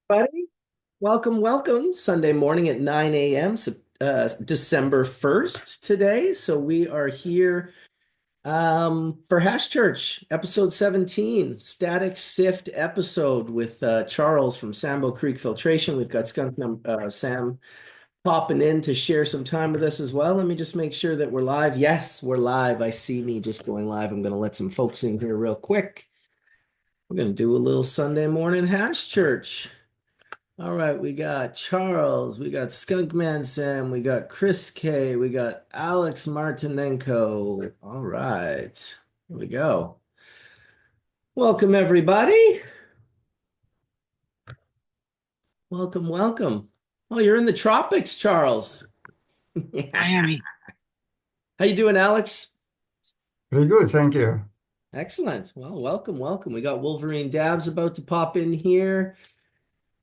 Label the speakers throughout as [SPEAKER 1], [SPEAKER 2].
[SPEAKER 1] Buddy, welcome, welcome. Sunday morning at 9 a.m., so, December 1st today. So we are here for Hash Church, episode 17, Static Sift episode with Charles from Sambo Creek Filtration. We've got Sam popping in to share some time with us as well. Let me just make sure that we're live. Yes, we're live. I see me just going live. I'm going to let some folks in here real quick. We're going to do a little Sunday morning Hash Church. All right, we got Charles, we got Skunkman Sam, we got Chris K, we got Alex Martinenko. All right, here we go. Welcome, everybody. Welcome, welcome. Oh, you're in the tropics, Charles. Yeah.
[SPEAKER 2] Miami.
[SPEAKER 1] How you doing, Alex?
[SPEAKER 3] Very good, thank you.
[SPEAKER 1] Excellent. Well, welcome, welcome. We got Wolverine Dabs about to pop in here.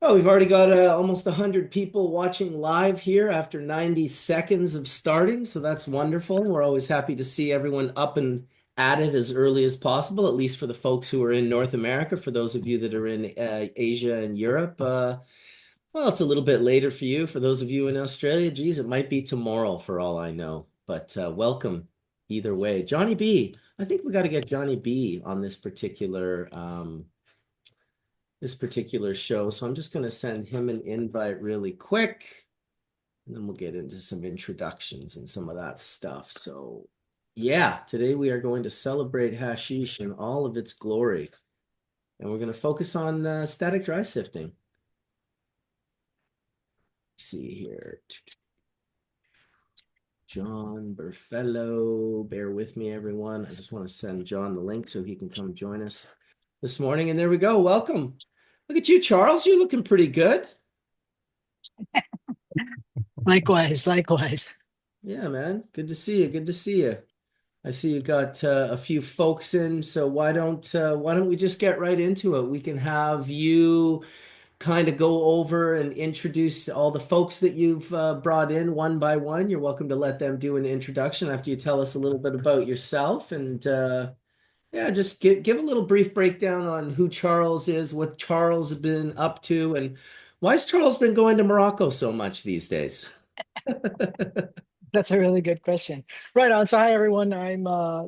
[SPEAKER 1] Oh, we've already got almost 100 people watching live here after 90 seconds of starting, so that's wonderful. We're always happy to see everyone up and at it as early as possible, at least for the folks who are in North America. For those of you that are in Asia and Europe, well, it's a little bit later for you. For those of you in Australia, geez, it might be tomorrow for all I know. But welcome either way. Johnny B, I think we got to get Johnny B on this particular show. So I'm just going to send him an invite really quick, and then we'll get into some introductions and some of that stuff. So, yeah, today we are going to celebrate hashish in all of its glory, and we're going to focus on static dry sifting. Let's see here. John Burfello, bear with me, everyone. I just want to send John the link so he can come join us this morning. And there we go. Welcome. Look at you, Charles. You're looking pretty good.
[SPEAKER 2] Likewise, likewise.
[SPEAKER 1] Yeah, man. Good to see you. Good to see you. I see you got a few folks in, so why don't we just get right into it? We can have you kind of go over and introduce all the folks that you've brought in one by one. You're welcome to let them do an introduction after you tell us a little bit about yourself, and yeah, just give a little brief breakdown on who Charles is, what Charles has been up to, and why's Charles been going to Morocco so much these days?
[SPEAKER 2] That's a really good question. Right on. So, hi everyone. I'm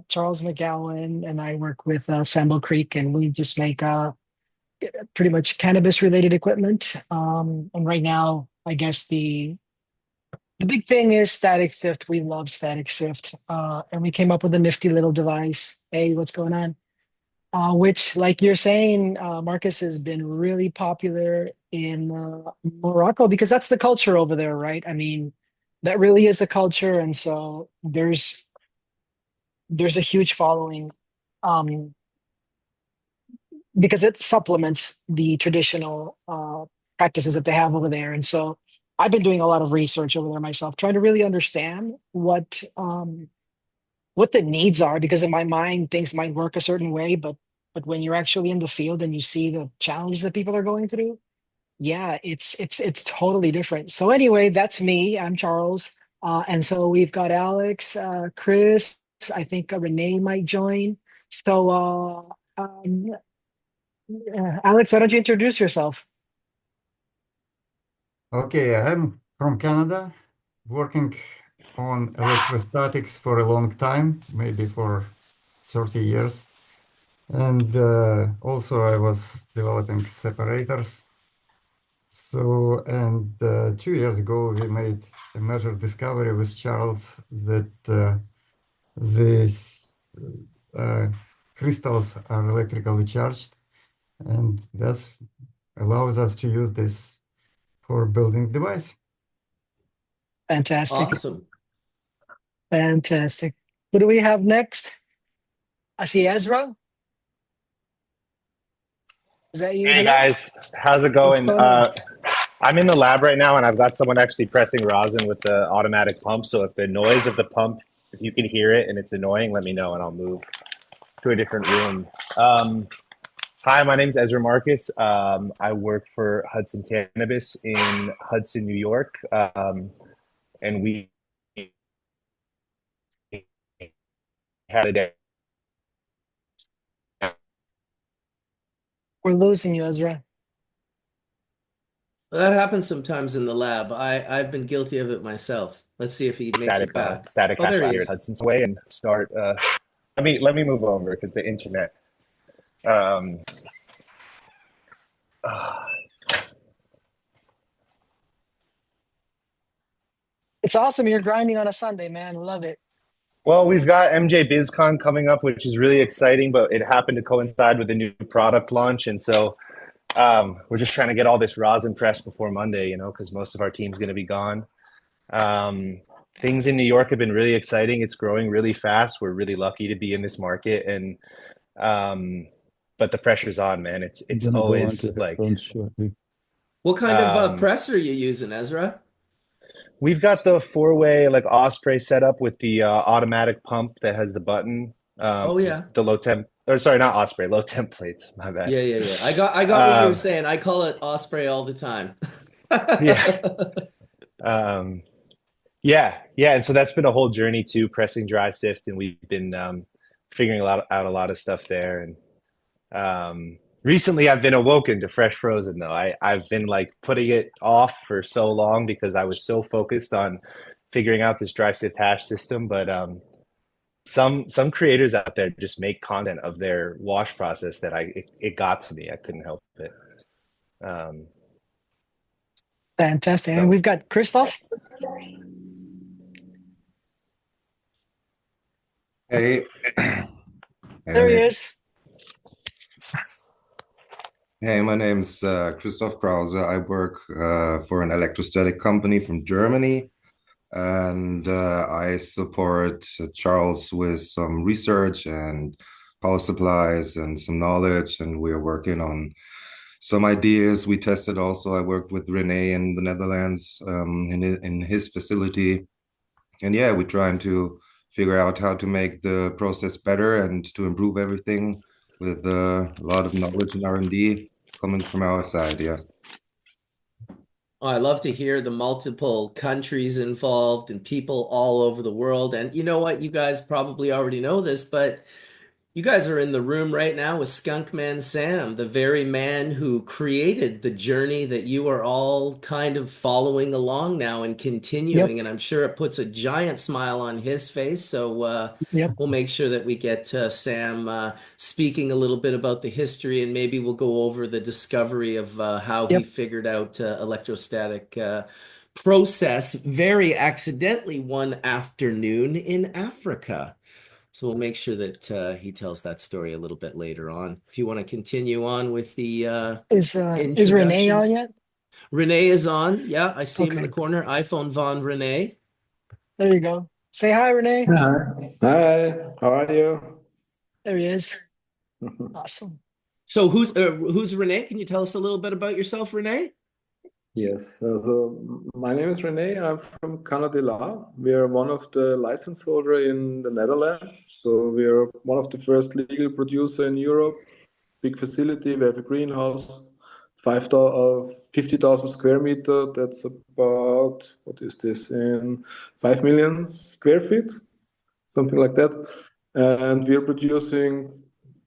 [SPEAKER 2] Charles McGowan, and I work with Sambo Creek, and we just make pretty much cannabis-related equipment. And right now, I guess the big thing is static shift. We love static shift, and we came up with a nifty little device. Hey, what's going on? Which, like you're saying, Marcus has been really popular in Morocco because that's the culture over there, right? I mean, that really is the culture, and so there's a huge following, um, because it supplements the traditional practices that they have over there. And so I've been doing a lot of research over there myself, trying to really understand what the needs are, because in my mind things might work a certain way, but when you're actually in the field and you see the challenge that people are going through, yeah, it's totally different. So anyway, that's me. I'm Charles, and so we've got Alex, Chris. I think Renee might join. So Alex, why don't you introduce yourself?
[SPEAKER 3] Okay, I'm from Canada, working on electrostatics for a long time, maybe for 30 years. And also I was developing separators. So, and 2 years ago, we made a major discovery with Charles that these uh, crystals are electrically charged, and that allows us to use this for building device.
[SPEAKER 2] Fantastic,
[SPEAKER 1] Awesome.
[SPEAKER 2] fantastic. Who do we have next? I see Ezra. Is that you?
[SPEAKER 4] Hey
[SPEAKER 2] Hello.
[SPEAKER 4] guys, how's it
[SPEAKER 2] What's
[SPEAKER 4] going?
[SPEAKER 2] going on?
[SPEAKER 4] I'm in the lab right now, and I've got someone actually pressing rosin with the automatic pump. So if the noise of the pump, if you can hear it and it's annoying, let me know, and I'll move to a different room. Um, Hi, my name's Ezra Marcus. I work for Hudson Cannabis in Hudson, New York, and we had a day.
[SPEAKER 2] We're losing you, Ezra.
[SPEAKER 1] That happens sometimes in the lab. I've been guilty of it myself. Let's see if he makes it back.
[SPEAKER 4] Static
[SPEAKER 1] Oh,
[SPEAKER 4] hash
[SPEAKER 1] there he
[SPEAKER 4] here at
[SPEAKER 1] is.
[SPEAKER 4] Hudson's Way and start. Let me move over because the internet. Um,
[SPEAKER 2] It's awesome. You're grinding on a Sunday, man. Love it.
[SPEAKER 4] well, we've got MJ BizCon coming up, which is really exciting, but it happened to coincide with the new product launch, and so we're just trying to get all this rosin pressed before Monday, because most of our team's going to be gone. Um, Things in New York have been really exciting. It's growing really fast. We're really lucky to be in this market, and but the pressure's on, man.
[SPEAKER 5] I'm
[SPEAKER 4] It's
[SPEAKER 5] gonna go on
[SPEAKER 4] always
[SPEAKER 5] to
[SPEAKER 4] like
[SPEAKER 5] headphones shortly.
[SPEAKER 1] What kind of
[SPEAKER 4] um,
[SPEAKER 1] press are you using, Ezra?
[SPEAKER 4] we've got the four-way like Osprey setup with the automatic pump that has the button,
[SPEAKER 1] Oh yeah.
[SPEAKER 4] the low temp, or sorry, not Osprey, low temp plates. My bad.
[SPEAKER 1] Yeah. I got what you were
[SPEAKER 4] Um,
[SPEAKER 1] saying. I call it Osprey all the time.
[SPEAKER 4] yeah. Um, yeah, and so that's been a whole journey too, pressing dry sift, and we've been figuring out a lot of stuff there. And recently, I've been awoken to fresh frozen though. I've been like putting it off for so long because I was so focused on figuring out this dry sift hash system. But some creators out there just make content of their wash process that it got to me. I couldn't help it. Um,
[SPEAKER 2] Fantastic. And
[SPEAKER 4] so
[SPEAKER 2] we've got Christoph.
[SPEAKER 6] Hey,
[SPEAKER 2] There he
[SPEAKER 6] hey,
[SPEAKER 2] is.
[SPEAKER 6] hey, my name's Christoph Krause. I work for an electrostatic company from Germany, and I support Charles with some research and power supplies and some knowledge, and we're working on some ideas. We tested also. I worked with Rene in the Netherlands, in his facility. And yeah, we're trying to figure out how to make the process better and to improve everything with a lot of knowledge and R&D coming from our side. Yeah.
[SPEAKER 1] Oh, I love to hear the multiple countries involved and people all over the world. And you know what? You guys probably already know this, but you guys are in the room right now with Skunkman Sam, the very man who created the journey that you are all kind of following along now and
[SPEAKER 2] Yep.
[SPEAKER 1] continuing. And I'm sure it puts a giant smile on his face. So
[SPEAKER 2] Yep.
[SPEAKER 1] we'll make sure that we get Sam speaking a little bit about the history, and maybe we'll go over the discovery of how he
[SPEAKER 2] Yep.
[SPEAKER 1] figured out electrostatic process very accidentally one afternoon in Africa. So we'll make sure that he tells that story a little bit later on. If you want to continue on with the
[SPEAKER 2] Is Renee on
[SPEAKER 1] introductions.
[SPEAKER 2] yet?
[SPEAKER 1] Renee is on. Yeah, I see him in the
[SPEAKER 2] Okay.
[SPEAKER 1] corner. iPhone Von Renee.
[SPEAKER 2] There you go. Say hi, Renee.
[SPEAKER 5] Hi. Hi, how are you?
[SPEAKER 2] There he is. Awesome.
[SPEAKER 1] So who's Renee? Can you tell us a little bit about yourself, Renee?
[SPEAKER 5] Yes, so my name is René. I'm from Canada. We are one of the license holder in the Netherlands. So we are one of the first legal producer in Europe. Big facility. We have a greenhouse, 50,000 square meter. That's about, what is this, in 5 million square feet, something like that. And we're producing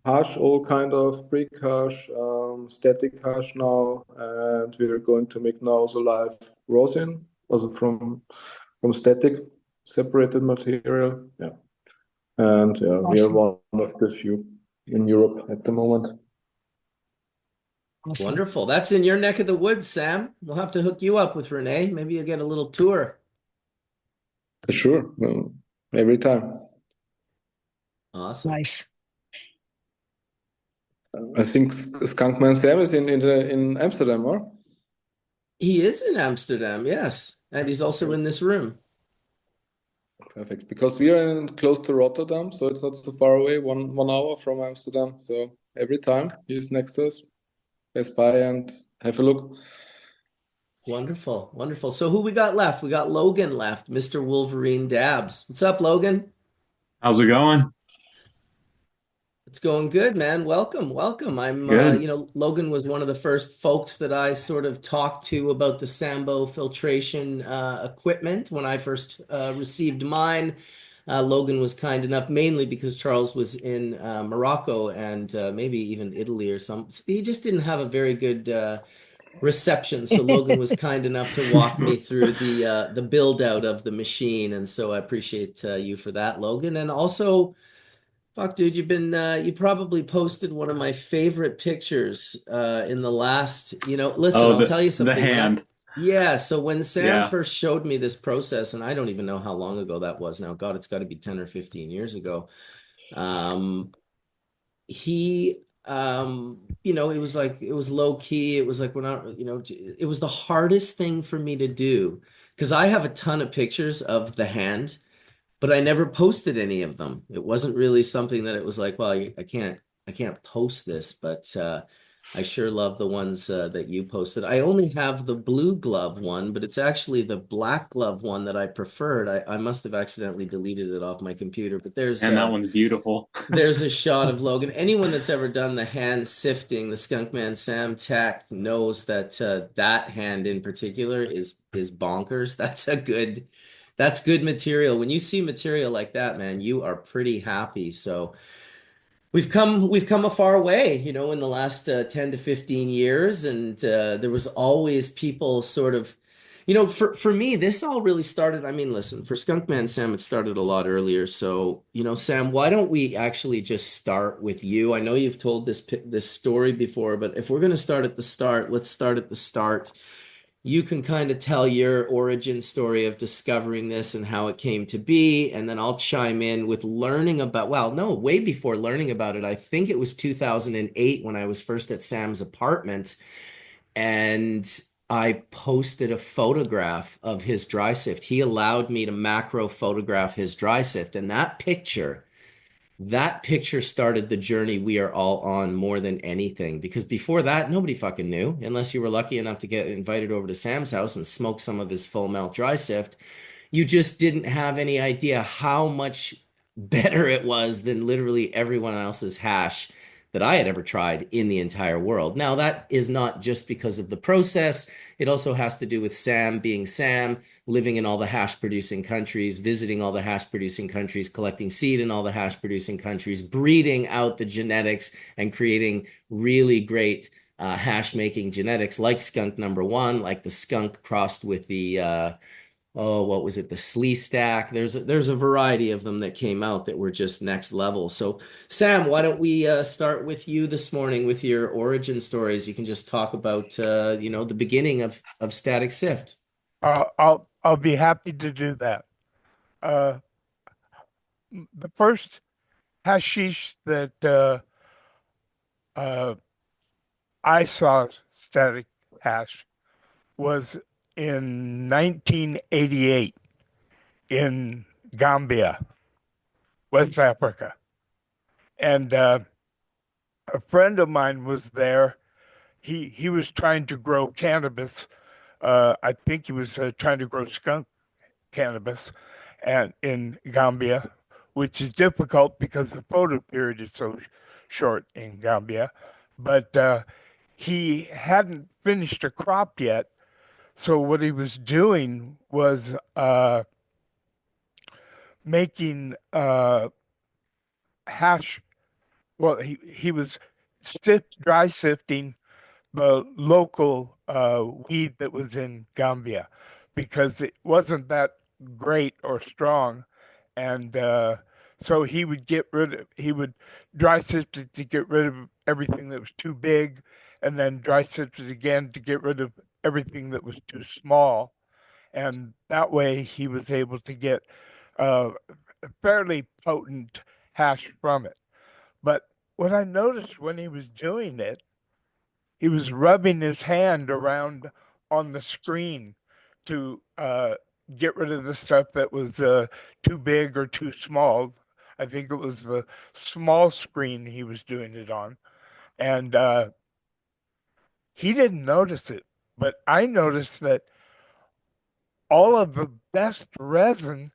[SPEAKER 5] hash, all kind of brick hash, static hash now, and we're going to make now also live rosin, also from static separated material. Yeah, and yeah, we are
[SPEAKER 2] Awesome.
[SPEAKER 5] one of the few in Europe at the moment.
[SPEAKER 2] Awesome.
[SPEAKER 1] Wonderful. That's in your neck of the woods, Sam. We'll have to hook you up with Renee. Maybe you'll get a little tour.
[SPEAKER 5] Sure, every time.
[SPEAKER 1] Awesome.
[SPEAKER 2] Nice.
[SPEAKER 5] I think Skunkman Sam is in Amsterdam, or?
[SPEAKER 1] He is in Amsterdam, yes. And he's also in this room.
[SPEAKER 5] Perfect, because we are close to Rotterdam, so it's not so far away, one hour from Amsterdam. So every time he's next to us, pass by and have a look.
[SPEAKER 1] Wonderful. Wonderful. So who we got left? We got Logan left, Mr. Wolverine Dabs. What's up, Logan?
[SPEAKER 7] How's it going?
[SPEAKER 1] It's going good, man. Welcome, welcome. I'm,
[SPEAKER 7] Good.
[SPEAKER 1] Logan was one of the first folks that I sort of talked to about the Sambo filtration equipment when I first received mine. Logan was kind enough, mainly because Charles was in Morocco and maybe even Italy or some. He just didn't have a very good reception. So Logan was kind enough to walk me through the build out of the machine, and so I appreciate you for that, Logan. And also, fuck, dude, you probably posted one of my favorite pictures in the last, listen,
[SPEAKER 7] Oh,
[SPEAKER 1] I'll tell you
[SPEAKER 7] the
[SPEAKER 1] something.
[SPEAKER 7] hand.
[SPEAKER 1] Yeah, so when Sam
[SPEAKER 7] Yeah.
[SPEAKER 1] first showed me this process, and I don't even know how long ago that was now. God, it's got to be 10 or 15 years ago. Um, it was like it was low key. It was like we're not, it was the hardest thing for me to do because I have a ton of pictures of the hand, but I never posted any of them. It wasn't really something that it was like, well, I can't post this, but I sure love the ones that you posted. I only have the blue glove one, but it's actually the black glove one that I preferred. I must have accidentally deleted it off my computer, but
[SPEAKER 7] And that one's beautiful.
[SPEAKER 1] there's a shot of Logan. Anyone that's ever done the hand sifting, the Skunkman Sam Tech knows that that hand in particular is bonkers. That's good material. When you see material like that, man, you are pretty happy. So we've come a far way, in the last 10 to 15 years, and there was always people sort of, for me, this all really started. I mean, listen, for Skunkman Sam, it started a lot earlier. So, Sam, why don't we actually just start with you? I know you've told this story before, but if we're going to start at the start, let's start at the start. You can kind of tell your origin story of discovering this and how it came to be, and then I'll chime in with learning about, well, no, way before learning about it. I think it was 2008 when I was first at Sam's apartment, and I posted a photograph of his dry sift. He allowed me to macro photograph his dry sift, and that picture started the journey we are all on more than anything. Because before that, nobody fucking knew, unless you were lucky enough to get invited over to Sam's house and smoke some of his full melt dry sift. You just didn't have any idea how much better it was than literally everyone else's hash that I had ever tried in the entire world. Now, that is not just because of the process. It also has to do with Sam being Sam, living in all the hash producing countries, visiting all the hash producing countries, collecting seed in all the hash producing countries, breeding out the genetics and creating really great hash making genetics like skunk number one, like the skunk crossed with the what was it? The Slee Stack. There's a variety of them that came out that were just next level. So, Sam, why don't we start with you this morning with your origin stories? You can just talk about the beginning of Static Sift.
[SPEAKER 8] I'll be happy to do that. Uh, the first hashish that uh, I saw static hash was in 1988 in Gambia, West Africa. And a friend of mine was there. He was trying to grow cannabis. I think he was trying to grow skunk cannabis and in Gambia, which is difficult because the photo period is so short in Gambia. But he hadn't finished a crop yet. So what he was doing was making hash. Well, he was dry sifting the local weed that was in Gambia because it wasn't that great or strong. And so he would he would dry sift it to get rid of everything that was too big, and then dry sift it again to get rid of everything that was too small. And that way he was able to get a fairly potent hash from it. But what I noticed when he was doing it, he was rubbing his hand around on the screen to get rid of the stuff that was too big or too small. I think it was the small screen he was doing it on. And he didn't notice it, but I noticed that all of the best resin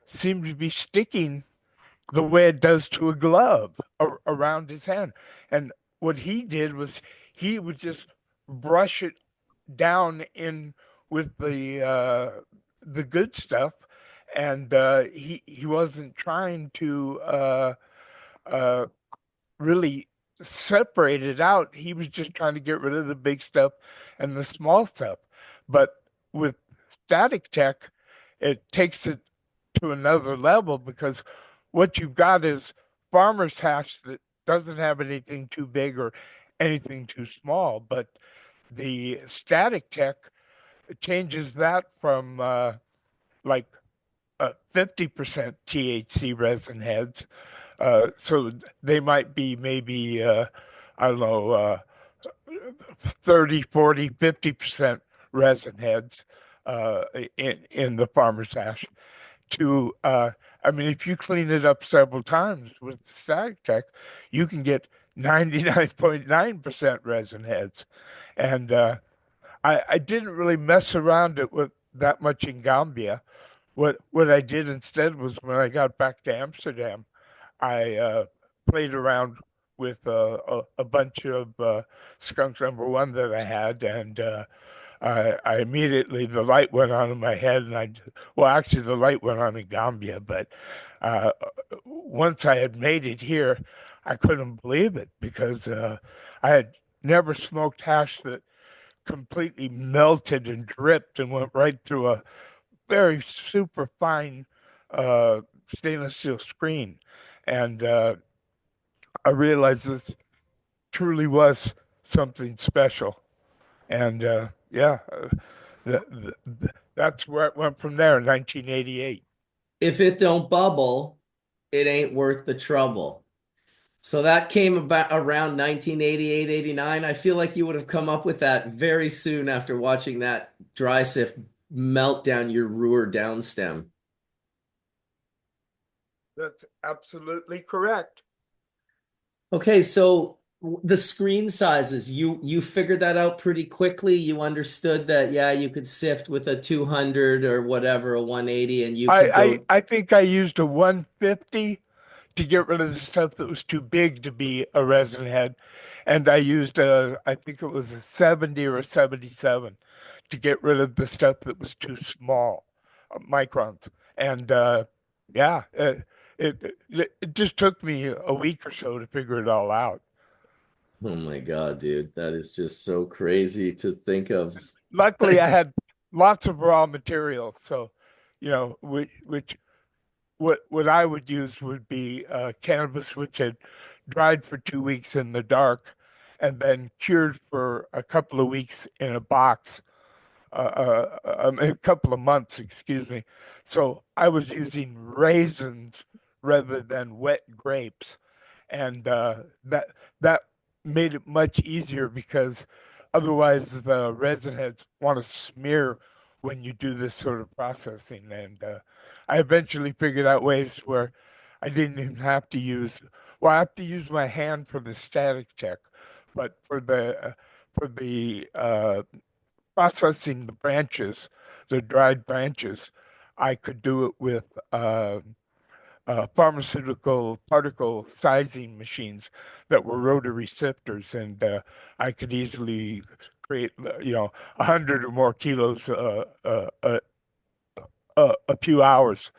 [SPEAKER 8] seemed to be sticking the way it does to a glove around his hand. And what he did was he would just brush it down in with the good stuff, and he wasn't trying to really separated out. He was just trying to get rid of the big stuff and the small stuff. But with static tech, it takes it to another level because what you've got is farmer's hash that doesn't have anything too big or anything too small. But the static tech changes that from like 50% THC resin heads. So they might be maybe, I don't know, 30, 40, 50% resin heads in the farmer's hash. I mean, if you clean it up several times with static tech, you can get 99.9% resin heads. And I didn't really mess around it with that much in Gambia. What I did instead was when I got back to Amsterdam, I played around with a bunch of skunk number one that I had, and I immediately the light went on in my head, and well, actually the light went on in Gambia, but uh, once I had made it here, I couldn't believe it because I had never smoked hash that completely melted and dripped and went right through a very super fine uh, stainless steel screen. And I realized this truly was something special. And yeah, that's where it went from there in 1988.
[SPEAKER 1] If it don't bubble, it ain't worth the trouble. So that came about around 1988, 89. I feel like you would have come up with that very soon after watching that dry sift melt down your Ruhr downstem.
[SPEAKER 8] That's absolutely correct.
[SPEAKER 1] Okay, so the screen sizes, you figured that out pretty quickly. You understood that, yeah, you could sift with a 200 or whatever, a 180, and you could go.
[SPEAKER 8] I think I used a 150 to get rid of the stuff that was too big to be a resin head. And I used I think it was a 70 or a 77 to get rid of the stuff that was too small, microns. And yeah, it just took me a week or so to figure it all out.
[SPEAKER 1] Oh my God, dude, that is just so crazy to think of.
[SPEAKER 8] Luckily, I had lots of raw material, so you know, which what I would use would be cannabis which had dried for 2 weeks in the dark and then cured for a couple of weeks in a box, a couple of months, excuse me. So I was using raisins rather than wet grapes, and that made it much easier because otherwise the resin heads want to smear when you do this sort of processing. And I eventually figured out ways where I didn't even have to use. Well, I have to use my hand for the static check, but for the processing the branches, the dried branches, I could do it with pharmaceutical particle sizing machines that were rotary sifters, and I could easily create, 100 or more kilos a few hours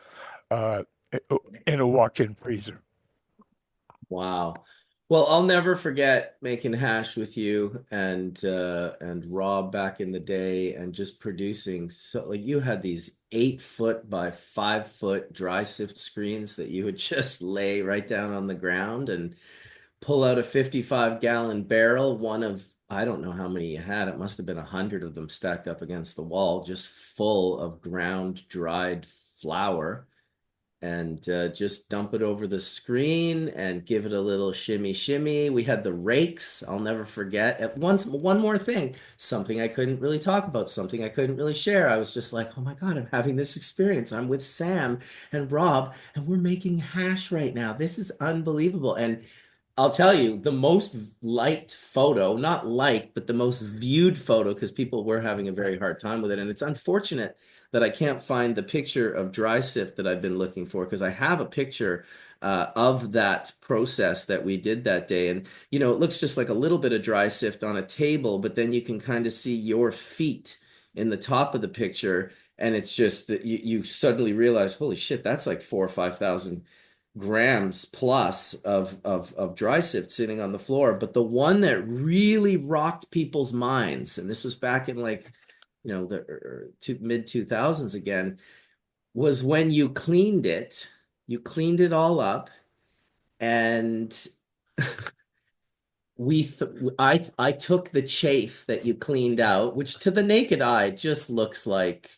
[SPEAKER 8] uh, in a walk-in freezer.
[SPEAKER 1] Wow. Well, I'll never forget making hash with you and Rob back in the day and just producing so like you had these 8 foot by 5 foot dry sift screens that you would just lay right down on the ground and pull out a 55-gallon barrel, one of I don't know how many you had. It must have been 100 of them stacked up against the wall, just full of ground dried flour and just dump it over the screen and give it a little shimmy shimmy. We had the rakes. I'll never forget. One more thing, something I couldn't really talk about, something I couldn't really share. I was just like, oh my God, I'm having this experience. I'm with Sam and Rob, and we're making hash right now. This is unbelievable. And I'll tell you, the most liked photo, not liked, but the most viewed photo, because people were having a very hard time with it. And it's unfortunate that I can't find the picture of dry sift that I've been looking for, because I have a picture of that process that we did that day. And, you know, it looks just like a little bit of dry sift on a table, but then you can kind of see your feet in the top of the picture. And it's just that you suddenly realize, holy shit, that's like 4,000 or 5,000 grams plus of dry sift sitting on the floor. But the one that really rocked people's minds, and this was back in like, the mid 2000s again, was when you cleaned it. You cleaned it all up, and I took the chaff that you cleaned out, which to the naked eye just looks like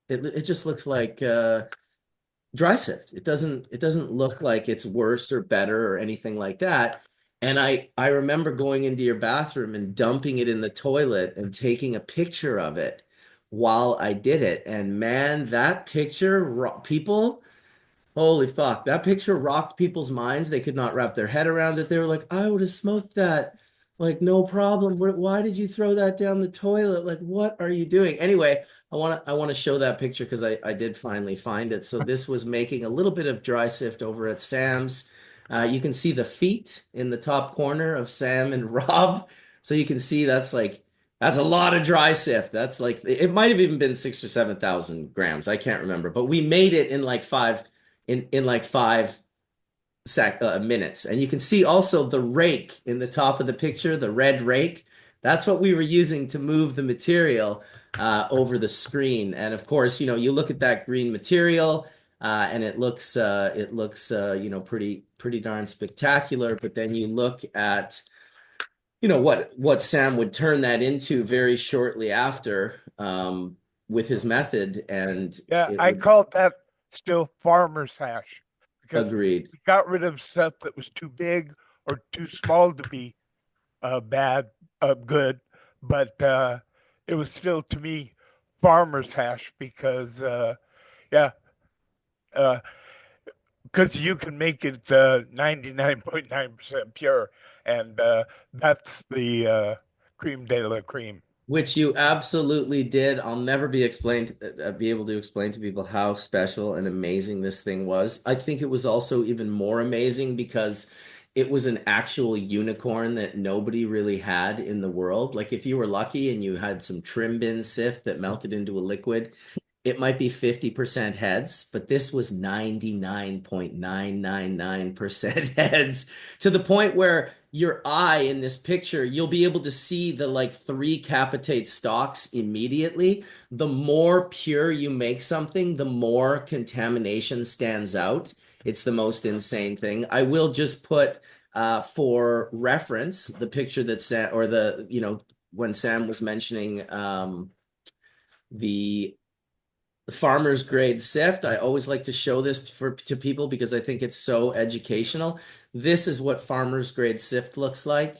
[SPEAKER 1] it just looks like dry sift. It doesn't look like it's worse or better or anything like that. And I remember going into your bathroom and dumping it in the toilet and taking a picture of it while I did it. And man, that picture, people, holy fuck, that picture rocked people's minds. They could not wrap their head around it. They were like, I would have smoked that. Like, no problem. Why did you throw that down the toilet? Like, what are you doing? Anyway, I want to show that picture because I did finally find it. So this was making a little bit of dry sift over at Sam's. You can see the feet in the top corner of Sam and Rob. So you can see that's a lot of dry sift. That's like it might have even been 6 or 7 thousand grams. I can't remember, but we made it in like five minutes. And you can see also the rake in the top of the picture, the red rake. That's what we were using to move the material over the screen. And of course, you look at that green material and it looks pretty darn spectacular. But then you look at what Sam would turn that into very shortly after with his method, and
[SPEAKER 8] Yeah, I call that still farmer's hash because
[SPEAKER 1] agreed.
[SPEAKER 8] we got rid of stuff that was too big or too small to be good, but it was still to me farmer's hash because yeah, because you can make it 99.9% pure, and that's the cream de la cream.
[SPEAKER 1] Which you absolutely did. I'll never be able to explain to people how special and amazing this thing was. I think it was also even more amazing because it was an actual unicorn that nobody really had in the world. Like if you were lucky and you had some trim bin sift that melted into a liquid, it might be 50% heads, but this was 99.999% heads, to the point where your eye in this picture, you'll be able to see the like three capitate stalks immediately. The more pure you make something, the more contamination stands out. It's the most insane thing. I will just put for reference the picture that Sam, or when Sam was mentioning the farmer's grade sift. I always like to show this to people because I think it's so educational. This is what farmer's grade sift looks like.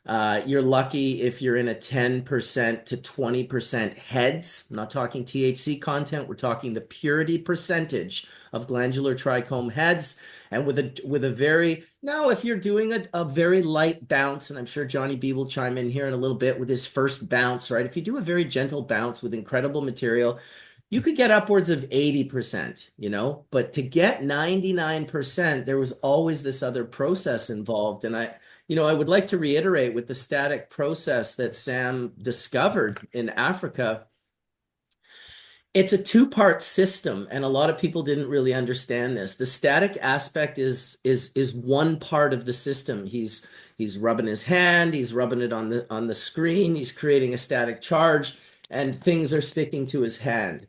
[SPEAKER 1] You're lucky if you're in a 10% to 20% heads. I'm not talking THC content. We're talking the purity percentage of glandular trichome heads. And with a very, now if you're doing a very light bounce, and I'm sure Johnny B will chime in here in a little bit with his first bounce, right? If you do a very gentle bounce with incredible material, you could get upwards of 80%, but to get 99%, there was always this other process involved. And I would like to reiterate with the static process that Sam discovered in Africa. It's a two-part system, and a lot of people didn't really understand this. The static aspect is one part of the system. He's rubbing his hand, he's rubbing it on the screen, he's creating a static charge, and things are sticking to his hand.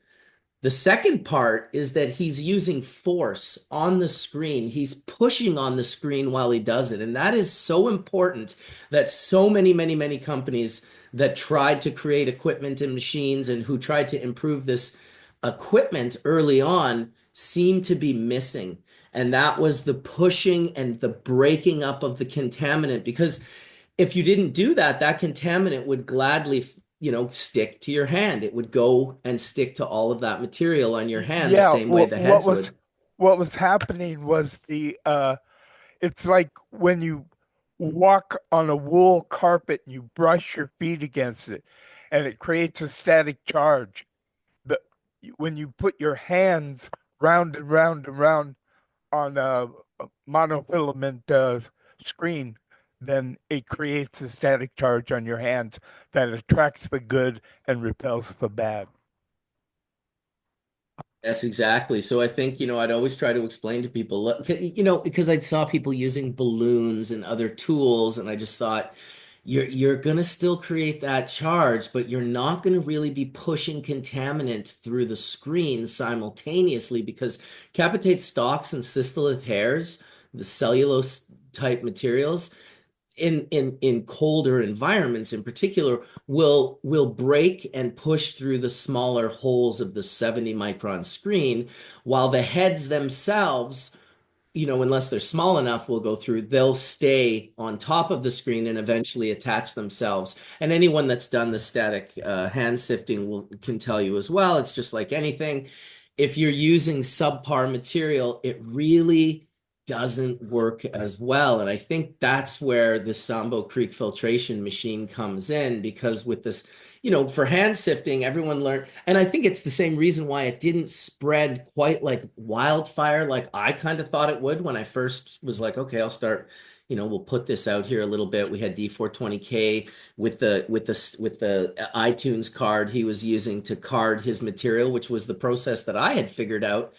[SPEAKER 1] The second part is that he's using force on the screen. He's pushing on the screen while he does it. And that is so important that so many, many, many companies that tried to create equipment and machines and who tried to improve this equipment early on seem to be missing. And that was the pushing and the breaking up of the contaminant. Because if you didn't do that, that contaminant would gladly stick to your hand. It would go and stick to all of that material on your hand the same way the heads would.
[SPEAKER 8] What was happening was it's like when you walk on a wool carpet and you brush your feet against it and it creates a static charge. When you put your hands round and round and round on a monofilament screen, then it creates a static charge on your hands that attracts the good and repels the bad.
[SPEAKER 1] Yes, exactly. So I think, I'd always try to explain to people, look, because I saw people using balloons and other tools, and I just thought, you're gonna still create that charge, but you're not gonna really be pushing contaminant through the screen simultaneously because capitate stalks and cystolith hairs, the cellulose type materials, in colder environments in particular will break and push through the smaller holes of the 70 micron screen, while the heads themselves, unless they're small enough, will go through. They'll stay on top of the screen and eventually attach themselves. And anyone that's done the static hand sifting can tell you as well. It's just like anything. If you're using subpar material, it really doesn't work as well. And I think that's where the Sambo Creek filtration machine comes in, because with this, for hand sifting, everyone learned, and I think it's the same reason why it didn't spread quite like wildfire, like I kind of thought it would when I first was like, okay, I'll start, we'll put this out here a little bit. We had D420K with the iTunes card he was using to card his material, which was the process that I had figured out,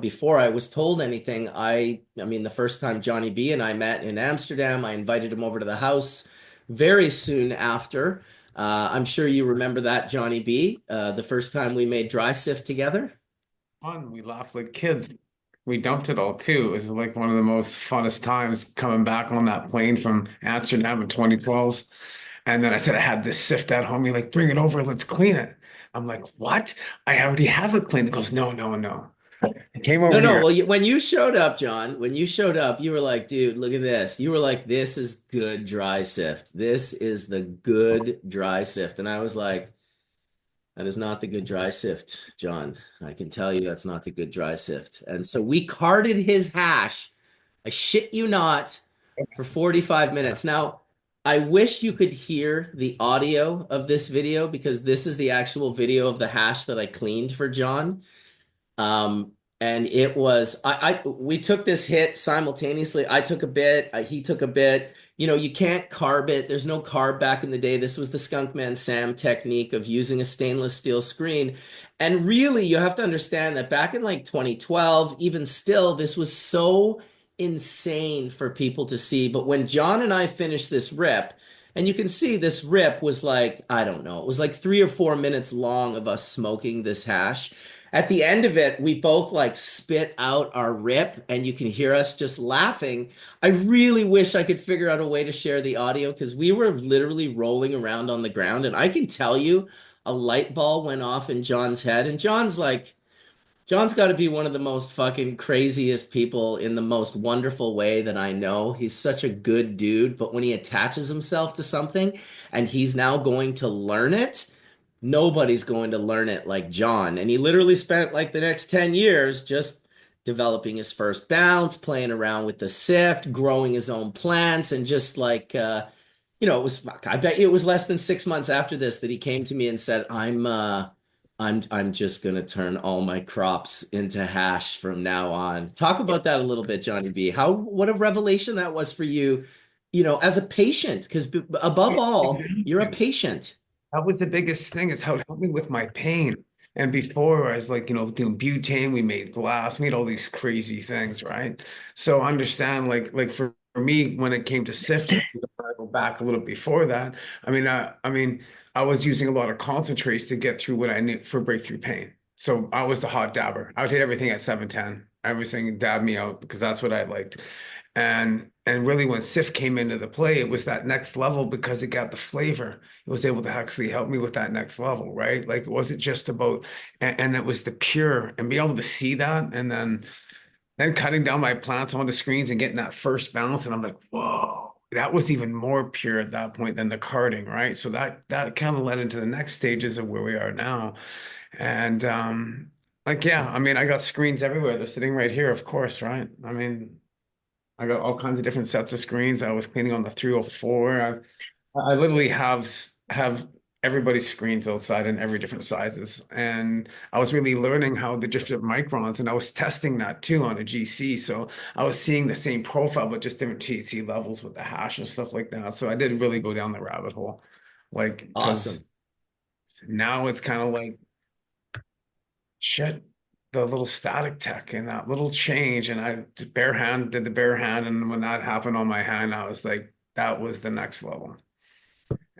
[SPEAKER 1] before I was told anything. I mean, the first time Johnny B and I met in Amsterdam, I invited him over to the house very soon after. I'm sure you remember that, Johnny B, the first time we made dry sift together.
[SPEAKER 7] Fun. We laughed like kids. We dumped it all too. It was like one of the most funnest times coming back on that plane from Amsterdam in 2012. And then I said I had this sift at home. You're like, bring it over, let's clean it. I'm like, what? I already have it cleaned. It goes, no, no, no. It came over
[SPEAKER 1] No.
[SPEAKER 7] here.
[SPEAKER 1] Well, when you showed up, John, when you showed up, you were like, dude, look at this. You were like, this is good dry sift. This is the good dry sift. And I was like, that is not the good dry sift, John. I can tell you that's not the good dry sift. And so we carded his hash, I shit you not, for 45 minutes. Now, I wish you could hear the audio of this video, because this is the actual video of the hash that I cleaned for John. And it was, we took this hit simultaneously. I took a bit, he took a bit. You can't carb it. There's no carb back in the day. This was the Skunkman Sam technique of using a stainless steel screen. And really, you have to understand that back in like 2012, even still, this was so insane for people to see. But when John and I finished this rip, and you can see this rip was like, I don't know, it was like 3 or 4 minutes long of us smoking this hash. At the end of it, we both like spit out our rip, and you can hear us just laughing. I really wish I could figure out a way to share the audio, because we were literally rolling around on the ground, and I can tell you a light bulb went off in John's head. And John's got to be one of the most fucking craziest people in the most wonderful way that I know. He's such a good dude, but when he attaches himself to something and he's now going to learn it, nobody's going to learn it like John. And he literally spent like the next 10 years just developing his first bounce, playing around with the sift, growing his own plants, and just like, it was, I bet it was less than 6 months after this that he came to me and said, I'm just gonna turn all my crops into hash from now on. Talk about that a little bit, Johnny B. What a revelation that was for you, as a patient, because above all, you're a patient.
[SPEAKER 7] That was the biggest thing, is how it helped me with my pain. And before I was like, doing butane, we made glass, made all these crazy things, right? So understand, like for me, when it came to sifting, I go back a little before that. I mean, I was using a lot of concentrates to get through what I need for breakthrough pain. So I was the hot dabber. I would hit everything at 710. Everything dabbed me out because that's what I liked. And really, when SIF came into the play, it was that next level because it got the flavor. It was able to actually help me with that next level, right? Like it wasn't just about, and it was the pure, and be able to see that, and then cutting down my plants on the screens and getting that first bounce, and I'm like, whoa, that was even more pure at that point than the carding, right? So that kind of led into the next stages of where we are now, and like yeah, I mean, I got screens everywhere. They're sitting right here, of course, right? I mean, I got all kinds of different sets of screens. I was cleaning on the 304. I literally have everybody's screens outside in every different sizes. And I was really learning how the different microns, and I was testing that too on a GC. So I was seeing the same profile, but just different THC levels with the hash and stuff like that. So I did really go down the rabbit hole. Like, 'cause
[SPEAKER 1] Awesome.
[SPEAKER 7] now it's kind of like, shit, the little static tech and that little change. And I did the bare hand. And when that happened on my hand, I was like, that was the next level.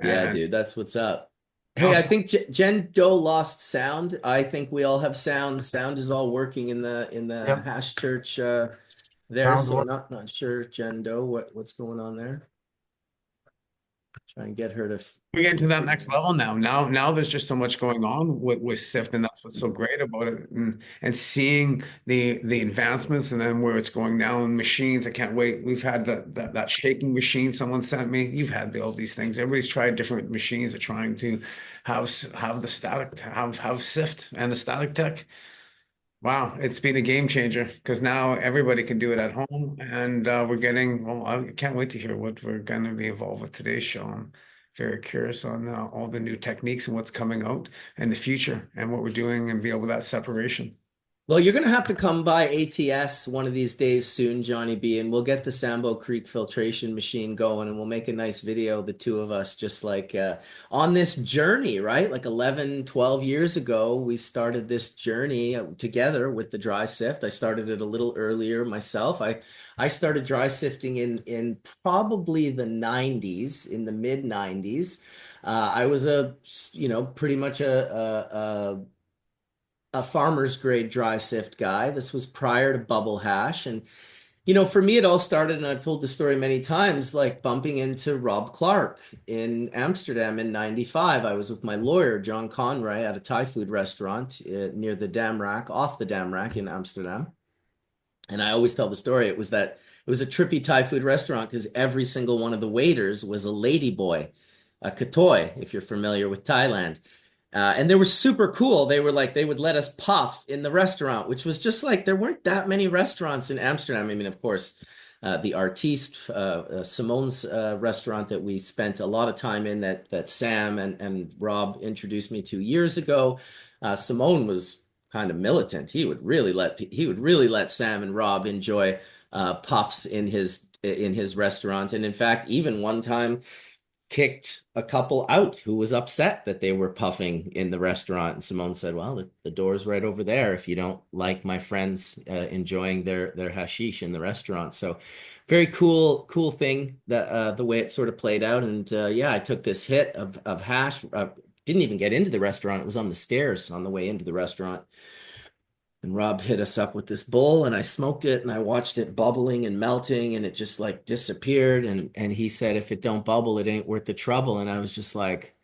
[SPEAKER 1] Yeah,
[SPEAKER 7] And
[SPEAKER 1] dude, that's what's up. Hey, I
[SPEAKER 7] also,
[SPEAKER 1] think Jen Doe lost sound. I think we all have sound. Sound is all working in the
[SPEAKER 3] Yep,
[SPEAKER 1] Hash Church there.
[SPEAKER 3] sound
[SPEAKER 1] So
[SPEAKER 3] work.
[SPEAKER 1] not sure, Jen Doe, what's going on there. Try and get her to
[SPEAKER 7] we get to that
[SPEAKER 1] figure
[SPEAKER 7] next
[SPEAKER 1] it out.
[SPEAKER 7] level now. Now there's just so much going on with SIFT, and that's what's so great about it. And seeing the advancements and then where it's going now in machines. I can't wait. We've had that shaking machine someone sent me. You've had all these things. Everybody's tried different machines. Are trying to have the static have SIFT and the static tech. Wow, it's been a game changer because now everybody can do it at home, and we're getting. Well, I can't wait to hear what we're going to be involved with today's show. I'm very curious on all the new techniques and what's coming out in the future and what we're doing and be able to that separation.
[SPEAKER 1] Well, you're gonna have to come by ATS one of these days soon, Johnny B, and we'll get the Sambo Creek filtration machine going, and we'll make a nice video, the two of us, just like on this journey, right? Like 11, 12 years ago, we started this journey together with the dry sift. I started it a little earlier myself. I started dry sifting in probably the 90s, in the mid 90s. I was pretty much a farmer's grade dry sift guy. This was prior to Bubble Hash. And, for me, it all started, and I've told the story many times, like bumping into Rob Clark in Amsterdam in 95. I was with my lawyer, John Conroy, at a Thai food restaurant near the Damrak, off the Damrak in Amsterdam. And I always tell the story. It was a trippy Thai food restaurant because every single one of the waiters was a lady boy, a katoi, if you're familiar with Thailand. And they were super cool. They were like, they would let us puff in the restaurant, which was just like, there weren't that many restaurants in Amsterdam. I mean, of course, the Artiste, Simone's restaurant that we spent a lot of time in, that Sam and Rob introduced me to years ago. Simone was kind of militant. He would really let Sam and Rob enjoy puffs in his restaurant. And in fact, even one time kicked a couple out who was upset that they were puffing in the restaurant. And Simone said, well, the door's right over there if you don't like my friends enjoying their hashish in the restaurant. So very cool thing that the way it sort of played out. And yeah, I took this hit of hash. Didn't even get into the restaurant. It was on the stairs on the way into the restaurant. And Rob hit us up with this bowl, and I smoked it, and I watched it bubbling and melting, and it just like disappeared. And he said, if it don't bubble, it ain't worth the trouble. And I was just like,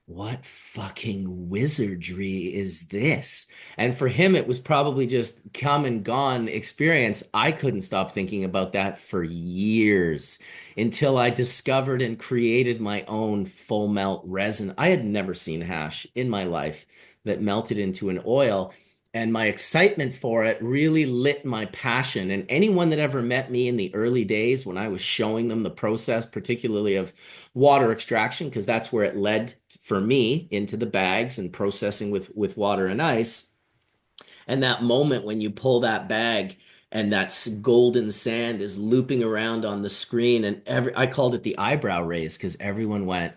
[SPEAKER 1] what fucking wizardry is this? And for him, it was probably just come and gone experience. I couldn't stop thinking about that for years until I discovered and created my own full melt resin. I had never seen hash in my life that melted into an oil. And my excitement for it really lit my passion. And anyone that ever met me in the early days when I was showing them the process, particularly of water extraction, because that's where it led for me into the bags and processing with water and ice. And that moment when you pull that bag and that golden sand is looping around on the screen, and I called it the eyebrow raise because everyone went,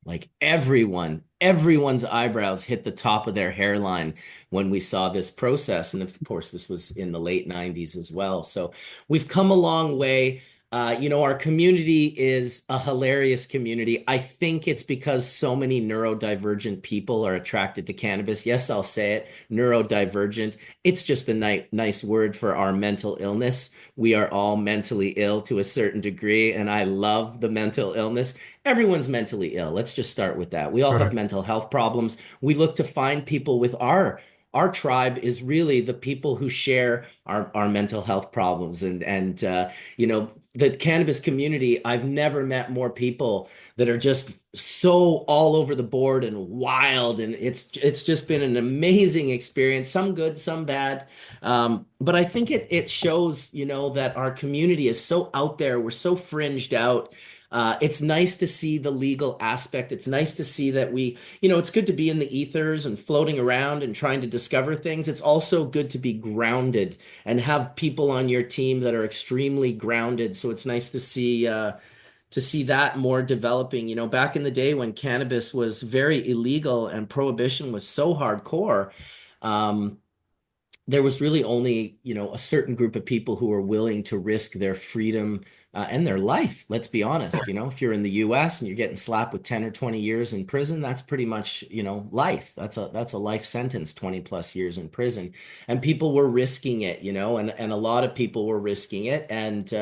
[SPEAKER 1] like everyone's eyebrows hit the top of their hairline when we saw this process. And of course, this was in the late 90s as well. So we've come a long way. Our community is a hilarious community. I think it's because so many neurodivergent people are attracted to cannabis. Yes, I'll say it, neurodivergent. It's just a nice word for our mental illness. We are all mentally ill to a certain degree, and I love the mental illness. Everyone's mentally ill. Let's just start with that. We all have
[SPEAKER 3] Correct.
[SPEAKER 1] mental health problems. We look to find people with our tribe is really the people who share our mental health problems. And the cannabis community, I've never met more people that are just so all over the board and wild. And it's just been an amazing experience, some good, some bad. But I think it shows, that our community is so out there. We're so fringed out. It's nice to see the legal aspect. It's nice to see that it's good to be in the ethers and floating around and trying to discover things. It's also good to be grounded and have people on your team that are extremely grounded. So it's nice to see that more developing. Back in the day when cannabis was very illegal and prohibition was so hardcore, there was really only, a certain group of people who were willing to risk their freedom and their life. Let's be honest. If you're in the US and you're getting slapped with 10 or 20 years in prison, that's pretty much, life. That's a life sentence, 20 plus years in prison. And people were risking it, and a lot of people were risking it. And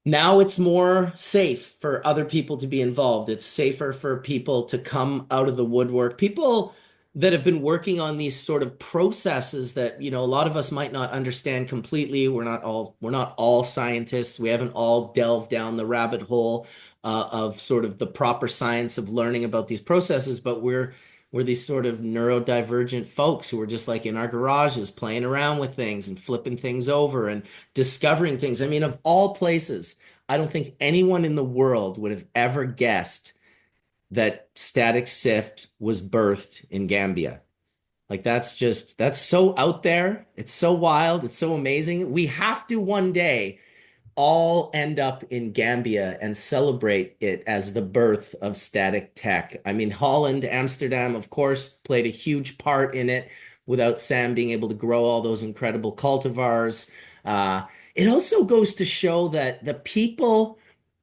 [SPEAKER 1] now it's more safe for other people to be involved. It's safer for people to come out of the woodwork. People that have been working on these sort of processes that, a lot of us might not understand completely. We're not all scientists. We haven't all delved down the rabbit hole of sort of the proper science of learning about these processes, but we're these sort of neurodivergent folks who are just like in our garages playing around with things and flipping things over and discovering things. I mean, of all places, I don't think anyone in the world would have ever guessed that Static Sift was birthed in Gambia. Like that's so out there. It's so wild. It's so amazing. We have to one day all end up in Gambia and celebrate it as the birth of static tech. I mean, Holland, Amsterdam, of course, played a huge part in it without Sam being able to grow all those incredible cultivars. It also goes to show that the people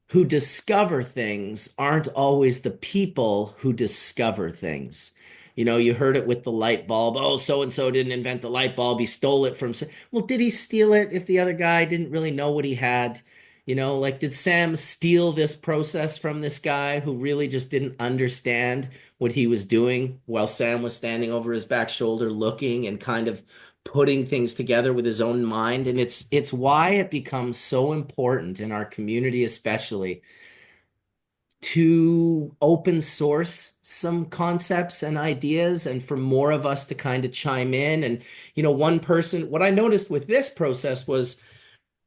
[SPEAKER 1] who discover things aren't always the people who discover things. You heard it with the light bulb. Oh, so and so didn't invent the light bulb. He stole it from. Well, did he steal it if the other guy didn't really know what he had? Like, did Sam steal this process from this guy who really just didn't understand what he was doing while Sam was standing over his back shoulder looking and kind of putting things together with his own mind? And it's why it becomes so important in our community, especially to open source some concepts and ideas and for more of us to kind of chime in. And, one person, what I noticed with this process was,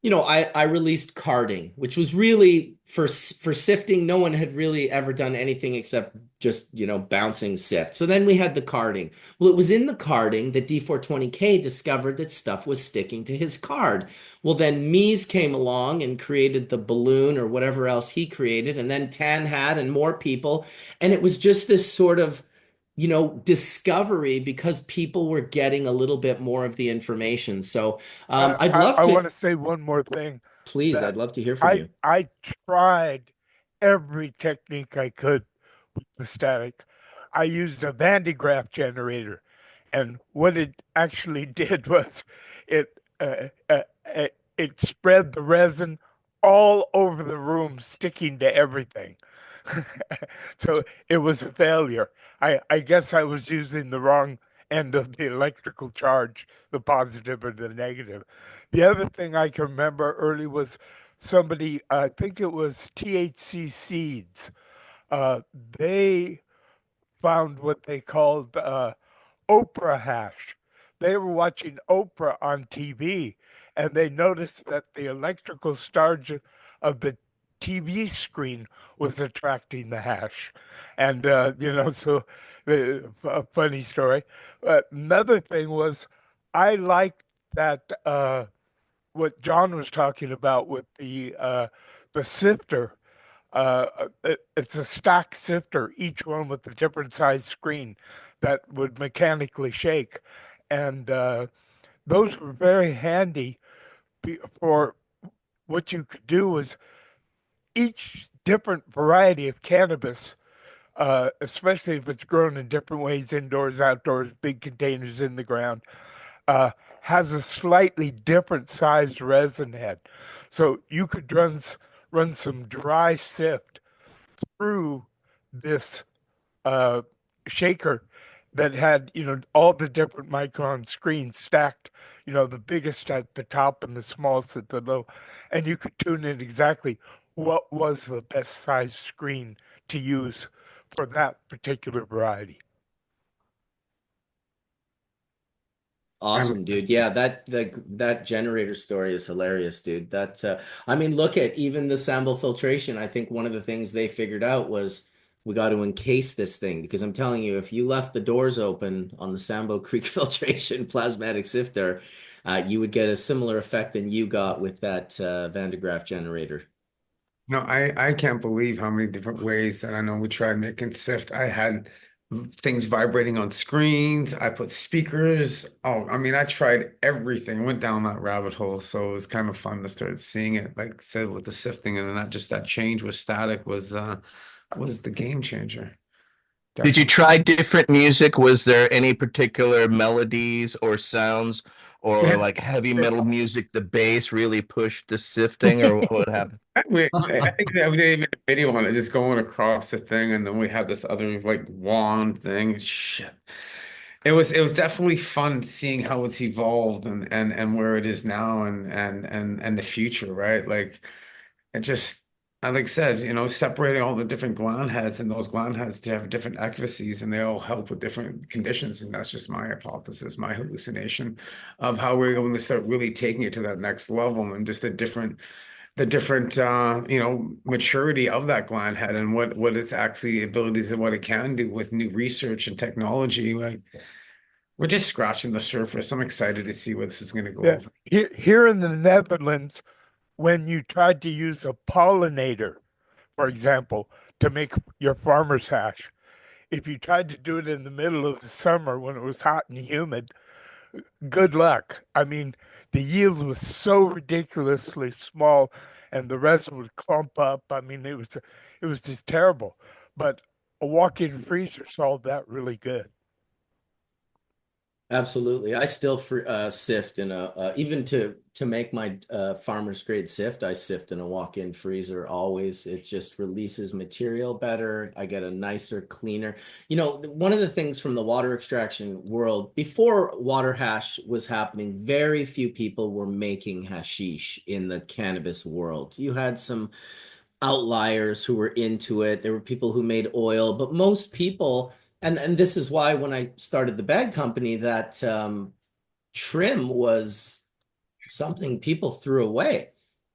[SPEAKER 1] I released carding, which was really for sifting. No one had really ever done anything except just, bouncing sift. So then we had the carding. Well, it was in the carding that D420K discovered that stuff was sticking to his card. Well, then Mies came along and created the balloon or whatever else he created. And then Tan had and more people. And it was just this sort of discovery because people were getting a little bit more of the information. So I'd love
[SPEAKER 8] I
[SPEAKER 1] to.
[SPEAKER 8] want to say one more thing.
[SPEAKER 1] Please,
[SPEAKER 8] that
[SPEAKER 1] I'd love to hear from you.
[SPEAKER 8] I tried every technique I could with the static. I used a Van de Graaff generator, and what it actually did was it it spread the resin all over the room, sticking to everything. So it was a failure. I guess I was using the wrong end of the electrical charge, the positive or the negative. The other thing I can remember early was somebody, I think it was THC Seeds. They found what they called Oprah hash. They were watching Oprah on TV, and they noticed that the electrical charge of the TV screen was attracting the hash. And, so a funny story. Another thing was I liked that what John was talking about with the sifter. It's a stack sifter, each one with a different size screen that would mechanically shake. And those were very handy for what you could do was each different variety of cannabis, especially if it's grown in different ways, indoors, outdoors, big containers in the ground, has a slightly different sized resin head. So you could run some dry sift through this shaker that had, all the different micron screens stacked, the biggest at the top and the smallest at the low. And you could tune in exactly what was the best size screen to use for that particular variety.
[SPEAKER 1] Awesome, dude. Yeah, that generator story is hilarious, dude. I mean, look at even the Sample filtration. I think one of the things they figured out was we got to encase this thing because I'm telling you, if you left the doors open on the Sambo Creek filtration plasmatic sifter, you would get a similar effect than you got with that Van de Graaff generator.
[SPEAKER 7] No, I can't believe how many different ways that I know we tried making sift. I had things vibrating on screens. I put speakers. Oh, I mean, I tried everything, went down that rabbit hole. So it was kind of fun to start seeing it, like I said, with the sifting, and then that change with static was the game changer.
[SPEAKER 9] Did you
[SPEAKER 7] Definitely.
[SPEAKER 9] try different music? Was there any particular melodies or sounds or
[SPEAKER 7] Yeah.
[SPEAKER 9] like heavy metal music, the bass really pushed the sifting or what happened?
[SPEAKER 7] I think that we did even a video on it, just going across the thing, and then we had this other like wand thing. Shit. It was definitely fun seeing how it's evolved and where it is now and the future, right? Like it just like I said, separating all the different gland heads, and those gland heads to have different accuracies, and they all help with different conditions. And that's just my hypothesis, my hallucination of how we're going to start really taking it to that next level, and just the different maturity of that gland head, and what its actually abilities and what it can do with new research and technology. Like we're just scratching the surface. I'm excited to see where this is going to go.
[SPEAKER 8] Yeah. Here in the Netherlands, when you tried to use a pollinator, for example, to make your farmer's hash, if you tried to do it in the middle of the summer when it was hot and humid, good luck. I mean, the yield was so ridiculously small, and the resin would clump up. I mean, it was just terrible. But a walk-in freezer solved that really good.
[SPEAKER 1] Absolutely. I still sift in a even to make my farmer's grade sift, I sift in a walk-in freezer always. It just releases material better. I get a nicer, cleaner. One of the things from the water extraction world, before water hash was happening, very few people were making hashish in the cannabis world. You had some outliers who were into it. There were people who made oil, but most people, and this is why when I started the bag company, that trim was something people threw away.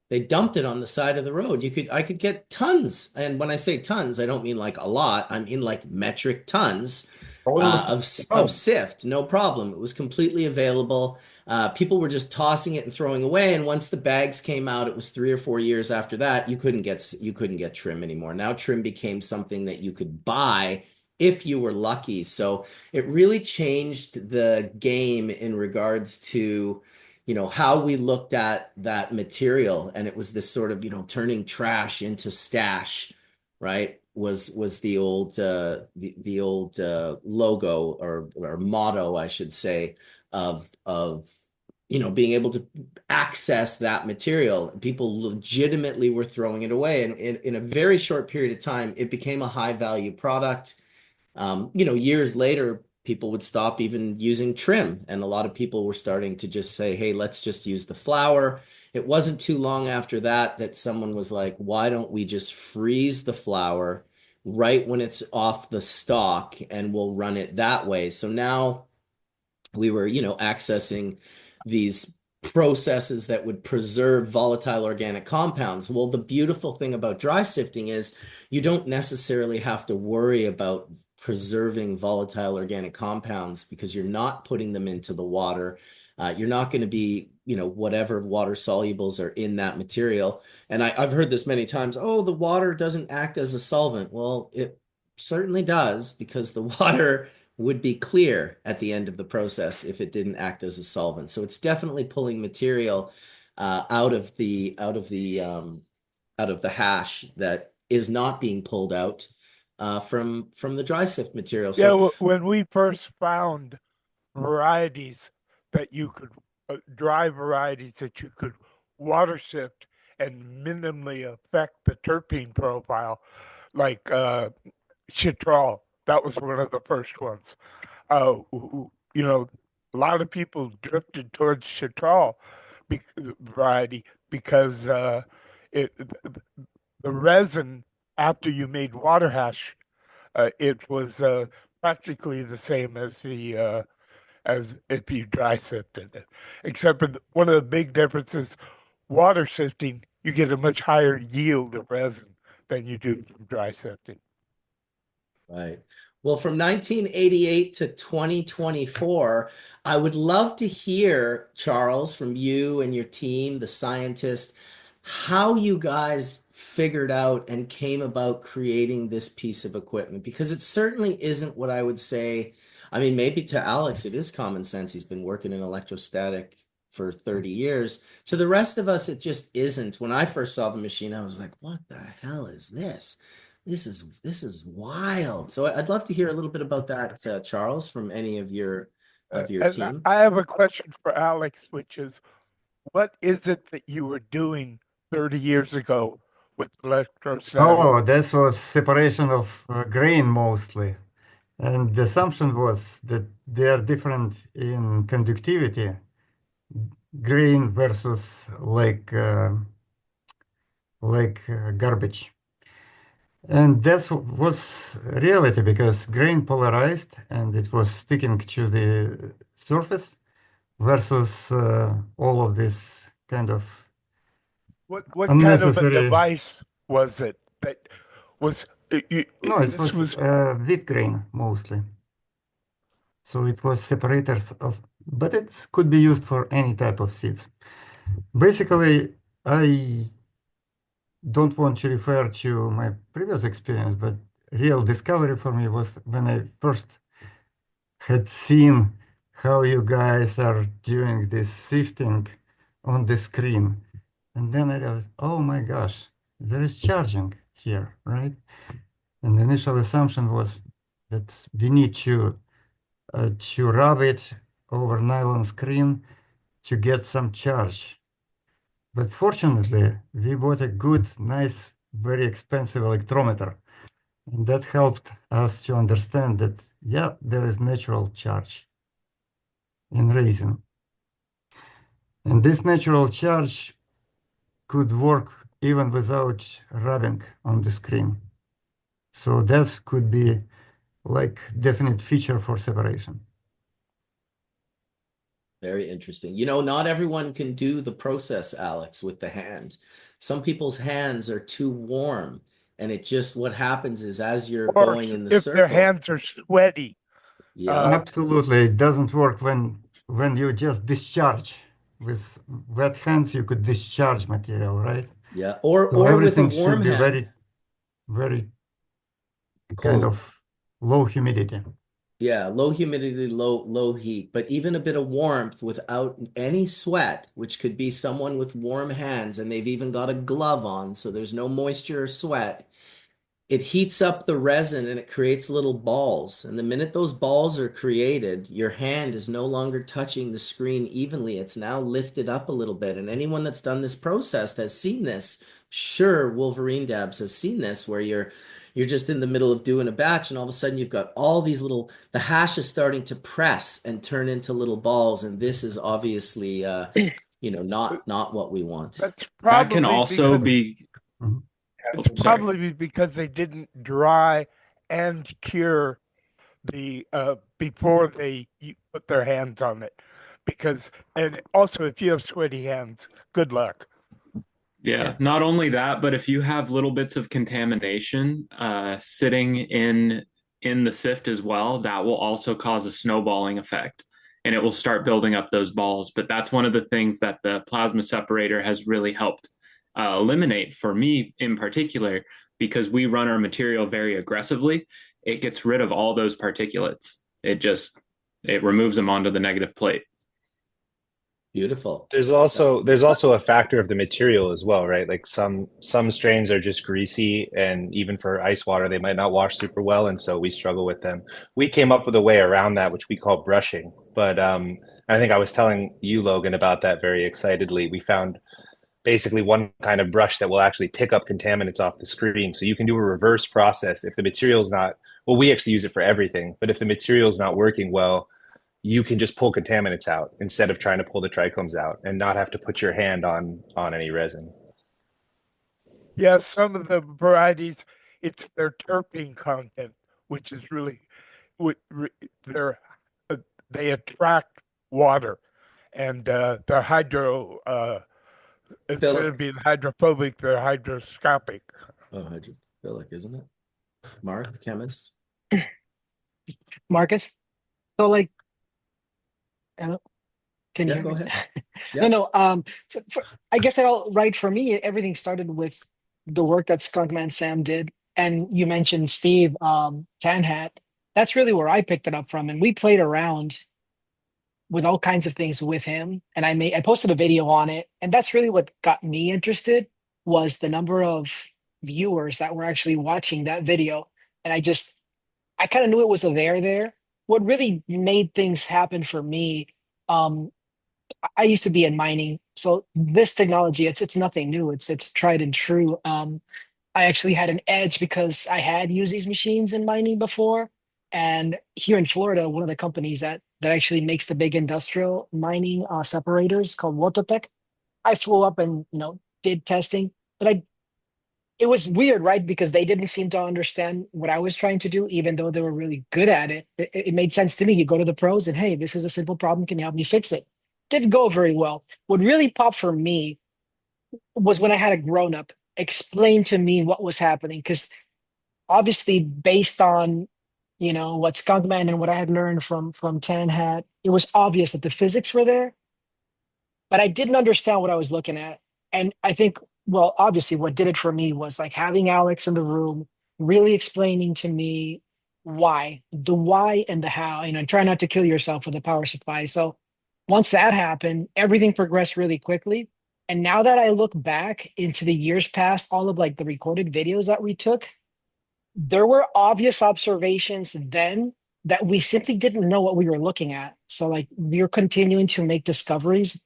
[SPEAKER 1] They dumped it on the side of the road. I could get tons. And when I say tons, I don't mean like a lot. I mean like metric tons of sift, no problem. It was completely available. People were just tossing it and throwing away. And once the bags came out, it was 3 or 4 years after that, you couldn't get trim anymore. Now trim became something that you could buy if you were lucky. So it really changed the game in regards to how we looked at that material. And it was this sort of turning trash into stash, right? Was the old logo or motto, I should say, of being able to access that material. People legitimately were throwing it away, and in a very short period of time, it became a high value product. Years later, people would stop even using trim, and a lot of people were starting to just say, hey, let's just use the flower. It wasn't too long after that someone was like, why don't we just freeze the flower right when it's off the stalk and we'll run it that way? So now we were, accessing these processes that would preserve volatile organic compounds. Well, the beautiful thing about dry sifting is you don't necessarily have to worry about preserving volatile organic compounds because you're not putting them into the water. You're not going to be, whatever water solubles are in that material. And I've heard this many times, oh, the water doesn't act as a solvent. Well, it certainly does, because the water would be clear at the end of the process if it didn't act as a solvent. So it's definitely pulling material out of the hash that is not being pulled out from the dry sift material. So
[SPEAKER 8] when we first found varieties that you could dry varieties that you could water sift and minimally affect the terpene profile, like Chitral, that was one of the first ones. A lot of people drifted towards Chitral variety because the resin after you made water hash, it was practically the same as as if you dry sifted it, except for one of the big differences, water sifting, you get a much higher yield of resin than you do from dry sifting.
[SPEAKER 1] Right. Well, from 1988 to 2024, I would love to hear, Charles, from you and your team, the scientists, how you guys figured out and came about creating this piece of equipment, because it certainly isn't what I would say. I mean, maybe to Alex, it is common sense. He's been working in electrostatic for 30 years. To the rest of us, it just isn't. When I first saw the machine, I was like, what the hell is this? This is wild. So I'd love to hear a little bit about that, Charles, from any of your
[SPEAKER 8] And
[SPEAKER 1] team.
[SPEAKER 8] I have a question for Alex, which is, what is it that you were doing 30 years ago with electrostatic?
[SPEAKER 3] Oh, this was separation of grain mostly. And the assumption was that they are different in conductivity, grain versus garbage. And that was reality because grain polarized and it was sticking to the surface versus all of this kind of
[SPEAKER 8] What kind of a
[SPEAKER 3] unnecessary.
[SPEAKER 8] device was it that was
[SPEAKER 3] No, it
[SPEAKER 8] this
[SPEAKER 3] was
[SPEAKER 8] was
[SPEAKER 3] wheat grain mostly. So it was separators of, but it could be used for any type of seeds. Basically, I don't want to refer to my previous experience, but real discovery for me was when I first had seen how you guys are doing this sifting on the screen. And then I realized, oh my gosh, there is charging here, right? And the initial assumption was that we need to rub it over nylon screen to get some charge. But fortunately, we bought a good, nice, very expensive electrometer. And that helped us to understand that, yeah, there is natural charge in resin. And this natural charge could work even without rubbing on the screen. So that could be like definite feature for separation.
[SPEAKER 1] Very interesting. You know, not everyone can do the process, Alex, with the hand. Some people's hands are too warm, and it just what happens is as you're
[SPEAKER 8] or
[SPEAKER 1] going in the
[SPEAKER 8] if their
[SPEAKER 1] circle.
[SPEAKER 8] hands are sweaty.
[SPEAKER 1] Yeah.
[SPEAKER 3] Absolutely, it doesn't work when you just discharge. With wet hands, you could discharge material, right?
[SPEAKER 1] Yeah.
[SPEAKER 3] So
[SPEAKER 1] Or with a
[SPEAKER 3] everything
[SPEAKER 1] warm
[SPEAKER 3] should be
[SPEAKER 1] hand.
[SPEAKER 3] very, very kind
[SPEAKER 1] Cold.
[SPEAKER 3] of low humidity.
[SPEAKER 1] Yeah, low humidity, low heat, but even a bit of warmth without any sweat, which could be someone with warm hands and they've even got a glove on, so there's no moisture or sweat. It heats up the resin and it creates little balls. And the minute those balls are created, your hand is no longer touching the screen evenly. It's now lifted up a little bit. And anyone that's done this process has seen this. Sure, Wolverine Dabs has seen this where you're just in the middle of doing a batch and all of a sudden you've got all these little the hash is starting to press and turn into little balls, and this is obviously not what we want.
[SPEAKER 8] That's
[SPEAKER 10] That can
[SPEAKER 8] probably
[SPEAKER 10] also
[SPEAKER 8] because
[SPEAKER 10] be.
[SPEAKER 8] it's
[SPEAKER 10] Oh, sorry.
[SPEAKER 8] probably because they didn't dry and cure the before they put their hands on it. Because and also if you have sweaty hands, good luck.
[SPEAKER 10] Yeah, not only that, but if you have little bits of contamination sitting in the sift as well, that will also cause a snowballing effect, and it will start building up those balls. But that's one of the things that the plasma separator has really helped eliminate for me in particular, because we run our material very aggressively. It gets rid of all those particulates. It removes them onto the negative plate.
[SPEAKER 1] Beautiful.
[SPEAKER 4] There's also a factor of the material as well, right? Like some strains are just greasy, and even for ice water, they might not wash super well, and so we struggle with them. We came up with a way around that, which we call brushing. But I think I was telling you, Logan, about that very excitedly. We found basically one kind of brush that will actually pick up contaminants off the screen, so you can do a reverse process if the material's not. Well, we actually use it for everything, but if the material's not working well, you can just pull contaminants out instead of trying to pull the trichomes out and not have to put your hand on any resin.
[SPEAKER 8] Yeah, some of the varieties, it's their terpene content, which is really, they attract water, and they're instead of being hydrophobic, they're hydroscopic.
[SPEAKER 1] Oh, hydrophilic, isn't it? Mark, chemist.
[SPEAKER 2] Marcus. So like, hello? Can you
[SPEAKER 1] Yeah,
[SPEAKER 2] hear
[SPEAKER 1] go
[SPEAKER 2] me?
[SPEAKER 1] ahead.
[SPEAKER 2] No,
[SPEAKER 1] Yeah.
[SPEAKER 2] no. I guess right for me, everything started with the work that Skunkman Sam did, and you mentioned Steve Tanhat. That's really where I picked it up from, and we played around with all kinds of things with him, and I posted a video on it, and that's really what got me interested was the number of viewers that were actually watching that video, and I kind of knew it was a there. What really made things happen for me, um, I used to be in mining, so this technology, it's nothing new. It's tried and true. I actually had an edge because I had used these machines in mining before. And here in Florida, one of the companies that actually makes the big industrial mining separators called Wototech, I flew up and did testing, but it was weird, right? Because they didn't seem to understand what I was trying to do, even though they were really good at it. It made sense to me. You go to the pros and hey, this is a simple problem. Can you help me fix it? Didn't go very well. What really popped for me was when I had a grown up explain to me what was happening. Because obviously, based on what Skunkman and what I had learned from Tan had, it was obvious that the physics were there, but I didn't understand what I was looking at. And I think, well, obviously, what did it for me was like having Alex in the room, really explaining to me the why and the how, and try not to kill yourself with the power supply. So once that happened, everything progressed really quickly. And now that I look back into the years past, all of like the recorded videos that we took, there were obvious observations then that we simply didn't know what we were looking at. So like we're continuing to make discoveries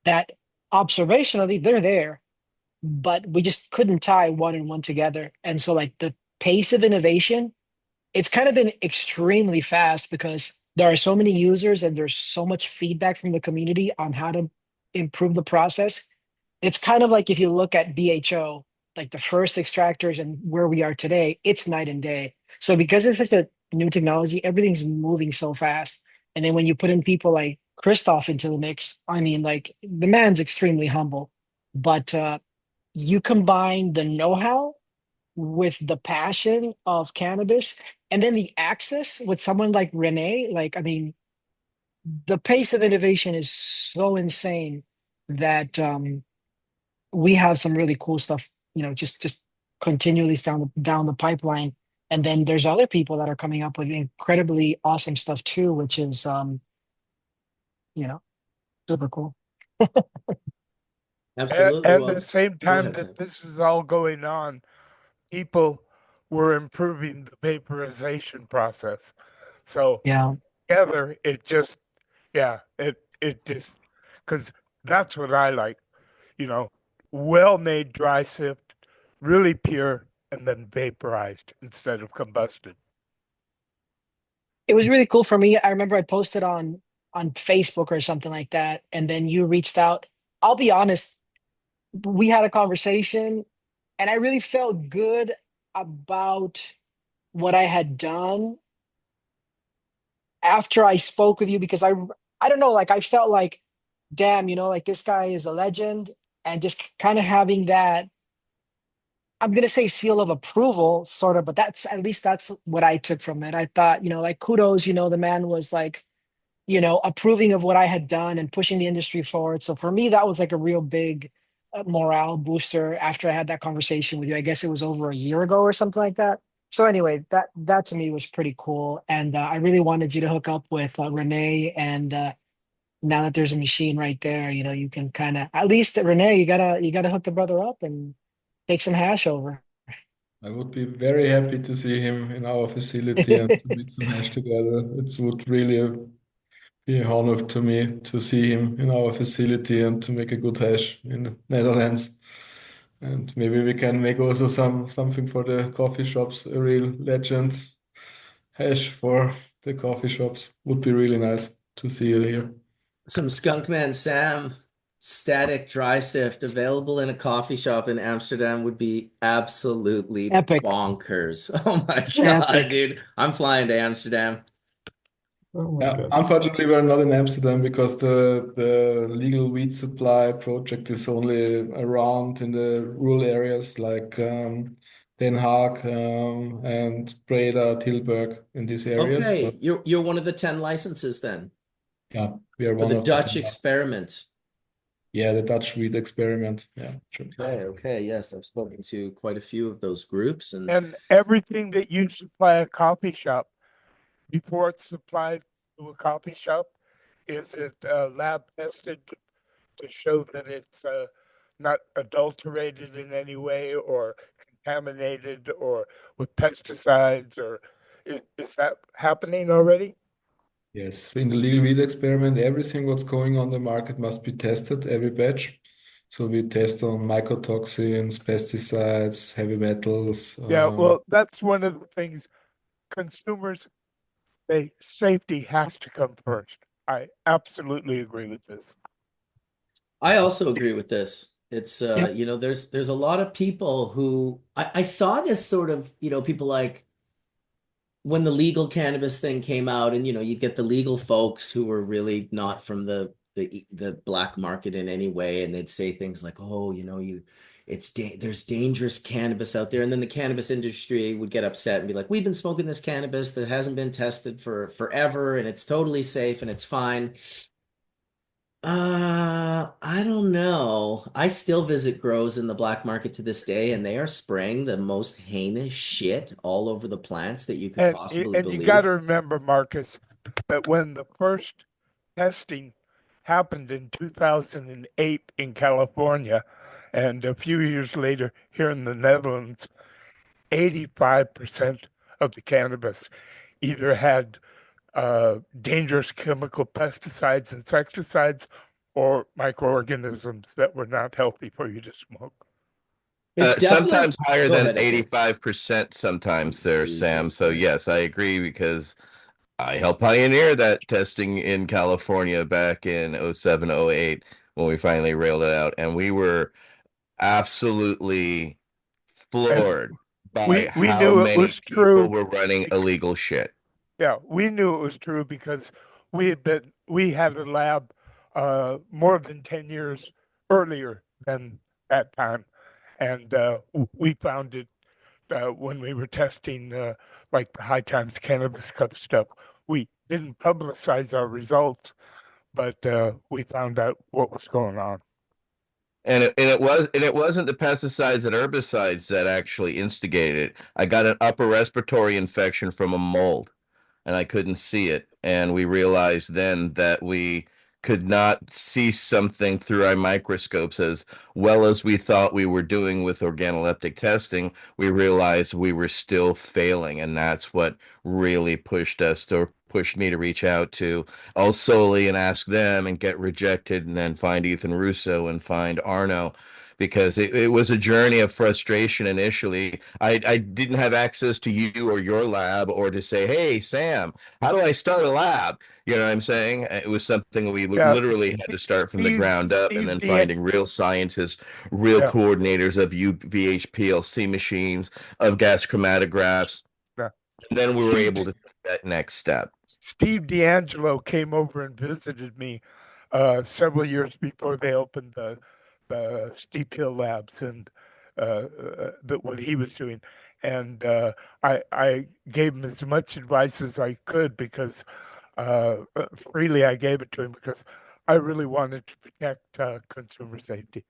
[SPEAKER 2] that observationally they're there, but we just couldn't tie one and one together. And so like the pace of innovation, it's kind of been extremely fast because there are so many users and there's so much feedback from the community on how to improve the process. It's kind of like if you look at BHO, like the first extractors and where we are today, it's night and day. So because it's such a new technology, everything's moving so fast. And then when you put in people like Christoph into the mix, I mean, like the man's extremely humble, but you combine the know-how with the passion of cannabis and then the access with someone like Renee, like, I mean, the pace of innovation is so insane that we have some really cool stuff, just continually down the pipeline. And then there's other people that are coming up with incredibly awesome stuff too, which is you know, super cool.
[SPEAKER 1] Absolutely.
[SPEAKER 8] At
[SPEAKER 1] Well,
[SPEAKER 8] the same
[SPEAKER 1] go
[SPEAKER 8] time
[SPEAKER 1] ahead, Sam.
[SPEAKER 8] that this is all going on, people were improving the vaporization process. So
[SPEAKER 2] Yeah.
[SPEAKER 8] together, it just, yeah, it just, because that's what I like, you know, well-made dry sift, really pure, and then vaporized instead of combusted.
[SPEAKER 2] It was really cool for me. I remember I posted on Facebook or something like that, and then you reached out. I'll be honest, we had a conversation and I really felt good about what I had done after I spoke with you because I don't know, like I felt like, damn, like this guy is a legend, and just kind of having that, I'm gonna say seal of approval, sort of, but that's at least that's what I took from it. I thought, like kudos, the man was like, approving of what I had done and pushing the industry forward. So for me, that was like a real big morale booster after I had that conversation with you. I guess it was over a year ago or something like that. So anyway, that to me was pretty cool, and I really wanted you to hook up with Renee. And now that there's a machine right there, you can kind of at least Renee, you gotta hook the brother up and take some hash over.
[SPEAKER 5] I would be very happy to see him in our facility and to make some hash together. It would really be an honor to me to see him in our facility and to make a good hash in Netherlands. And maybe we can make also something for the coffee shops, a real legends hash for the coffee shops. Would be really nice to see you here.
[SPEAKER 1] Some Skunkman Sam static dry sift available in a coffee shop in Amsterdam would be absolutely
[SPEAKER 2] Epic.
[SPEAKER 1] bonkers. Oh my God,
[SPEAKER 2] Epic.
[SPEAKER 1] dude. I'm flying to Amsterdam.
[SPEAKER 3] Oh my
[SPEAKER 5] Yeah,
[SPEAKER 3] God.
[SPEAKER 5] unfortunately, we're not in Amsterdam because the legal weed supply project is only around in the rural areas like Den Haag and Breda, Tilburg in these areas.
[SPEAKER 1] Okay,
[SPEAKER 5] But
[SPEAKER 1] you're one of the 10 licenses then.
[SPEAKER 5] Yeah, we are
[SPEAKER 1] For
[SPEAKER 5] one
[SPEAKER 1] the
[SPEAKER 5] of
[SPEAKER 1] Dutch
[SPEAKER 5] the
[SPEAKER 1] experiment.
[SPEAKER 5] yeah, the Dutch weed experiment. Yeah, true.
[SPEAKER 1] Okay, yes, I've spoken to quite a few of those groups, and
[SPEAKER 8] And everything that you supply a coffee shop, before it's supplied to a coffee shop, is it lab tested to show that it's not adulterated in any way or contaminated or with pesticides, or is that happening already?
[SPEAKER 5] Yes, in the legal weed experiment, everything what's going on the market must be tested, every batch. So we test on mycotoxins, pesticides, heavy metals.
[SPEAKER 8] Yeah, well, that's one of the things consumers, safety has to come first. I absolutely agree with this.
[SPEAKER 1] I also agree with this. It's
[SPEAKER 2] Yeah.
[SPEAKER 1] you know, there's a lot of people who I saw this sort of, you know, people like when the legal cannabis thing came out, and you know, you get the legal folks who were really not from the black market in any way, and they'd say things like, "Oh, you know, there's dangerous cannabis out there," and then the cannabis industry would get upset and be like, "We've been smoking this cannabis that hasn't been tested for forever, and it's totally safe and it's fine." I don't know. I still visit grows in the black market to this day, and they are spraying the most heinous shit all over the plants that you could possibly
[SPEAKER 8] And you got
[SPEAKER 1] believe.
[SPEAKER 8] to remember, Marcus, that when the first testing happened in 2008 in California, and a few years later here in the Netherlands, 85% of the cannabis either had dangerous chemical pesticides, insecticides, or microorganisms that were not healthy for you to smoke.
[SPEAKER 1] It's definitely
[SPEAKER 9] Sometimes higher
[SPEAKER 1] Go
[SPEAKER 9] than
[SPEAKER 1] ahead, Edgar.
[SPEAKER 9] 85% sometimes there, Sam.
[SPEAKER 1] Jesus
[SPEAKER 9] So
[SPEAKER 1] Christ.
[SPEAKER 9] yes, I agree because I helped pioneer that testing in California back in 07, 08 when we finally railed it out. And we were absolutely
[SPEAKER 8] And
[SPEAKER 9] floored by
[SPEAKER 8] we
[SPEAKER 9] how
[SPEAKER 8] knew it
[SPEAKER 9] many
[SPEAKER 8] was
[SPEAKER 9] people
[SPEAKER 8] true.
[SPEAKER 9] were running illegal shit.
[SPEAKER 8] Yeah, we knew it was true because we had a lab more than 10 years earlier than that time, and we found it when we were testing like the High Times Cannabis Cup stuff. We didn't publicize our results, but we found out what was going on.
[SPEAKER 9] And it wasn't the pesticides and herbicides that actually instigated it. I got an upper respiratory infection from a mold, and I couldn't see it. And we realized then that we could not see something through our microscopes as well as we thought we were doing with organoleptic testing. We realized we were still failing, and that's what really pushed me to reach out to El Soli and ask them and get rejected, and then find Ethan Russo and find Arno, because it was a journey of frustration initially. I didn't have access to you or your lab or to say, hey, Sam, how do I start a lab? You know what I'm saying? It was something we
[SPEAKER 8] Yeah,
[SPEAKER 9] literally had to start from the ground up, and then
[SPEAKER 8] Steve
[SPEAKER 9] finding real scientists, real
[SPEAKER 8] Yeah.
[SPEAKER 9] coordinators of UVH PLC machines, of gas chromatographs.
[SPEAKER 8] Yeah.
[SPEAKER 9] And then we were
[SPEAKER 8] Steve-
[SPEAKER 9] able to take that next step.
[SPEAKER 8] Steve D'Angelo came over and visited me several years before they opened the Steep Hill Labs and what he was doing. And I gave him as much advice as I could because freely I gave it to him because I really wanted to protect consumer safety.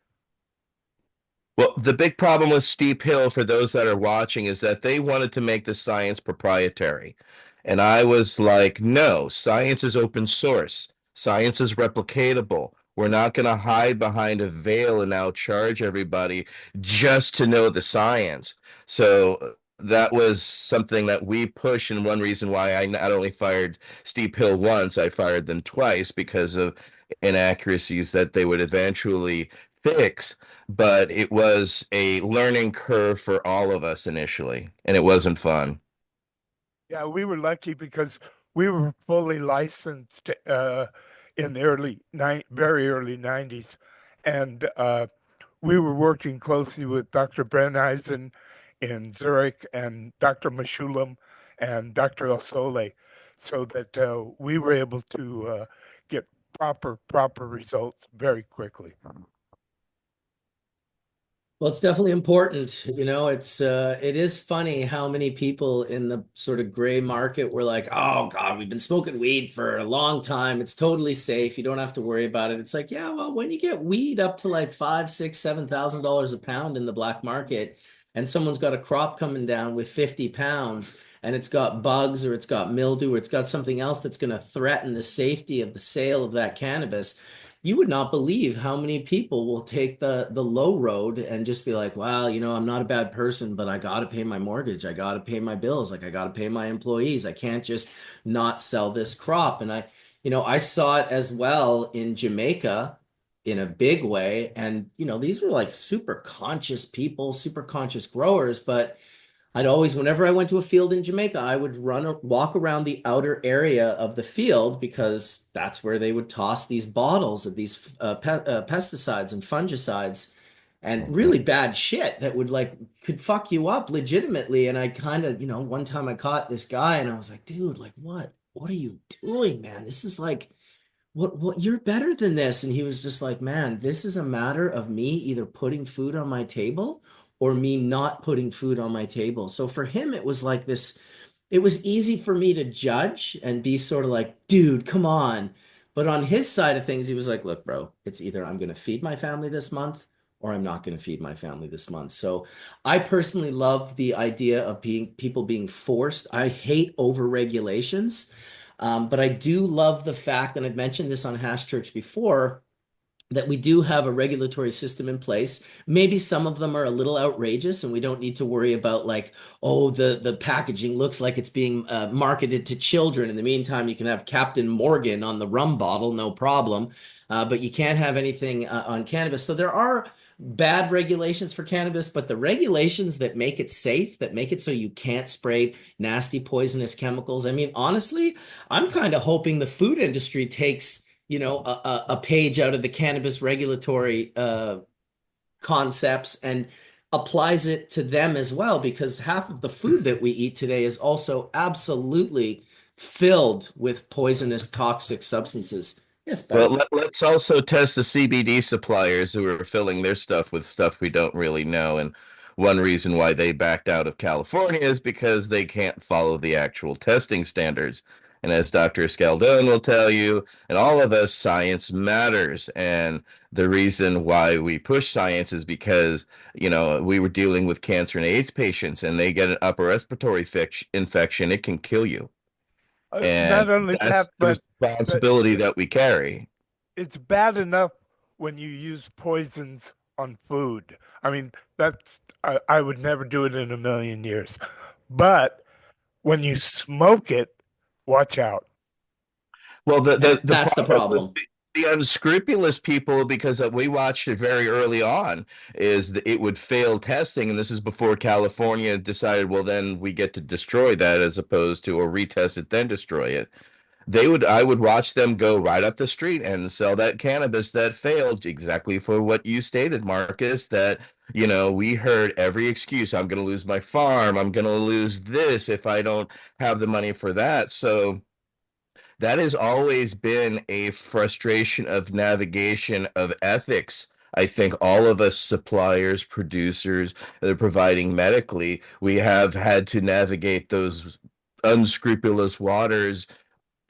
[SPEAKER 9] Well, the big problem with Steep Hill, for those that are watching, is that they wanted to make the science proprietary. And I was like, no, science is open source. Science is replicatable. We're not going to hide behind a veil and now charge everybody just to know the science. So that was something that we push, and one reason why I not only fired Steep Hill once, I fired them twice because of inaccuracies that they would eventually fix. But it was a learning curve for all of us initially, and it wasn't fun.
[SPEAKER 8] Yeah, we were lucky because we were fully licensed in the very early 90s. And we were working closely with Dr. Brenneisen in Zurich and Dr. Mashulam and Dr. El Sole, so that we were able to get proper results very quickly.
[SPEAKER 1] Well, it's definitely important. It is funny how many people in the sort of gray market were like, "Oh God, we've been smoking weed for a long time. It's totally safe. You don't have to worry about it." It's like, yeah, well, when you get weed up to like five, six, $7,000 a pound in the black market, and someone's got a crop coming down with 50 pounds, and it's got bugs or it's got mildew or it's got something else that's going to threaten the safety of the sale of that cannabis, you would not believe how many people will take the low road and just be like, well, I'm not a bad person, but I got to pay my mortgage. I got to pay my bills. Like I got to pay my employees. I can't just not sell this crop. And I saw it as well in Jamaica in a big way. And, these were like super conscious people, super conscious growers, but I'd always, whenever I went to a field in Jamaica, I would walk around the outer area of the field because that's where they would toss these bottles of these pesticides and fungicides and really bad shit that would could fuck you up legitimately. And I kind of, one time I caught this guy and I was like, dude, like what are you doing, man? This is like, what, you're better than this. And he was just like, man, this is a matter of me either putting food on my table or me not putting food on my table. So for him, it was like this, it was easy for me to judge and be sort of like, dude, come on. But on his side of things, he was like, look, bro, it's either I'm going to feed my family this month or I'm not going to feed my family this month. So I personally love the idea of people being forced. I hate over regulations. But I do love the fact, and I've mentioned this on Hash Church before, that we do have a regulatory system in place. Maybe some of them are a little outrageous and we don't need to worry about like, oh, the packaging looks like it's being marketed to children. In the meantime, you can have Captain Morgan on the rum bottle, no problem. But you can't have anything on cannabis. So there are bad regulations for cannabis, but the regulations that make it safe, that make it so you can't spray nasty poisonous chemicals. I mean, honestly, I'm kind of hoping the food industry takes a page out of the cannabis regulatory concepts and applies it to them as well, because half of the food that we eat today is also absolutely filled with poisonous, toxic substances. Yes, buddy.
[SPEAKER 9] Well, let's also test the CBD suppliers who are filling their stuff with stuff we don't really know. And one reason why they backed out of California is because they can't follow the actual testing standards. And as Dr. Escaldón will tell you, and all of us, science matters. And the reason why we push science is because, we were dealing with cancer and AIDS patients, and they get an upper respiratory infection. It can kill you. And
[SPEAKER 8] not only
[SPEAKER 9] that's
[SPEAKER 8] that,
[SPEAKER 9] the
[SPEAKER 8] but
[SPEAKER 9] responsibility that we carry.
[SPEAKER 8] it's bad enough when you use poisons on food. I mean, I would never do it in a million years. But when you smoke it, watch out.
[SPEAKER 9] Well,
[SPEAKER 1] That's the problem.
[SPEAKER 9] The unscrupulous people, because we watched it very early on, is that it would fail testing, and this is before California decided, well, then we get to destroy that as opposed to or retest it, then destroy it. I would watch them go right up the street and sell that cannabis that failed exactly for what you stated, Marcus, that, we heard every excuse. I'm going to lose my farm. I'm going to lose this if I don't have the money for that. So that has always been a frustration of navigation of ethics. I think all of us suppliers, producers that are providing medically, we have had to navigate those unscrupulous waters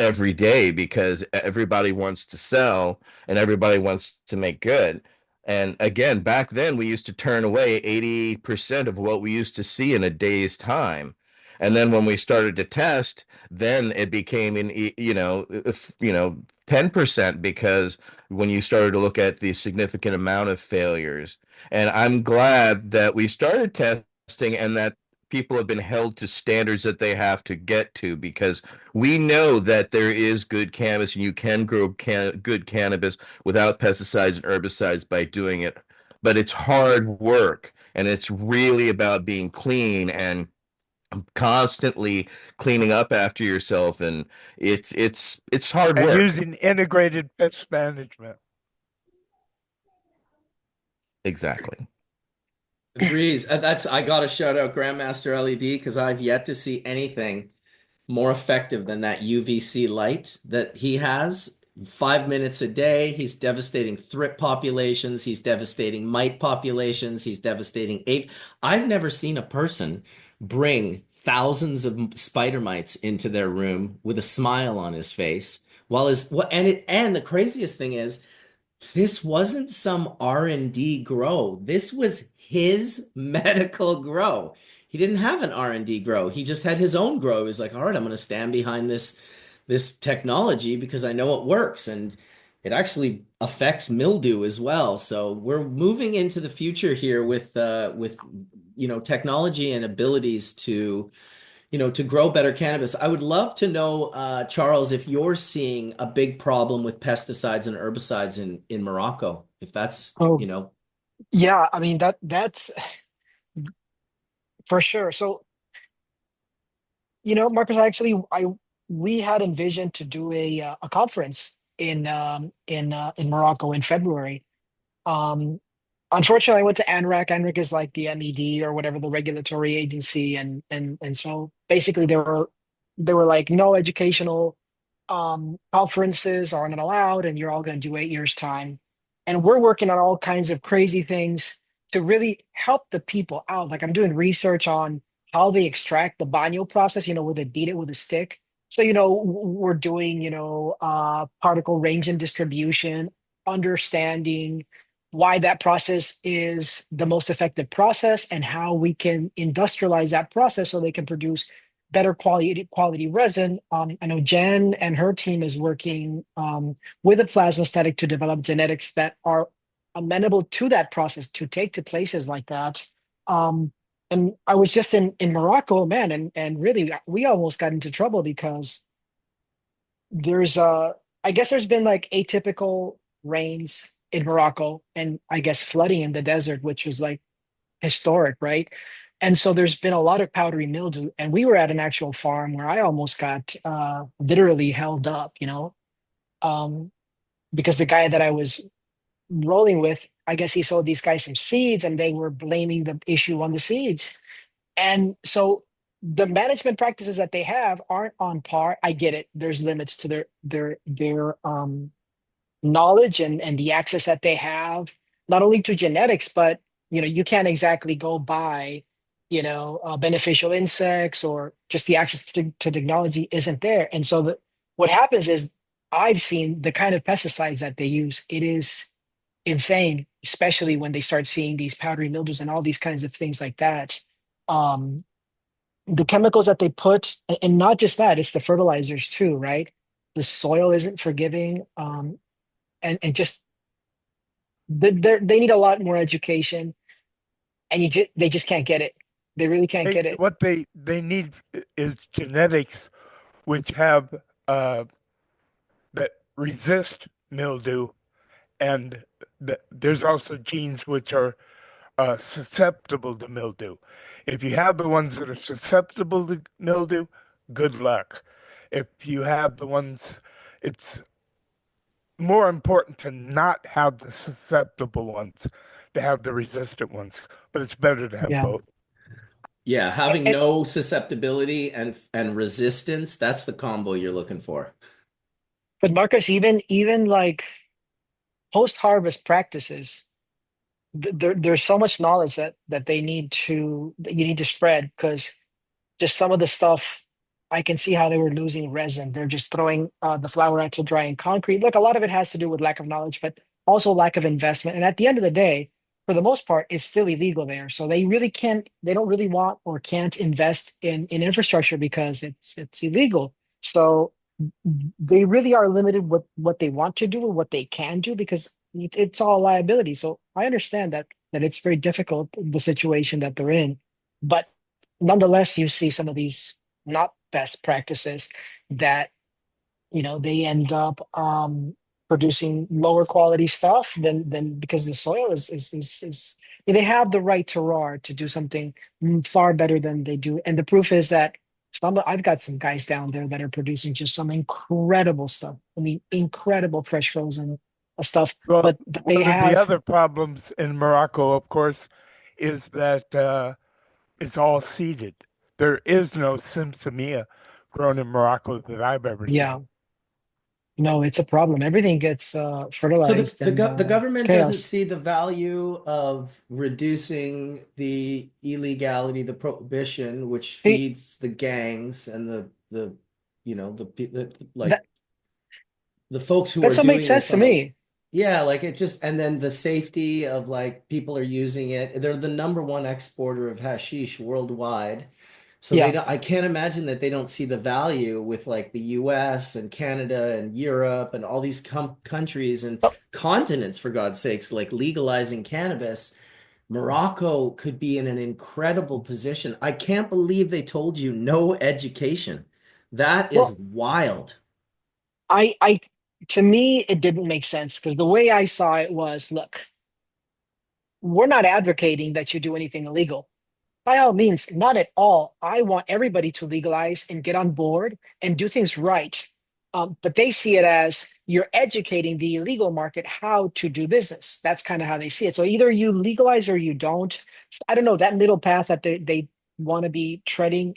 [SPEAKER 9] every day because everybody wants to sell and everybody wants to make good. And again, back then we used to turn away 80% of what we used to see in a day's time. And then when we started to test, then it became 10% because when you started to look at the significant amount of failures. And I'm glad that we started testing and that people have been held to standards that they have to get to, because we know that there is good cannabis and you can grow good cannabis without pesticides and herbicides by doing it. But it's hard work, and it's really about being clean and constantly cleaning up after yourself, and it's hard
[SPEAKER 8] And
[SPEAKER 9] work.
[SPEAKER 8] using integrated pest management.
[SPEAKER 9] Exactly.
[SPEAKER 1] Agrees. I gotta shout out Grandmaster LED because I've yet to see anything more effective than that UVC light that he has. 5 minutes a day. He's devastating thrip populations. He's devastating mite populations. He's devastating ape. I've never seen a person bring thousands of spider mites into their room with a smile on his face. While his what and the craziest thing is this wasn't some R&D grow. This was his medical grow. He didn't have an R&D grow. He just had his own grow. He was like, all right, I'm going to stand behind this technology because I know it works and it actually affects mildew as well. So we're moving into the future here with technology and abilities to grow better cannabis. I would love to know, Charles, if you're seeing a big problem with pesticides and herbicides in Morocco, if that's,
[SPEAKER 2] Oh, yeah, I mean that's for sure. So, Marcus, I we had envisioned to do a conference in Morocco in February. Um, Unfortunately, I went to ANRAC. ANRAC is like the MED or whatever, the regulatory agency, and so basically they were like, no educational conferences aren't allowed, and you're all going to do 8 years time. And we're working on all kinds of crazy things to really help the people out. Like I'm doing research on how they extract the baño process, where they beat it with a stick. So, we're doing, particle range and distribution, understanding why that process is the most effective process and how we can industrialize that process so they can produce better quality resin. I know Jen and her team is working with a plasmastatic to develop genetics that are amenable to that process to take to places like that. And I was just in Morocco, man, and really we almost got into trouble because there's I guess there's been like atypical rains in Morocco and I guess flooding in the desert, which was like historic, right? And so there's been a lot of powdery mildew, and we were at an actual farm where I almost got literally held up, um, because the guy that I was rolling with, I guess he sold these guys some seeds, and they were blaming the issue on the seeds. And so the management practices that they have aren't on par. I get it. There's limits to their knowledge and the access that they have, not only to genetics, but you can't exactly go by, beneficial insects or just the access to technology isn't there. And so what happens is I've seen the kind of pesticides that they use. It is insane, especially when they start seeing these powdery mildews and all these kinds of things like that. Um, the chemicals that they put, and not just that, it's the fertilizers too, right? The soil isn't forgiving. And just they need a lot more education, and they just can't get it. They really can't get it.
[SPEAKER 8] What they need is genetics which have that resist mildew, and there's also genes which are susceptible to mildew. If you have the ones that are susceptible to mildew, good luck. If you have the ones, it's more important to not have the susceptible ones, to have the resistant ones, but it's better to have
[SPEAKER 2] Yeah.
[SPEAKER 8] both.
[SPEAKER 1] Yeah, having
[SPEAKER 2] And,
[SPEAKER 1] no susceptibility and resistance, that's the combo you're looking for.
[SPEAKER 2] but Marcus, even like post-harvest practices, there's so much knowledge that you need to spread because just some of the stuff I can see how they were losing resin. They're just throwing the flower out to dry in concrete. Look, a lot of it has to do with lack of knowledge, but also lack of investment. And at the end of the day, for the most part, it's still illegal there. So they don't really want or can't invest in infrastructure because it's illegal. So they really are limited with what they want to do and what they can do because it's all liability. So I understand that it's very difficult, the situation that they're in. But nonetheless, you see some of these not best practices that they end up producing lower quality stuff than because the soil is they have the right terroir to do something far better than they do. And the proof is that I've got some guys down there that are producing just some incredible stuff. I mean, incredible fresh frozen stuff.
[SPEAKER 8] Well,
[SPEAKER 2] But they
[SPEAKER 8] one of the
[SPEAKER 2] have
[SPEAKER 8] other problems in Morocco, of course, is that it's all seeded. There is no Simsamia grown in Morocco that I've ever
[SPEAKER 2] yeah.
[SPEAKER 8] seen.
[SPEAKER 2] No, it's a problem. Everything gets
[SPEAKER 1] So
[SPEAKER 2] fertilized, and
[SPEAKER 1] the
[SPEAKER 2] it's
[SPEAKER 1] government doesn't
[SPEAKER 2] chaos.
[SPEAKER 1] see the value of reducing the illegality, the prohibition, which
[SPEAKER 2] See,
[SPEAKER 1] feeds the gangs and the like
[SPEAKER 2] that
[SPEAKER 1] the folks who are
[SPEAKER 2] that's what makes
[SPEAKER 1] doing
[SPEAKER 2] sense
[SPEAKER 1] this
[SPEAKER 2] to
[SPEAKER 1] on a
[SPEAKER 2] me.
[SPEAKER 1] yeah, like it just and then the safety of like people are using it. They're the number one exporter of hashish worldwide. So they
[SPEAKER 2] Yeah.
[SPEAKER 1] don't, I can't imagine that they don't see the value with like the US and Canada and Europe and all these countries and
[SPEAKER 2] Oh,
[SPEAKER 1] continents, for God's sakes, like legalizing cannabis. Morocco could be in an incredible position. I can't believe they told you no education. That is
[SPEAKER 2] well,
[SPEAKER 1] wild.
[SPEAKER 2] I to me it didn't make sense because the way I saw it was, look, we're not advocating that you do anything illegal. By all means, not at all. I want everybody to legalize and get on board and do things right. But they see it as you're educating the illegal market how to do business. That's kind of how they see it. So either you legalize or you don't. I don't know that middle path that they want to be treading.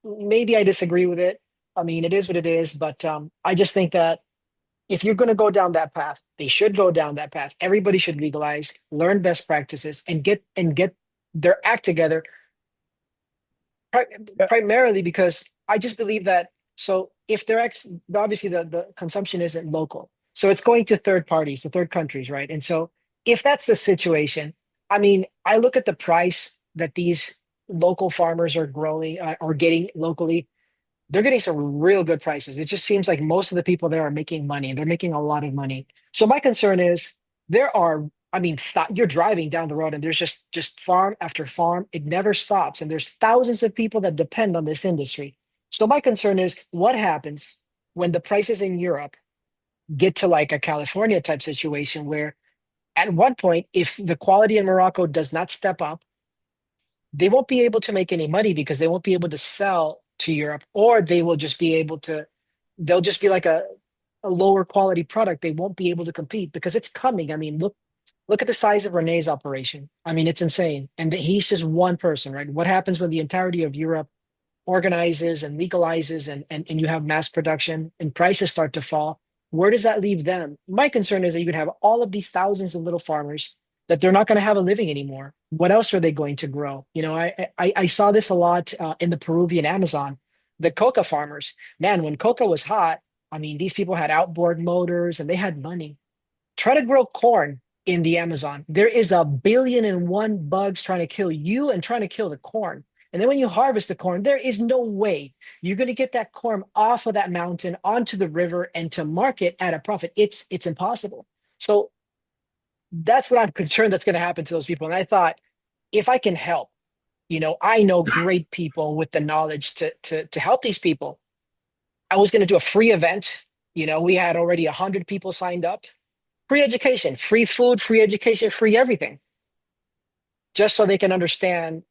[SPEAKER 2] Maybe I disagree with it. I mean, it is what it is. But I just think that if you're going to go down that path, they should go down that path. Everybody should legalize, learn best practices, and get their act together pri-
[SPEAKER 8] Yeah.
[SPEAKER 2] primarily because I just believe that. So if they're obviously the consumption isn't local, so it's going to third parties, to third countries, right? And so if that's the situation, I mean, I look at the price that these local farmers are growing or getting locally. They're getting some real good prices. It just seems like most of the people there are making money. They're making a lot of money. So my concern is there are, I mean, you're driving down the road and there's just farm after farm. It never stops, and there's thousands of people that depend on this industry. So my concern is what happens when the prices in Europe get to like a California type situation where at one point, if the quality in Morocco does not step up, they won't be able to make any money because they won't be able to sell to Europe, or they will just be able to, they'll just be like a lower quality product. They won't be able to compete because it's coming. I mean, look at the size of Renee's operation. I mean, it's insane. And he's just one person, right? What happens when the entirety of Europe organizes and legalizes and you have mass production and prices start to fall? Where does that leave them? My concern is that you could have all of these thousands of little farmers that they're not going to have a living anymore. What else are they going to grow? You know, I saw this a lot in the Peruvian Amazon. The coca farmers, man, when coca was hot, I mean, these people had outboard motors and they had money. Try to grow corn in the Amazon. There is 1,000,000,001 bugs trying to kill you and trying to kill the corn. And then when you harvest the corn, there is no way you're going to get that corn off of that mountain onto the river and to market at a profit. It's impossible. So that's what I'm concerned that's going to happen to those people. And I thought, if I can help, you know, I know great people with the knowledge to help these people. I was going to do a free event. You know, we had already 100 people signed up. Free education, free food, free education, free everything, just so they can understand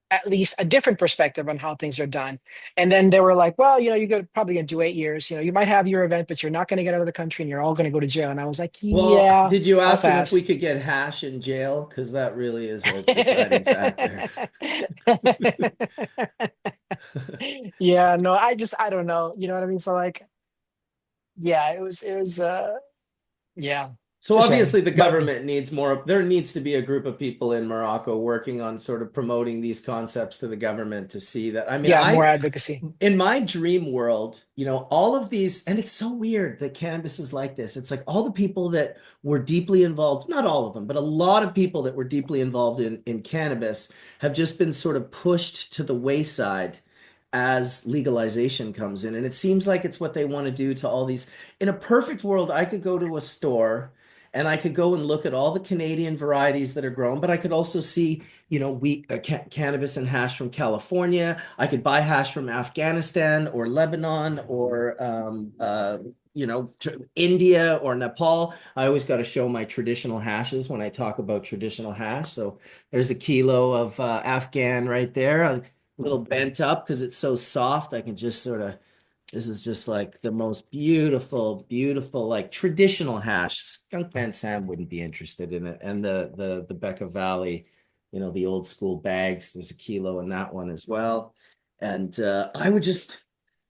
[SPEAKER 2] at least a different perspective on how things are done. And then they were like, well, you know, you're probably going to do 8 years. You know, you might have your event, but you're not going to get out of the country and you're all going to go to jail. And I was like,
[SPEAKER 1] Well,
[SPEAKER 2] yeah,
[SPEAKER 1] did you
[SPEAKER 2] I'll
[SPEAKER 1] ask them if we
[SPEAKER 2] pass.
[SPEAKER 1] could get hash in jail? Because that really is a deciding factor.
[SPEAKER 2] Yeah, no, I don't know. You know what I mean? So like, yeah, yeah, it's
[SPEAKER 1] So
[SPEAKER 2] a shame.
[SPEAKER 1] obviously the
[SPEAKER 2] But
[SPEAKER 1] government needs more. There needs to be a group of people in Morocco working on sort of promoting these concepts to the government to see that. I mean,
[SPEAKER 2] yeah, more advocacy.
[SPEAKER 1] in my dream world, you know, all of these, and it's so weird that cannabis is like this. It's like all the people that were deeply involved, not all of them, but a lot of people that were deeply involved in cannabis have just been sort of pushed to the wayside as legalization comes in. And it seems like it's what they want to do to all these. In a perfect world, I could go to a store and I could go and look at all the Canadian varieties that are grown, but I could also see, you know, wheat, cannabis and hash from California. I could buy hash from Afghanistan or Lebanon or, you know, India or Nepal. I always got to show my traditional hashes when I talk about traditional hash. So there's a kilo of Afghan right there, a little bent up because it's so soft. I can just sort of this is just like the most beautiful, beautiful, like traditional hash. Skunk Van Sam wouldn't be interested in it. And the Becca Valley, you know, the old school bags. There's a kilo in that one as well. And I would just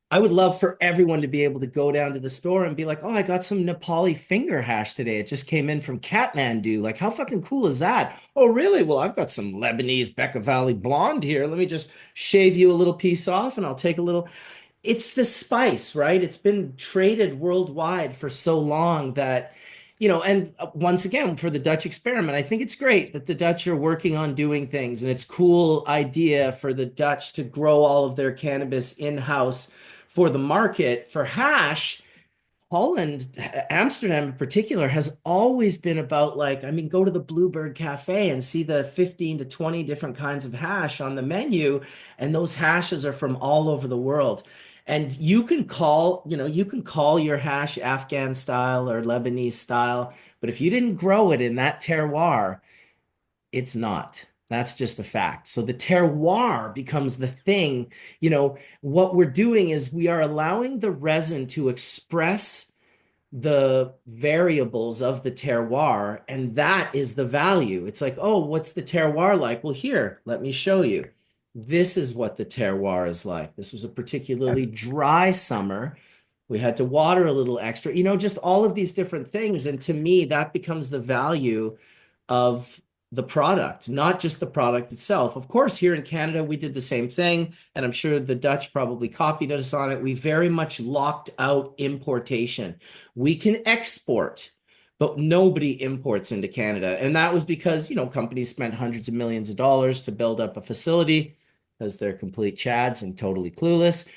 [SPEAKER 1] I would love for everyone to be able to go down to the store and be like, oh, I got some Nepali finger hash today. It just came in from Kathmandu. Like, how fucking cool is that? Oh, really? Well, I've got some Lebanese Bekaa Valley blonde here. Let me just shave you a little piece off and I'll take a little. It's the spice, right? It's been traded worldwide for so long that, and once again, for the Dutch experiment, I think it's great that the Dutch are working on doing things, and it's cool idea for the Dutch to grow all of their cannabis in-house for the market. For hash, Holland, Amsterdam in particular, has always been about like, I mean, go to the Bluebird Cafe and see the 15 to 20 different kinds of hash on the menu, and those hashes are from all over the world. And you can call your hash Afghan style or Lebanese style, but if you didn't grow it in that terroir, it's not. That's just a fact. So the terroir becomes the thing. What we're doing is we are allowing the resin to express the variables of the terroir, and that is the value. It's like, oh, what's the terroir like? Well, here, let me show you. This is what the terroir is like. This was a particularly dry summer. We had to water a little extra, just all of these different things. And to me, that becomes the value of the product, not just the product itself. Of course, here in Canada, we did the same thing, and I'm sure the Dutch probably copied us on it. We very much locked out importation. We can export, but nobody imports into Canada. And that was because, companies spent hundreds of millions of dollars to build up a facility because they're complete chads and totally clueless.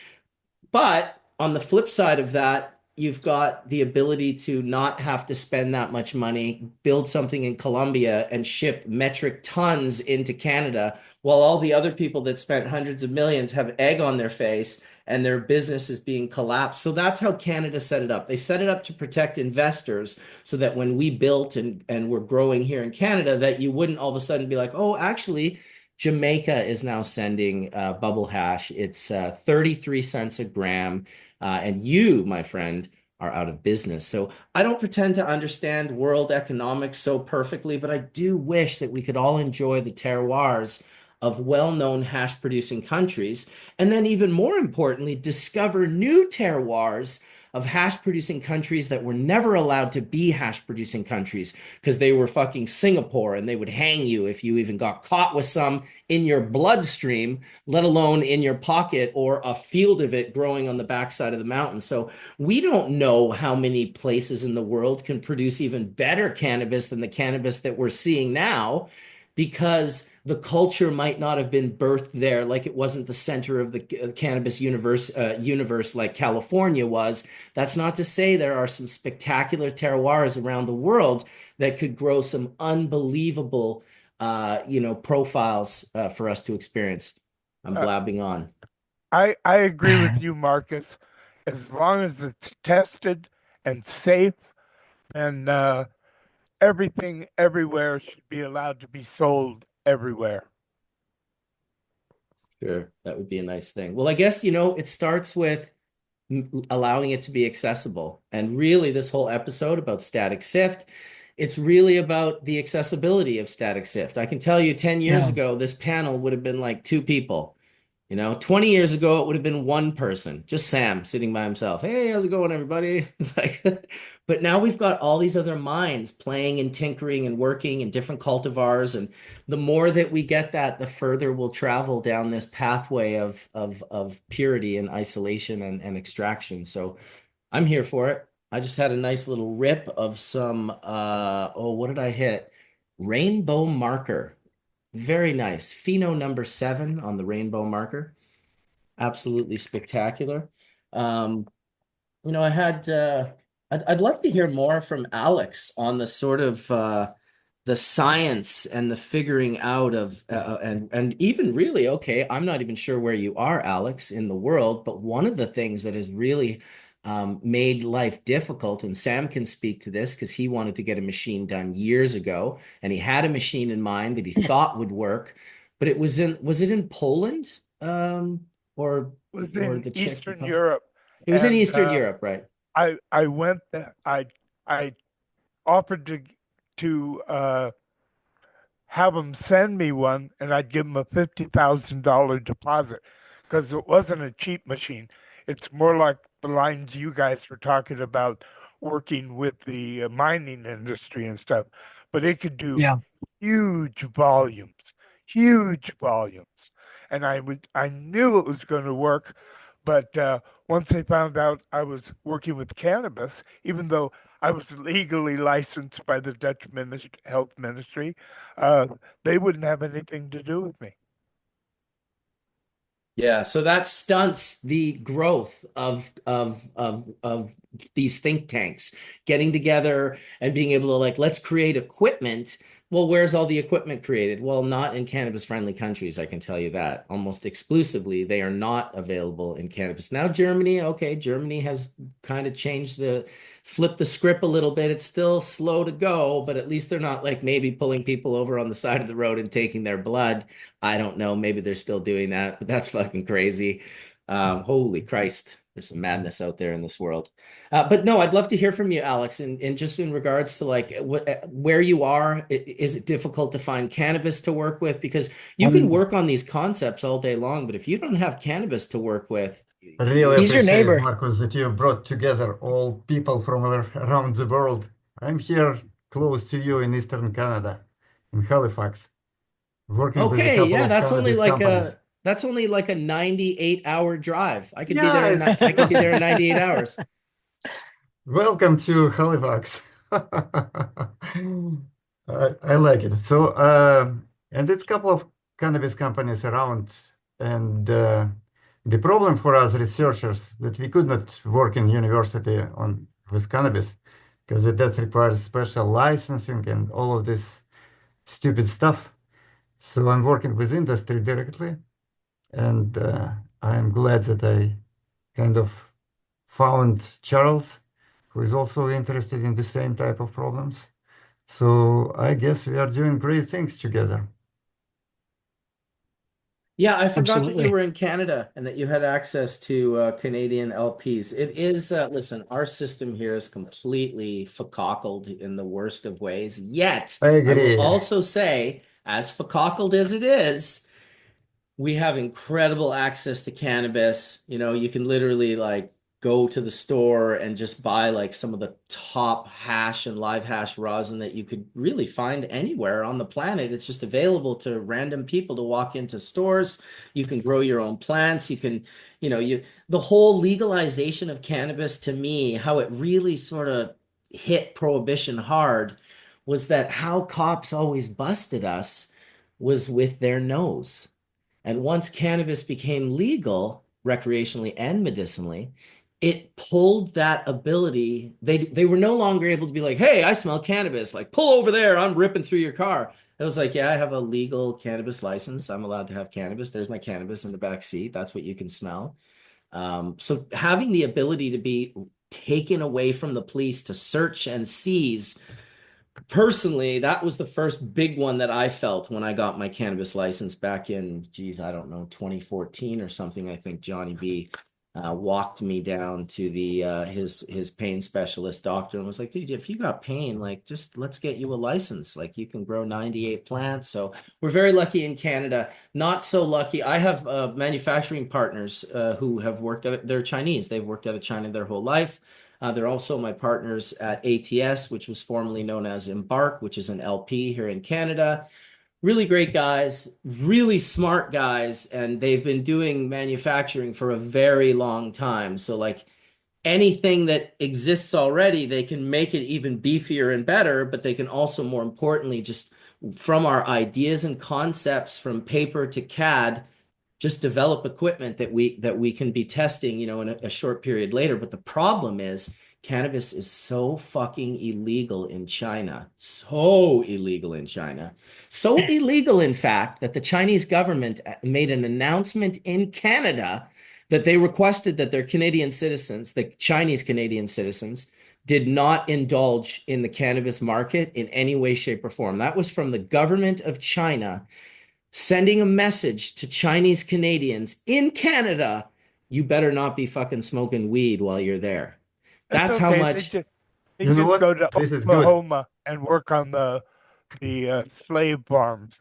[SPEAKER 1] But on the flip side of that, you've got the ability to not have to spend that much money, build something in Colombia and ship metric tons into Canada, while all the other people that spent hundreds of millions have egg on their face and their business is being collapsed. So that's how Canada set it up. They set it up to protect investors so that when we built and we're growing here in Canada, that you wouldn't all of a sudden be like, oh, actually, Jamaica is now sending bubble hash. It's 33 cents a gram. And you, my friend, are out of business. So I don't pretend to understand world economics so perfectly, but I do wish that we could all enjoy the terroirs of well-known hash producing countries. And then even more importantly, discover new terroirs of hash producing countries that were never allowed to be hash producing countries because they were fucking Singapore and they would hang you if you even got caught with some in your bloodstream, let alone in your pocket or a field of it growing on the backside of the mountain. So we don't know how many places in the world can produce even better cannabis than the cannabis that we're seeing now, because the culture might not have been birthed there, like it wasn't the center of the cannabis universe like California was. That's not to say there are some spectacular terroirs around the world that could grow some unbelievable, profiles for us to experience. I'm blabbing on.
[SPEAKER 8] I agree with you, Marcus. As long as it's tested and safe, then everything everywhere should be allowed to be sold everywhere.
[SPEAKER 1] Sure, that would be a nice thing. Well, I guess, it starts with allowing it to be accessible. And really, this whole episode about Static Sift, it's really about the accessibility of Static Sift. I can tell you 10 years ago, this panel would have been like 2 people. 20 years ago, it would have been 1 person, just Sam sitting by himself. Hey, how's it going, everybody? But now we've got all these other minds playing and tinkering and working in different cultivars. And the more that we get that, the further we'll travel down this pathway of purity and isolation and extraction. So I'm here for it. I just had a nice little rip of some, what did I hit? Rainbow Marker. Very nice. Pheno number 7 on the Rainbow Marker. Absolutely spectacular. I'd love to hear more from Alex on the sort of the science and the figuring out of and even really, okay, I'm not even sure where you are, Alex, in the world, but one of the things that has really made life difficult, and Sam can speak to this because he wanted to get a machine done years ago, and he had a machine in mind that he thought would work, but was it in Poland, or
[SPEAKER 8] was
[SPEAKER 1] or
[SPEAKER 8] in
[SPEAKER 1] the Czech
[SPEAKER 8] Eastern
[SPEAKER 1] Republic?
[SPEAKER 8] Europe.
[SPEAKER 1] It was in
[SPEAKER 8] And,
[SPEAKER 1] Eastern Europe, right?
[SPEAKER 8] I went there. I offered to have them send me one, and I'd give them a $50,000 deposit because it wasn't a cheap machine. It's more like the lines you guys were talking about, working with the mining industry and stuff. But it could do
[SPEAKER 2] Yeah.
[SPEAKER 8] huge volumes, huge volumes. And I knew it was going to work, but once they found out I was working with cannabis, even though I was legally licensed by the Dutch Health Ministry, they wouldn't have anything to do with me.
[SPEAKER 1] Yeah, so that stunts the growth of these think tanks getting together and being able to like, let's create equipment. Well, where's all the equipment created? Well, not in cannabis-friendly countries, I can tell you that. Almost exclusively, they are not available in cannabis. Now, Germany, okay, Germany has kind of flipped the script a little bit. It's still slow to go, but at least they're not like maybe pulling people over on the side of the road and taking their blood. I don't know. Maybe they're still doing that, but that's fucking crazy. Holy Christ. There's some madness out there in this world. But no, I'd love to hear from you, Alex, and just in regards to like where you are, is it difficult to find cannabis to work with? Because you can work on these concepts all day long, but if you don't have cannabis to work with,
[SPEAKER 3] I really
[SPEAKER 2] He's your
[SPEAKER 3] appreciate,
[SPEAKER 2] neighbor.
[SPEAKER 3] Marcus, that you brought together all people from around the world. I'm here close to you in Eastern Canada, in Halifax, working with a
[SPEAKER 1] okay,
[SPEAKER 3] couple
[SPEAKER 1] yeah,
[SPEAKER 3] of cannabis companies.
[SPEAKER 1] that's only like a 98-hour drive. I could be
[SPEAKER 3] Yeah,
[SPEAKER 1] there in
[SPEAKER 3] it's
[SPEAKER 1] I could be there in 98 hours.
[SPEAKER 3] welcome to Halifax. I like it. So, and it's a couple of cannabis companies around, and the problem for us researchers that we could not work in university on with cannabis because that requires special licensing and all of this stupid stuff. So I'm working with industry directly, and I'm glad that I kind of found Charles, who is also interested in the same type of problems. So I guess we are doing great things together.
[SPEAKER 1] Yeah, I forgot that you
[SPEAKER 2] Absolutely.
[SPEAKER 1] were in Canada and that you had access to Canadian LPs. It is, listen, our system here is completely facockled in the worst of ways. Yet,
[SPEAKER 3] I
[SPEAKER 1] I will
[SPEAKER 3] agree.
[SPEAKER 1] also say, as facockled as it is, we have incredible access to cannabis. You know, you can literally like go to the store and just buy like some of the top hash and live hash rosin that you could really find anywhere on the planet. It's just available to random people to walk into stores. You can grow your own plants. You can, the whole legalization of cannabis to me, how it really sort of hit prohibition hard was that how cops always busted us was with their nose. And once cannabis became legal recreationally and medicinally, it pulled that ability. They were no longer able to be like, hey, I smell cannabis. Like, pull over there. I'm ripping through your car. It was like, yeah, I have a legal cannabis license. I'm allowed to have cannabis. There's my cannabis in the back seat. That's what you can smell. So having the ability to be taken away from the police to search and seize, personally, that was the first big one that I felt when I got my cannabis license back in, geez, I don't know, 2014 or something. I think Johnny B walked me down to the his pain specialist doctor and was like, dude, if you got pain, like just let's get you a license. Like you can grow 98 plants. So we're very lucky in Canada. Not so lucky. I have manufacturing partners who have worked at they're Chinese. They've worked out of China their whole life. They're also my partners at ATS, which was formerly known as Embark, which is an LP here in Canada. Really great guys, really smart guys, and they've been doing manufacturing for a very long time. So, like anything that exists already, they can make it even beefier and better, but they can also, more importantly, just from our ideas and concepts from paper to CAD, just develop equipment that we can be testing, in a short period later. But the problem is cannabis is so fucking illegal in China. So illegal in China. So illegal, in fact, that the Chinese government made an announcement in Canada that they requested that their Canadian citizens, the Chinese Canadian citizens, did not indulge in the cannabis market in any way, shape, or form. That was from the government of China sending a message to Chinese Canadians in Canada, you better not be fucking smoking weed while you're there.
[SPEAKER 8] That's
[SPEAKER 1] That's how
[SPEAKER 8] okay.
[SPEAKER 1] much.
[SPEAKER 8] They
[SPEAKER 3] You know
[SPEAKER 8] just
[SPEAKER 3] what?
[SPEAKER 8] go to
[SPEAKER 3] This is good.
[SPEAKER 8] Oklahoma and work on the slave farms.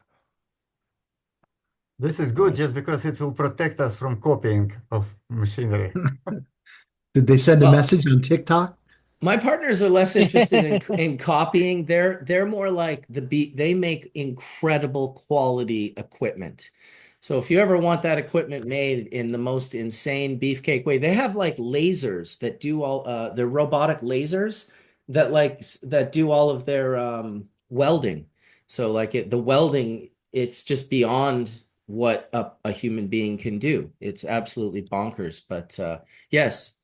[SPEAKER 3] This is good just because it will protect us from copying of machinery.
[SPEAKER 11] Did they send a
[SPEAKER 1] Well,
[SPEAKER 11] message on TikTok?
[SPEAKER 1] my partners are less interested in copying. They're more like they make incredible quality equipment. So if you ever want that equipment made in the most insane beefcake way, they have like lasers that do all they're robotic lasers that do all of their welding. So like the welding, it's just beyond what a human being can do. It's absolutely bonkers. But yes.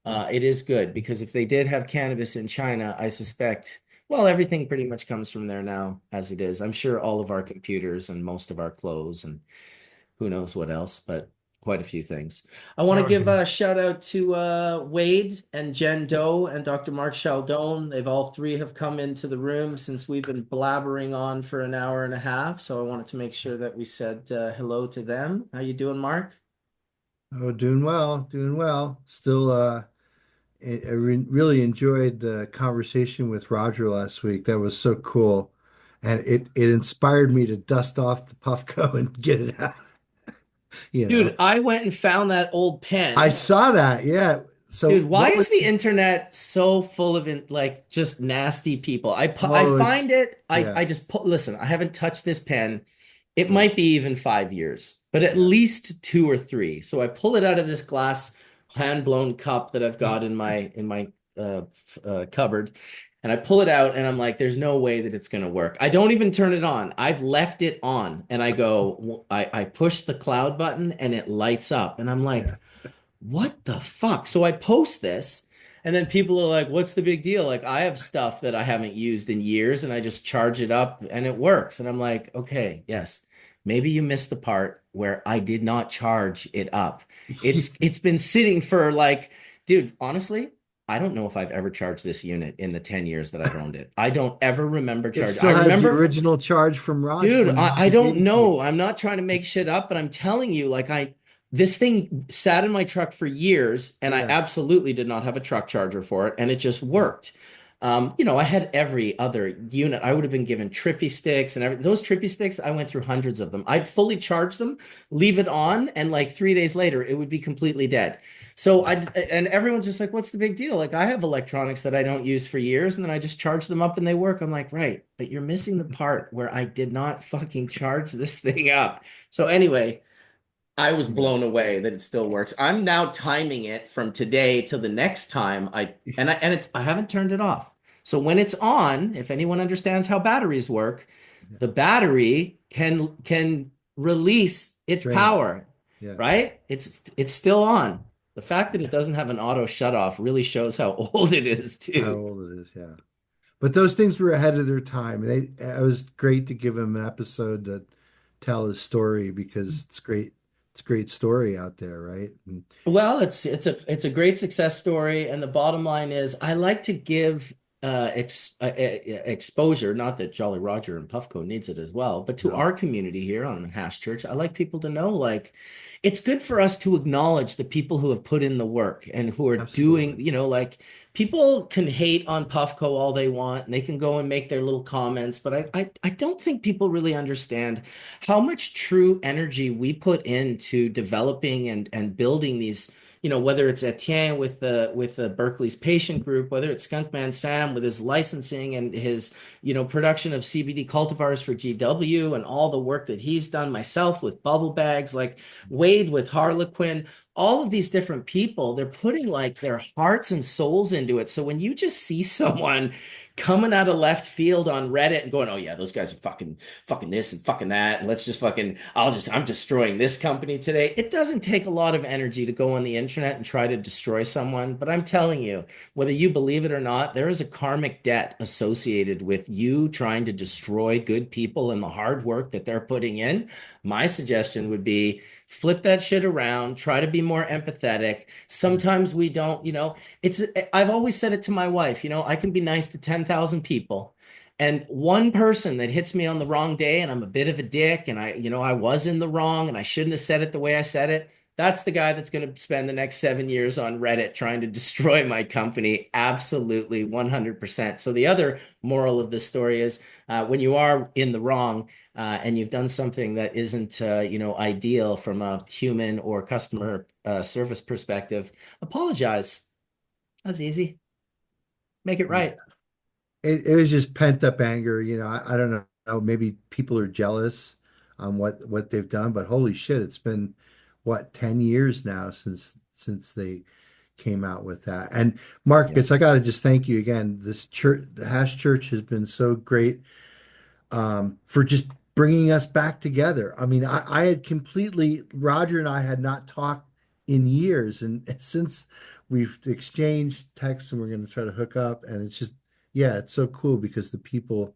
[SPEAKER 1] It is good because if they did have cannabis in China, I suspect, well, everything pretty much comes from there now as it is. I'm sure all of our computers and most of our clothes and who knows what else, but quite a few things. I want to give a shout out to Wade and Jen Doe and Dr. Mark Chaldone. They've all three have come into the room since we've been blabbering on for an hour and a half. So I wanted to make sure that we said hello to them. How you doing, Mark?
[SPEAKER 11] Oh, doing well, doing well. Still, really enjoyed the conversation with Roger last week. That was so cool. And it inspired me to dust off the Puffco and get it out. You know,
[SPEAKER 1] Dude, I went and found that old pen.
[SPEAKER 11] I saw that. Yeah. So
[SPEAKER 1] Dude, why
[SPEAKER 11] what
[SPEAKER 1] is
[SPEAKER 11] was
[SPEAKER 1] the internet so full of like just nasty people? I
[SPEAKER 11] Oh,
[SPEAKER 1] find it.
[SPEAKER 11] yeah.
[SPEAKER 1] I just put. Listen, I haven't touched this pen. It
[SPEAKER 11] Yeah.
[SPEAKER 1] might be even 5 years, but at
[SPEAKER 11] Yeah.
[SPEAKER 1] least 2 or 3. So I pull it out of this glass hand blown cup that I've got in my cupboard, and I pull it out, and I'm like, "There's no way that it's gonna work." I don't even turn it on. I've left it on, and I push the cloud button, and it lights up, and I'm like,
[SPEAKER 11] Yeah.
[SPEAKER 1] what the fuck? So I post this, and then people are like, what's the big deal? Like, I have stuff that I haven't used in years, and I just charge it up and it works. And I'm like, okay, yes, maybe you missed the part where I did not charge it up. It's been sitting for like, dude, honestly, I don't know if I've ever charged this unit in the 10 years that I've owned it. I don't ever remember
[SPEAKER 11] It
[SPEAKER 1] charging.
[SPEAKER 11] still
[SPEAKER 1] I
[SPEAKER 11] has the
[SPEAKER 1] remember
[SPEAKER 11] original charge from Roger
[SPEAKER 1] Dude,
[SPEAKER 11] when
[SPEAKER 1] I
[SPEAKER 11] he
[SPEAKER 1] don't
[SPEAKER 11] gave it to
[SPEAKER 1] know.
[SPEAKER 11] you.
[SPEAKER 1] I'm not trying to make shit up, but I'm telling you, like this thing sat in my truck for years, and I
[SPEAKER 11] Yeah.
[SPEAKER 1] absolutely did not have a truck charger for it, and it just worked. I had every other unit. I would have been given trippy sticks and those trippy sticks. I went through hundreds of them. I'd fully charge them, leave it on, and like 3 days later, it would be completely dead. So and everyone's just like, what's the big deal? Like I have electronics that I don't use for years, and then I just charge them up and they work. I'm like, right, but you're missing the part where I did not fucking charge this thing up. So anyway, I was blown away that it still works. I'm now timing it from today till the next time I haven't turned it off. So when it's on, if anyone understands how batteries work, the battery can release its
[SPEAKER 11] Drain.
[SPEAKER 1] power,
[SPEAKER 11] Yeah.
[SPEAKER 1] right? It's still on. The fact that it doesn't have an auto shut off really shows how old it is
[SPEAKER 11] How
[SPEAKER 1] too.
[SPEAKER 11] old it is, yeah. But those things were ahead of their time. And it was great to give him an episode to tell his story because it's great. It's a great story out there, right? And
[SPEAKER 1] Well, it's a great success story, and the bottom line is I like to give exposure. Not that Jolly Roger and Puffco needs it as well, but to
[SPEAKER 11] No.
[SPEAKER 1] our community here on Hash Church, I like people to know like it's good for us to acknowledge the people who have put in the work and who are doing,
[SPEAKER 11] Absolutely.
[SPEAKER 1] like people can hate on Puffco all they want and they can go and make their little comments, but I don't think people really understand how much true energy we put into developing and building these, whether it's Etienne with the Berkeley's patient group, whether it's Skunkman Sam with his licensing and his, production of CBD cultivars for GW and all the work that he's done, myself with bubble bags, like Wade with Harlequin, all of these different people, they're putting like their hearts and souls into it. So when you just see someone coming out of left field on Reddit and going, oh yeah, those guys are fucking this and fucking that, and let's just fucking, I'm destroying this company today. It doesn't take a lot of energy to go on the internet and try to destroy someone, but I'm telling you, whether you believe it or not, there is a karmic debt associated with you trying to destroy good people and the hard work that they're putting in. My suggestion would be flip that shit around, try to be more empathetic. Sometimes we don't, I've always said it to my wife, I can be nice to 10,000 people. And one person that hits me on the wrong day and I'm a bit of a dick and I was in the wrong and I shouldn't have said it the way I said it, that's the guy that's going to spend the next 7 years on Reddit trying to destroy my company. Absolutely, 100%. So the other moral of this story is when you are in the wrong and you've done something that isn't, ideal from a human or customer service perspective, apologize. That's easy. Make it right.
[SPEAKER 11] It was just pent up anger. I don't know. Maybe people are jealous on what they've done, but holy shit, it's been what, 10 years now since they came out with that. And Marcus, I got to just thank you again. This church, the Hash Church, has been so great for just bringing us back together. I mean, I had completely, Roger and I had not talked in years, and since we've exchanged texts and we're going to try to hook up, and it's just, yeah, it's so cool because the people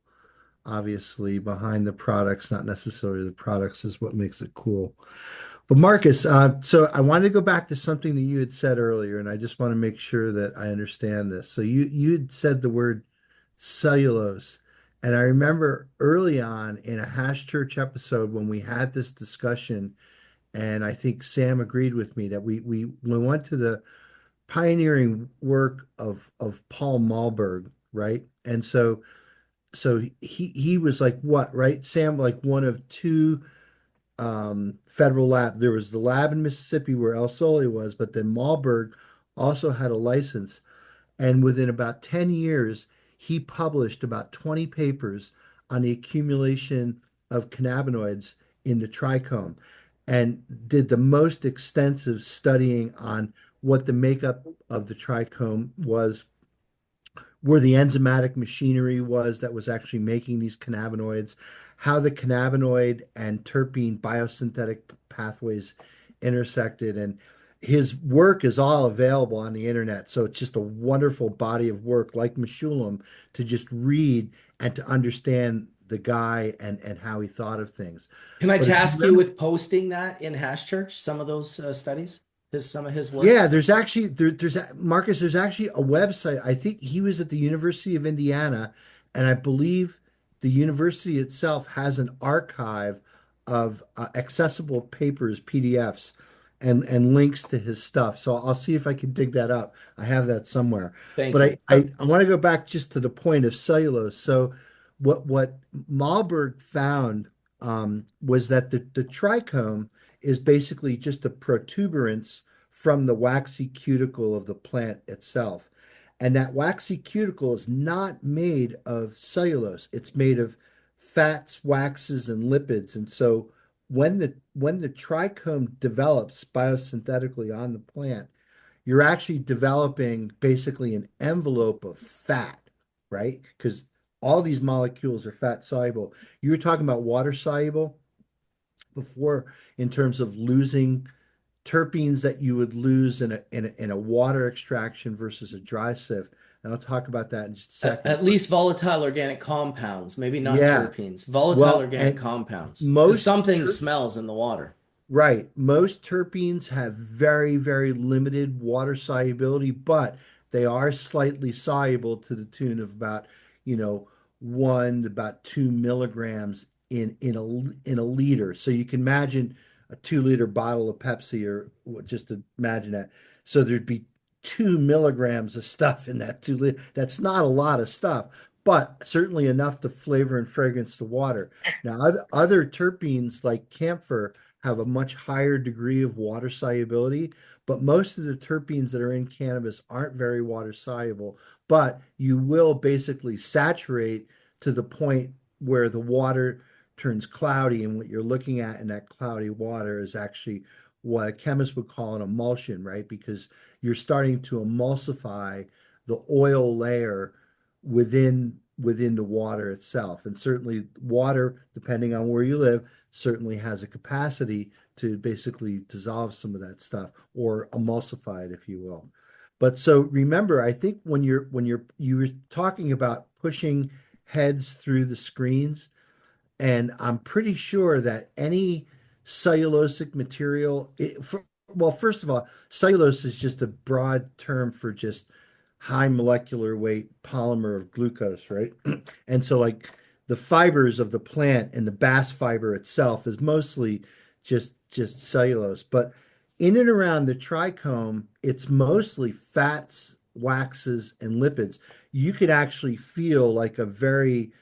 [SPEAKER 11] obviously behind the products, not necessarily the products, is what makes it cool. But Marcus, so I wanted to go back to something that you had said earlier, and I just want to make sure that I understand this. So you had said the word cellulose, and I remember early on in a Hash Church episode when we had this discussion, and I think Sam agreed with me that we went to the pioneering work of Paul Malberg, right? And so he was like what, right? Sam, like one of two federal lab. There was the lab in Mississippi where El Soli was, but then Malberg also had a license. And within about 10 years, he published about 20 papers on the accumulation of cannabinoids in the trichome and did the most extensive studying on what the makeup of the trichome was, where the enzymatic machinery was that was actually making these cannabinoids, how the cannabinoid and terpene biosynthetic pathways intersected. And his work is all available on the internet. So it's just a wonderful body of work, like Meshulam, to just read and to understand the guy and how he thought of things.
[SPEAKER 1] Can I
[SPEAKER 11] But if
[SPEAKER 1] task
[SPEAKER 11] you
[SPEAKER 1] you with posting that in Hash Church, some of those studies, some of his work?
[SPEAKER 11] Yeah, there's actually there's Marcus, there's actually a website. I think he was at the University of Indiana, and I believe the university itself has an archive of accessible papers, PDFs, and links to his stuff. So I'll see if I can dig that up. I have that somewhere.
[SPEAKER 1] Thank
[SPEAKER 11] But
[SPEAKER 1] you.
[SPEAKER 11] I want to go back just to the point of cellulose. So what Malberg found was that the trichome is basically just a protuberance from the waxy cuticle of the plant itself. And that waxy cuticle is not made of cellulose. It's made of fats, waxes, and lipids. And so when the trichome develops biosynthetically on the plant, you're actually developing basically an envelope of fat, right? Because all these molecules are fat soluble. You were talking about water soluble before in terms of losing terpenes that you would lose in a water extraction versus a dry sift. And I'll talk about that in just a second.
[SPEAKER 1] At least volatile organic compounds, maybe not
[SPEAKER 11] Yeah.
[SPEAKER 1] terpenes. Volatile
[SPEAKER 11] Well,
[SPEAKER 1] organic
[SPEAKER 11] and
[SPEAKER 1] compounds. 'Cause
[SPEAKER 11] most
[SPEAKER 1] something smells in the water.
[SPEAKER 11] Right. Most terpenes have very, very limited water solubility, but they are slightly soluble to the tune of about, 1 to about 2 milligrams in a liter. So you can imagine a 2-liter bottle of Pepsi, or just imagine that. So there'd be 2 milligrams of stuff in that 2 liter. That's not a lot of stuff, but certainly enough to flavor and fragrance the water. Now, other terpenes like camphor have a much higher degree of water solubility, but most of the terpenes that are in cannabis aren't very water soluble, but you will basically saturate to the point where the water turns cloudy, and what you're looking at in that cloudy water is actually what a chemist would call an emulsion, right? Because you're starting to emulsify the oil layer within the water itself. And certainly water, depending on where you live, certainly has a capacity to basically dissolve some of that stuff or emulsify it, if you will. But so remember, I think you were talking about pushing heads through the screens, and I'm pretty sure that any cellulosic material, well, first of all, cellulose is just a broad term for just high molecular weight polymer of glucose, right? And so like the fibers of the plant and the bast fiber itself is mostly just cellulose. But in and around the trichome, it's mostly fats, waxes, and lipids. You could actually feel like a very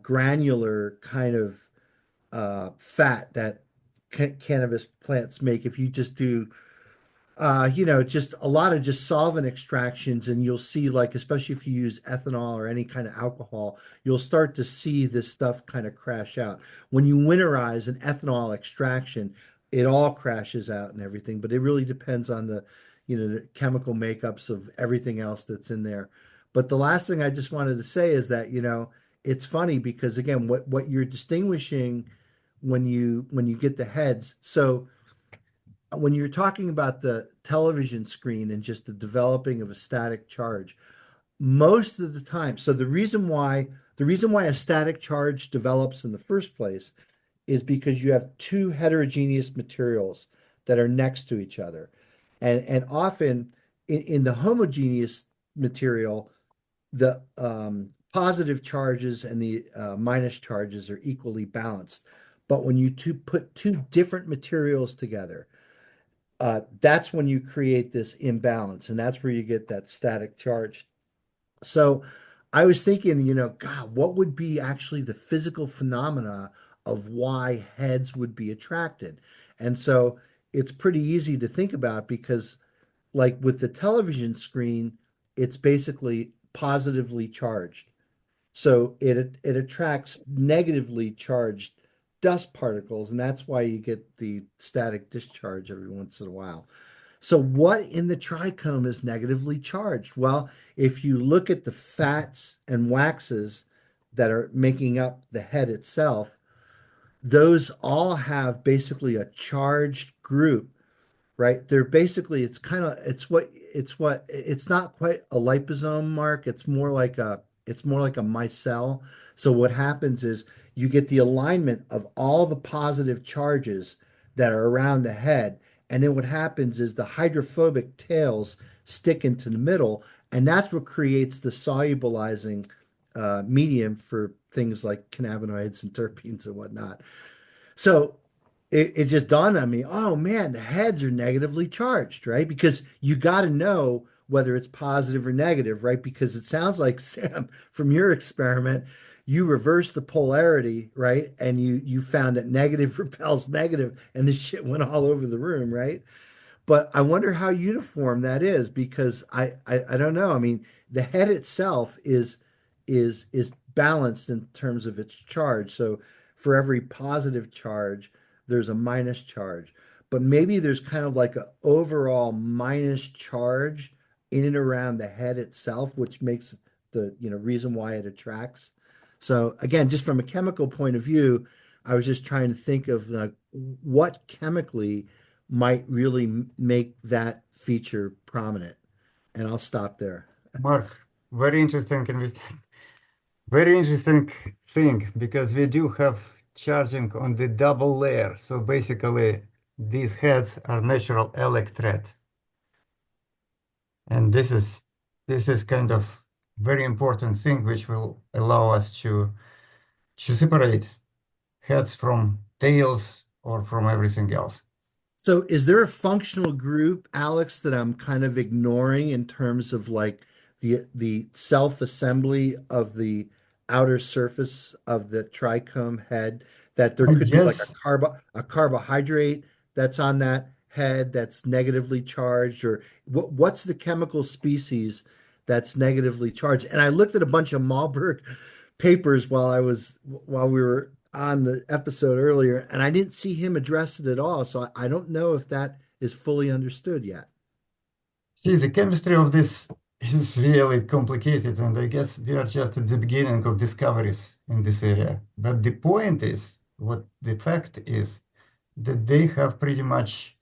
[SPEAKER 11] granular kind of fat that cannabis plants make if you just do just a lot of just solvent extractions, and you'll see, like, especially if you use ethanol or any kind of alcohol, you'll start to see this stuff kind of crash out. When you winterize an ethanol extraction, it all crashes out and everything, but it really depends on the chemical makeups of everything else that's in there. But the last thing I just wanted to say is that, it's funny because again, what you're distinguishing when you get the heads. So when you're talking about the television screen and just the developing of a static charge, most of the time, so the reason why a static charge develops in the first place is because you have two heterogeneous materials that are next to each other. And often in the homogeneous material, the positive charges and the minus charges are equally balanced. But when you put two different materials together, that's when you create this imbalance, and that's where you get that static charge. So I was thinking, God, what would be actually the physical phenomena of why heads would be attracted? And so it's pretty easy to think about because, like with the television screen, it's basically positively charged. So it attracts negatively charged dust particles, and that's why you get the static discharge every once in a while. So what in the trichome is negatively charged? Well, if you look at the fats and waxes that are making up the head itself, those all have basically a charged group, right? They're basically, it's not quite a liposome, Mark. It's more like a micelle. So what happens is you get the alignment of all the positive charges that are around the head. And then what happens is the hydrophobic tails stick into the middle, and that's what creates the solubilizing medium for things like cannabinoids and terpenes and whatnot. So it just dawned on me, oh man, the heads are negatively charged, right? Because you got to know whether it's positive or negative, right? Because it sounds like, Sam, from your experiment, you reversed the polarity, right? And you found that negative repels negative, and this shit went all over the room, right? But I wonder how uniform that is because I don't know. I mean, the head itself is balanced in terms of its charge. So for every positive charge, there's a minus charge. But maybe there's kind of like an overall minus charge in and around the head itself, which makes the reason why it attracts. So again, just from a chemical point of view, I was just trying to think of what chemically might really make that feature prominent. And I'll stop there.
[SPEAKER 3] Mark, very interesting very interesting thing because we do have charging on the double layer. So basically, these heads are natural electret. And this is kind of very important thing which will allow us to separate heads from tails or from everything else.
[SPEAKER 11] So is there a functional group, Alex, that I'm kind of ignoring in terms of like the self-assembly of the outer surface of the trichome head, that there could be like
[SPEAKER 3] Yes,
[SPEAKER 11] a carbohydrate that's on that head that's negatively charged, or what's the chemical species that's negatively charged? And I looked at a bunch of Malberg papers while we were on the episode earlier, and I didn't see him address it at all. So I don't know if that is fully understood yet.
[SPEAKER 3] see, the chemistry of this is really complicated, and I guess we are just at the beginning of discoveries in this area. But the point is, what the fact is, that they have pretty much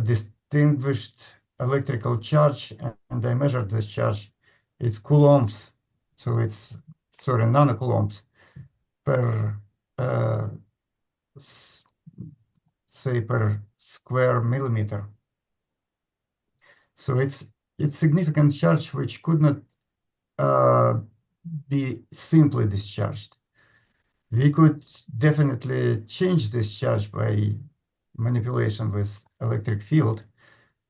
[SPEAKER 3] distinguished electrical charge, and I measured this charge. It's coulombs, so it's nanocoulombs per say per square millimeter. So it's significant charge which could not be simply discharged. We could definitely change this charge by manipulation with electric field.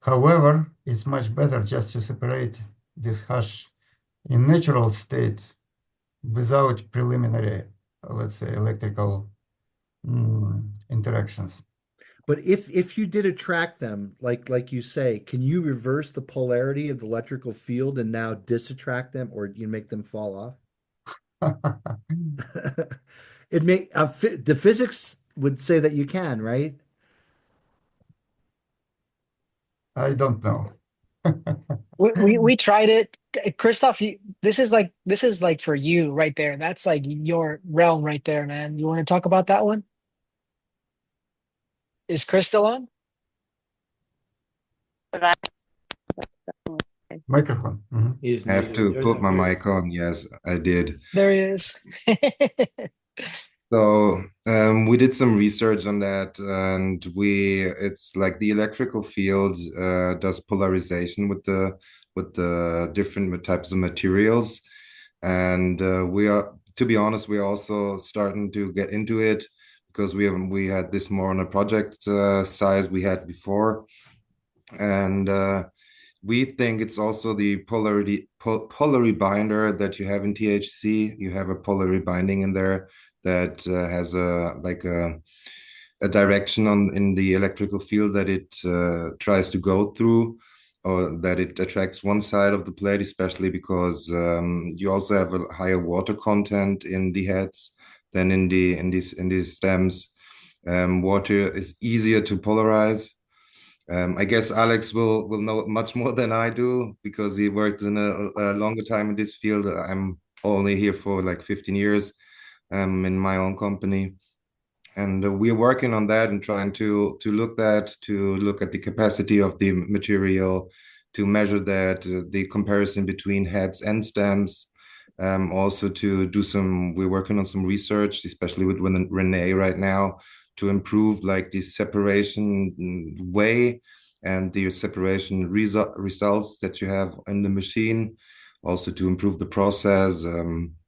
[SPEAKER 3] However, it's much better just to separate this hash in natural state without preliminary, let's say, electrical interactions.
[SPEAKER 11] But if you did attract them, like you say, can you reverse the polarity of the electrical field and now disattract them, or do you make them fall off? It may the physics would say that you can, right?
[SPEAKER 3] I don't know.
[SPEAKER 2] We tried it. Christoph, this is like for you right there. That's like your realm right there, man. You want to talk about that one? Is Chris still on?
[SPEAKER 3] Microphone. Mhm.
[SPEAKER 1] He's
[SPEAKER 6] I have to
[SPEAKER 1] muted.
[SPEAKER 6] put my
[SPEAKER 1] There he is.
[SPEAKER 6] mic on. Yes, I did.
[SPEAKER 2] There he is.
[SPEAKER 6] So we did some research on that, and it's like the electrical field does polarization with the different types of materials, and we are, to be honest, we're also starting to get into it because we had this more on a project size we had before, and we think it's also the polarity binder that you have in THC. You have a polarity binding in there that has a direction in the electrical field that it tries to go through, or that it attracts one side of the plate, especially because you also have a higher water content in the heads than in these stems. Water is easier to polarize. I guess Alex will know much more than I do because he worked in a longer time in this field. I'm only here for like 15 years in my own company. And we're working on that and trying to look at the capacity of the material, to measure that, the comparison between heads and stems. Also to do we're working on some research, especially with Renee right now, to improve like the separation way and the separation results that you have in the machine, also to improve the process.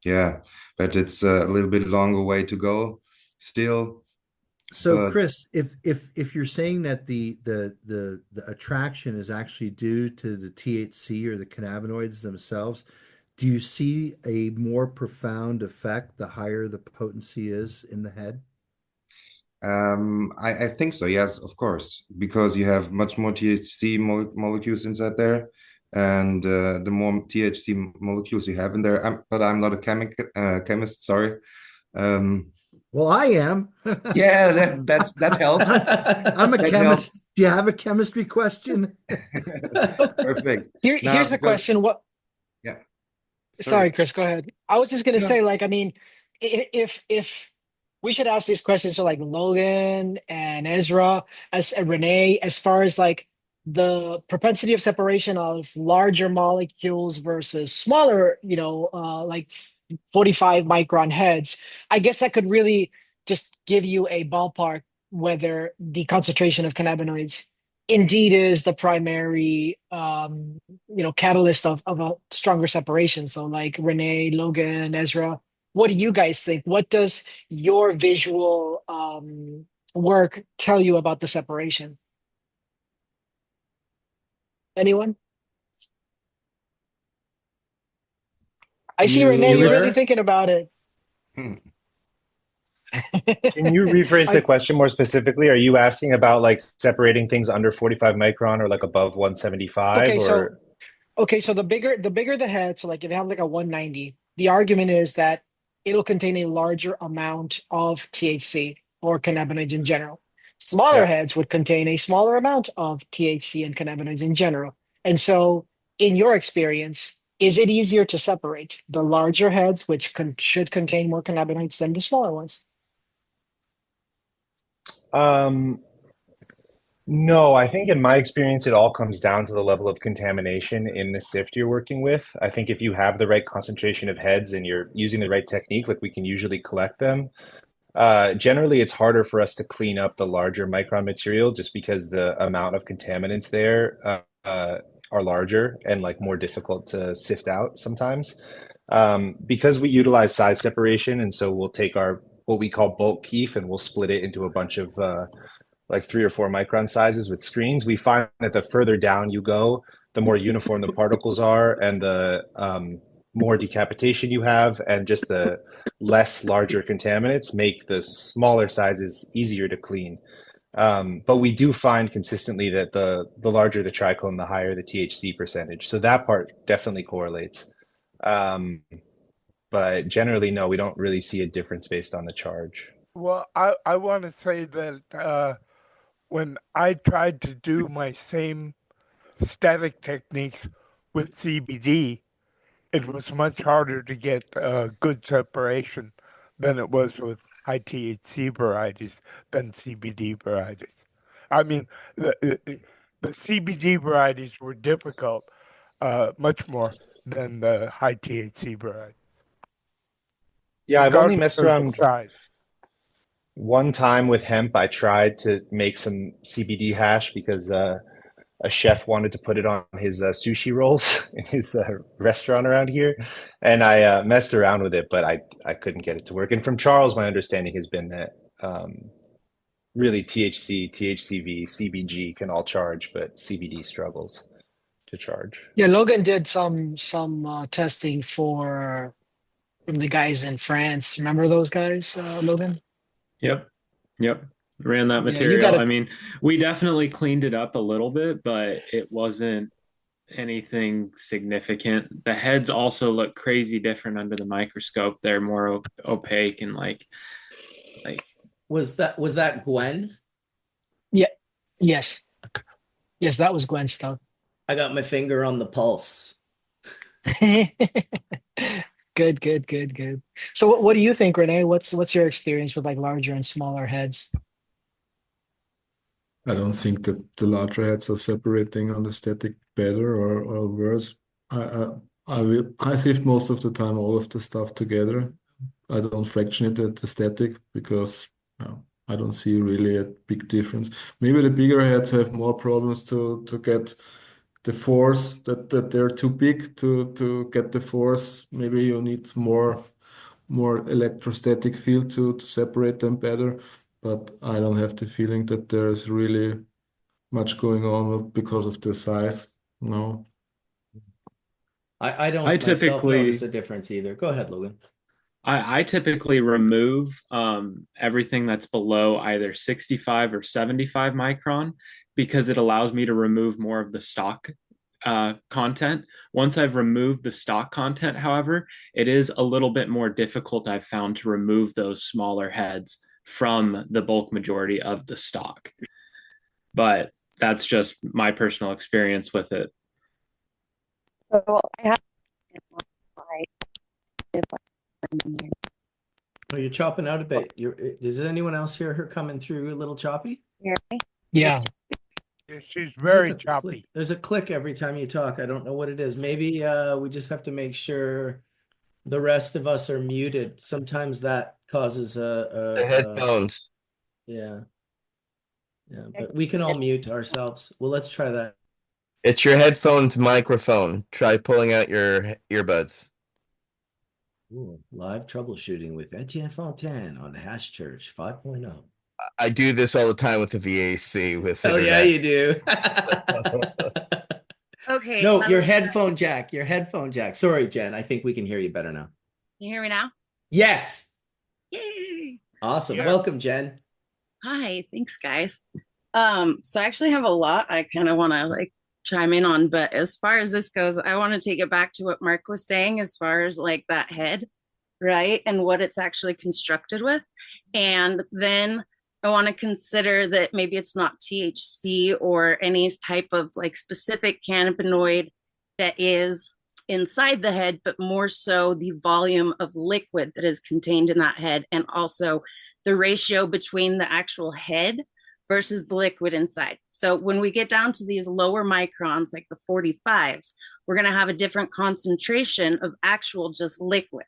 [SPEAKER 6] Yeah, but it's a little bit longer way to go still.
[SPEAKER 11] So
[SPEAKER 6] But
[SPEAKER 11] Chris, if you're saying that the attraction is actually due to the THC or the cannabinoids themselves, do you see a more profound effect the higher the potency is in the head?
[SPEAKER 6] I think so, yes, of course, because you have much more THC molecules inside there, and the more THC molecules you have in there. But I'm not a chemist, sorry.
[SPEAKER 11] Well, I am.
[SPEAKER 6] Yeah, that helps.
[SPEAKER 11] I'm a
[SPEAKER 6] That
[SPEAKER 11] chemist.
[SPEAKER 6] helps.
[SPEAKER 11] Do you have a chemistry question?
[SPEAKER 6] Perfect.
[SPEAKER 2] Here's the question.
[SPEAKER 6] Yeah.
[SPEAKER 2] Sorry, Chris, go ahead. I was just gonna
[SPEAKER 6] No.
[SPEAKER 2] say, like, I mean, if we should ask these questions to like Logan and Ezra and Renee, as far as like the propensity of separation of larger molecules versus smaller, like 45 micron heads. I guess that could really just give you a ballpark whether the concentration of cannabinoids indeed is the primary catalyst of a stronger separation. So like Renee, Logan, Ezra, what do you guys think? What does your visual work tell you about the separation? Anyone? I see Renee, you're really thinking about it.
[SPEAKER 4] Can you rephrase the question more specifically? Are you asking about like separating things under 45 micron or like above 175?
[SPEAKER 2] So the bigger the head, so like if you have like a 190, the argument is that it'll contain a larger amount of THC or cannabinoids in general. Smaller heads would contain a smaller amount of THC and cannabinoids in general. And so in your experience, is it easier to separate the larger heads, which should contain more cannabinoids, than the smaller ones?
[SPEAKER 4] No, I think in my experience, it all comes down to the level of contamination in the sift you're working with. I think if you have the right concentration of heads and you're using the right technique, like we can usually collect them. Generally, it's harder for us to clean up the larger micron material just because the amount of contaminants there are larger and like more difficult to sift out sometimes. Because we utilize size separation, and so we'll take our what we call bulk keef and we'll split it into a bunch of like 3 or 4 micron sizes with screens, we find that the further down you go, the more uniform the particles are, and the more decapitation you have, and just the less larger contaminants make the smaller sizes easier to clean. But we do find consistently that the larger the trichome, the higher the THC percentage. So that part definitely correlates. But generally, no, we don't really see a difference based on the charge.
[SPEAKER 8] Well, I want to say that when I tried to do my same static techniques with CBD, it was much harder to get good separation than it was with high THC varieties than CBD varieties. I mean, the CBD varieties were difficult, much more than the high THC varieties.
[SPEAKER 4] Yeah, I've only
[SPEAKER 8] Regardless
[SPEAKER 4] messed
[SPEAKER 8] of the
[SPEAKER 4] around
[SPEAKER 8] size.
[SPEAKER 4] one time with hemp. I tried to make some CBD hash because a chef wanted to put it on his sushi rolls in his restaurant around here, and I messed around with it, but I couldn't get it to work. And from Charles, my understanding has been that really THC, THCV, CBG can all charge, but CBD struggles to charge.
[SPEAKER 2] Yeah, Logan did some testing from the guys in France. Remember those guys, Logan?
[SPEAKER 10] Yep. Yep. Ran that
[SPEAKER 2] Yeah, you
[SPEAKER 10] material.
[SPEAKER 2] got
[SPEAKER 10] I
[SPEAKER 2] to.
[SPEAKER 10] mean, we definitely cleaned it up a little bit, but it wasn't anything significant. The heads also look crazy different under the microscope. They're more opaque and like
[SPEAKER 1] Was that Gwen?
[SPEAKER 2] Yeah, yes, yes, that was Gwen stuff.
[SPEAKER 1] I got my finger on the pulse.
[SPEAKER 2] Good, good, good, good. So, what do you think, Renee? What's your experience with like larger and smaller heads?
[SPEAKER 12] I don't think that the larger heads are separating on the static better or worse. I sift most of the time all of the stuff together. I don't fraction it at the static because I don't see really a big difference. Maybe the bigger heads have more problems to get the force that they're too big to get the force. Maybe you need more electrostatic field to separate them better. But I don't have the feeling that there's really much going on because of the size. No.
[SPEAKER 1] I don't
[SPEAKER 10] I
[SPEAKER 1] myself
[SPEAKER 10] typically
[SPEAKER 1] notice a difference either. Go ahead, Logan.
[SPEAKER 10] I typically remove everything that's below either 65 or 75 micron because it allows me to remove more of the stock content. Once I've removed the stock content, however, it is a little bit more difficult, I've found, to remove those smaller heads from the bulk majority of the stock. But that's just my personal experience with it.
[SPEAKER 13] So I have
[SPEAKER 1] Oh, you're chopping out a bit. Does anyone else hear her coming through a little choppy?
[SPEAKER 2] Yeah.
[SPEAKER 8] She's
[SPEAKER 1] There's like
[SPEAKER 8] very
[SPEAKER 1] a click.
[SPEAKER 8] choppy.
[SPEAKER 1] There's a click every time you talk. I don't know what it is. Maybe we just have to make sure the rest of us are muted. Sometimes that causes
[SPEAKER 9] The headphones.
[SPEAKER 1] yeah. Yeah, but we can all mute ourselves. Well, let's try that.
[SPEAKER 9] It's your headphones microphone. Try pulling out your earbuds.
[SPEAKER 1] Ooh, live troubleshooting with Etienne Fontaine on Hash Church 5.0.
[SPEAKER 9] I do this all the time with the VAC with
[SPEAKER 1] Oh yeah,
[SPEAKER 9] internet.
[SPEAKER 1] you do.
[SPEAKER 13] Okay.
[SPEAKER 1] No,
[SPEAKER 13] let
[SPEAKER 1] your
[SPEAKER 13] me-
[SPEAKER 1] headphone jack. Your headphone jack. Sorry, Jen. I think we can hear you better now.
[SPEAKER 13] Can you hear me now?
[SPEAKER 1] Yes.
[SPEAKER 13] Yay!
[SPEAKER 1] Awesome.
[SPEAKER 8] Yes.
[SPEAKER 1] Welcome, Jen.
[SPEAKER 13] Hi, thanks guys. So I actually have a lot I kind of want to like chime in on, but as far as this goes, I want to take it back to what Mark was saying as far as like that head, right? And what it's actually constructed with. And then I want to consider that maybe it's not THC or any type of like specific cannabinoid that is inside the head, but more so the volume of liquid that is contained in that head, and also the ratio between the actual head versus the liquid inside. So when we get down to these lower microns, like the 45s, we're going to have a different concentration of actual just liquid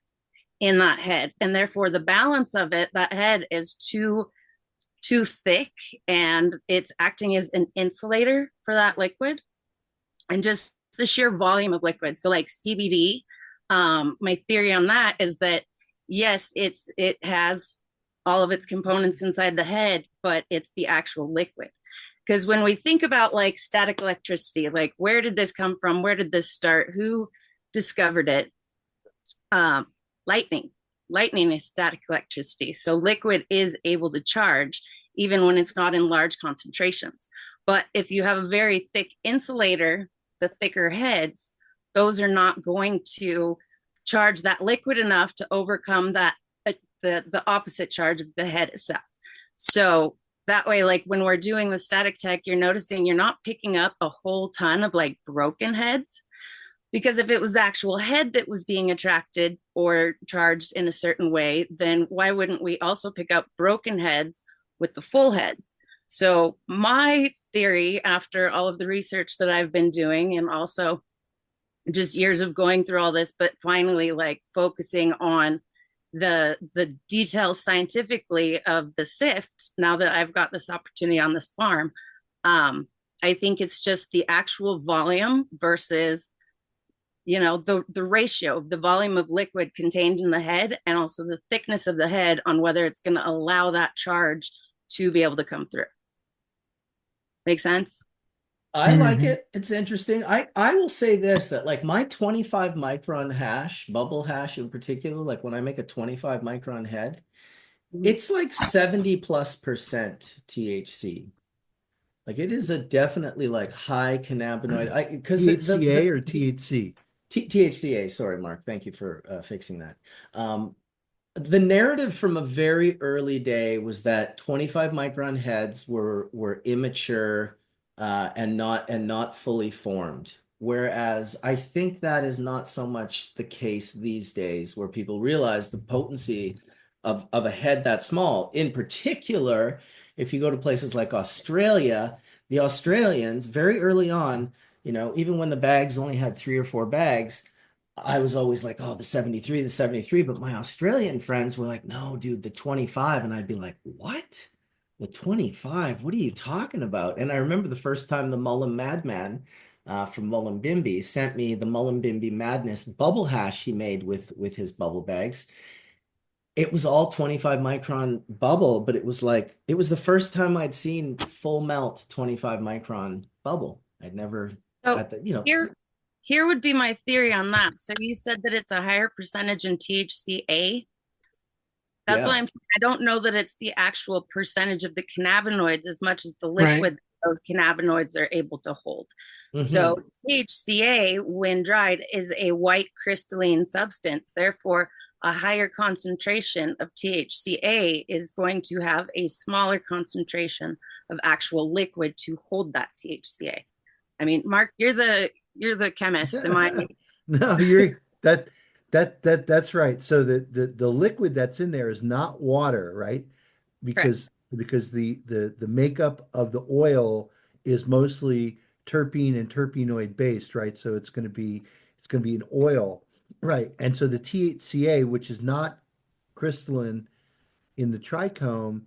[SPEAKER 13] in that head. And therefore the balance of it, that head is too thick, and it's acting as an insulator for that liquid, and just the sheer volume of liquid. So like CBD, my theory on that is that yes, it has all of its components inside the head, but it's the actual liquid. Because when we think about like static electricity, like where did this come from? Where did this start? Who discovered it? Lightning. Lightning is static electricity. So liquid is able to charge even when it's not in large concentrations. But if you have a very thick insulator, the thicker heads, those are not going to charge that liquid enough to overcome that the opposite charge of the head itself. So that way, like when we're doing the static tech, you're noticing you're not picking up a whole ton of like broken heads, because if it was the actual head that was being attracted or charged in a certain way, then why wouldn't we also pick up broken heads with the full heads? So my theory, after all of the research that I've been doing and also just years of going through all this, but finally like focusing on the details scientifically of the SIFT, now that I've got this opportunity on this farm, I think it's just the actual volume versus, you know, the ratio of the volume of liquid contained in the head and also the thickness of the head on whether it's going to allow that charge to be able to come through. Make sense?
[SPEAKER 1] I like it. It's interesting. I will say this, that like my 25 micron hash, bubble hash in particular, like when I make a 25 micron head, it's like 70+% THC. Like it is a definitely like high cannabinoid. Because
[SPEAKER 11] THCA or THC?
[SPEAKER 1] THCA. Sorry, Mark. Thank you for fixing that. The narrative from a very early day was that 25 micron heads were immature and not fully formed. Whereas I think that is not so much the case these days, where people realize the potency of a head that small. In particular, if you go to places like Australia, the Australians very early on, you know, even when the bags only had 3 or 4 bags, I was always like, oh, the 73, but my Australian friends were like, no, dude, the 25. And I'd be like, what? The 25? What are you talking about? And I remember the first time the Mullen Madman from Mullumbimby sent me the Mullumbimby Madness bubble hash he made with his bubble bags. It was all 25 micron bubble, but it was the first time I'd seen full melt 25 micron bubble. I'd never,
[SPEAKER 13] So here would be my theory on that. So you said that it's a higher percentage in THCA. That's why I don't know that it's the actual percentage of the cannabinoids as much as the liquid those cannabinoids are able to hold. So THCA, when dried, is a white crystalline substance. Therefore, a higher concentration of THCA is going to have a smaller concentration of actual liquid to hold that THCA. I mean, Mark, you're the chemist. Am I?
[SPEAKER 11] No, that's right. So the liquid that's in there is not water, right? Because the makeup of the oil is mostly terpene and terpenoid based, right? So it's going to be an oil, right? And so the THCA, which is not crystalline in the trichome,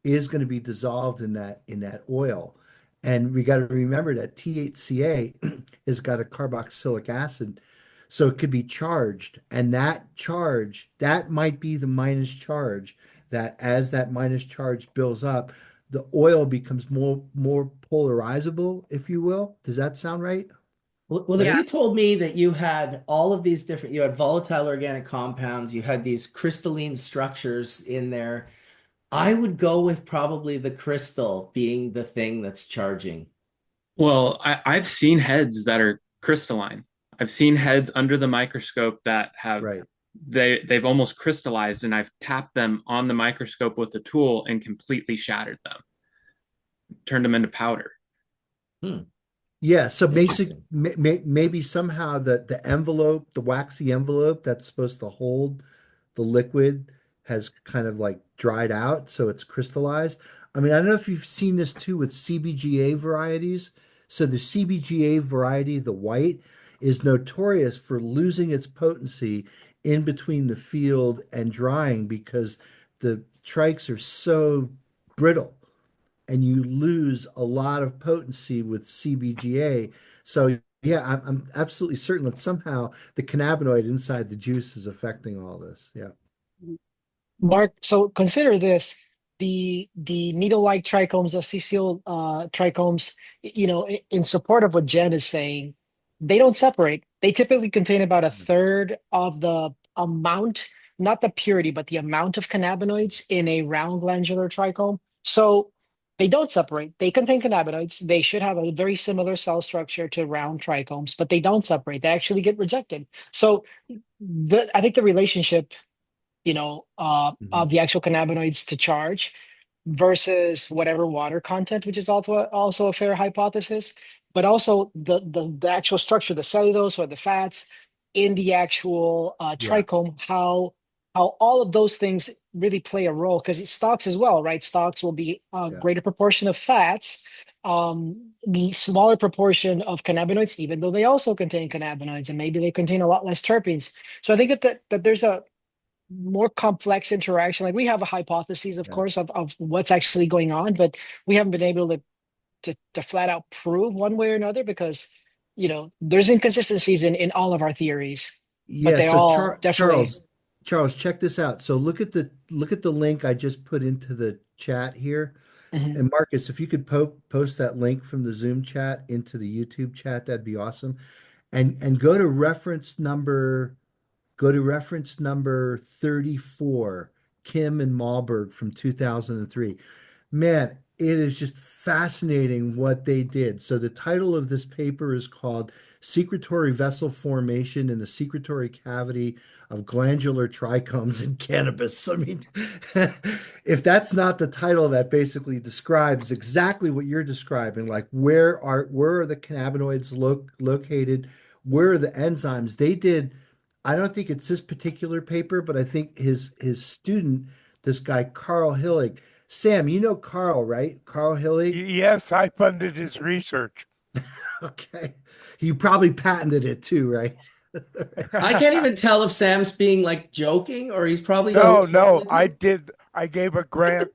[SPEAKER 11] is going to be dissolved in that oil. And we got to remember that THCA has got a carboxylic acid, so it could be charged. And that charge, that might be the minus charge, that as that minus charge builds up, the oil becomes more polarizable, if you will. Does that sound right?
[SPEAKER 1] Well, if you told me that you had all of these different, you had volatile organic compounds, you had these crystalline structures in there, I would go with probably the crystal being the thing that's charging.
[SPEAKER 10] Well, I've seen heads that are crystalline. I've seen heads under the microscope that have they've almost crystallized, and I've tapped them on the microscope with a tool and completely shattered them, turned them into powder.
[SPEAKER 11] Yeah, so maybe somehow the envelope, the waxy envelope that's supposed to hold the liquid has kind of like dried out, so it's crystallized. I mean, I don't know if you've seen this too with CBGA varieties. So the CBGA variety, the white, is notorious for losing its potency in between the field and drying because the trikes are so brittle and you lose a lot of potency with CBGA. So yeah, I'm absolutely certain that somehow the cannabinoid inside the juice is affecting all this. Yeah.
[SPEAKER 2] Mark, so consider this. The needle-like trichomes, the CCL trichomes, in support of what Jen is saying, they don't separate. They typically contain about a third of the amount, not the purity, but the amount of cannabinoids in a round glandular trichome. So they don't separate. They contain cannabinoids. They should have a very similar cell structure to round trichomes, but they don't separate. They actually get rejected. So I think the relationship of the actual cannabinoids to charge versus whatever water content, which is also a fair hypothesis, but also the actual structure, the cellulose or the fats in the actual
[SPEAKER 11] Yeah.
[SPEAKER 2] trichome, how all of those things really play a role because it stocks as well, right? Stocks will be a
[SPEAKER 11] Yeah.
[SPEAKER 2] greater proportion of fats, the smaller proportion of cannabinoids, even though they also contain cannabinoids, and maybe they contain a lot less terpenes. So I think that there's a more complex interaction. Like we have a hypothesis, of
[SPEAKER 11] Yeah.
[SPEAKER 2] course, of what's actually going on, but we haven't been able to flat out prove one way or another because there's inconsistencies in all of our theories, but
[SPEAKER 11] Yeah,
[SPEAKER 2] they
[SPEAKER 11] so
[SPEAKER 2] all definitely.
[SPEAKER 11] Charles, check this out. So look at the link I just put into the chat here.
[SPEAKER 2] Mhm.
[SPEAKER 11] And Marcus, if you could post that link from the Zoom chat into the YouTube chat, that'd be awesome. And go to reference number 34, Kim and Malberg from 2003. Man, it is just fascinating what they did. So the title of this paper is called Secretory Vessel Formation in the Secretory Cavity of Glandular Trichomes in Cannabis. I mean, if that's not the title that basically describes exactly what you're describing, like where are the cannabinoids located, where are the enzymes? They did, I don't think it's this particular paper, but I think his student, this guy Carl Hillig. Sam, you know Carl, right? Carl Hillig.
[SPEAKER 8] Yes, I funded his research.
[SPEAKER 11] Okay. You probably patented it too, right?
[SPEAKER 1] I can't even tell if Sam's being like joking or he's probably just
[SPEAKER 8] No,
[SPEAKER 1] telling
[SPEAKER 8] no,
[SPEAKER 1] the
[SPEAKER 8] I
[SPEAKER 1] truth.
[SPEAKER 8] did. I gave a grant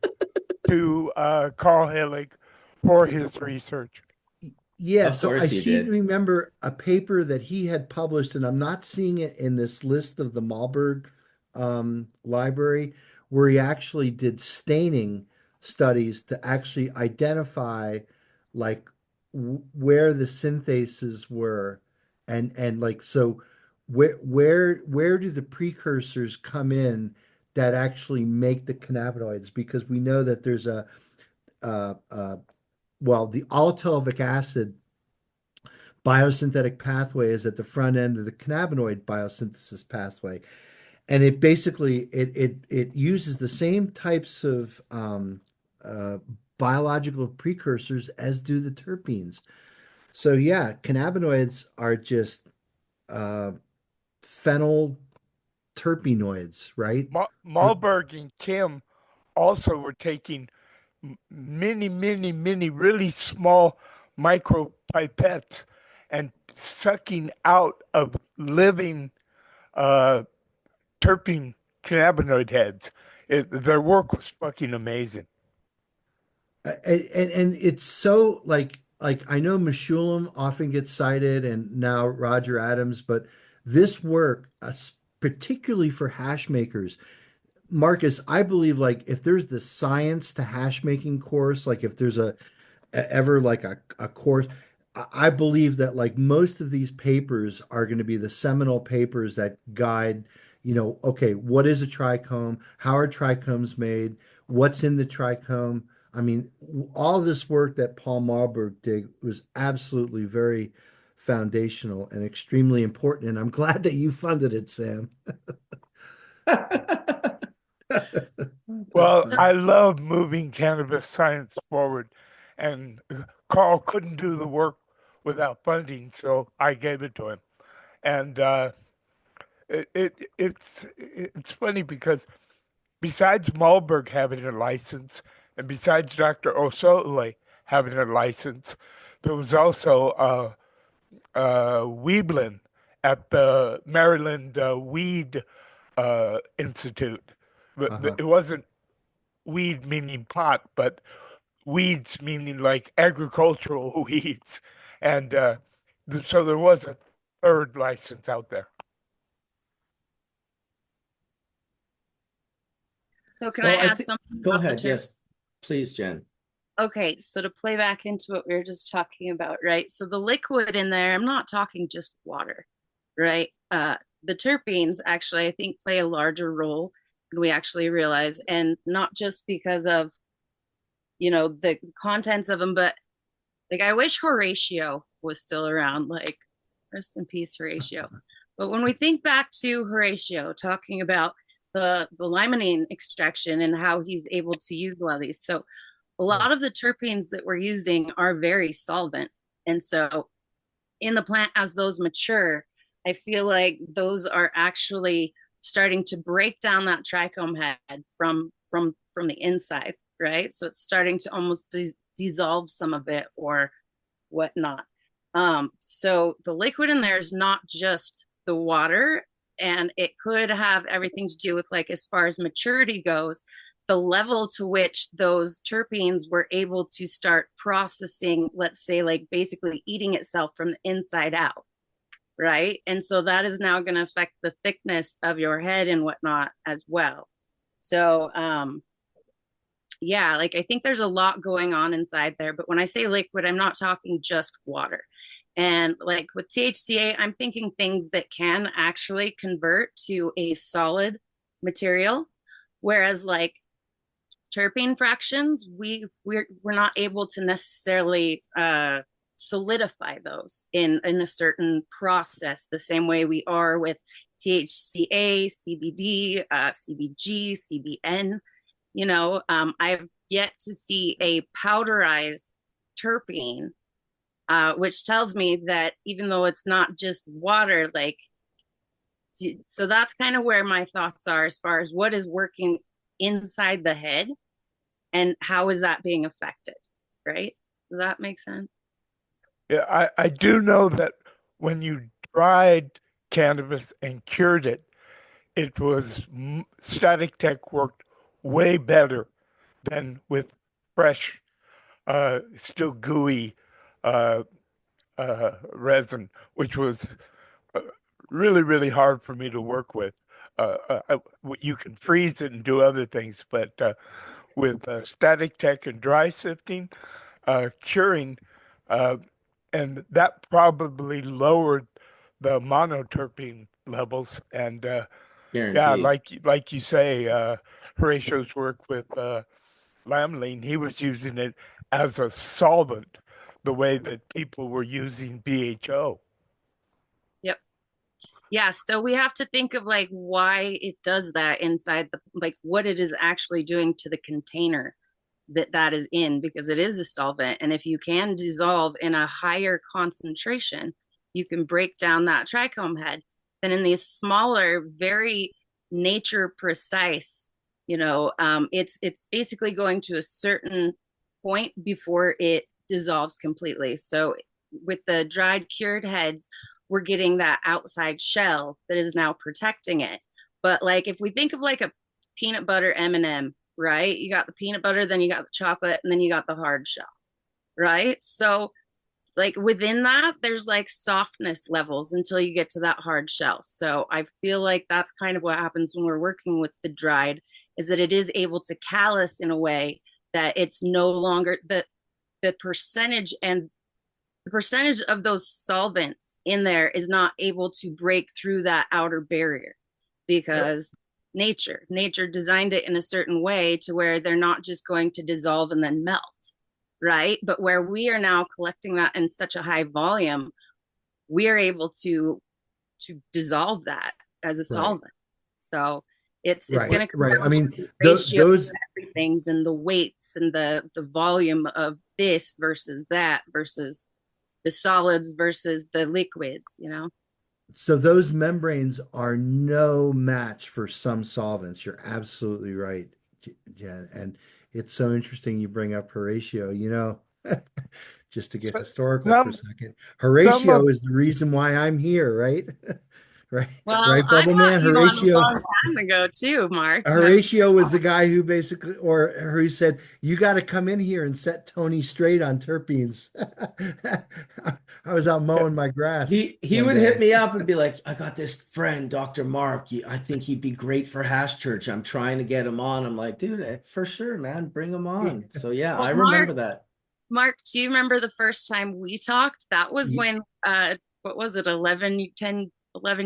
[SPEAKER 8] to Carl Hillig for his research.
[SPEAKER 11] Yeah,
[SPEAKER 1] Of
[SPEAKER 11] so I
[SPEAKER 1] course you
[SPEAKER 11] seem to
[SPEAKER 1] did.
[SPEAKER 11] remember a paper that he had published, and I'm not seeing it in this list of the Malberg library, where he actually did staining studies to actually identify like where the synthases were, and like so where do the precursors come in that actually make the cannabinoids? Because we know that there's uh, uh, the allitolvic acid biosynthetic pathway is at the front end of the cannabinoid biosynthesis pathway, and it basically it uses the same types of uh, biological precursors as do the terpenes. So yeah, cannabinoids are just uh, phenyl terpenoids, right?
[SPEAKER 8] Malberg and Kim also were taking many, many, many really small micro pipettes and sucking out of living uh, terpene cannabinoid heads. Their work was fucking amazing.
[SPEAKER 11] And it's so like I know Meshulam often gets cited and now Roger Adams, but this work, particularly for hash makers, Marcus, I believe like if there's the science to hash making course, like if there's ever like a course, I believe that like most of these papers are going to be the seminal papers that guide, okay, what is a trichome? How are trichomes made? What's in the trichome? I mean, all this work that Paul Marburg did was absolutely very foundational and extremely important. And I'm glad that you funded it, Sam.
[SPEAKER 8] Well, I love moving cannabis science forward, and Carl couldn't do the work without funding, so I gave it to him. And it's funny because besides Malberg having a license, and besides Dr. Osole having a license, there was also Weeblin at the Maryland Weed Institute. But it wasn't weed meaning pot, but weeds meaning like agricultural weeds. And so there was a third license out there.
[SPEAKER 13] So can I
[SPEAKER 1] Well,
[SPEAKER 13] add something
[SPEAKER 1] go
[SPEAKER 13] about the
[SPEAKER 1] ahead.
[SPEAKER 13] term?
[SPEAKER 1] Yes, please, Jen.
[SPEAKER 13] Okay, so to play back into what we were just talking about, right? So the liquid in there, I'm not talking just water, right? The terpenes actually, I think, play a larger role than we actually realize, and not just because of, you know, the contents of them, but like I wish Horatio was still around. Like, rest in peace, Horatio. But when we think back to Horatio talking about the limonene extraction and how he's able to use a lot of these, so a lot of the terpenes that we're using are very solvent. And so in the plant, as those mature, I feel like those are actually starting to break down that trichome head from the inside, right? So it's starting to almost dissolve some of it or whatnot. So the liquid in there is not just the water, and it could have everything to do with, like, as far as maturity goes, the level to which those terpenes were able to start processing, let's say, like basically eating itself from the inside out, right? And so that is now going to affect the thickness of your head and whatnot as well. So yeah, like I think there's a lot going on inside there, but when I say liquid, I'm not talking just water. And like with THCA, I'm thinking things that can actually convert to a solid material, whereas like terpene fractions, we're not able to necessarily solidify those in a certain process the same way we are with THCA, CBD, CBG, CBN. You know, I've yet to see a powderized terpene, which tells me that even though it's not just water, like, so that's kind of where my thoughts are as far as what is working inside the head and how is that being affected, right? Does that make sense?
[SPEAKER 8] Yeah, I do know that when you dried cannabis and cured it, it was Static Tech worked way better than with fresh, still gooey resin, which was really, really hard for me to work with. You can freeze it and do other things, but with Static Tech and dry sifting, curing, and that probably lowered the monoterpene levels. And yeah,
[SPEAKER 1] Guaranteed.
[SPEAKER 8] like you say, Horatio's work with Lamlene, he was using it as a solvent, the way that people were using BHO.
[SPEAKER 13] Yep. Yeah, so we have to think of like why it does that inside the, like what it is actually doing to the container that is in, because it is a solvent, and if you can dissolve in a higher concentration, you can break down that trichome head. Then in these smaller, very nature precise, you know, it's basically going to a certain point before it dissolves completely. So with the dried cured heads, we're getting that outside shell that is now protecting it. But like if we think of like a peanut butter M&M, right? You got the peanut butter, then you got the chocolate, and then you got the hard shell, right? So like within that, there's like softness levels until you get to that hard shell. So I feel like that's kind of what happens when we're working with the dried, is that it is able to callus in a way that it's no longer the percentage, and the percentage of those solvents in there is not able to break through that outer barrier, because nature designed it in a certain way to where they're not just going to dissolve and then melt, right? But where we are now collecting that in such a high volume, we are able to dissolve that as a solvent. So it's going to come
[SPEAKER 11] right. I mean,
[SPEAKER 13] ratio
[SPEAKER 11] those
[SPEAKER 13] of everything's and the weights and the volume of this versus that versus the solids versus the liquids, you know?
[SPEAKER 11] So those membranes are no match for some solvents. You're absolutely right, Jen. And it's so interesting you bring up Horatio, you know, just to get historical for a second. Horatio is the reason why I'm here, right? Right,
[SPEAKER 13] Well,
[SPEAKER 11] right,
[SPEAKER 13] I
[SPEAKER 11] Bubble
[SPEAKER 13] got
[SPEAKER 11] Man.
[SPEAKER 13] you on a
[SPEAKER 11] Horatio.
[SPEAKER 13] long time ago too, Mark. Remember?
[SPEAKER 11] Horatio was the guy who basically, or he said, "You got to come in here and set Tony straight on terpenes." I was out mowing my grass
[SPEAKER 1] He
[SPEAKER 11] one
[SPEAKER 1] would hit
[SPEAKER 11] day.
[SPEAKER 1] me up and be like, "I got this friend, Dr. Mark. I think he'd be great for Hash Church. I'm trying to get him on." I'm like, "Dude, for sure, man, bring him on." So yeah,
[SPEAKER 13] Well,
[SPEAKER 1] I
[SPEAKER 13] Mark,
[SPEAKER 1] remember that.
[SPEAKER 13] Mark, do you remember the first time we talked? That was
[SPEAKER 1] Ye-
[SPEAKER 13] when, what was it, 11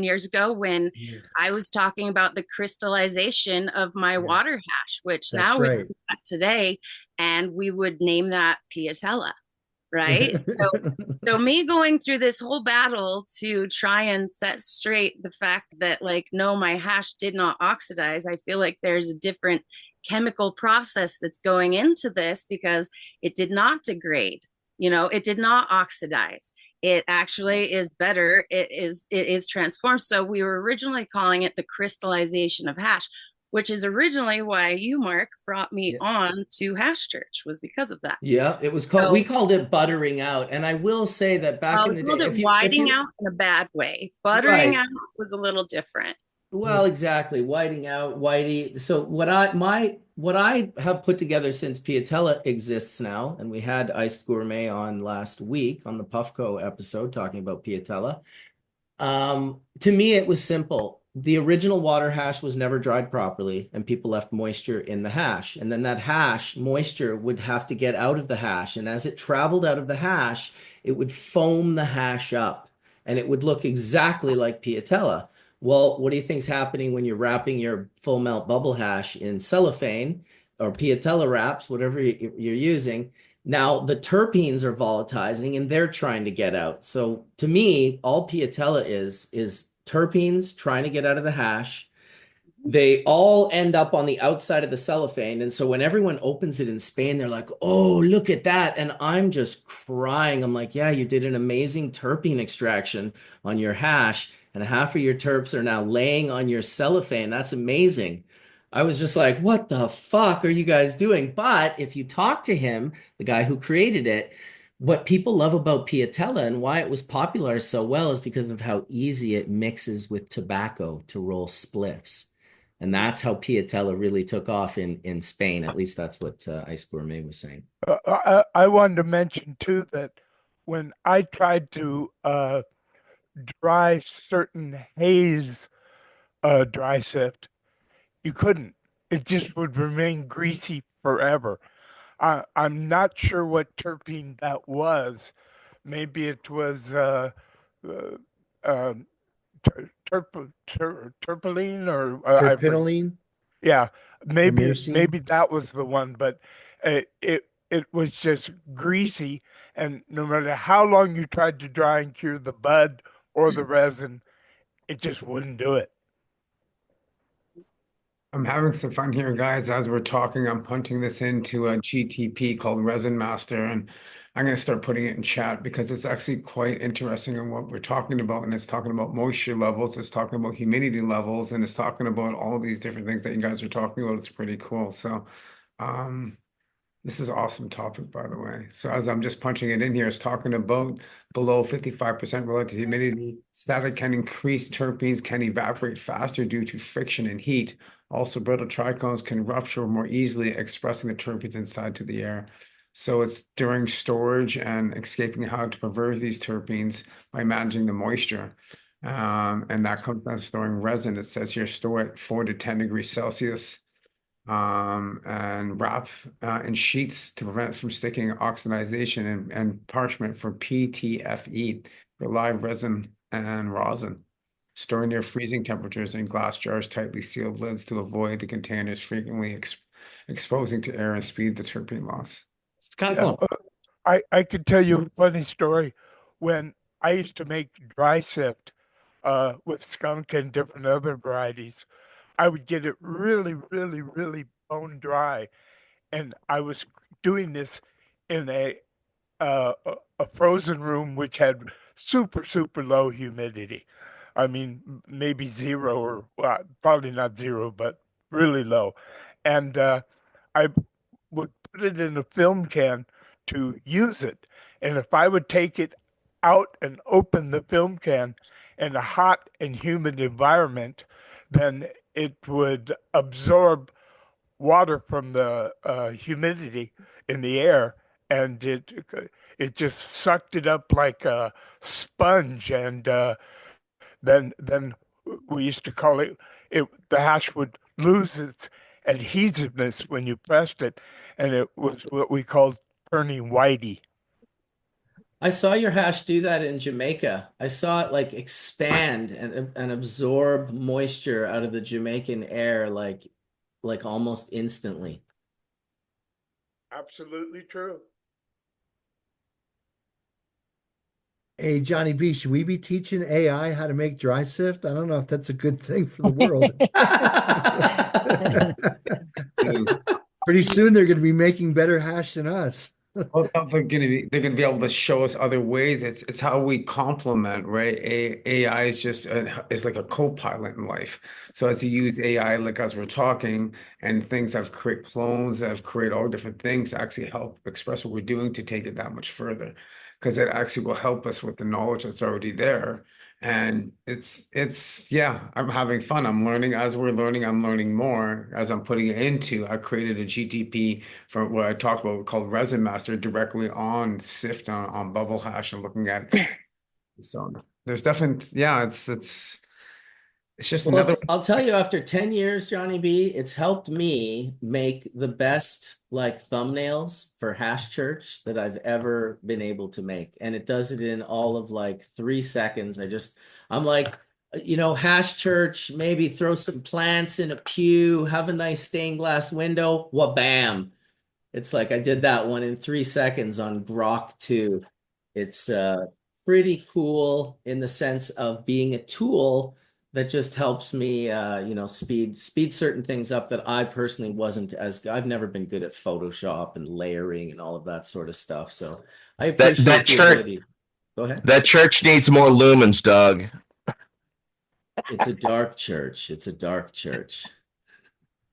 [SPEAKER 13] years ago, when
[SPEAKER 11] Yeah,
[SPEAKER 13] I was talking about the crystallization of my
[SPEAKER 11] yeah,
[SPEAKER 13] water hash, which
[SPEAKER 11] that's
[SPEAKER 13] now we
[SPEAKER 11] right.
[SPEAKER 13] do that today, and we would name that Piatella, right? So me going through this whole battle to try and set straight the fact that, like, no, my hash did not oxidize. I feel like there's a different chemical process that's going into this, because it did not degrade, it did not oxidize. It actually is better. It is transformed. So we were originally calling it the crystallization of hash, which is originally why you, Mark, brought me
[SPEAKER 1] Yeah.
[SPEAKER 13] on to Hash Church, was because of that.
[SPEAKER 1] Yeah, it was called, we
[SPEAKER 13] So
[SPEAKER 1] called it buttering out. And I will say that back in
[SPEAKER 13] we
[SPEAKER 1] the day,
[SPEAKER 13] called it
[SPEAKER 1] if
[SPEAKER 13] whiting
[SPEAKER 1] you,
[SPEAKER 13] out in a bad way. Buttering
[SPEAKER 1] right.
[SPEAKER 13] out was a little different.
[SPEAKER 1] Well, exactly. Whiting out, whitey. So what I have put together since Piatella exists now, and we had Iced Gourmet on last week on the Puffco episode talking about Piatella. To me, it was simple. The original water hash was never dried properly, and people left moisture in the hash. And then that hash moisture would have to get out of the hash. And as it traveled out of the hash, it would foam the hash up, and it would look exactly like Piatella. Well, what do you think's happening when you're wrapping your full melt bubble hash in cellophane or Piatella wraps, whatever you're using? Now the terpenes are volatilizing and they're trying to get out. So to me, all Piatella is terpenes trying to get out of the hash. They all end up on the outside of the cellophane. And so when everyone opens it in Spain, they're like, "Oh, look at that." And I'm just crying. I'm like, "Yeah, you did an amazing terpene extraction on your hash, and half of your terps are now laying on your cellophane. That's amazing." I was just like, "What the fuck are you guys doing?" But if you talk to him, the guy who created it, what people love about Piatella and why it was popular so well is because of how easy it mixes with tobacco to roll spliffs. And that's how Piatella really took off in Spain. At least that's what Ice Gourmet was saying.
[SPEAKER 8] I wanted to mention too that when I tried to dry certain haze dry sift, you couldn't. It just would remain greasy forever. I'm not sure what terpene that was. Maybe it was uh, um, terpene or I forget.
[SPEAKER 11] Terpinolene
[SPEAKER 8] Yeah,
[SPEAKER 11] or
[SPEAKER 8] maybe
[SPEAKER 11] myrcene.
[SPEAKER 8] that was the one, but it was just greasy, and no matter how long you tried to dry and cure the bud or the resin, it just wouldn't do it.
[SPEAKER 7] I'm having some fun here, guys. As we're talking, I'm punting this into a GTP called Resin Master, and I'm going to start putting it in chat because it's actually quite interesting in what we're talking about. And it's talking about moisture levels, it's talking about humidity levels, and it's talking about all these different things that you guys are talking about. It's pretty cool. So, this is an awesome topic, by the way. So as I'm just punching it in here, it's talking about below 55% relative humidity. Static can increase, terpenes can evaporate faster due to friction and heat. Also, brittle trichomes can rupture more easily, expressing the terpenes inside to the air. So it's during storage and escaping how to preserve these terpenes by managing the moisture. And that comes down to storing resin. It says here, store at 4 to 10 degrees Celsius. And wrap in sheets to prevent from sticking, oxidization, and parchment for PTFE for live resin and rosin. Store near freezing temperatures in glass jars, tightly sealed lids to avoid the containers frequently exposing to air and speed the terpene loss. It's kind of cool.
[SPEAKER 8] I could tell you a funny story. When I used to make dry sift with skunk and different other varieties, I would get it really, really, really bone dry, and I was doing this in a frozen room which had super, super low humidity. I mean, maybe zero, or well, probably not zero, but really low. And I would put it in a film can to use it. And if I would take it out and open the film can in a hot and humid environment, then it would absorb water from the humidity in the air, and it just sucked it up like a sponge, and then we used to call it the hash would lose its adhesiveness when you pressed it, and it was what we called turning whitey.
[SPEAKER 1] I saw your hash do that in Jamaica. I saw it like expand and absorb moisture out of the Jamaican air like almost instantly.
[SPEAKER 8] Absolutely true.
[SPEAKER 11] Hey, Johnny B, should we be teaching AI how to make dry sift? I don't know if that's a good thing for the world. Pretty soon they're going to be making better hash than us.
[SPEAKER 7] Well, they're gonna be able to show us other ways. It's how we complement, right? AI is just is like a co-pilot in life. So as you use AI, like as we're talking, and things I've create clones, I've created all different things to actually help express what we're doing to take it that much further, because it actually will help us with the knowledge that's already there. And yeah, I'm having fun. I'm learning as we're learning. I'm learning more as I'm putting it into. I created a GTP for what I talked about called Resin Master directly on Sift on Bubble Hash and looking at it. So there's definitely, yeah, it's just
[SPEAKER 1] Well,
[SPEAKER 7] another.
[SPEAKER 1] I'll tell you, after 10 years, Johnny B, it's helped me make the best like thumbnails for Hash Church that I've ever been able to make. And it does it in all of like 3 seconds. I'm like, Hash Church, maybe throw some plants in a pew, have a nice stained glass window. Bam. It's like I did that one in 3 seconds on Grok 2. It's pretty cool in the sense of being a tool that just helps me speed certain things up that I personally wasn't I've never been good at Photoshop and layering and all of that sort of stuff. So I appreciate
[SPEAKER 9] that
[SPEAKER 1] the
[SPEAKER 9] church
[SPEAKER 1] ability. Go ahead.
[SPEAKER 9] that church needs more lumens, Doug.
[SPEAKER 1] It's a dark church. It's a dark church.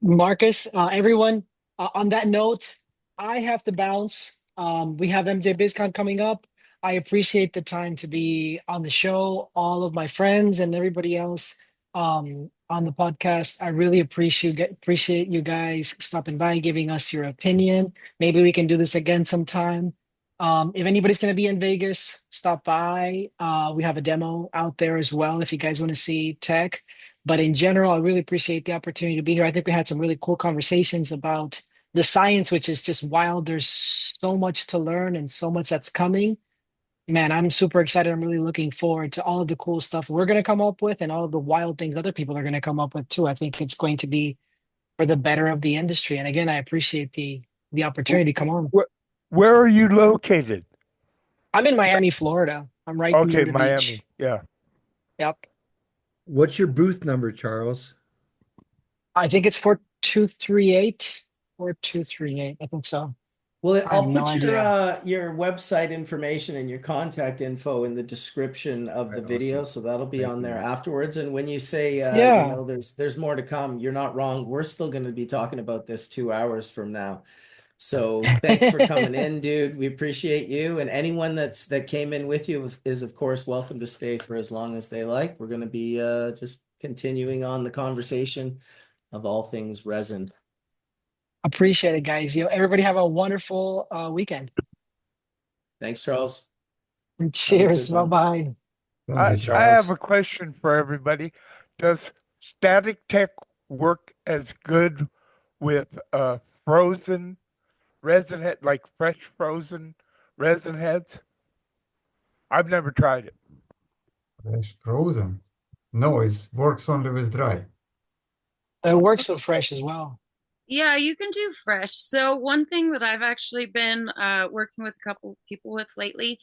[SPEAKER 2] Marcus, everyone, on that note, I have to bounce. We have MJ BizCon coming up. I appreciate the time to be on the show, all of my friends and everybody else on the podcast. I really appreciate you guys stopping by, giving us your opinion. Maybe we can do this again sometime. If anybody's going to be in Vegas, stop by. We have a demo out there as well if you guys want to see tech. But in general, I really appreciate the opportunity to be here. I think we had some really cool conversations about the science, which is just wild. There's so much to learn and so much that's coming. Man, I'm super excited. I'm really looking forward to all of the cool stuff we're going to come up with and all of the wild things other people are going to come up with too. I think it's going to be for the better of the industry. And again, I appreciate the opportunity to come on.
[SPEAKER 8] Where are you located?
[SPEAKER 2] I'm in Miami, Florida. I'm right near the
[SPEAKER 8] Miami.
[SPEAKER 2] beach.
[SPEAKER 8] Yeah.
[SPEAKER 2] Yep.
[SPEAKER 11] What's your booth number, Charles?
[SPEAKER 2] I think it's 4238 or 238. I think so.
[SPEAKER 1] Well,
[SPEAKER 2] I
[SPEAKER 1] I'll
[SPEAKER 2] have no
[SPEAKER 1] put
[SPEAKER 2] idea.
[SPEAKER 1] your website information and your contact info in the description of the video,
[SPEAKER 11] Awesome.
[SPEAKER 1] so that'll be
[SPEAKER 11] Thank
[SPEAKER 1] on there
[SPEAKER 11] you.
[SPEAKER 1] afterwards. And when you say
[SPEAKER 2] Yeah.
[SPEAKER 1] there's more to come, you're not wrong. We're still going to be talking about this 2 hours from now. So thanks for coming in, dude. We appreciate you. And anyone that came in with you is of course welcome to stay for as long as they like. We're going to be just continuing on the conversation of all things resin.
[SPEAKER 2] Appreciate it, guys. Everybody have a wonderful weekend.
[SPEAKER 1] Thanks, Charles. Have a
[SPEAKER 2] Cheers.
[SPEAKER 1] good one.
[SPEAKER 2] Bye-bye.
[SPEAKER 3] Thank you,
[SPEAKER 8] I have
[SPEAKER 3] Charles.
[SPEAKER 8] a question for everybody. Does Static Tech work as good with frozen resin head, like fresh frozen resin heads? I've never tried it.
[SPEAKER 3] Fresh frozen. No, it works only with dry.
[SPEAKER 2] It works with fresh as well.
[SPEAKER 13] Yeah, you can do fresh. So one thing that I've actually been working with a couple people with lately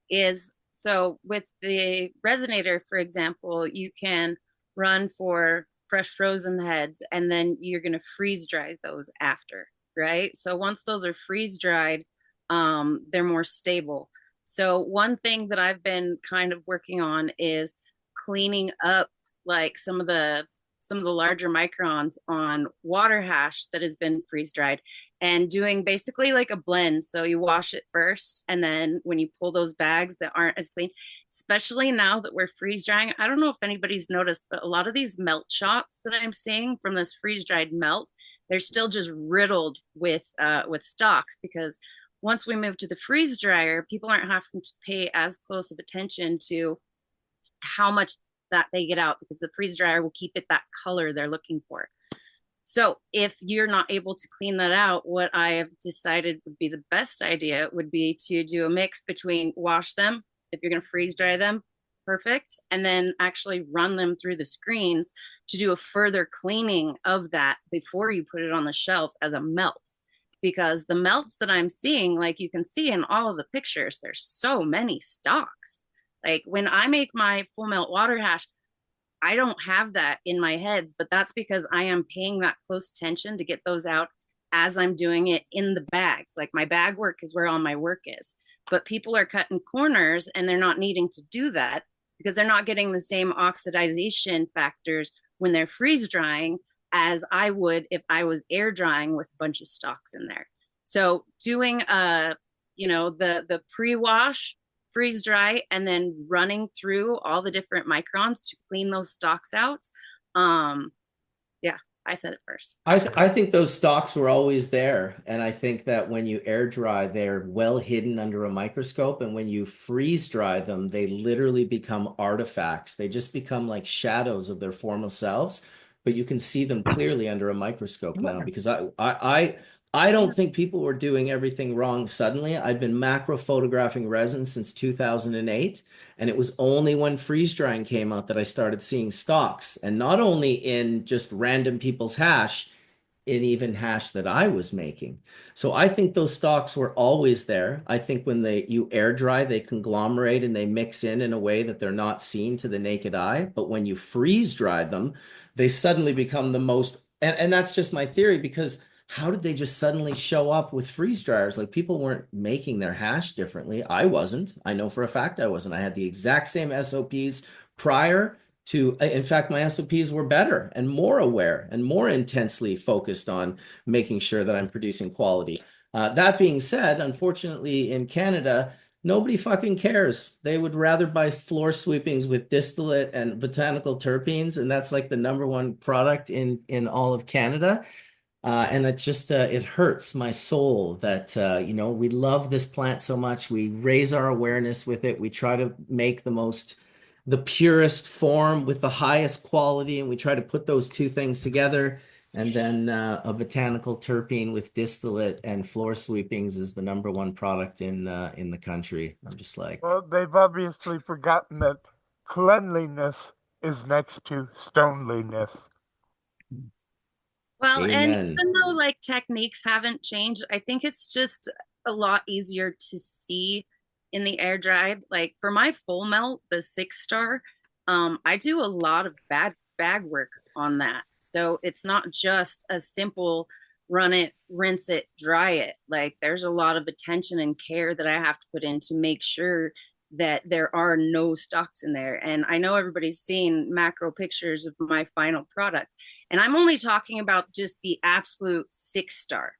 [SPEAKER 13] is, so with the resonator, for example, you can run for fresh frozen heads and then you're going to freeze dry those after, right? So once those are freeze dried, they're more stable. So one thing that I've been kind of working on is cleaning up like some of the some of the larger microns on water hash that has been freeze dried and doing basically like a blend. So you wash it first, and then when you pull those bags that aren't as clean, especially now that we're freeze drying, I don't know if anybody's noticed, but a lot of these melt shots that I'm seeing from this freeze dried melt, they're still just riddled with stalks, because once we move to the freeze dryer, people aren't having to pay as close of attention to how much that they get out, because the freeze dryer will keep it that color they're looking for. So if you're not able to clean that out, what I have decided would be the best idea would be to do a mix between wash them, if you're going to freeze dry them, perfect, and then actually run them through the screens to do a further cleaning of that before you put it on the shelf as a melt. Because the melts that I'm seeing, like you can see in all of the pictures, there's so many stalks. Like when I make my full melt water hash, I don't have that in my heads, but that's because I am paying that close attention to get those out as I'm doing it in the bags. Like my bag work is where all my work is, but people are cutting corners and they're not needing to do that because they're not getting the same oxidization factors when they're freeze drying as I would if I was air drying with a bunch of stalks in there. So doing the pre-wash, freeze dry, and then running through all the different microns to clean those stalks out. Yeah, I said it first.
[SPEAKER 1] I think those stalks were always there. And I think that when you air dry, they're well hidden under a microscope. And when you freeze dry them, they literally become artifacts. They just become like shadows of their former selves, but you can see them clearly under a microscope now, because I don't think people were doing everything wrong suddenly. I've been macro photographing resin since 2008, and it was only when freeze drying came out that I started seeing stalks, and not only in just random people's hash, in even hash that I was making. So I think those stalks were always there. I think when you air dry, they conglomerate and they mix in a way that they're not seen to the naked eye. But when you freeze dry them, they suddenly become the most, and that's just my theory, because how did they just suddenly show up with freeze dryers? Like people weren't making their hash differently. I wasn't. I know for a fact I wasn't. I had the exact same SOPs prior to, in fact, my SOPs were better and more aware and more intensely focused on making sure that I'm producing quality. That being said, unfortunately in Canada, nobody fucking cares. They would rather buy floor sweepings with distillate and botanical terpenes, and that's like the #1 product in all of Canada. And it just it hurts my soul that we love this plant so much. We raise our awareness with it. We try to make the purest form with the highest quality, and we try to put those two things together. And then a botanical terpene with distillate and floor sweepings is the #1 product in the country. I'm just like,
[SPEAKER 8] well, they've obviously forgotten that cleanliness is next to stoneliness.
[SPEAKER 13] Well,
[SPEAKER 1] Amen.
[SPEAKER 13] and even though like techniques haven't changed, I think it's just a lot easier to see in the air dried. Like for my full melt, the 6-star, I do a lot of bag work on that. So it's not just a simple run it, rinse it, dry it. Like there's a lot of attention and care that I have to put in to make sure that there are no stalks in there. And I know everybody's seen macro pictures of my final product, and I'm only talking about just the absolute 6-star,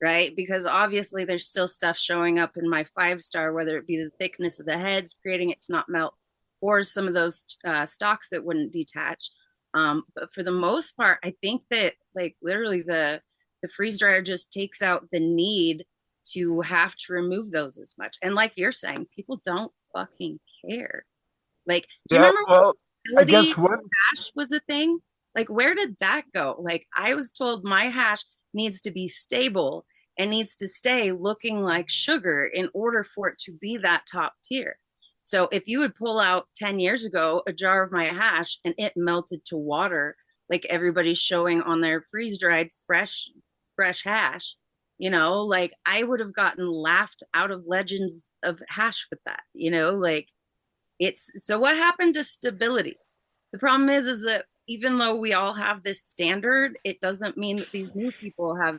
[SPEAKER 13] right? Because obviously there's still stuff showing up in my 5-star, whether it be the thickness of the heads, creating it to not melt, or some of those stalks that wouldn't detach. But for the most part, I think that like literally the freeze dryer just takes out the need to have to remove those as much. And like you're saying, people don't fucking care. Like, do you remember when
[SPEAKER 8] I guess what
[SPEAKER 13] hash was the thing? Like, where did that go? Like, I was told my hash needs to be stable and needs to stay looking like sugar in order for it to be that top tier. So if you would pull out 10 years ago a jar of my hash and it melted to water, like everybody's showing on their freeze dried fresh hash, like I would have gotten laughed out of Legends of Hash with that, like so what happened to stability? The problem is that even though we all have this standard, it doesn't mean that these new people have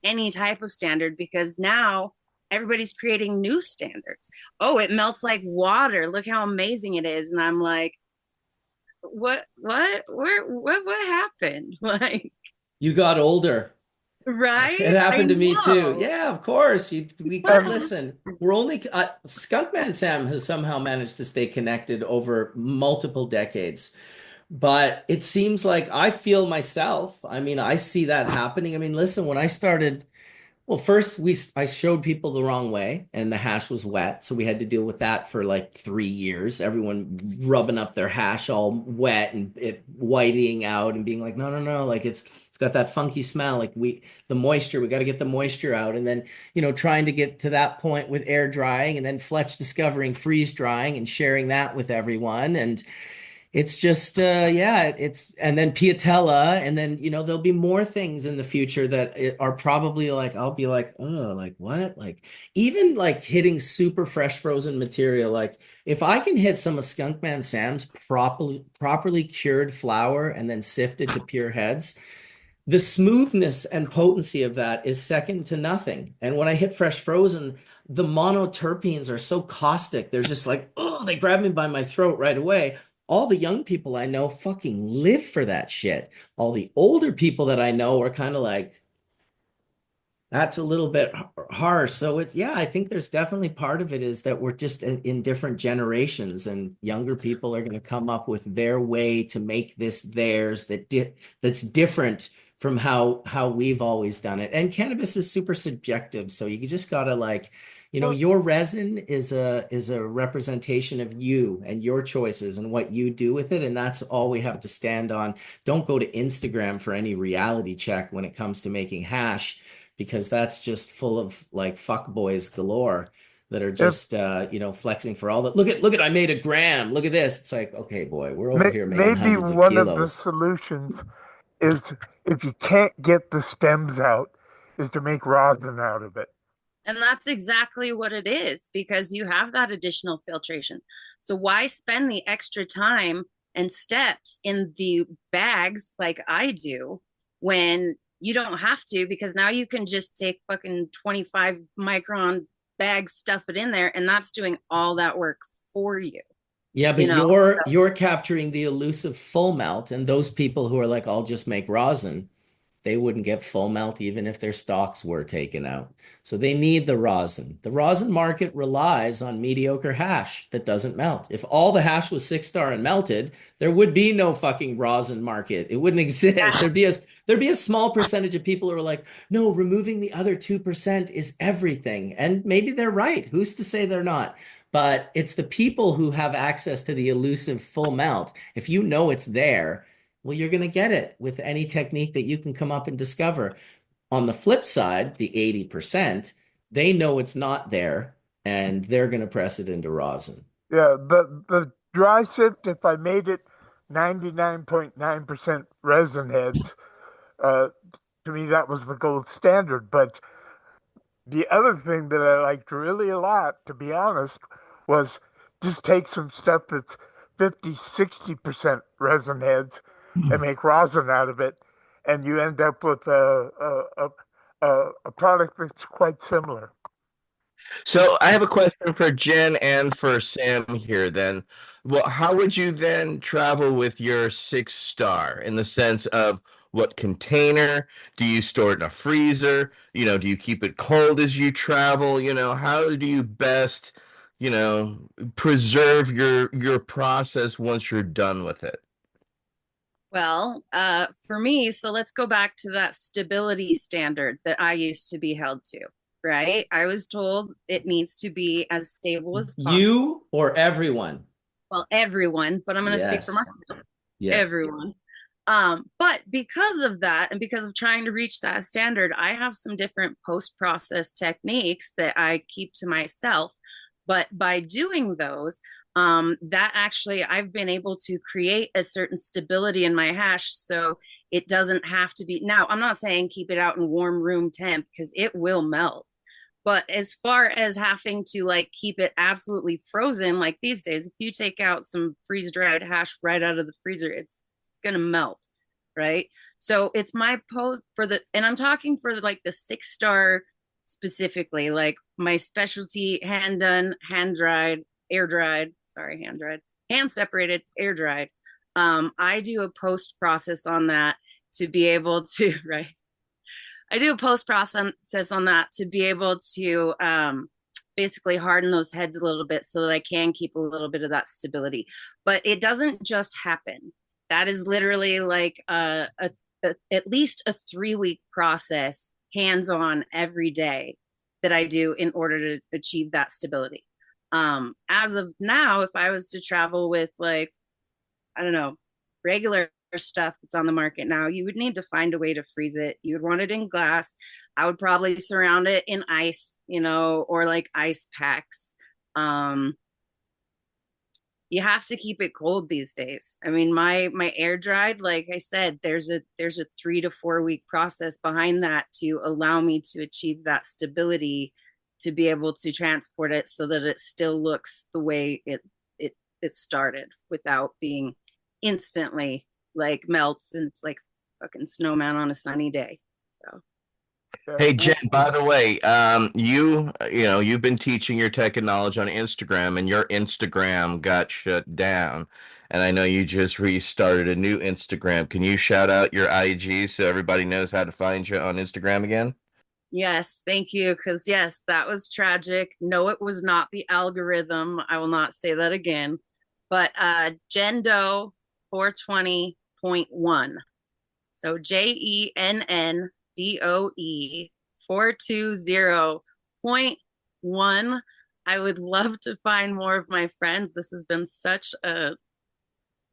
[SPEAKER 13] any type of standard, because now everybody's creating new standards. Oh, it melts like water. Look how amazing it is. And I'm like, what happened? Like,
[SPEAKER 1] You got older.
[SPEAKER 13] right?
[SPEAKER 1] It
[SPEAKER 13] I
[SPEAKER 1] happened to me too.
[SPEAKER 13] know.
[SPEAKER 1] Yeah, of course. We got
[SPEAKER 2] Um,
[SPEAKER 1] listen. We're only Skunkman Sam has somehow managed to stay connected over multiple decades. But it seems like I feel myself. I mean, I see that happening. I mean, listen, when I started, well, first I showed people the wrong way and the hash was wet. So we had to deal with that for like 3 years. Everyone rubbing up their hash all wet and it whiting out and being like, no, no, no, like it's got that funky smell. Like the moisture, we got to get the moisture out. And then, trying to get to that point with air drying and then Fletch discovering freeze drying and sharing that with everyone. And it's just yeah, it's and then Piatella, and then there'll be more things in the future that are probably like I'll be like, oh, like what? Like even like hitting super fresh frozen material. Like if I can hit some of Skunkman Sam's properly cured flour and then sifted to pure heads, the smoothness and potency of that is second to nothing. And when I hit fresh frozen, the monoterpenes are so caustic. They're just like, oh, they grab me by my throat right away. All the young people I know fucking live for that shit. All the older people that I know are kind of like, that's a little bit harsh. So yeah, I think there's definitely part of it is that we're just in different generations, and younger people are going to come up with their way to make this theirs that's different from how we've always done it. And cannabis is super subjective, so you just gotta like, your resin is a representation of you and your choices and what you do with it, and that's all we have to stand on. Don't go to Instagram for any reality check when it comes to making hash, because that's just full of like fuck boys galore that are just flexing for all that. Look at I made a gram. Look at this. It's like, okay, boy, we're over here making
[SPEAKER 8] Maybe
[SPEAKER 1] hundreds of
[SPEAKER 8] one of the
[SPEAKER 1] kilos.
[SPEAKER 8] solutions is if you can't get the stems out, is to make rosin out of it.
[SPEAKER 13] And that's exactly what it is, because you have that additional filtration. So why spend the extra time and steps in the bags like I do when you don't have to? Because now you can just take fucking 25 micron bags, stuff it in there, and that's doing all that work for you.
[SPEAKER 1] Yeah, but
[SPEAKER 13] You know?
[SPEAKER 1] you're capturing the elusive full melt, and those people who are like, I'll just make rosin, they wouldn't get full melt even if their stocks were taken out. So they need the rosin. The rosin market relies on mediocre hash that doesn't melt. If all the hash was 6-star and melted, there would be no fucking rosin market. It wouldn't exist. There'd be a small percentage of people who are like, no, removing the other 2% is everything. And maybe they're right. Who's to say they're not? But it's the people who have access to the elusive full melt. If you know it's there, well, you're going to get it with any technique that you can come up and discover. On the flip side, the 80%, they know it's not there and they're going to press it into rosin.
[SPEAKER 8] Yeah, the dry sift, if I made it 99.9% resin heads, to me that was the gold standard. But the other thing that I liked really a lot, to be honest, was just take some stuff that's 50, 60% resin heads and make rosin out of it, and you end up with a product that's quite similar.
[SPEAKER 9] So I have a question for Jen and for Sam here then. Well, how would you then travel with your 6-star in the sense of what container? Do you store it in a freezer? Do you keep it cold as you travel? How do you best, preserve your process once you're done with it?
[SPEAKER 13] Well, for me, so let's go back to that stability standard that I used to be held to, right? I was told it needs to be as stable as possible.
[SPEAKER 1] You or everyone?
[SPEAKER 13] Well, everyone, but I'm going to speak for
[SPEAKER 1] Yes.
[SPEAKER 13] myself.
[SPEAKER 1] Yes.
[SPEAKER 13] Everyone. But because of that, and because of trying to reach that standard, I have some different post-process techniques that I keep to myself. But by doing those, that actually I've been able to create a certain stability in my hash, so it doesn't have to be. Now, I'm not saying keep it out in warm room temp, because it will melt. But as far as having to like keep it absolutely frozen, like these days, if you take out some freeze dried hash right out of the freezer, it's gonna melt, right? So it's my post for and I'm talking for like the 6-star specifically, like my specialty hand done, hand dried, air dried, hand separated, air dried. I do a post process on that to be able to, right? I do a post process on that to be able to basically harden those heads a little bit so that I can keep a little bit of that stability. But it doesn't just happen. That is literally like at least a 3-week process, hands-on every day, that I do in order to achieve that stability. As of now, if I was to travel with, like, I don't know, regular stuff that's on the market now, you would need to find a way to freeze it. You would want it in glass. I would probably surround it in ice, or like ice packs. You have to keep it cold these days. I mean, my air dried, like I said, there's a 3 to 4 week process behind that to allow me to achieve that stability, to be able to transport it so that it still looks the way it started, without being instantly like melts and it's like fucking snowman on a sunny day. So
[SPEAKER 9] Hey Jen, by the way, you've been teaching your tech and knowledge on Instagram, and your Instagram got shut down. And I know you just restarted a new Instagram. Can you shout out your IG so everybody knows how to find you on Instagram again?
[SPEAKER 13] yes, thank you. Because yes, that was tragic. No, it was not the algorithm. I will not say that again. But Jendo 420.1. So JENNDOE 420.1. I would love to find more of my friends. This has been such a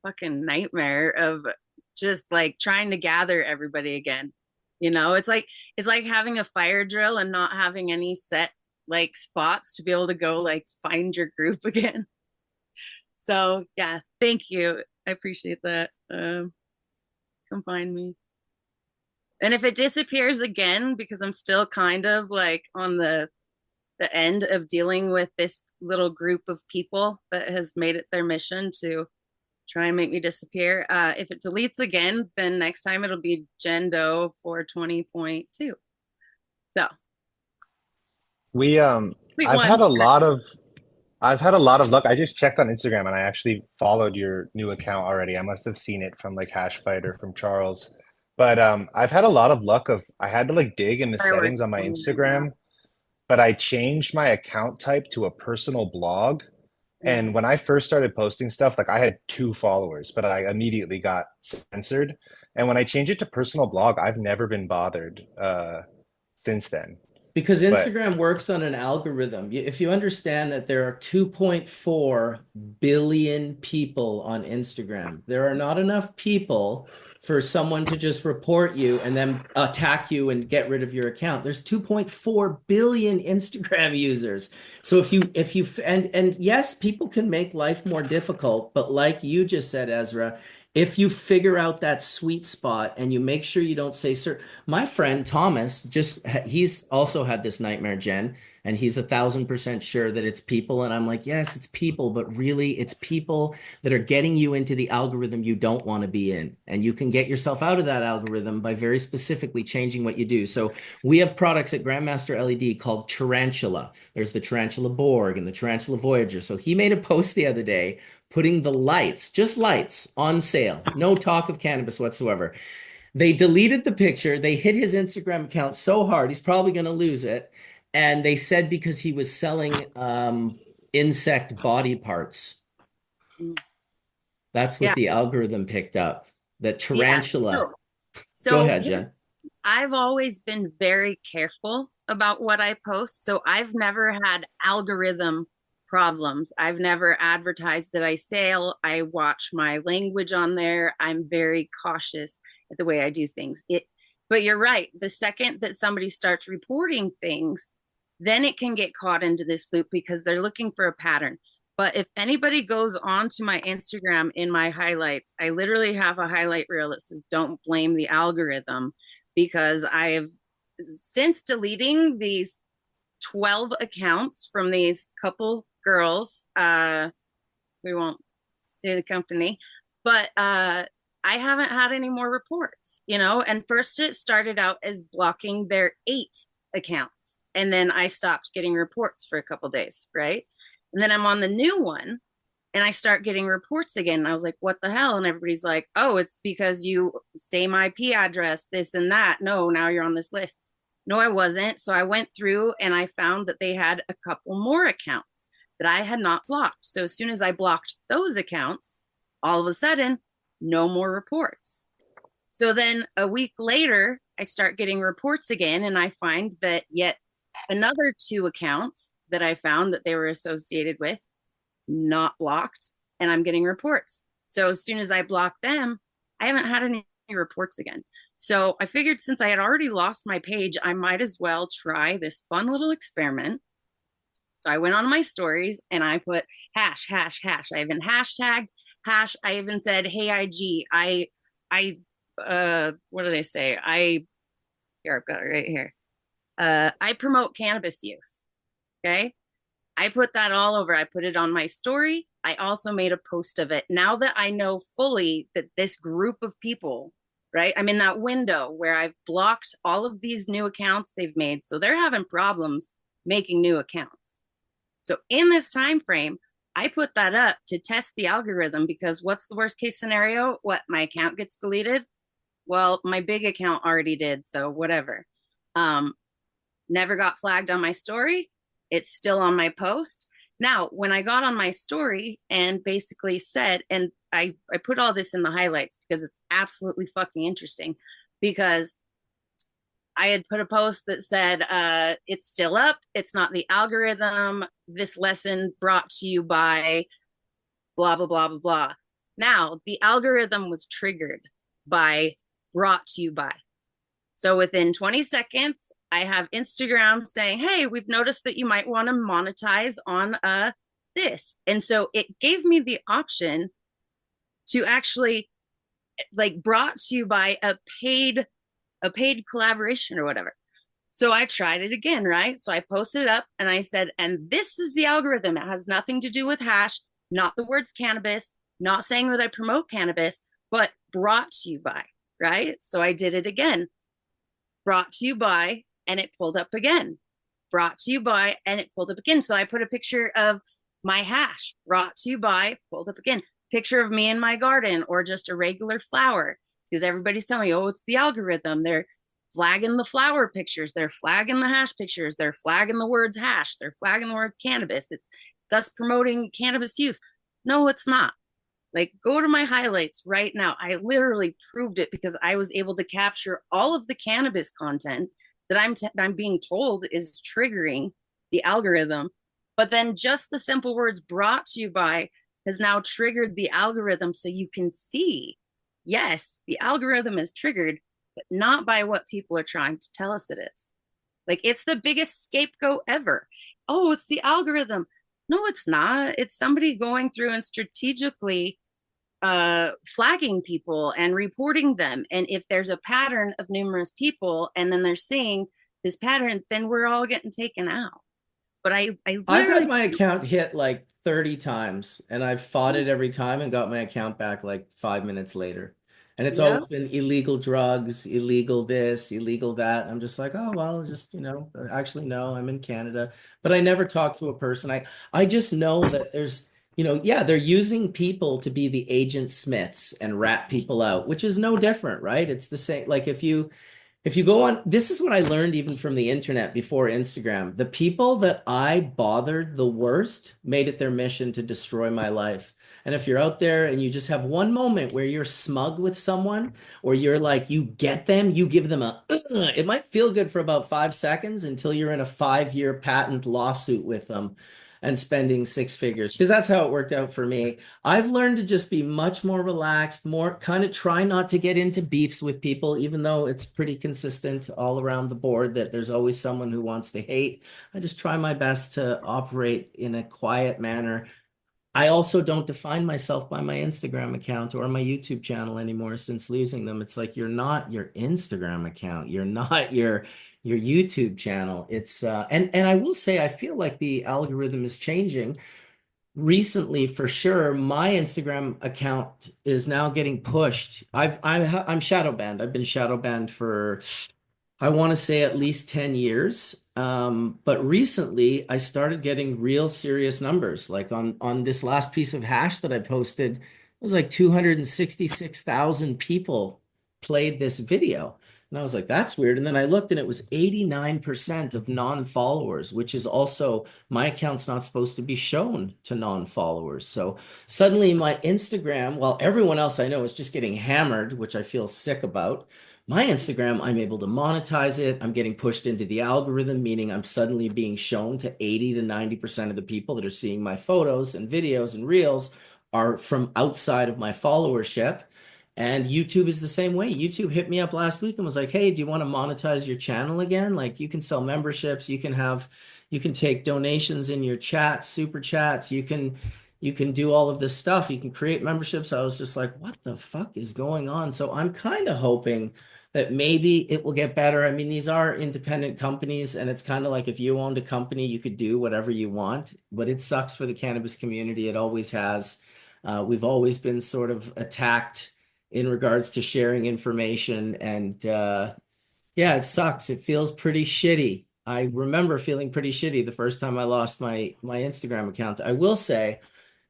[SPEAKER 13] fucking nightmare of just like trying to gather everybody again. It's like having a fire drill and not having any set like spots to be able to go like find your group again. So yeah, thank you. I appreciate that. Come find me. And if it disappears again, because I'm still kind of like on the end of dealing with this little group of people that has made it their mission to try and make me disappear. If it deletes again, then next time it'll be Jendo 420.2. So
[SPEAKER 4] I've had a lot of luck. I just checked on Instagram and I actually followed your new account already. I must have seen it from like Hashfighter from Charles. But I've had a lot of luck I had to like dig in the settings on my Instagram, but I changed my account type to a personal blog. And when I first started posting stuff, like I had 2 followers, but I immediately got censored. And when I changed it to personal blog, I've never been bothered since then.
[SPEAKER 1] Because
[SPEAKER 4] But
[SPEAKER 1] Instagram works on an algorithm. If you understand that there are 2.4 billion people on Instagram, there are not enough people for someone to just report you and then attack you and get rid of your account. There's 2.4 billion Instagram users. So if you and yes, people can make life more difficult, but like you just said, Ezra, if you figure out that sweet spot and you make sure you don't say certain. My friend Thomas, he's also had this nightmare, Jen, and he's 1,000% sure that it's people. And I'm like, yes, it's people, but really it's people that are getting you into the algorithm you don't want to be in. And you can get yourself out of that algorithm by very specifically changing what you do. So we have products at Grandmaster LED called Tarantula. There's the Tarantula Borg and the Tarantula Voyager. So he made a post the other day putting the lights, just lights, on sale. No talk of cannabis whatsoever. They deleted the picture. They hit his Instagram account so hard, he's probably going to lose it. And they said because he was selling insect body parts. That's what the algorithm picked up. That tarantula.
[SPEAKER 13] So
[SPEAKER 1] Go ahead, Jen.
[SPEAKER 13] I've always been very careful about what I post. So I've never had algorithm problems. I've never advertised that I sail. I watch my language on there. I'm very cautious at the way I do things. But you're right. The second that somebody starts reporting things, then it can get caught into this loop because they're looking for a pattern. But if anybody goes onto my Instagram in my highlights, I literally have a highlight reel that says, "Don't blame the algorithm," because I have, since deleting these 12 accounts from these couple girls, we won't say the company, but I haven't had any more reports, and first it started out as blocking their 8 accounts. And then I stopped getting reports for a couple days, right? And then I'm on the new one And I start getting reports again. And I was like, what the hell? And everybody's like, oh, it's because you same IP address, this and that. No, now you're on this list. No, I wasn't. So I went through and I found that they had a couple more accounts that I had not blocked. So as soon as I blocked those accounts, all of a sudden, no more reports. So then a week later, I start getting reports again, and I find that yet another 2 accounts that I found that they were associated with, not blocked, and I'm getting reports. So as soon as I block them, I haven't had any reports again. So I figured since I had already lost my page, I might as well try this fun little experiment. So I went on my stories and I put hash, hash, hash. I even hashtagged hash. I even said, hey, IG, what did I say? Here, I've got it right here. I promote cannabis use. Okay. I put that all over. I put it on my story. I also made a post of it. Now that I know fully that this group of people, right? I'm in that window where I've blocked all of these new accounts they've made. So they're having problems making new accounts. So in this time frame, I put that up to test the algorithm, because what's the worst case scenario? What, my account gets deleted? Well, my big account already did, so whatever. Never got flagged on my story. It's still on my post. Now, when I got on my story and basically said, and I put all this in the highlights because it's absolutely fucking interesting, because I had put a post that said, it's still up. It's not the algorithm. This lesson brought to you by blah, blah, blah, blah, blah. Now, the algorithm was triggered by brought to you by. So within 20 seconds, I have Instagram saying, hey, we've noticed that you might want to monetize on this. And so it gave me the option to actually, like, brought to you by a paid collaboration or whatever. So I tried it again, right? So I posted it up and I said, and this is the algorithm. It has nothing to do with hash, not the words cannabis, not saying that I promote cannabis, but brought to you by, right? So I did it again. Brought to you by, and it pulled up again. Brought to you by, and it pulled up again. So I put a picture of my hash. Brought to you by, pulled up again. Picture of me in my garden, or just a regular flower, because everybody's telling me, oh, it's the algorithm. They're flagging the flower pictures. They're flagging the hash pictures. They're flagging the words hash. They're flagging the words cannabis. It's thus promoting cannabis use. No, it's not. Like, go to my highlights right now. I literally proved it, because I was able to capture all of the cannabis content that I'm being told is triggering the algorithm. But then just the simple words brought to you by has now triggered the algorithm. So you can see, yes, the algorithm is triggered, but not by what people are trying to tell us it is. Like, it's the biggest scapegoat ever. Oh, it's the algorithm. No, it's not. It's somebody going through and strategically flagging people and reporting them. And if there's a pattern of numerous people, and then they're seeing this pattern, then we're all getting taken out. But I've
[SPEAKER 1] had my account hit like 30 times, and I've fought it every time and got my account back like 5 minutes later. And it's always been illegal drugs, illegal this, illegal that. I'm just like, oh, well, just, actually, no, I'm in Canada. But I never talk to a person. I just know that there's, they're using people to be the agent Smiths and rat people out, which is no different, right? It's the same. Like, if you go on, this is what I learned even from the internet before Instagram. The people that I bothered the worst made it their mission to destroy my life. And if you're out there and you just have one moment where you're smug with someone, or you're like, you get them, you give them it might feel good for about 5 seconds until you're in a 5-year patent lawsuit with them and spending 6 figures, because that's how it worked out for me. I've learned to just be much more relaxed, more kind of try not to get into beefs with people, even though it's pretty consistent all around the board that there's always someone who wants to hate. I just try my best to operate in a quiet manner. I also don't define myself by my Instagram account or my YouTube channel anymore since losing them. It's like, you're not your Instagram account. You're not your YouTube channel. It's and I will say, I feel like the algorithm is changing recently for sure. My Instagram account is now getting pushed. I'm shadow banned. I've been shadow banned for, I want to say, at least 10 years. But recently I started getting real serious numbers. Like on this last piece of hash that I posted, it was like 266,000 people played this video. And I was like, that's weird. And then I looked and it was 89% of non-followers, which is also my account's not supposed to be shown to non-followers. So suddenly my Instagram, while everyone else I know is just getting hammered, which I feel sick about, my Instagram, I'm able to monetize it. I'm getting pushed into the algorithm, meaning I'm suddenly being shown to 80 to 90% of the people that are seeing my photos and videos and reels are from outside of my followership. And YouTube is the same way. YouTube hit me up last week and was like, hey, do you want to monetize your channel again? Like you can sell memberships, you can take donations in your chats, super chats, you can do all of this stuff. You can create memberships. I was just like, what the fuck is going on? So I'm kind of hoping that maybe it will get better. I mean, these are independent companies, and it's kind of like if you owned a company, you could do whatever you want, but it sucks for the cannabis community. It always has. We've always been sort of attacked in regards to sharing information, and yeah, it sucks. It feels pretty shitty. I remember feeling pretty shitty the first time I lost my Instagram account. I will say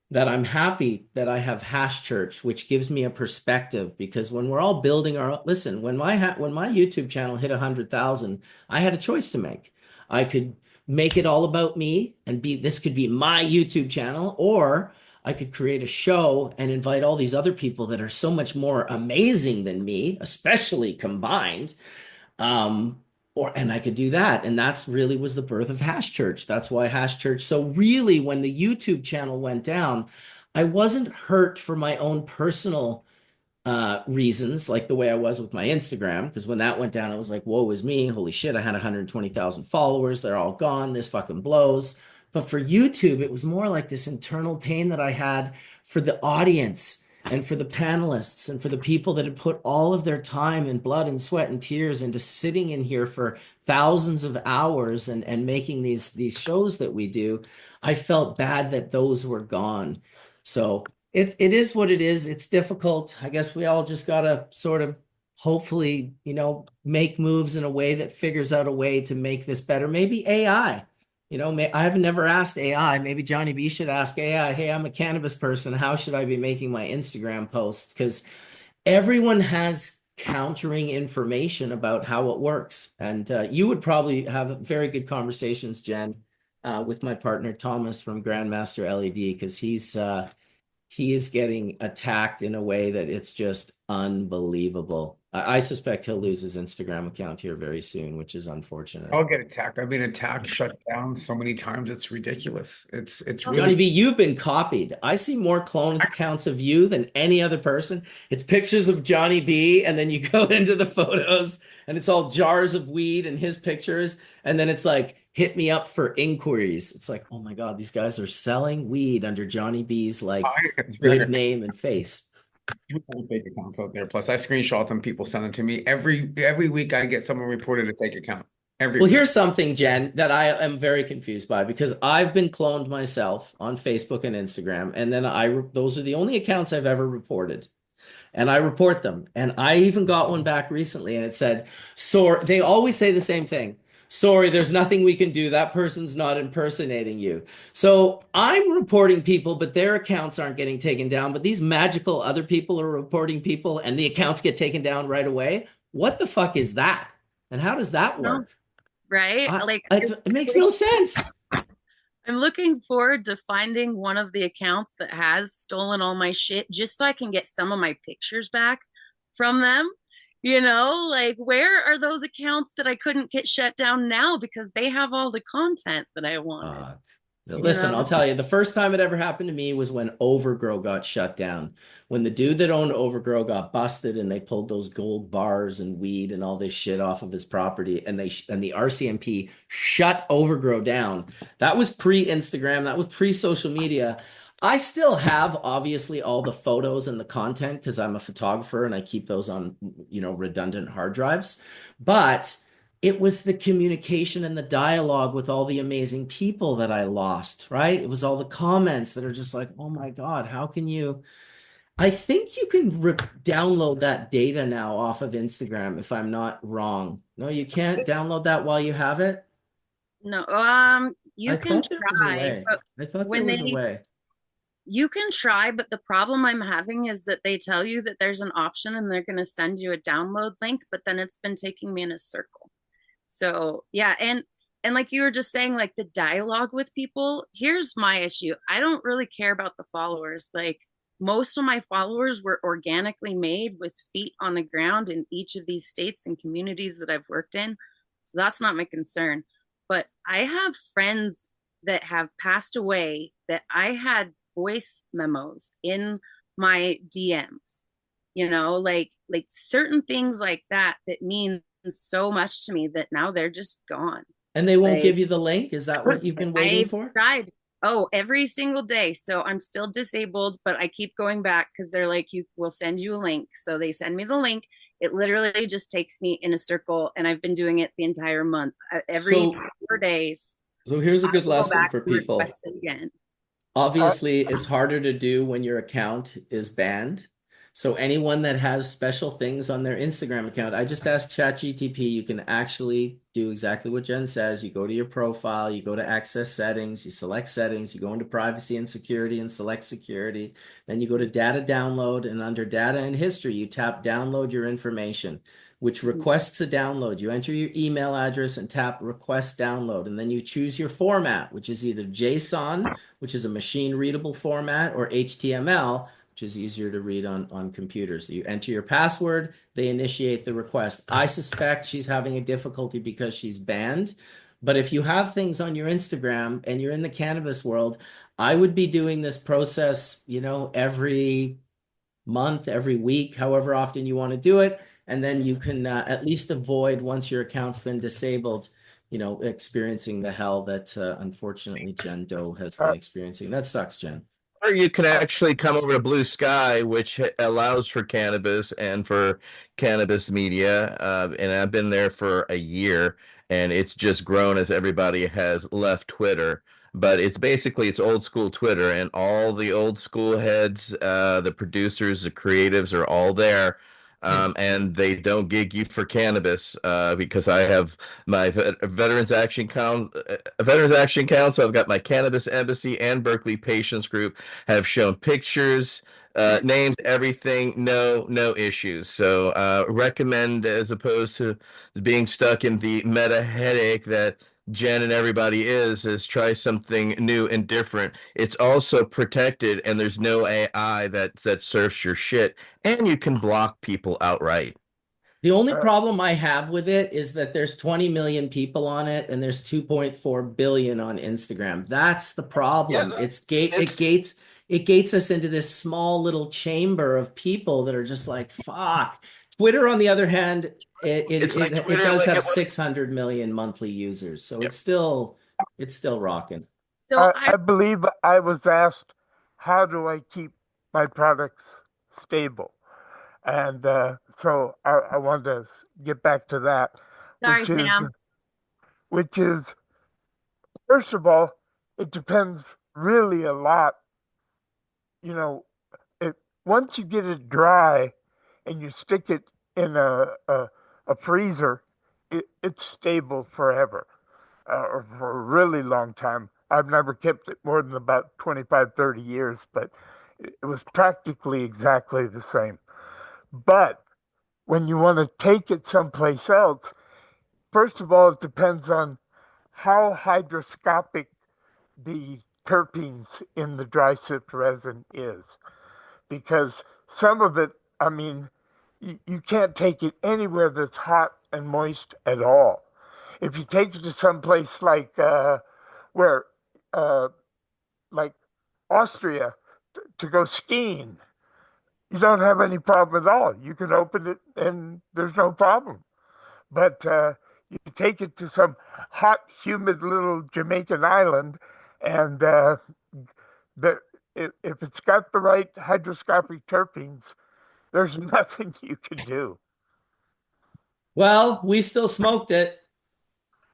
[SPEAKER 1] that I'm happy that I have Hash Church, which gives me a perspective, because when we're all building our, listen, when my YouTube channel hit 100,000, I had a choice to make. I could make it all about me and this could be my YouTube channel, or I could create a show and invite all these other people that are so much more amazing than me, especially combined. And I could do that. And that's really was the birth of Hash Church. That's why Hash Church. So really, when the YouTube channel went down, I wasn't hurt for my own personal reasons, like the way I was with my Instagram. Because when that went down, I was like, woe is me. Holy shit, I had 120,000 followers. They're all gone. This fucking blows. But for YouTube, it was more like this internal pain that I had for the audience and for the panelists and for the people that had put all of their time and blood and sweat and tears into sitting in here for thousands of hours and making these shows that we do. I felt bad that those were gone. So it is what it is. It's difficult. I guess we all just gotta sort of hopefully, make moves in a way that figures out a way to make this better. Maybe AI. I have never asked AI. Maybe Johnny B should ask AI, hey, I'm a cannabis person. How should I be making my Instagram posts? Because everyone has countering information about how it works. And you would probably have very good conversations, Jen, with my partner, Thomas from Grandmaster LED, because he is getting attacked in a way that it's just unbelievable. I suspect he'll lose his Instagram account here very soon, which is unfortunate.
[SPEAKER 7] I'll get attacked. I've been attacked, shut down so many times. It's ridiculous. It's really
[SPEAKER 1] Johnny B, you've been copied. I see more cloned accounts of you than any other person. It's pictures of Johnny B, and then you go into the photos, and it's all jars of weed and his pictures, and then it's like, hit me up for inquiries. It's like, oh my God, these guys are selling weed under Johnny B's like good name and face.
[SPEAKER 7] fake accounts out there. Plus, I screenshot them. People send them to me every week. I get someone reported a fake account.
[SPEAKER 1] Well, here's something, Jen, that I am very confused by, because I've been cloned myself on Facebook and Instagram, and then those are the only accounts I've ever reported, and I report them. And I even got one back recently, and it said, "So they always say the same thing. Sorry, there's nothing we can do. That person's not impersonating you." So I'm reporting people, but their accounts aren't getting taken down. But these magical other people are reporting people, and the accounts get taken down right away. What the fuck is that? And how does that work?
[SPEAKER 13] Right?
[SPEAKER 1] It makes no sense.
[SPEAKER 13] I'm looking forward to finding one of the accounts that has stolen all my shit, just so I can get some of my pictures back from them. Where are those accounts that I couldn't get shut down now because they have all the content that I wanted?
[SPEAKER 1] Listen, I'll tell you, the first time it ever happened to me was when Overgrow got shut down. When the dude that owned Overgrow got busted and they pulled those gold bars and weed and all this shit off of his property, and the RCMP shut Overgrow down. That was pre-Instagram, that was pre-social media. I still have obviously all the photos and the content because I'm a photographer and I keep those on, redundant hard drives. But it was the communication and the dialogue with all the amazing people that I lost, right? It was all the comments that are just like, oh my God, how can you? I think you can download that data now off of Instagram, if I'm not wrong. No, you can't download that while you have it?
[SPEAKER 13] No, you
[SPEAKER 1] I
[SPEAKER 13] can
[SPEAKER 1] thought there was a
[SPEAKER 13] try,
[SPEAKER 1] way.
[SPEAKER 13] but
[SPEAKER 1] I thought there
[SPEAKER 13] when
[SPEAKER 1] was a
[SPEAKER 13] they
[SPEAKER 1] way.
[SPEAKER 13] you can try, but the problem I'm having is that they tell you that there's an option and they're going to send you a download link, but then it's been taking me in a circle. So, yeah, and like you were just saying, like the dialogue with people, here's my issue. I don't really care about the followers. Like most of my followers were organically made with feet on the ground in each of these states and communities that I've worked in. So that's not my concern. But I have friends that have passed away that I had voice memos in my DMs, like certain things like that that mean so much to me that now they're just gone.
[SPEAKER 1] And they won't
[SPEAKER 13] Like
[SPEAKER 1] give you the link? Is that what you've been waiting
[SPEAKER 13] I've
[SPEAKER 1] for?
[SPEAKER 13] tried, every single day. So I'm still disabled, but I keep going back because they're like, you will send you a link. So they send me the link. It literally just takes me in a circle, and I've been doing it the entire month. Every
[SPEAKER 1] So
[SPEAKER 13] 4 days,
[SPEAKER 1] so here's a
[SPEAKER 13] I
[SPEAKER 1] good
[SPEAKER 13] will go
[SPEAKER 1] lesson
[SPEAKER 13] back
[SPEAKER 1] for
[SPEAKER 13] and
[SPEAKER 1] people.
[SPEAKER 13] request it again.
[SPEAKER 1] Obviously, it's harder to do when your account is banned. So anyone that has special things on their Instagram account, I just asked ChatGTP, you can actually do exactly what Jen says. You go to your profile, you go to access settings, you select settings, you go into privacy and security and select security. Then you go to data download, and under data and history, you tap download your information, which requests a download. You enter your email address and tap request download. And then you choose your format, which is either JSON, which is a machine readable format, or HTML, which is easier to read on computers. So you enter your password, they initiate the request. I suspect she's having a difficulty because she's banned. But if you have things on your Instagram and you're in the cannabis world, I would be doing this process, every month, every week, however often you want to do it. And then you can at least avoid, once your account's been disabled, experiencing the hell that unfortunately Jen Doe has been experiencing. That sucks, Jen.
[SPEAKER 9] Or you can actually come over to Blue Sky, which allows for cannabis and for cannabis media. And I've been there for a year, and it's just grown as everybody has left Twitter. But it's old school Twitter, and all the old school heads, the producers, the creatives are all there. And they don't gig you for cannabis because I have my Veterans Action Council. I've got my Cannabis Embassy and Berkeley Patients Group have shown pictures, names, everything. No issues. So recommend, as opposed to being stuck in the meta headache that Jen and everybody is try something new and different. It's also protected, and there's no AI that surfs your shit, and you can block people outright.
[SPEAKER 1] The only problem I have with it is that there's 20 million people on it, and there's 2.4 billion on Instagram. That's the problem.
[SPEAKER 9] Yeah,
[SPEAKER 1] It gates us into this small little chamber of people that are just like, fuck. Twitter, on the other hand, it does have 600 million monthly users, so it's still rocking.
[SPEAKER 13] So
[SPEAKER 8] I believe I was asked, how do I keep my products stable? And so I wanted to get back to that.
[SPEAKER 13] Sorry, Sam.
[SPEAKER 8] Which is, first of all, it depends really a lot. Once you get it dry and you stick it in a freezer, it's stable forever, or for a really long time. I've never kept it more than about 25, 30 years, but it was practically exactly the same. But when you want to take it someplace else, first of all, it depends on how hygroscopic the terpenes in the dry sift resin is. Because some of it, you can't take it anywhere that's hot and moist at all. If you take it to someplace like like Austria to go skiing, you don't have any problem at all. You can open it and there's no problem. But you take it to some hot, humid little Jamaican island, and if it's got the right hygroscopic terpenes, there's nothing you can do.
[SPEAKER 1] Well, we still smoked it.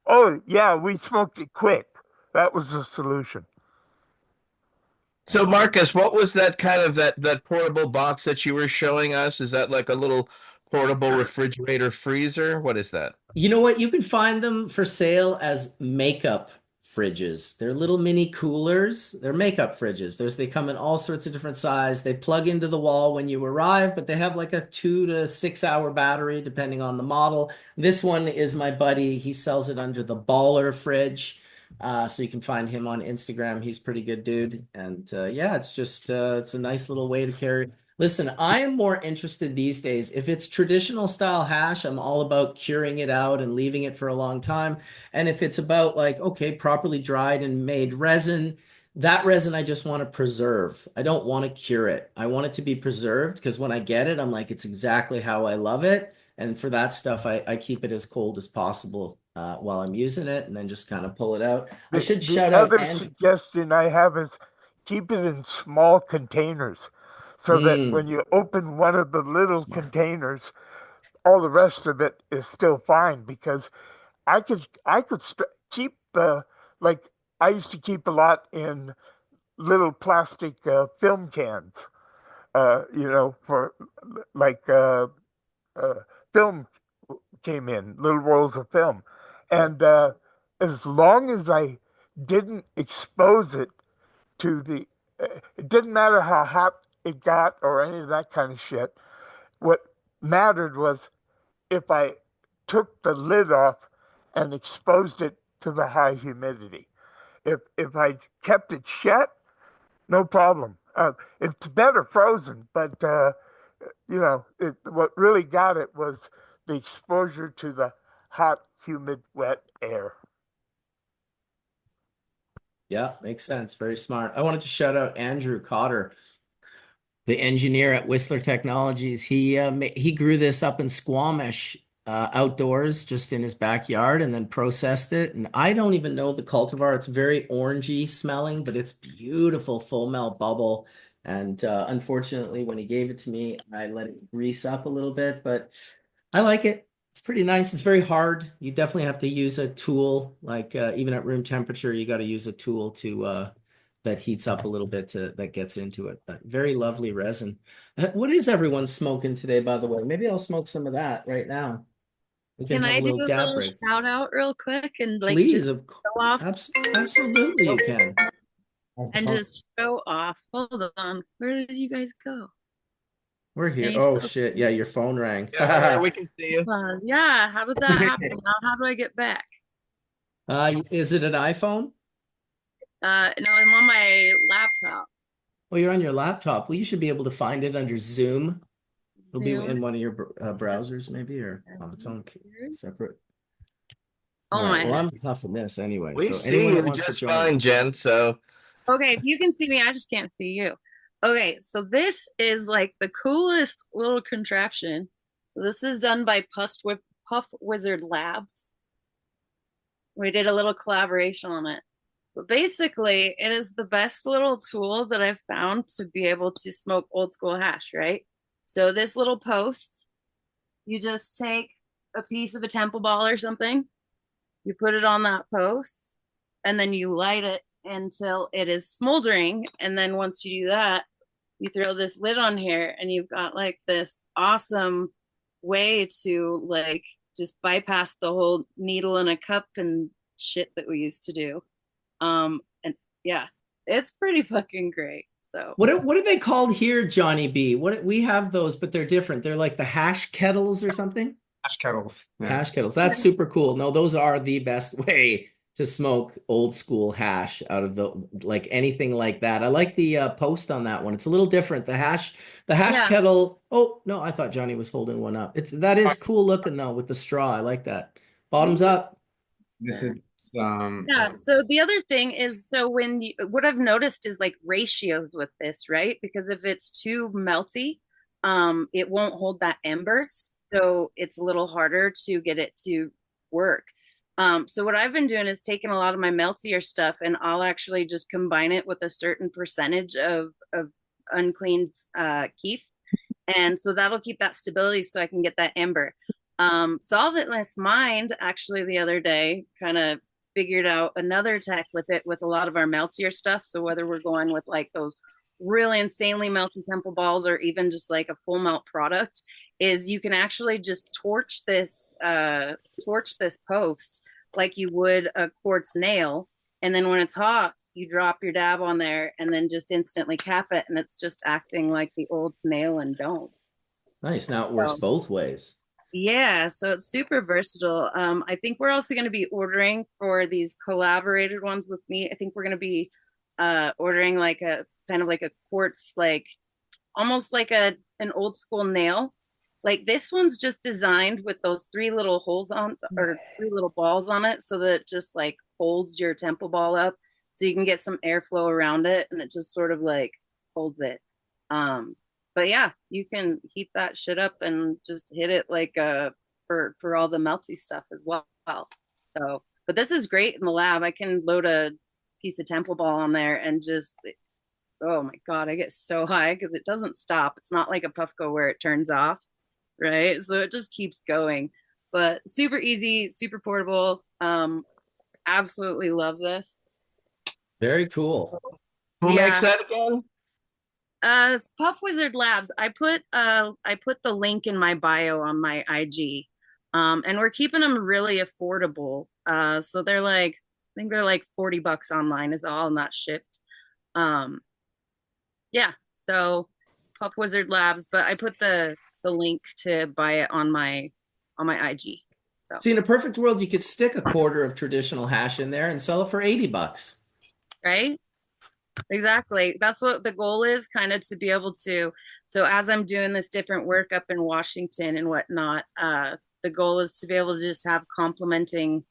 [SPEAKER 8] Oh, yeah, we smoked it quick. That was the solution.
[SPEAKER 9] So, Marcus, what was that kind of that portable box that you were showing us? Is that like a little Portable refrigerator freezer. What is that?
[SPEAKER 1] You know what? You can find them for sale as makeup fridges. They're little mini coolers. They're makeup fridges. They come in all sorts of different size. They plug into the wall when you arrive, but they have like a 2 to 6 hour battery depending on the model. This one is my buddy. He sells it under the Baller Fridge. So you can find him on Instagram. He's a pretty good dude. And yeah, it's just it's a nice little way to carry. Listen, I am more interested these days. If it's traditional style hash, I'm all about curing it out and leaving it for a long time. And if it's about like, okay, properly dried and made resin, that resin I just want to preserve. I don't want to cure it. I want it to be preserved because when I get it, I'm like, it's exactly how I love it. And for that stuff, I keep it as cold as possible while I'm using it and then just kind of pull it out. I should
[SPEAKER 8] The
[SPEAKER 1] shout out
[SPEAKER 8] other
[SPEAKER 1] Andrew.
[SPEAKER 8] suggestion I have is keep it in small containers so that when you open one of the little containers, all the rest of it is still fine because I could keep like I used to keep a lot in little plastic film cans, for like film came in, little rolls of film. And as long as I didn't expose it to it didn't matter how hot it got or any of that kind of shit. What mattered was if I took the lid off and exposed it to the high humidity. If I kept it shut, no problem. It's better frozen, but what really got it was the exposure to the hot, humid, wet air.
[SPEAKER 1] Yeah, makes sense. Very smart. I wanted to shout out Andrew Cotter, the engineer at Whistler Technologies. He grew this up in Squamish outdoors, just in his backyard, and then processed it. And I don't even know the cultivar. It's very orangey smelling, but it's beautiful full melt bubble. And unfortunately, when he gave it to me, I let it grease up a little bit, but I like it. It's pretty nice. It's very hard. You definitely have to use a tool, like even at room temperature, you got to use a tool to that heats up a little bit that gets into it. But very lovely resin. What is everyone smoking today, by the way? Maybe I'll smoke some of that right now. We
[SPEAKER 13] Can
[SPEAKER 1] have
[SPEAKER 13] I
[SPEAKER 1] a
[SPEAKER 13] do
[SPEAKER 1] little
[SPEAKER 13] a
[SPEAKER 1] gap
[SPEAKER 13] little
[SPEAKER 1] break.
[SPEAKER 13] shout out real quick and like
[SPEAKER 1] Please,
[SPEAKER 13] just
[SPEAKER 1] of
[SPEAKER 13] show off
[SPEAKER 1] absolutely you can.
[SPEAKER 13] and just show off? Hold on, where did you guys go?
[SPEAKER 1] We're
[SPEAKER 13] Can
[SPEAKER 1] here.
[SPEAKER 13] you
[SPEAKER 1] Oh
[SPEAKER 13] still
[SPEAKER 1] shit. Yeah, your phone rang.
[SPEAKER 9] Yeah, we can see you.
[SPEAKER 13] yeah, how did that happen? Now how do I get back?
[SPEAKER 1] Is it an iPhone?
[SPEAKER 13] No, I'm on my laptop.
[SPEAKER 1] Well, you're on your laptop. Well, you should be able to find it under Zoom. It'll be in
[SPEAKER 13] Zoom.
[SPEAKER 1] one of your browsers, maybe, or on its own separate.
[SPEAKER 13] Oh
[SPEAKER 1] All right,
[SPEAKER 13] my
[SPEAKER 1] well, I'm puffing this anyway.
[SPEAKER 9] We
[SPEAKER 1] So
[SPEAKER 9] see
[SPEAKER 1] anyone that
[SPEAKER 9] you
[SPEAKER 1] wants to
[SPEAKER 9] just
[SPEAKER 1] join
[SPEAKER 9] fine, Jen. So
[SPEAKER 13] Okay, if you can see me, I just can't see you. Okay, so this is like the coolest little contraption. So this is done by Puff Wizard Labs. We did a little collaboration on it. But basically, it is the best little tool that I've found to be able to smoke old school hash, right? So this little post, you just take a piece of a temple ball or something, you put it on that post, and then you light it until it is smoldering. And then once you do that, you throw this lid on here and you've got like this awesome way to like just bypass the whole needle in a cup and shit that we used to do. And yeah, it's pretty fucking great. So
[SPEAKER 1] What are they called here, Johnny B? What we have those, but they're different. They're like the hash kettles or something.
[SPEAKER 7] Hash kettles. Yeah.
[SPEAKER 1] Hash kettles. That's super cool. No, those are the best way to smoke old school hash out of like anything like that. I like the post on that one. It's a little different. The hash
[SPEAKER 13] Yeah.
[SPEAKER 1] kettle. Oh no, I thought Johnny was holding one up. That is cool looking though with the straw. I like that. Bottoms up.
[SPEAKER 7] This is
[SPEAKER 13] yeah. So the other thing is, so what I've noticed is like ratios with this, right? Because if it's too melty, it won't hold that ember. So it's a little harder to get it to work. So what I've been doing is taking a lot of my meltier stuff and I'll actually just combine it with a certain percentage of uncleaned keef. And so that'll keep that stability so I can get that ember. Solventless Mind actually the other day kind of figured out another tech with it with a lot of our meltier stuff. So whether we're going with like those really insanely melty temple balls or even just like a full melt product, is you can actually just torch this post like you would a quartz nail, and then when it's hot, you drop your dab on there and then just instantly cap it, and it's just acting like the old nail and dome.
[SPEAKER 1] Nice. Now it works both ways.
[SPEAKER 13] Yeah, so it's super versatile. I think we're also going to be ordering for these collaborated ones with me. I think we're going to be ordering like a kind of like a quartz, like almost like an old school nail. Like this one's just designed with those 3 little holes on, or 3 little balls on it, so that it just like holds your temple ball up, so you can get some airflow around it, and it just sort of like holds it. But yeah, you can heat that shit up and just hit it like for all the melty stuff as well. So, but this is great in the lab. I can load a piece of temple ball on there and just, oh my God, I get so high because it doesn't stop. It's not like a Puffco where it turns off, right? So it just keeps going. But super easy, super portable. Absolutely love this.
[SPEAKER 1] Very cool.
[SPEAKER 9] Who
[SPEAKER 13] Yeah.
[SPEAKER 9] makes that again?
[SPEAKER 13] It's Puff Wizard Labs. I put the link in my bio on my IG. And we're keeping them really affordable. So they're like, I think they're like $40 online is all, not shipped. Yeah, so Puff Wizard Labs, but I put the link to buy it on my IG. So
[SPEAKER 1] See, in a perfect world, you could stick a quarter of traditional hash in there and sell it for $80.
[SPEAKER 13] right? Exactly. That's what the goal is, kind of to be able to. So as I'm doing this different work up in Washington and whatnot, the goal is to be able to just have complementing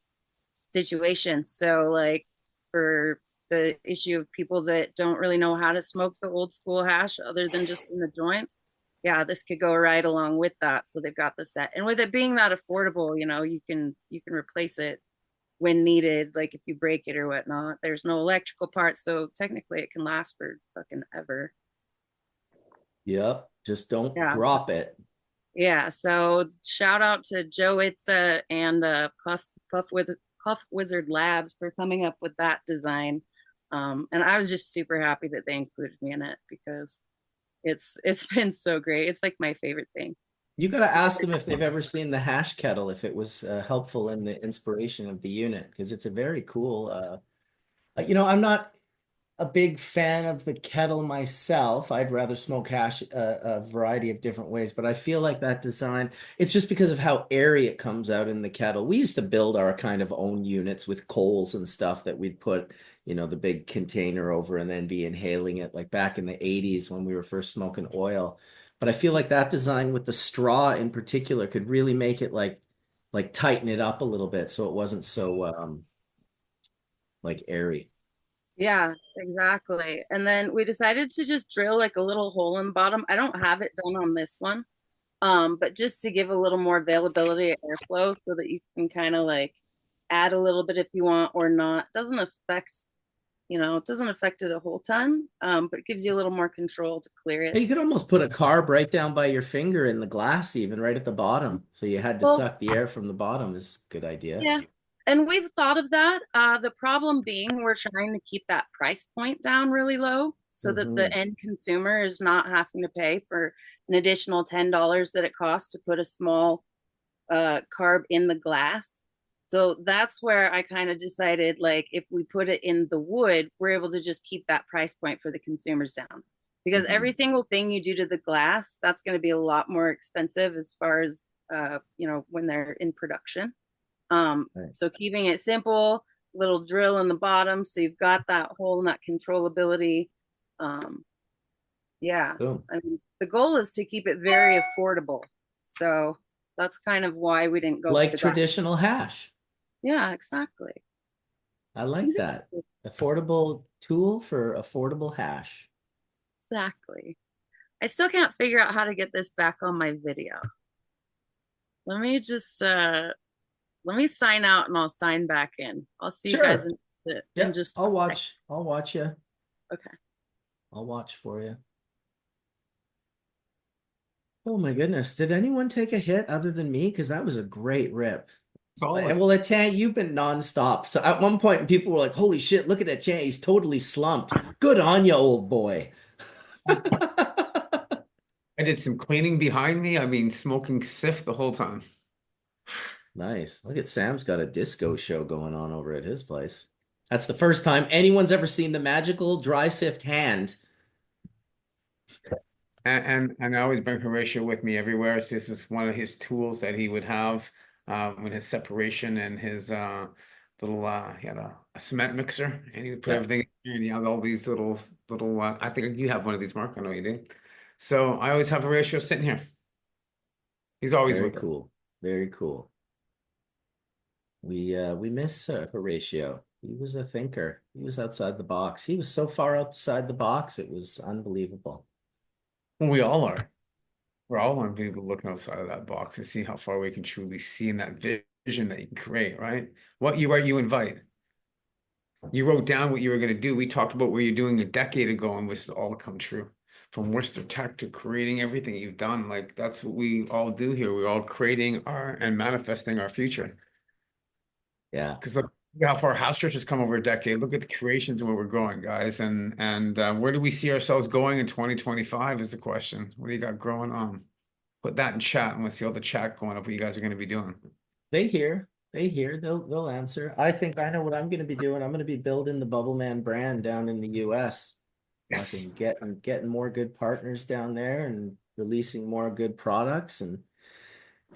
[SPEAKER 13] situations. So like for the issue of people that don't really know how to smoke the old school hash other than just in the joints, yeah, this could go right along with that. So they've got the set, and with it being that affordable, you know, you can replace it when needed, like if you break it or whatnot. There's no electrical parts, so technically it can last for fucking ever.
[SPEAKER 1] Yep. Just don't
[SPEAKER 13] Yeah.
[SPEAKER 1] drop it.
[SPEAKER 13] Yeah, so shout out to Joe Itza and Puff Wizard Labs for coming up with that design. And I was just super happy that they included me in it because it's been so great. It's like my favorite thing.
[SPEAKER 1] You got to ask them if they've ever seen the hash kettle, if it was helpful in the inspiration of the unit, because it's a very cool. I'm not a big fan of the kettle myself. I'd rather smoke hash a variety of different ways, but I feel like that design, it's just because of how airy it comes out in the kettle. We used to build our kind of own units with coals and stuff that we'd put, the big container over and then be inhaling it, like back in the 80s when we were first smoking oil. But I feel like that design with the straw in particular could really make it like tighten it up a little bit so it wasn't so like airy.
[SPEAKER 13] Yeah, exactly. And then we decided to just drill like a little hole in the bottom. I don't have it done on this one, but just to give a little more availability of airflow so that you can kind of like add a little bit if you want or not. Doesn't affect, it doesn't affect it a whole ton, but it gives you a little more control to clear it.
[SPEAKER 1] You could almost put a carb right down by your finger in the glass, even right at the bottom. So you had to
[SPEAKER 13] Well,
[SPEAKER 1] suck the air from the bottom is a good idea.
[SPEAKER 13] yeah. And we've thought of that. The problem being we're trying to keep that price point down really low so that the end consumer is not having to pay for an additional $10 that it costs to put a small carb in the glass. So that's where I kind of decided, like, if we put it in the wood, we're able to just keep that price point for the consumers down. Because every single thing you do to the glass, that's going to be a lot more expensive as far as, when they're in production. So keeping it simple, little drill in the bottom, so you've got that hole and that controllability. Yeah,
[SPEAKER 1] Boom.
[SPEAKER 13] I mean, the goal is to keep it very affordable. So that's kind of why we didn't go
[SPEAKER 1] Like
[SPEAKER 13] for the glass.
[SPEAKER 1] traditional hash.
[SPEAKER 13] Yeah, exactly.
[SPEAKER 1] I like that. Affordable tool for affordable hash.
[SPEAKER 13] Exactly. I still can't figure out how to get this back on my video. Let me just let me sign out and I'll sign back in. I'll see you guys in just
[SPEAKER 1] I'll watch you.
[SPEAKER 13] Okay.
[SPEAKER 1] I'll watch for you. Oh my goodness. Did anyone take a hit other than me? Because that was a great rip. Well, Tan, you've been nonstop. So at one point, people were like, holy shit, look at that Tan. He's totally slumped. Good on you, old boy.
[SPEAKER 7] I did some cleaning behind me. I mean, smoking SIF the whole time.
[SPEAKER 1] Nice. Look at Sam's got a disco show going on over at his place. That's the first time anyone's ever seen the magical dry sift hand.
[SPEAKER 7] And I always bring Horatio with me everywhere. So this is one of his tools that he would have with his separation and his little he had a cement mixer, and he would put
[SPEAKER 1] Yeah.
[SPEAKER 7] everything in, and he had all these little I think you have one of these, Mark. I know you do. So I always have Horatio sitting here. He's always
[SPEAKER 1] Very
[SPEAKER 7] with us.
[SPEAKER 1] cool. Very cool. We miss Horatio. He was a thinker. He was outside the box. He was so far outside the box, it was unbelievable.
[SPEAKER 7] Well, we all are. We're all want to be looking outside of that box and see how far we can truly see in that vision that you can create, right? What you write, you invite. You wrote down what you were going to do. We talked about what you're doing a decade ago, and this has all come true. From Worcester Tech to creating everything you've done. Like, that's what we all do here. We're all creating and manifesting our future.
[SPEAKER 1] Yeah.
[SPEAKER 7] Because look how far House Church has come over a decade. Look at the creations and where we're going, guys. And where do we see ourselves going in 2025 is the question. What do you got growing on? Put that in chat, and let's see all the chat going up what you guys are going to be doing.
[SPEAKER 1] They hear. They'll answer. I think I know what I'm going to be doing. I'm going to be building the Bubble Man brand down in the US.
[SPEAKER 7] Yes.
[SPEAKER 1] Getting more good partners down there and releasing more good products. And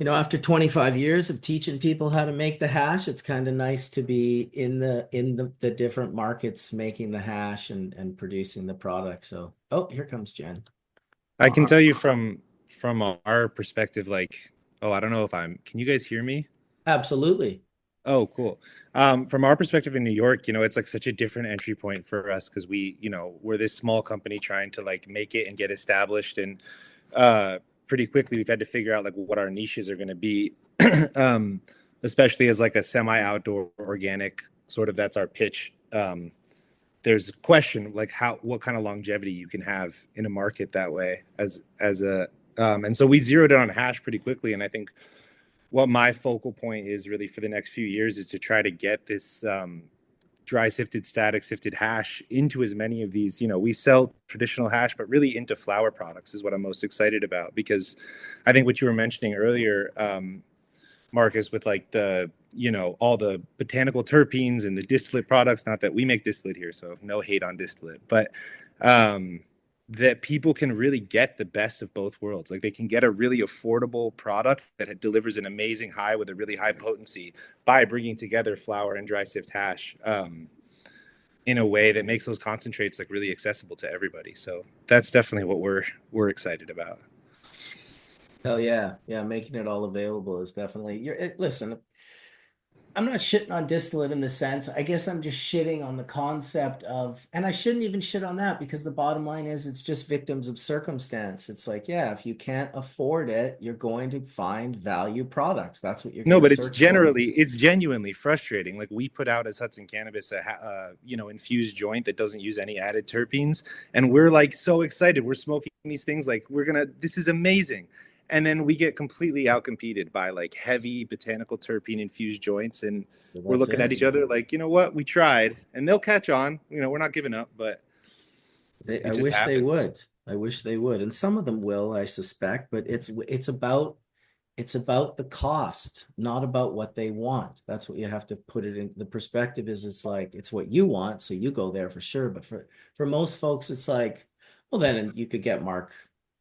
[SPEAKER 1] after 25 years of teaching people how to make the hash, it's kind of nice to be in the different markets making the hash and producing the product. So, oh, here comes Jen.
[SPEAKER 4] I can tell you from our perspective, like, I don't know if can you guys hear me?
[SPEAKER 1] Absolutely.
[SPEAKER 4] Oh, cool. From our perspective in New York, it's like such a different entry point for us because we're this small company trying to like make it and get established, and pretty quickly we've had to figure out like what our niches are going to be, especially as like a semi-outdoor organic sort of, that's our pitch. There's a question like what kind of longevity you can have in a market that way and so we zeroed in on hash pretty quickly, and I think what my focal point is really for the next few years is to try to get this dry sifted, static sifted hash into as many of these. We sell traditional hash, but really into flower products is what I'm most excited about, because I think what you were mentioning earlier, Marcus, with like the, all the botanical terpenes and the distillate products, not that we make distillate here, so no hate on distillate, but that people can really get the best of both worlds. Like they can get a really affordable product that delivers an amazing high with a really high potency by bringing together flower and dry sift hash in a way that makes those concentrates like really accessible to everybody. So that's definitely what we're excited about.
[SPEAKER 1] Hell yeah. Yeah, making it all available is definitely listen, I'm not shitting on distillate in the sense. I guess I'm just shitting on the concept of, and I shouldn't even shit on that, because the bottom line is it's just victims of circumstance. It's like, yeah, if you can't afford it, you're going to find value products. That's what you're
[SPEAKER 4] No,
[SPEAKER 1] going
[SPEAKER 4] but
[SPEAKER 1] to
[SPEAKER 4] it's
[SPEAKER 1] search for.
[SPEAKER 4] it's genuinely frustrating. Like we put out as Hudson Cannabis infused joint that doesn't use any added terpenes, and we're like so excited. We're smoking these things like this is amazing. And then we get completely outcompeted by like heavy botanical terpene infused joints, and we're looking at each other like, you know what, we tried, and they'll catch on. We're not giving up, but
[SPEAKER 1] I wish they would. I wish they would, and some of them will, I suspect. But it's about the cost, not about what they want. That's what you have to put it in. The perspective is it's like it's what you want, so you go there for sure. But for most folks, it's like, well, then you could get Mark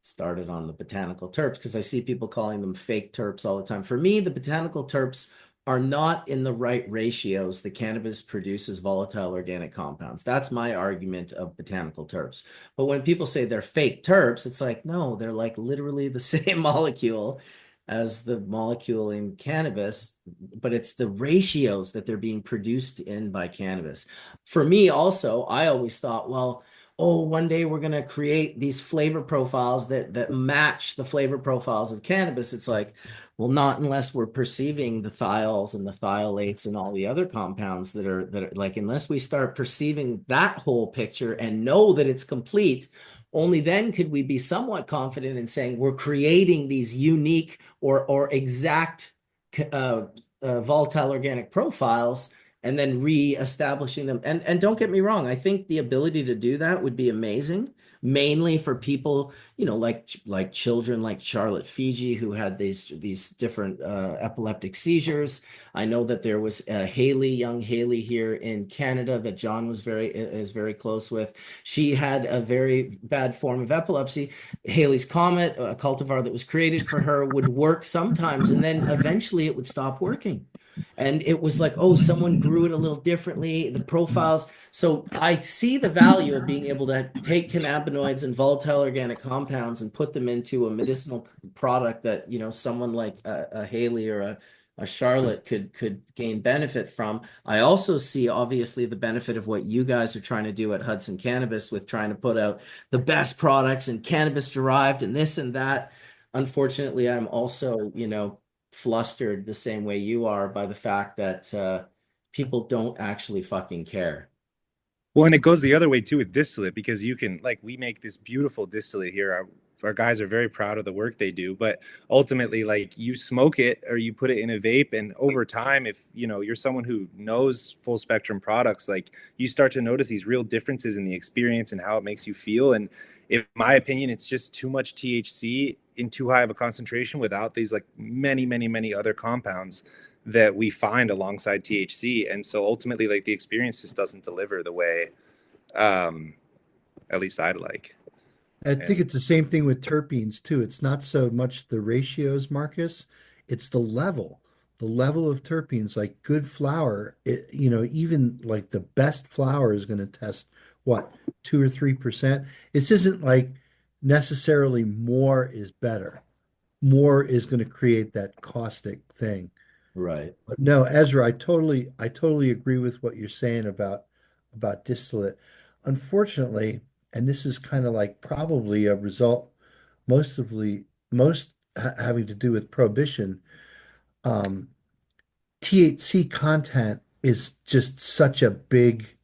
[SPEAKER 1] started on the botanical terps, because I see people calling them fake terps all the time. For me, the botanical terps are not in the right ratios. The cannabis produces volatile organic compounds. That's my argument of botanical terps. But when people say they're fake terps, it's like, no, they're like literally the same molecule as the molecule in cannabis, but it's the ratios that they're being produced in by cannabis. For me also, I always thought, well, one day we're going to create these flavor profiles that match the flavor profiles of cannabis. It's like, well, not unless we're perceiving the thiols and the thiolates and all the other compounds that are like, unless we start perceiving that whole picture and know that it's complete, only then could we be somewhat confident in saying we're creating these unique or exact volatile organic profiles, and then re-establishing them. And don't get me wrong, I think the ability to do that would be amazing. mainly for people, like children like Charlotte Fiji, who had these different epileptic seizures. I know that there was young Haley here in Canada that John is very close with. She had a very bad form of epilepsy. Haley's Comet, a cultivar that was created for her, would work sometimes, and then eventually it would stop working. And it was like, oh, someone grew it a little differently, the profiles. So I see the value of being able to take cannabinoids and volatile organic compounds and put them into a medicinal product that, someone like a Haley or a Charlotte could gain benefit from. I also see obviously the benefit of what you guys are trying to do at Hudson Cannabis with trying to put out the best products and cannabis derived and this and that. Unfortunately, I'm also, flustered the same way you are by the fact that people don't actually fucking care.
[SPEAKER 4] Well, and it goes the other way too with distillate, because you can, like, we make this beautiful distillate here. Our guys are very proud of the work they do, but ultimately, like, you smoke it or you put it in a vape, and over time, if you're someone who knows full spectrum products, like, you start to notice these real differences in the experience and how it makes you feel. And in my opinion, it's just too much THC in too high of a concentration without these, like, many other compounds that we find alongside THC. And so ultimately, like, the experience just doesn't deliver the way at least I'd like.
[SPEAKER 11] I think it's the same thing with terpenes too. It's not so much the ratios, Marcus, it's the level of terpenes. Like good flour, even like the best flour is going to test what, 2 or 3%. This isn't like necessarily more is better. More is going to create that caustic thing.
[SPEAKER 1] Right.
[SPEAKER 11] But no, Ezra, I totally agree with what you're saying about distillate. Unfortunately, and this is kind of like probably a result most having to do with prohibition, um, THC content is just such a big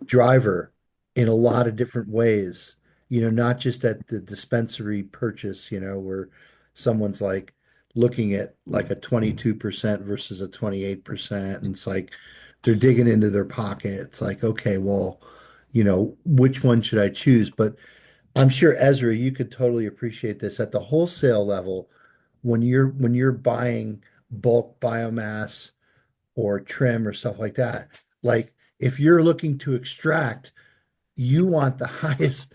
[SPEAKER 11] driver in a lot of different ways. Not just at the dispensary purchase, where someone's like looking at like a 22% versus a 28%. And it's like they're digging into their pocket. It's like, okay, well, which one should I choose? But I'm sure Ezra, you could totally appreciate this at the wholesale level when you're buying bulk biomass or trim or stuff like that. Like if you're looking to extract, you want the highest,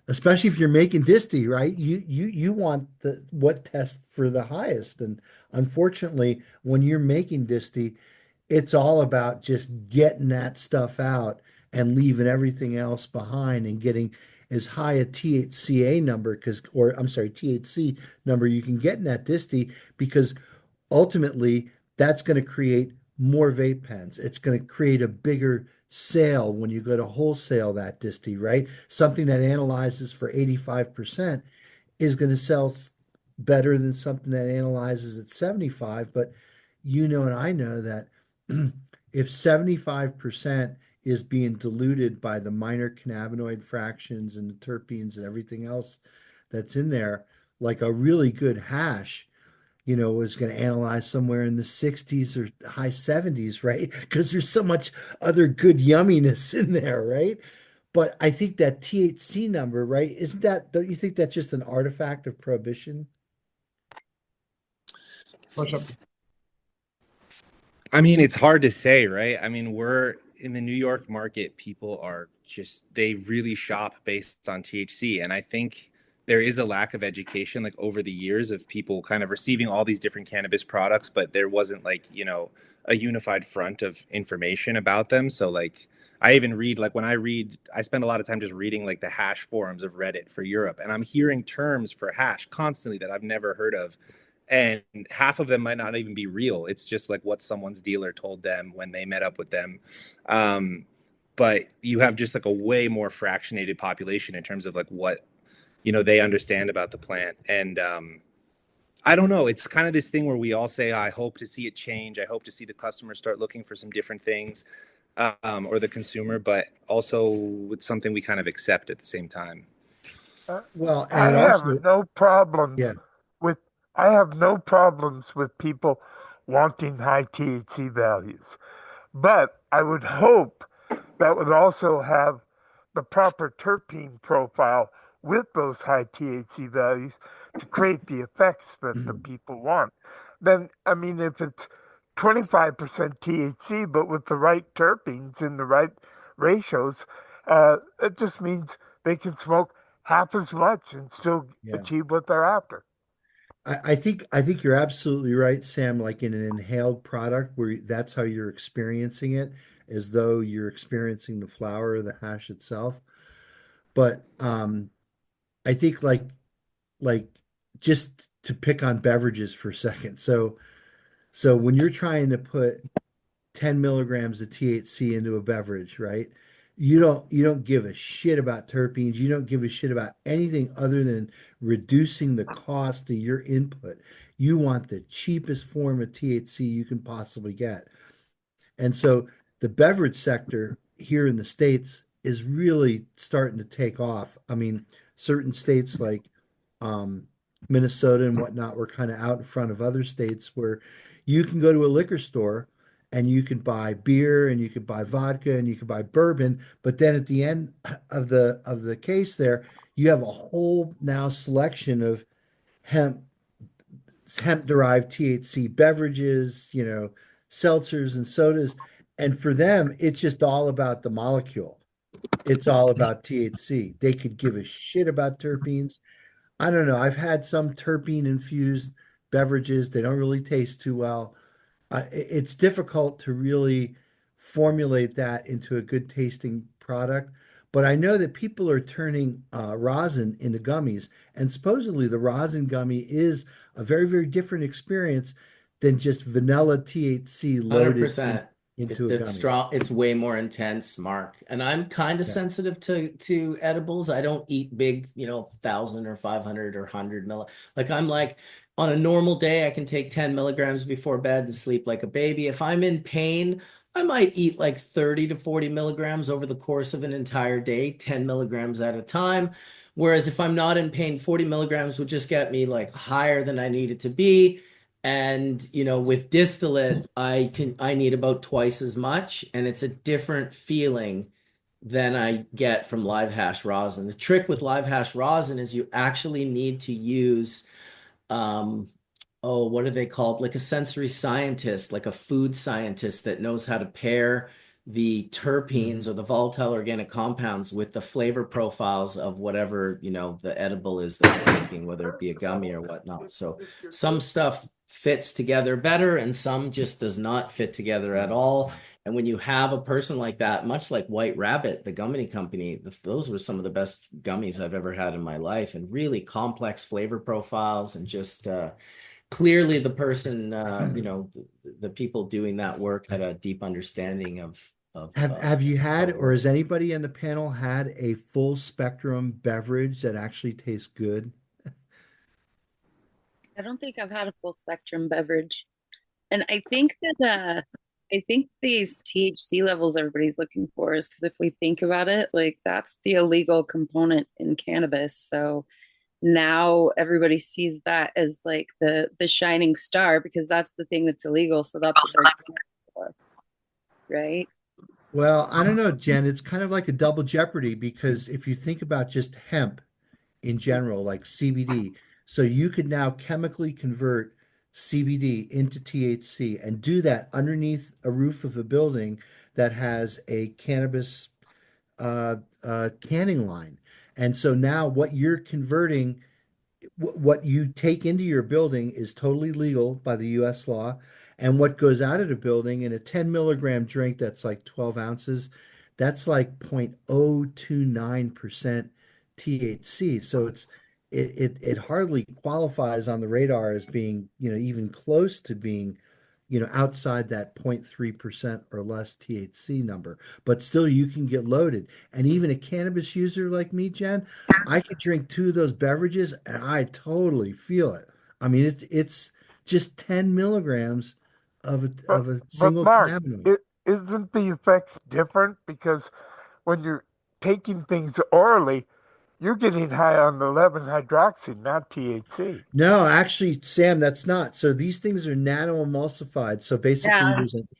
[SPEAKER 11] especially if you're making disty, right? You want what test for the highest. And unfortunately, when you're making disty, it's all about just getting that stuff out and leaving everything else behind and getting as high a THCA number or I'm sorry, THC number you can get in that disty, because ultimately that's going to create more vape pens. It's going to create a bigger sale when you go to wholesale that disty, right? Something that analyzes for 85% is going to sell better than something that analyzes at 75. But and I know that if 75% is being diluted by the minor cannabinoid fractions and the terpenes and everything else that's in there, like a really good hash, is going to analyze somewhere in the 60s or high 70s, right? Because there's so much other good yumminess in there, right? But I think that THC number, right? Don't you think that's just an artifact of prohibition?
[SPEAKER 4] I mean, it's hard to say, right? I mean, we're in the New York market, people are they really shop based on THC. And I think there is a lack of education, like over the years, of people kind of receiving all these different cannabis products, but there wasn't like, a unified front of information about them. So like, I even read, like when I spend a lot of time just reading like the hash forums of Reddit for Europe, and I'm hearing terms for hash constantly that I've never heard of. And half of them might not even be real. It's just like what someone's dealer told them when they met up with them. But you have just like a way more fractionated population in terms of like what, they understand about the plant. And I don't know. It's kind of this thing where we all say, I hope to see it change. I hope to see the customer start looking for some different things, or the consumer, but also it's something we kind of accept at the same time.
[SPEAKER 11] Well,
[SPEAKER 8] I
[SPEAKER 11] and
[SPEAKER 8] have
[SPEAKER 11] also,
[SPEAKER 8] no problems
[SPEAKER 11] yeah.
[SPEAKER 8] with I have no problems with people wanting high THC values. But I would hope that would also have the proper terpene profile with those high THC values to create the effects that the people want. Then, I mean, if it's 25% THC, but with the right terpenes in the right ratios, it just means they can smoke half as much and still
[SPEAKER 11] Yeah.
[SPEAKER 8] achieve what they're after.
[SPEAKER 11] I think you're absolutely right, Sam. Like in an inhaled product where that's how you're experiencing it, as though you're experiencing the flower or the hash itself. But I think like just to pick on beverages for a second. So when you're trying to put 10 milligrams of THC into a beverage, right? You don't give a shit about terpenes. You don't give a shit about anything other than reducing the cost of your input. You want the cheapest form of THC you can possibly get. And so the beverage sector here in the States is really starting to take off. I mean, certain states like Minnesota and whatnot were kind of out in front of other states where you can go to a liquor store and you can buy beer and you can buy vodka and you can buy bourbon, but then at the end of the case there, you have a whole now selection of hemp derived THC beverages, seltzers and sodas. And for them, it's just all about the molecule. It's all about THC. They could give a shit about terpenes. I don't know. I've had some terpene infused beverages. They don't really taste too well. It's difficult to really formulate that into a good tasting product. But I know that people are turning rosin into gummies, and supposedly the rosin gummy is a very, very different experience than just vanilla THC loaded
[SPEAKER 1] 100%.
[SPEAKER 11] into a
[SPEAKER 1] It's
[SPEAKER 11] gummy.
[SPEAKER 1] strong. It's way more intense, Mark. And I'm kind of
[SPEAKER 11] Yeah.
[SPEAKER 1] sensitive to edibles. I don't eat big, 1,000 or 500 or 100 Like I'm like on a normal day, I can take 10 milligrams before bed and sleep like a baby. If I'm in pain, I might eat like 30 to 40 milligrams over the course of an entire day, 10 milligrams at a time. Whereas if I'm not in pain, 40 milligrams would just get me like higher than I need it to be. And with distillate, I need about twice as much, and it's a different feeling than I get from live hash rosin. The trick with live hash rosin is you actually need to use what are they called? Like a sensory scientist, like a food scientist that knows how to pair the terpenes or the volatile organic compounds with the flavor profiles of whatever, the edible is that you're making, whether it be a gummy or whatnot. So some stuff fits together better and some just does not fit together at all. And when you have a person like that, much like White Rabbit, the gummy company, those were some of the best gummies I've ever had in my life, and really complex flavor profiles, and just clearly the person, the people doing that work had a deep understanding of
[SPEAKER 11] Have you had,
[SPEAKER 1] of
[SPEAKER 11] or has anybody in the panel had a full spectrum beverage that actually tastes good?
[SPEAKER 13] I don't think I've had a full spectrum beverage. And I think that I think these THC levels everybody's looking for is because if we think about it, like that's the illegal component in cannabis. So now everybody sees that as like the shining star because that's the thing that's illegal. So that's what they're going for, right?
[SPEAKER 11] Well, I don't know, Jen. It's kind of like a double jeopardy because if you think about just hemp in general, like CBD, so you could now chemically convert CBD into THC and do that underneath a roof of a building that has a cannabis canning line. And so now what you're converting, what you take into your building is totally legal by the US law. And what goes out of the building in a 10 milligram drink that's like 12 ounces, that's like 0.029% THC. So it hardly qualifies on the radar as being, even close to being, outside that 0.3% or less THC number. But still you can get loaded. And even a cannabis user like me, Jen, I could drink 2 of those beverages and I totally feel it. I mean, it's just 10 milligrams of a
[SPEAKER 8] But
[SPEAKER 11] single
[SPEAKER 8] Mark,
[SPEAKER 11] cannabinoid.
[SPEAKER 8] isn't the effects different? Because when you're taking things orally, you're getting high on the 11-hydroxy, not THC.
[SPEAKER 11] No, actually, Sam, that's not. So these things are nano-emulsified. So basically,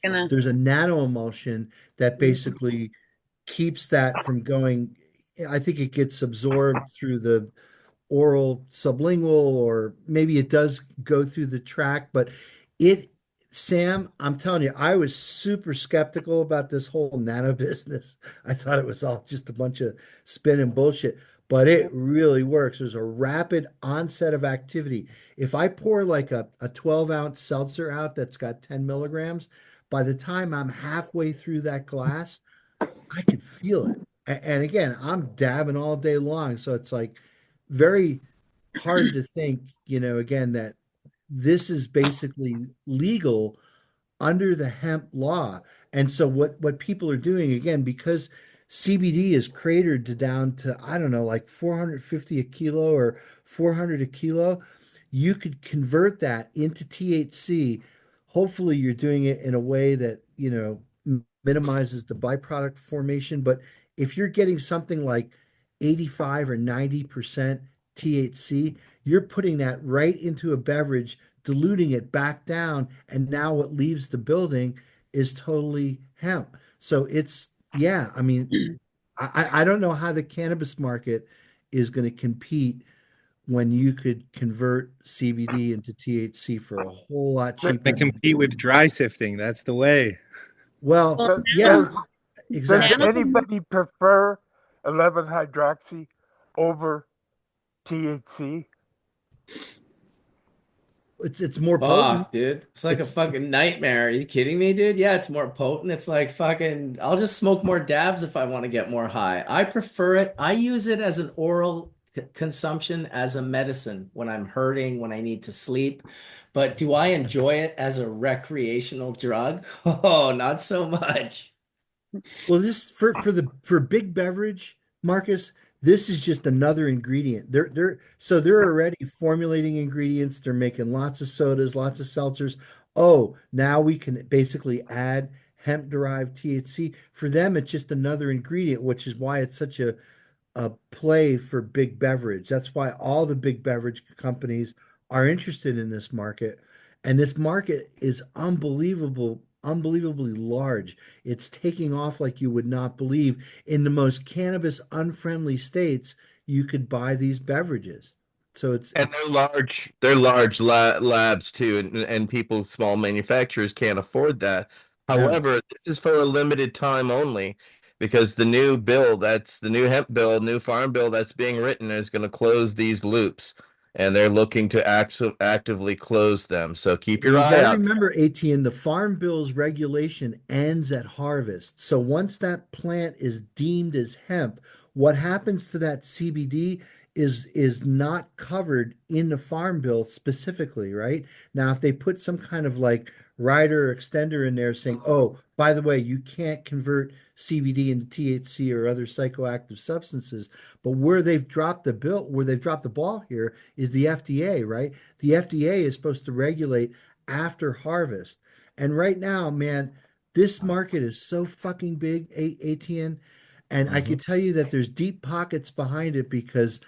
[SPEAKER 13] Yeah,
[SPEAKER 11] there's a nano emulsion that basically keeps that from going I think it gets absorbed through the oral sublingual, or maybe it does go through the tract, but it, Sam, I'm telling you, I was super skeptical about this whole nano business. I thought it was all just a bunch of spin and bullshit, but it really works. There's a rapid onset of activity. If I pour like a 12-ounce seltzer out that's got 10 milligrams, by the time I'm halfway through that glass, I could feel it. And again, I'm dabbing all day long. So it's like very hard to think, again, that this is basically legal under the hemp law. And so what people are doing, again, because CBD is cratered to down to, I don't know, like 450 a kilo or 400 a kilo, you could convert that into THC. Hopefully you're doing it in a way that, minimizes the byproduct formation. But if you're getting something like 85 or 90% THC, you're putting that right into a beverage, diluting it back down, and now what leaves the building is totally hemp. So it's, yeah, I mean, I don't know how the cannabis market is going to compete when you could convert CBD into THC for a whole lot
[SPEAKER 14] They
[SPEAKER 11] cheaper.
[SPEAKER 14] compete with dry sifting. That's the way.
[SPEAKER 11] Well,
[SPEAKER 13] Well,
[SPEAKER 11] yeah,
[SPEAKER 8] Does
[SPEAKER 11] exactly.
[SPEAKER 8] anybody prefer 11-hydroxy over THC?
[SPEAKER 11] It's more potent.
[SPEAKER 1] Fuck, dude. It's like a
[SPEAKER 11] It's
[SPEAKER 1] fucking nightmare. Are you kidding me, dude? Yeah, it's more potent. It's like fucking, I'll just smoke more dabs if I want to get more high. I prefer it. I use it as an oral consumption, as a medicine when I'm hurting, when I need to sleep. But do I enjoy it as a recreational drug? Oh, not so much.
[SPEAKER 11] Well, this for big beverage, Marcus, this is just another ingredient. They're already formulating ingredients. They're making lots of sodas, lots of seltzers. Oh, now we can basically add hemp-derived THC. For them, it's just another ingredient, which is why it's such a play for big beverage. That's why all the big beverage companies are interested in this market. And this market is unbelievably large. It's taking off like you would not believe. In the most cannabis unfriendly states, you could buy these beverages. So
[SPEAKER 9] And
[SPEAKER 11] it's
[SPEAKER 9] they're large labs too, and people, small manufacturers can't afford that.
[SPEAKER 11] yeah.
[SPEAKER 9] However, this is for a limited time only, because the new bill, that's the new hemp bill, new farm bill that's being written, is going to close these loops, and they're looking to actively close them. So keep
[SPEAKER 11] Well,
[SPEAKER 9] your
[SPEAKER 11] you
[SPEAKER 9] eye
[SPEAKER 11] got to
[SPEAKER 9] out.
[SPEAKER 11] remember, ATN, the Farm Bill's regulation ends at harvest. So once that plant is deemed as hemp, what happens to that CBD is not covered in the Farm Bill specifically, right? Now, if they put some kind of like rider or extender in there saying, oh, by the way, you can't convert CBD into THC or other psychoactive substances, but where they've dropped the ball here is the FDA, right? The FDA is supposed to regulate after harvest. And right now, man, this market is so fucking big, ATN. And I can tell you that there's deep pockets behind it, because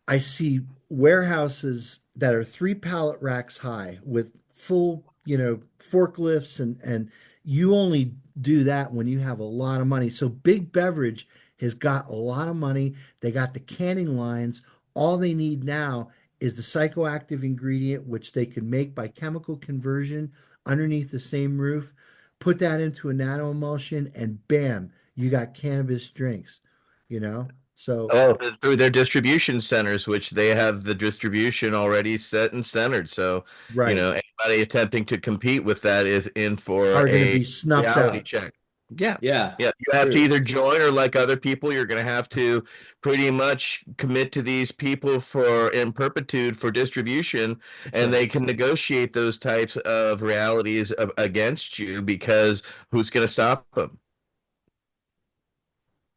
[SPEAKER 11] I see warehouses that are 3 pallet racks high with full, forklifts, and you only do that when you have a lot of money. So Big Beverage has got a lot of money. They got the canning lines. All they need now is the psychoactive ingredient, which they can make by chemical conversion underneath the same roof. Put that into a nano emulsion, and bam, you got cannabis drinks, you know? So,
[SPEAKER 9] Oh, through their distribution centers, which they have the distribution already set and centered. So,
[SPEAKER 11] right,
[SPEAKER 9] anybody attempting to compete with that is in for
[SPEAKER 11] are going to
[SPEAKER 9] a
[SPEAKER 11] be snuffed
[SPEAKER 9] reality
[SPEAKER 11] out.
[SPEAKER 9] check. Yeah.
[SPEAKER 1] Yeah,
[SPEAKER 9] Yeah. You
[SPEAKER 1] it's
[SPEAKER 9] have to
[SPEAKER 1] true.
[SPEAKER 9] either join, or like other people, you're going to have to pretty much commit to these people for in perpetuity for distribution,
[SPEAKER 11] That's
[SPEAKER 9] and
[SPEAKER 11] right.
[SPEAKER 9] they can negotiate those types of realities against you, because who's going to stop them?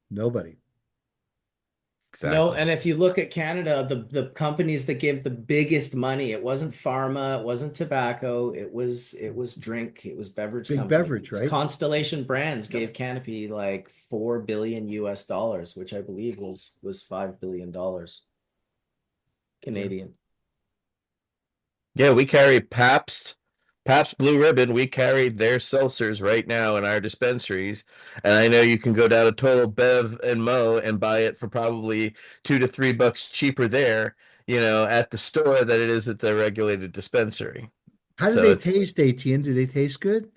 [SPEAKER 11] Nobody.
[SPEAKER 1] No,
[SPEAKER 9] Exactly.
[SPEAKER 1] and if you look at Canada, the companies that gave the biggest money, it wasn't pharma, it wasn't tobacco, it was drink, it was beverage
[SPEAKER 11] Big
[SPEAKER 1] companies.
[SPEAKER 11] Beverage,
[SPEAKER 1] It was
[SPEAKER 11] right?
[SPEAKER 1] Constellation Brands gave Canopy like $4 billion US, which I believe was $5 billion Canadian.
[SPEAKER 9] Yeah, we carry Pabst Pabst Blue Ribbon, we carry their seltzers right now in our dispensaries, and I know you can go down to Total Bev and Mo and buy it for probably $2 to $3 cheaper there, at the store than it is at the regulated dispensary.
[SPEAKER 11] How do
[SPEAKER 9] So
[SPEAKER 11] they taste, Etienne? Do they taste good?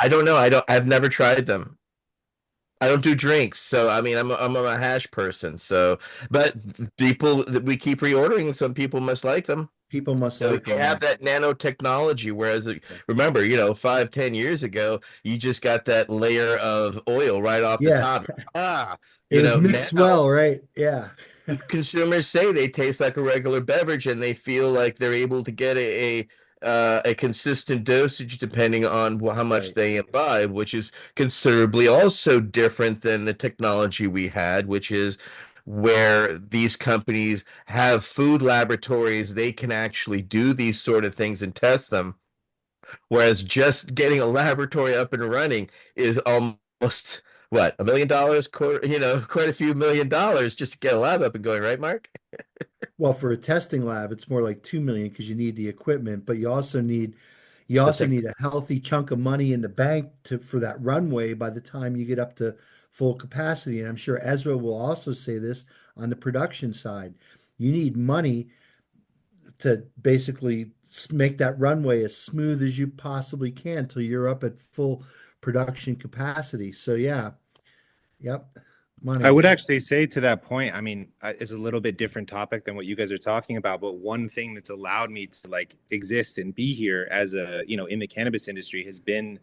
[SPEAKER 9] I don't know. I've never tried them. I don't do drinks, so I mean, I'm a hash person. So, but people that we keep reordering, some people must like them.
[SPEAKER 11] People must
[SPEAKER 9] So
[SPEAKER 11] like
[SPEAKER 9] they
[SPEAKER 11] them.
[SPEAKER 9] have that nanotechnology. Whereas, remember, 5, 10 years ago, you just got that layer of oil right off the
[SPEAKER 11] Yeah.
[SPEAKER 9] top.
[SPEAKER 11] It was mixed
[SPEAKER 9] now
[SPEAKER 11] well, right? Yeah.
[SPEAKER 9] consumers say they taste like a regular beverage, and they feel like they're able to get a consistent dosage depending on how much
[SPEAKER 11] Right.
[SPEAKER 9] they imbibe, which is considerably also different than the technology we had, which is where these companies have food laboratories. They can actually do these sort of things and test them. Whereas just getting a laboratory up and running is almost what, $1 million, quite a few $1 million just to get a lab up and going, right, Mark?
[SPEAKER 11] Well, for a testing lab, it's more like 2 million because you need the equipment, but you also
[SPEAKER 9] tech-
[SPEAKER 11] need a healthy chunk of money in the bank for that runway by the time you get up to full capacity. And I'm sure Ezra will also say this on the production side. You need money to basically make that runway as smooth as you possibly can till you're up at full production capacity. So yeah, yep, money.
[SPEAKER 14] I would actually say to that point, I mean, it's a little bit different topic than what you guys are talking about, but one thing that's allowed me to like exist and be here as in the cannabis industry has been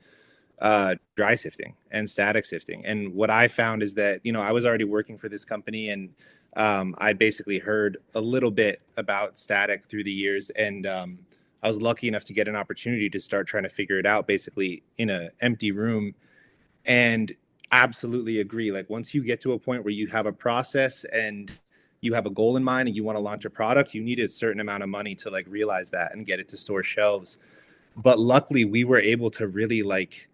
[SPEAKER 14] dry sifting and static sifting. And what I found is that, I was already working for this company, and I basically heard a little bit about static through the years. And I was lucky enough to get an opportunity to start trying to figure it out basically in an empty room. And absolutely agree. Like once you get to a point where you have a process and you have a goal in mind and you want to launch a product, you need a certain amount of money to like realize that and get it to store shelves. But luckily we were able to really like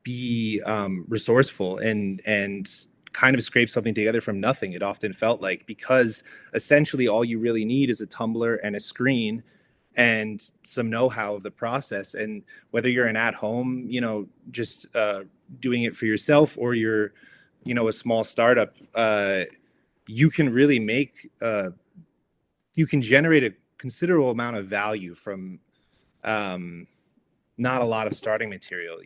[SPEAKER 14] be resourceful and kind of scrape something together from nothing. It often felt like, because essentially all you really need is a tumbler and a screen and some know-how of the process. And whether you're an at-home, just doing it for yourself, or you're, a small startup, you can really you can generate a considerable amount of value from not a lot of starting material,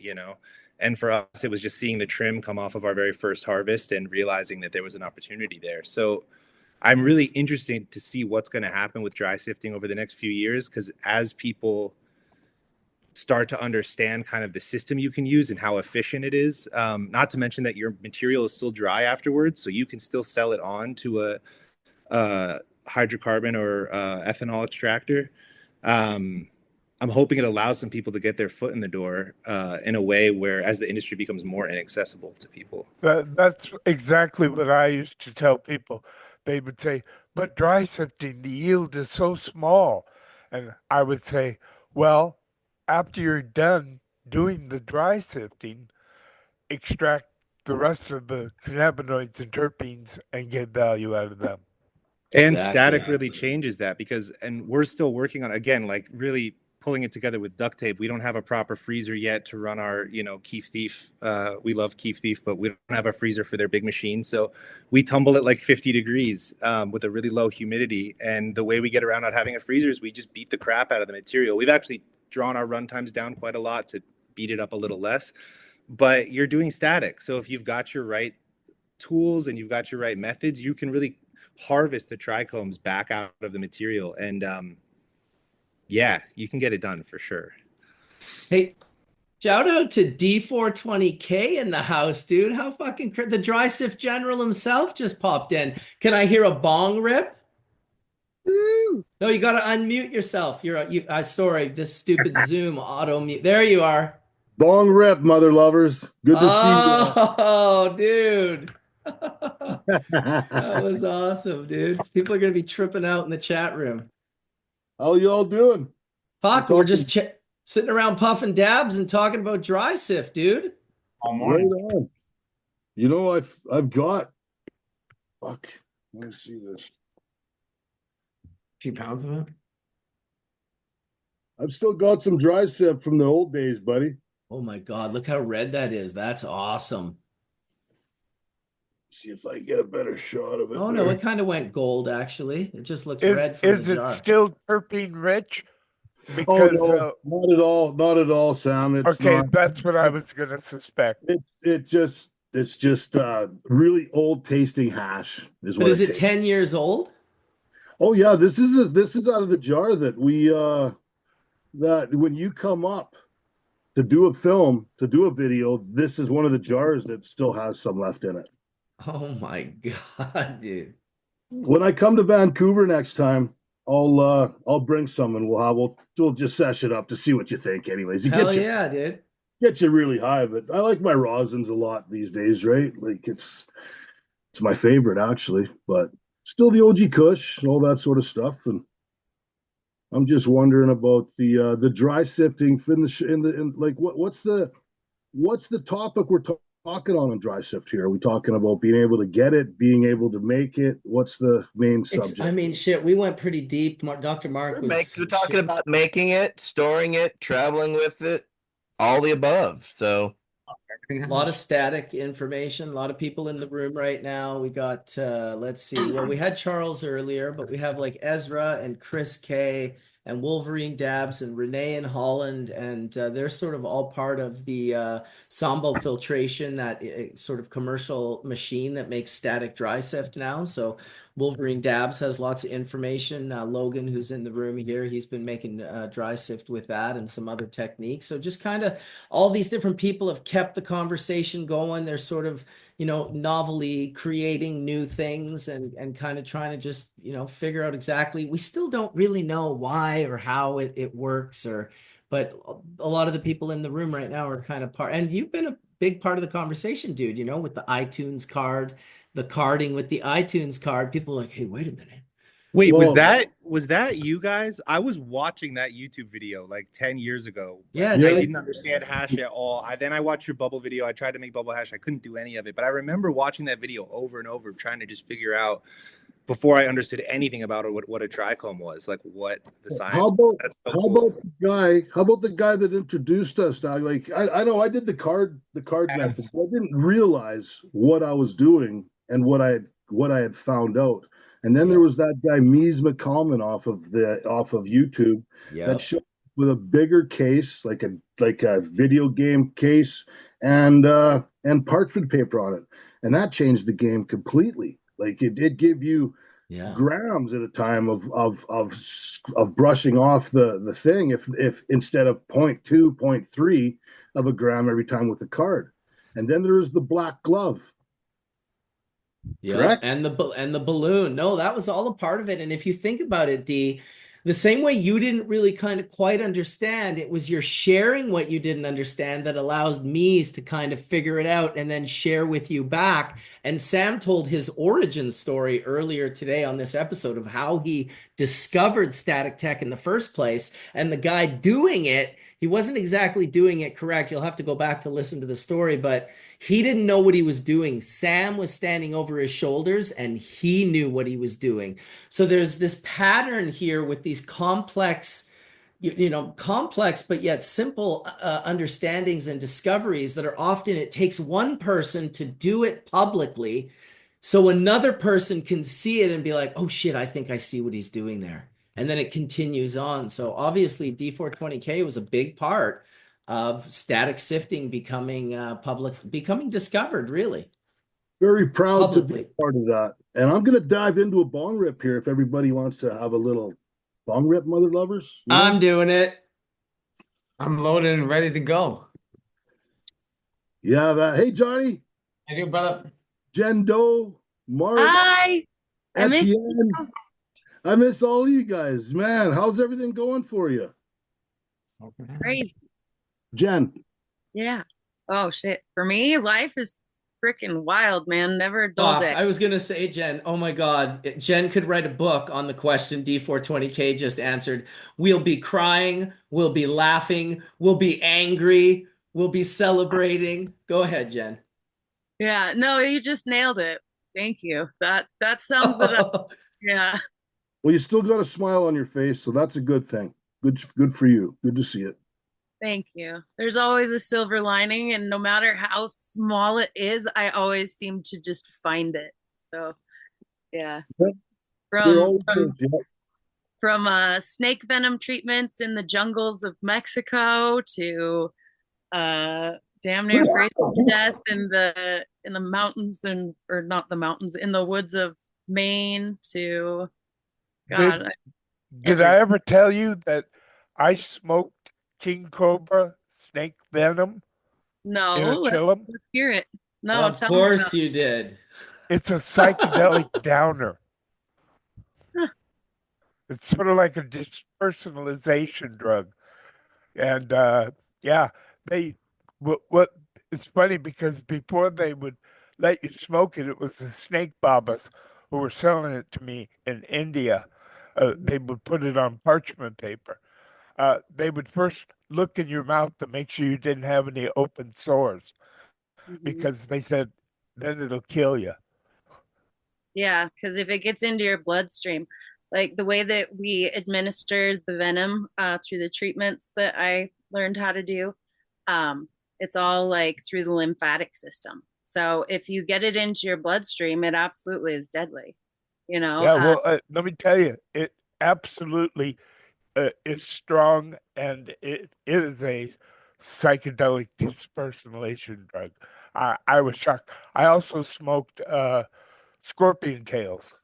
[SPEAKER 14] And for us, it was just seeing the trim come off of our very first harvest and realizing that there was an opportunity there. So I'm really interested to see what's going to happen with dry sifting over the next few years, because as people start to understand kind of the system you can use and how efficient it is, not to mention that your material is still dry afterwards, so you can still sell it on to a hydrocarbon or ethanol extractor. I'm hoping it allows some people to get their foot in the door in a way where, as the industry becomes more inaccessible to people.
[SPEAKER 8] That's exactly what I used to tell people. They would say, but dry sifting, the yield is so small. And I would say, well, after you're done doing the dry sifting, extract the rest of the cannabinoids and terpenes and get value out of them.
[SPEAKER 14] And
[SPEAKER 1] Exactly.
[SPEAKER 14] static really changes that, and we're still working on, again, like really pulling it together with duct tape. We don't have a proper freezer yet to run our, Keef Thief. We love Keef Thief, but we don't have a freezer for their big machine. So we tumble at like 50 degrees with a really low humidity. And the way we get around not having a freezer is we just beat the crap out of the material. We've actually drawn our run times down quite a lot to beat it up a little less. But you're doing static. So if you've got your right tools and you've got your right methods, you can really harvest the trichomes back out of the material. And yeah, you can get it done for sure.
[SPEAKER 1] Hey, shout out to D420K in the house, dude. How fucking the dry sift general himself just popped in. Can I hear a bong rip? Woo. No, you got to unmute yourself. Sorry, this stupid Zoom auto mute. There you are.
[SPEAKER 15] Bong rip, mother lovers. Good to see you.
[SPEAKER 1] Oh, dude. That was awesome, dude. People are going to be tripping out in the chat room.
[SPEAKER 15] How y'all doing?
[SPEAKER 1] Fuck, we're just sitting around puffing dabs and talking about dry sift, dude.
[SPEAKER 15] Right on. I've got. Fuck. Let me see this.
[SPEAKER 7] A few pounds of it.
[SPEAKER 15] I've still got some dry sip from the old days, buddy.
[SPEAKER 1] Oh my God, look how red that is. That's awesome.
[SPEAKER 15] See if I can get a better shot of it.
[SPEAKER 1] Oh no, it kind of went gold actually. It just looks
[SPEAKER 8] Is
[SPEAKER 1] red from
[SPEAKER 8] is
[SPEAKER 1] the
[SPEAKER 8] it
[SPEAKER 1] jar.
[SPEAKER 8] still terpene rich?
[SPEAKER 15] Oh
[SPEAKER 8] Because
[SPEAKER 15] no, not at all, not at all, Sam. It's
[SPEAKER 8] okay,
[SPEAKER 15] not.
[SPEAKER 8] that's what I was gonna suspect.
[SPEAKER 15] It's just really old tasting hash is
[SPEAKER 1] But
[SPEAKER 15] what
[SPEAKER 1] is it
[SPEAKER 15] tastes.
[SPEAKER 1] 10 years old?
[SPEAKER 15] Oh yeah, this is out of the jar that we that when you come up to do a film, to do a video, this is one of the jars that still has some left in it.
[SPEAKER 1] Oh my God, dude.
[SPEAKER 15] When I come to Vancouver next time, I'll bring some and we'll just sesh it up to see what you think. Anyways,
[SPEAKER 1] Hell yeah, dude.
[SPEAKER 15] Gets you really high, but I like my rosins a lot these days, right? Like it's my favorite actually, but still the OG Kush and all that sort of stuff. And I'm just wondering about the dry sifting like what's the topic we're talking on dry sift here? Are we talking about being able to get it, being able to make it? What's the main subject?
[SPEAKER 1] I mean, shit, we went pretty deep. Dr. Mark was
[SPEAKER 9] We're talking about making it, storing it, traveling with it, all the above. So
[SPEAKER 1] a lot of static information, a lot of people in the room right now. We got let's see. Well, we had Charles earlier, but we have like Ezra and Chris K and Wolverine Dabs and Renee and Holland, and they're sort of all part of the Sambo Filtration, that sort of commercial machine that makes static dry sift now. So Wolverine Dabs has lots of information. Logan, who's in the room here, he's been making dry sift with that and some other techniques. So just kind of all these different people have kept the conversation going. They're sort of, novelly creating new things and kind of trying to just, figure out exactly. We still don't really know why or how it works, but a lot of the people in the room right now are kind of part, and you've been a big part of the conversation, dude, with the iTunes card, the carding with the iTunes card. People are like, hey, wait a minute.
[SPEAKER 14] Wait,
[SPEAKER 15] Whoa.
[SPEAKER 14] was that you guys? I was watching that YouTube video like 10 years ago.
[SPEAKER 1] Yeah,
[SPEAKER 14] I
[SPEAKER 1] dude.
[SPEAKER 14] didn't understand hash at all. Then I watched your bubble video. I tried to make bubble hash. I couldn't do any of it. But I remember watching that video over and over, trying to just figure out before I understood anything about it, what a trichome was, like what the science was. That's so cool.
[SPEAKER 15] How about the guy that introduced us, dog? Like I know I did the card method, but I didn't realize what I was doing and what I had found out. And then there was that guy Mies McCalman off of YouTube that showed with a bigger case, like a video game case, and parchment paper on it, and that changed the game completely. Like it did give you grams at a time of brushing off the thing if instead of 0.2, 0.3 of a gram every time with the card. And then there's the black glove.
[SPEAKER 1] Yeah,
[SPEAKER 15] correct?
[SPEAKER 1] and the balloon. No, that was all a part of it. And if you think about it, D, the same way you didn't really kind of quite understand, it was your sharing what you didn't understand that allows me to kind of figure it out and then share with you back. And Sam told his origin story earlier today on this episode of how he discovered static tech in the first place. And the guy doing it, he wasn't exactly doing it correct. You'll have to go back to listen to the story, but he didn't know what he was doing. Sam was standing over his shoulders and he knew what he was doing. So there's this pattern here with these complex, complex but yet simple understandings and discoveries that are often, it takes one person to do it publicly so another person can see it and be like, oh shit, I think I see what he's doing there. And then it continues on. So obviously D420K was a big part of static sifting becoming becoming discovered, really.
[SPEAKER 15] Very proud
[SPEAKER 1] Publicly.
[SPEAKER 15] to be part of that. And I'm going to dive into a bong rip here if everybody wants to have a little bong rip, mother lovers. You know?
[SPEAKER 1] I'm doing it.
[SPEAKER 7] I'm loaded and ready to go.
[SPEAKER 15] Yeah, hey, Johnny.
[SPEAKER 7] I do, brother.
[SPEAKER 15] Jen Doe, Mark.
[SPEAKER 13] Hi. I miss
[SPEAKER 15] Etienne.
[SPEAKER 13] you.
[SPEAKER 15] I miss all you guys. Man, how's everything going for you?
[SPEAKER 13] Crazy.
[SPEAKER 15] Jen.
[SPEAKER 13] Yeah. Oh shit. For me, life is freaking wild, man. Never a dull day.
[SPEAKER 1] I was going to say, Jen, oh my God, Jen could write a book on the question D420K just answered. We'll be crying, we'll be laughing, we'll be angry, we'll be celebrating. Go ahead, Jen.
[SPEAKER 13] Yeah, no, you just nailed it. Thank you. That sums it up. Yeah.
[SPEAKER 15] Well, you still got a smile on your face, so that's a good thing. Good for you. Good to see it.
[SPEAKER 13] Thank you. There's always a silver lining, and no matter how small it is, I always seem to just find it. So, yeah.
[SPEAKER 15] There
[SPEAKER 13] From
[SPEAKER 15] always
[SPEAKER 13] from
[SPEAKER 15] is, yeah.
[SPEAKER 13] from snake venom treatments in the jungles of Mexico to damn near frozen to death in the mountains or not the mountains, in the woods of Maine to God.
[SPEAKER 8] Did I ever tell you that I smoked king cobra snake venom in
[SPEAKER 13] No,
[SPEAKER 8] a
[SPEAKER 13] let's
[SPEAKER 8] chillum?
[SPEAKER 13] hear it. No,
[SPEAKER 1] Of
[SPEAKER 13] tell me
[SPEAKER 1] course
[SPEAKER 13] about
[SPEAKER 1] you did.
[SPEAKER 8] It's a psychedelic downer.
[SPEAKER 13] Huh.
[SPEAKER 8] It's sort of like a dispersonalization drug. And yeah, what it's funny because before they would let you smoke it, it was the snake babas who were selling it to me in India. They would put it on parchment paper. They would first look in your mouth to make sure you didn't have any open sores because they said then it'll kill you.
[SPEAKER 13] Yeah, because if it gets into your bloodstream, like the way that we administer the venom through the treatments that I learned how to do, it's all like through the lymphatic system. So if you get it into your bloodstream, it absolutely is deadly. You know,
[SPEAKER 8] Yeah, well, let me tell you, it absolutely is strong and it is a psychedelic dispersonalization drug. I was shocked. I also smoked scorpion tails.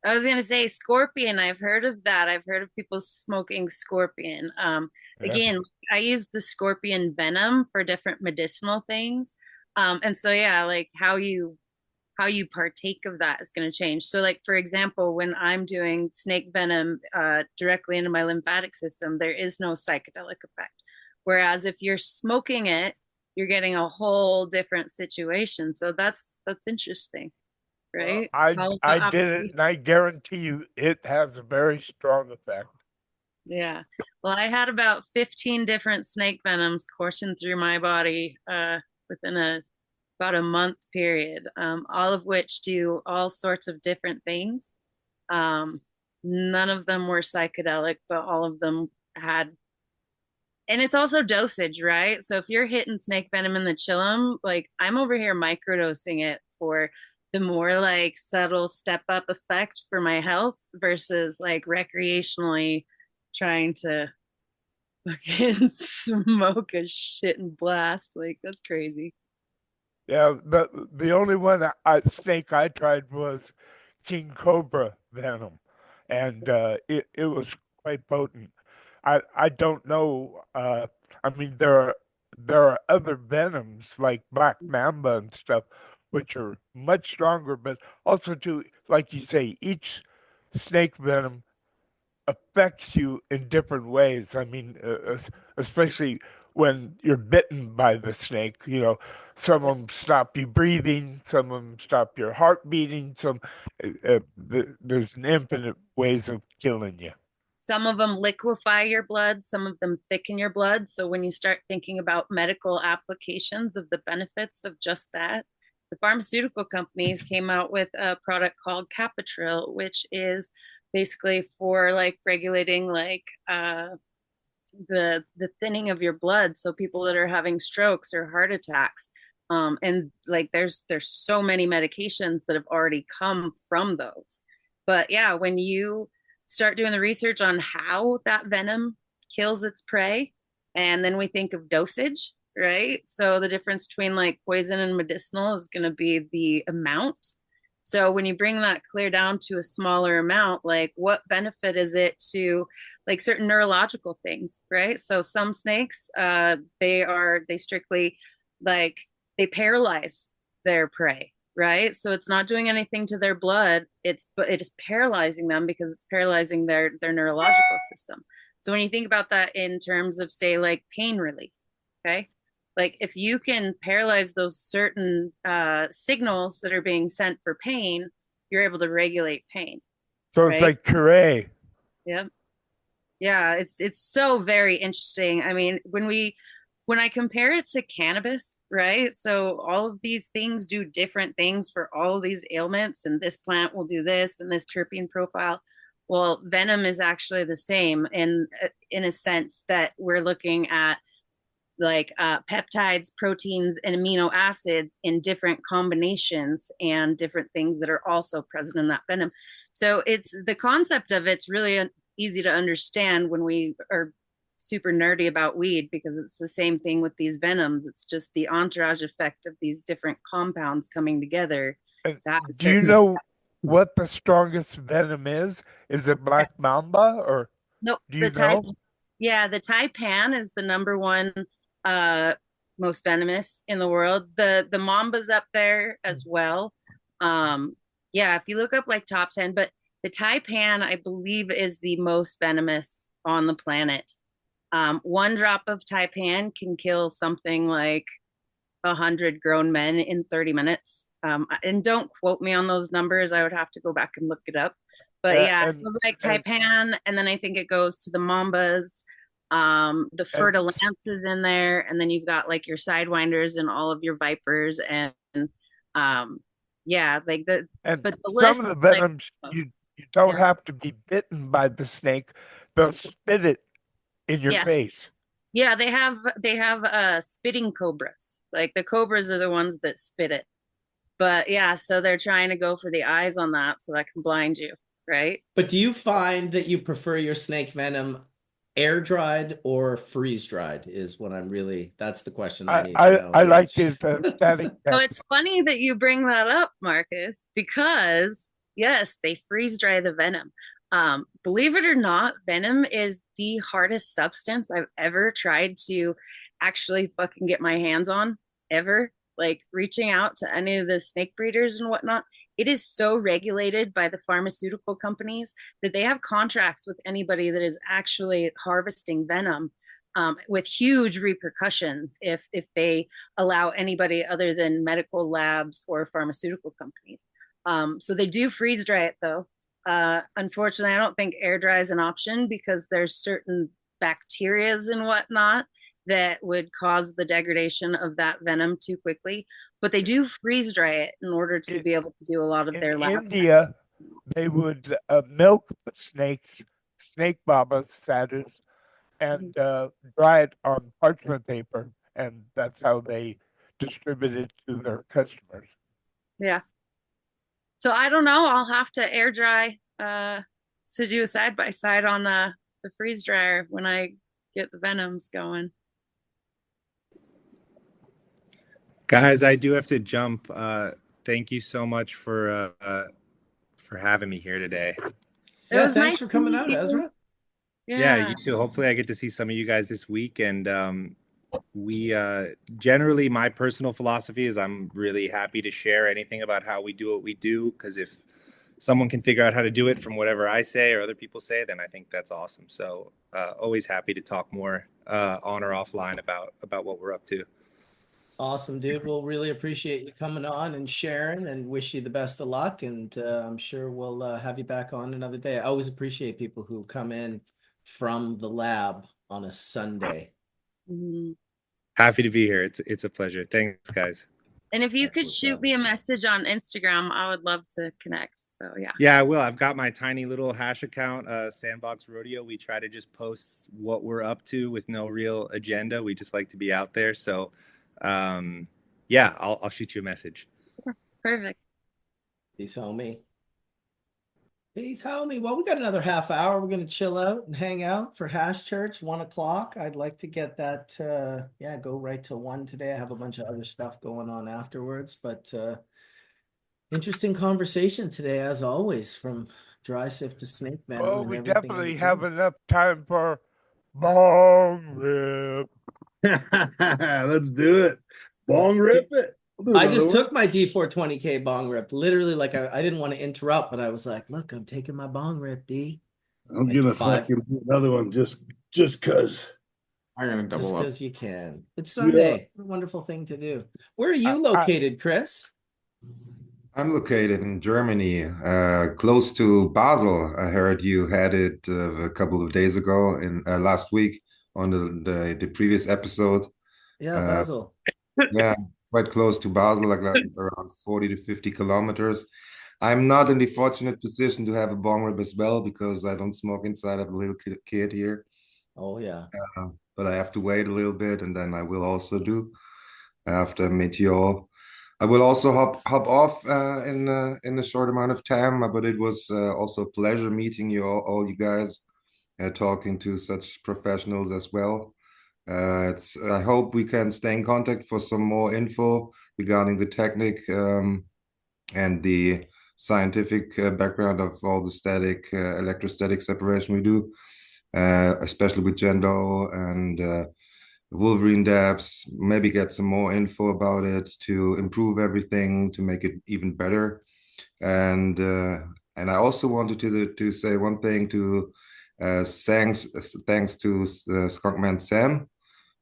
[SPEAKER 13] I was gonna say scorpion. I've heard of that. I've heard of people smoking scorpion.
[SPEAKER 8] Yeah.
[SPEAKER 13] Again, I use the scorpion venom for different medicinal things. And so yeah, like how you partake of that is going to change. So like for example, when I'm doing snake venom directly into my lymphatic system, there is no psychedelic effect. Whereas if you're smoking it, you're getting a whole different situation. So that's interesting, right?
[SPEAKER 8] I did it, and I guarantee you, it has a very strong effect.
[SPEAKER 13] Yeah. Well, I had about 15 different snake venoms coursing through my body within about a month period, all of which do all sorts of different things. None of them were psychedelic, but all of them had. And it's also dosage, right? So if you're hitting snake venom in the chillum, like I'm over here microdosing it for the more like subtle step up effect for my health versus like recreationally trying to fucking smoke a shit and blast. Like that's crazy.
[SPEAKER 8] Yeah, the only one snake I tried was king cobra venom, and it was quite potent. I don't know. I mean, there are other venoms like black mamba and stuff, which are much stronger, but also too, like you say, each snake venom affects you in different ways. I mean, especially when you're bitten by the snake, you know, some of them stop you breathing, some of them stop your heart beating, there's an infinite ways of killing you.
[SPEAKER 13] Some of them liquefy your blood, some of them thicken your blood. So when you start thinking about medical applications of the benefits of just that, the pharmaceutical companies came out with a product called Capitril, which is basically for like regulating like the thinning of your blood. So people that are having strokes or heart attacks. And like there's so many medications that have already come from those. But yeah, when you start doing the research on how that venom kills its prey, and then we think of dosage, right? So the difference between like poison and medicinal is going to be the amount. So when you bring that clear down to a smaller amount, like what benefit is it to like certain neurological things, right? So some snakes, they strictly like they paralyze their prey, right? So it's not doing anything to their blood. It is paralyzing them because it's paralyzing their neurological system. So when you think about that in terms of say like pain relief, okay? Like if you can paralyze those certain signals that are being sent for pain, you're able to regulate pain.
[SPEAKER 8] So it's
[SPEAKER 13] right?
[SPEAKER 8] like Curie.
[SPEAKER 13] Yep. Yeah, it's so very interesting. I mean, when I compare it to cannabis, right? So all of these things do different things for all of these ailments, and this plant will do this and this terpene profile. Well, venom is actually the same in a sense that we're looking at like peptides, proteins, and amino acids in different combinations and different things that are also present in that venom. So it's the concept of it's really easy to understand when we are super nerdy about weed, because it's the same thing with these venoms. It's just the entourage effect of these different compounds coming together.
[SPEAKER 8] Do you know what the strongest venom is? Is it Black Mamba or
[SPEAKER 13] nope,
[SPEAKER 8] do you know?
[SPEAKER 13] Yeah, the Taipan is the number one most venomous in the world. The Mamba's up there as well. Yeah, if you look up like top 10, but the Taipan, I believe, is the most venomous on the planet. One drop of Taipan can kill something like 100 grown men in 30 minutes. And don't quote me on those numbers. I would have to go back and look it up. But yeah, it was like Taipan, and then I think it goes to the Mambas, the Fer-de-Lances in there, and then you've got like your Sidewinders and all of your Vipers, and yeah, like the.
[SPEAKER 8] And
[SPEAKER 13] but the
[SPEAKER 8] some of the venoms, like, you don't have to be bitten by the snake; they'll spit it in your face.
[SPEAKER 13] Yeah, they have spitting cobras. Like the cobras are the ones that spit it. But yeah, so they're trying to go for the eyes on that so that can blind you, right?
[SPEAKER 1] But do you find that you prefer your snake venom air dried or freeze dried? Is what I'm really, that's the question I need to know.
[SPEAKER 8] I like it static.
[SPEAKER 13] So it's funny that you bring that up, Marcus, because yes, they freeze dry the venom. Believe it or not, venom is the hardest substance I've ever tried to actually fucking get my hands on, ever. Like reaching out to any of the snake breeders and whatnot, it is so regulated by the pharmaceutical companies that they have contracts with anybody that is actually harvesting venom, with huge repercussions if they allow anybody other than medical labs or pharmaceutical companies. So they do freeze dry it though. Unfortunately, I don't think air dry is an option because there's certain bacterias and whatnot that would cause the degradation of that venom too quickly. But they do freeze dry it in order to be able to do a lot of their lab.
[SPEAKER 8] In India, they would milk the snakes, snake babas, satyrs, and dry it on parchment paper, and that's how they distribute it to their customers.
[SPEAKER 13] Yeah. So I don't know. I'll have to air dry to do a side by side on the freeze dryer when I get the venoms going.
[SPEAKER 14] Guys, I do have to jump. Thank you so much for having me here today.
[SPEAKER 1] Yeah, thanks for coming out, Ezra.
[SPEAKER 14] Yeah, you too. Hopefully I get to see some of you guys this week. And we generally, my personal philosophy is I'm really happy to share anything about how we do what we do, because if someone can figure out how to do it from whatever I say or other people say, then I think that's awesome. So always happy to talk more on or offline about what we're up to.
[SPEAKER 1] Awesome, dude. We'll really appreciate you coming on and sharing, and wish you the best of luck. And I'm sure we'll have you back on another day. I always appreciate people who come in from the lab on a Sunday.
[SPEAKER 13] Mm-hmm.
[SPEAKER 14] Happy to be here. It's a pleasure. Thanks, guys.
[SPEAKER 13] And if you could shoot me a message on Instagram, I would love to connect. So yeah.
[SPEAKER 14] Yeah, I will. I've got my tiny little hash account, Sandbox Rodeo. We try to just post what we're up to with no real agenda. We just like to be out there. So yeah, I'll shoot you a message.
[SPEAKER 13] Perfect.
[SPEAKER 1] Peace, homie. Peace, homie. Well, we got another half hour. We're gonna chill out and hang out for Hash Church, 1 o'clock. I'd like to get that go right till 1 today. I have a bunch of other stuff going on afterwards, but interesting conversation today, as always, from dry sift to snake venom.
[SPEAKER 8] Well,
[SPEAKER 1] and
[SPEAKER 8] we
[SPEAKER 1] everything
[SPEAKER 8] definitely
[SPEAKER 1] in
[SPEAKER 8] have
[SPEAKER 1] between.
[SPEAKER 8] enough time for bong rip.
[SPEAKER 15] Let's do it. Bong rip it.
[SPEAKER 1] I just took my D420K bong rip. Literally, like I didn't want to interrupt, but I was like, "Look, I'm taking my bong rip, D."
[SPEAKER 15] I'm
[SPEAKER 1] Like
[SPEAKER 15] gonna
[SPEAKER 1] 5
[SPEAKER 15] fucking do another one just cause.
[SPEAKER 7] I'm gonna double
[SPEAKER 1] just
[SPEAKER 7] up.
[SPEAKER 1] because you can. It's Sunday. What a wonderful thing to do. Where are you located, Chris?
[SPEAKER 6] I'm located in Germany, close to Basel. I heard you had it a couple of days ago, in last week on the previous episode.
[SPEAKER 1] Yeah, Basel.
[SPEAKER 6] Yeah, quite close to Basel, like around 40 to 50 kilometers. I'm not in the fortunate position to have a bong rip as well because I don't smoke inside. I have a little kid here.
[SPEAKER 1] Oh yeah.
[SPEAKER 6] But I have to wait a little bit, and then I will also do after I meet you all. I will also hop off in a short amount of time, but it was also a pleasure meeting you all you guys, talking to such professionals as well. I hope we can stay in contact for some more info regarding the technique and the scientific background of all the static electrostatic separation we do, especially with Jendo and Wolverine dApps. Maybe get some more info about it to improve everything to make it even better. And I also wanted to say one thing to thanks to Skunkman Sam,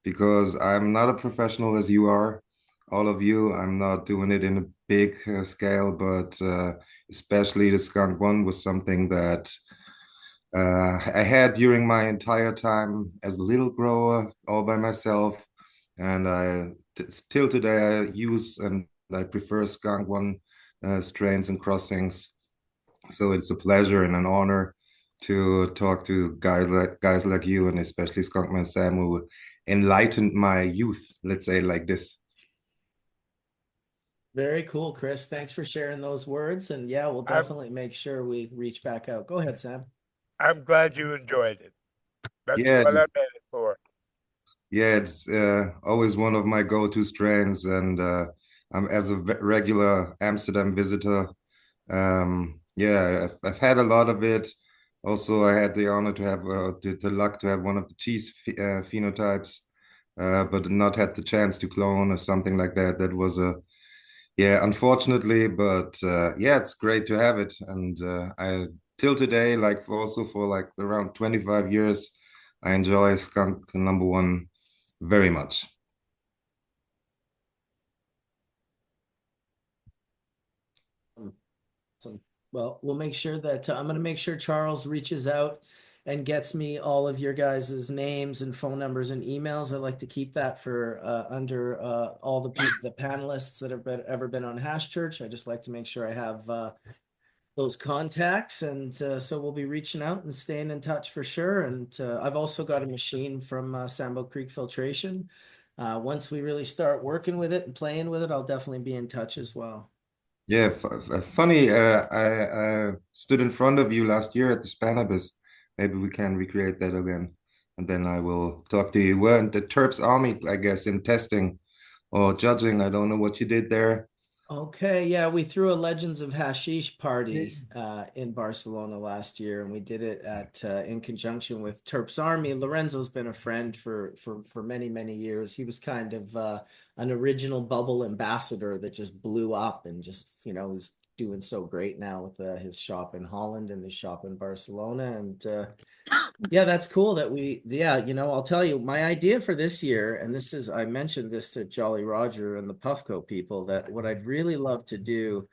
[SPEAKER 6] because I'm not a professional as you are, all of you. I'm not doing it in a big scale, but especially the Skunk One was something that I had during my entire time as a little grower, all by myself, and still today I use and I prefer Skunk One strains and crossings. So it's a pleasure and an honor to talk to guys like you, and especially Skunkman Sam, who enlightened my youth, let's say like this.
[SPEAKER 1] Very cool, Chris. Thanks for sharing those words. And yeah, we'll definitely make sure we reach back out. Go ahead, Sam.
[SPEAKER 8] I'm glad you enjoyed it. That's
[SPEAKER 6] Yeah,
[SPEAKER 8] what I'm in it for.
[SPEAKER 6] Yeah, it's always one of my go-to strains, and I'm as a regular Amsterdam visitor. Yeah, I've had a lot of it. Also, I had the honor to have the luck to have one of the cheese phenotypes, but not had the chance to clone or something like that. That was yeah, unfortunately, but yeah, it's great to have it. And I till today, like also for like around 25 years, I enjoy Skunk number one very much.
[SPEAKER 1] Well, we'll make sure that I'm going to make sure Charles reaches out and gets me all of your guys' names and phone numbers and emails. I like to keep that for under all the panelists that have ever been on Hash Church. I just like to make sure I have those contacts, and so we'll be reaching out and staying in touch for sure. And I've also got a machine from Sambo Creek Filtration. Once we really start working with it and playing with it, I'll definitely be in touch as well.
[SPEAKER 6] Yeah, funny. I stood in front of you last year at the Spanibus. Maybe we can recreate that again, and then I will talk to you. Well, and the Terps Army, I guess, in testing or judging. I don't know what you did there.
[SPEAKER 1] Okay, yeah, we threw a Legends of Hashish party in Barcelona last year, and we did it at in conjunction with Terps Army. Lorenzo's been a friend for many years. He was kind of an original bubble ambassador that just blew up and just is doing so great now with his shop in Holland and his shop in Barcelona. And yeah, that's cool that I'll tell you my idea for this year, and this is, I mentioned this to Jolly Roger and the Puffco people, that what I'd really love to do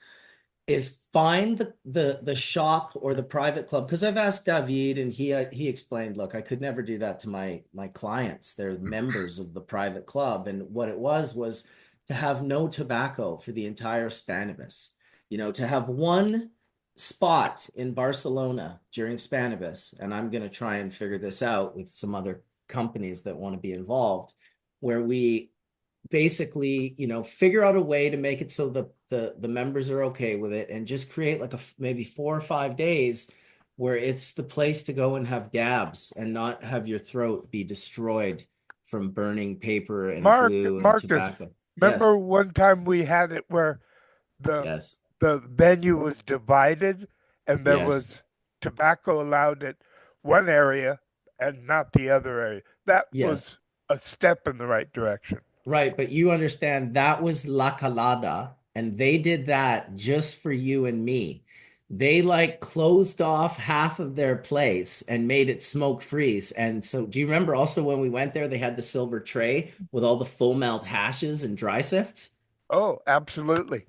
[SPEAKER 1] is find the shop or the private club, because I've asked David and he explained, look, I could never do that to my clients. They're members of the private club, and what it was to have no tobacco for the entire Spanibus. To have one spot in Barcelona during Spanibus, and I'm going to try and figure this out with some other companies that want to be involved, where we basically figure out a way to make it so the members are okay with it, and just create like maybe 4 or 5 days where it's the place to go and have dabs and not have your throat be destroyed from burning paper and glue and
[SPEAKER 8] Marcus,
[SPEAKER 1] tobacco.
[SPEAKER 8] remember one time we had it where the venue was divided and there was tobacco allowed at one area and not the other area. That was a step in the right direction.
[SPEAKER 1] Right, but you understand that was La Calada, and they did that just for you and me. They like closed off half of their place and made it smoke free. And so do you remember also when we went there, they had the silver tray with all the full melt hashes and dry sifts?
[SPEAKER 8] Oh, absolutely.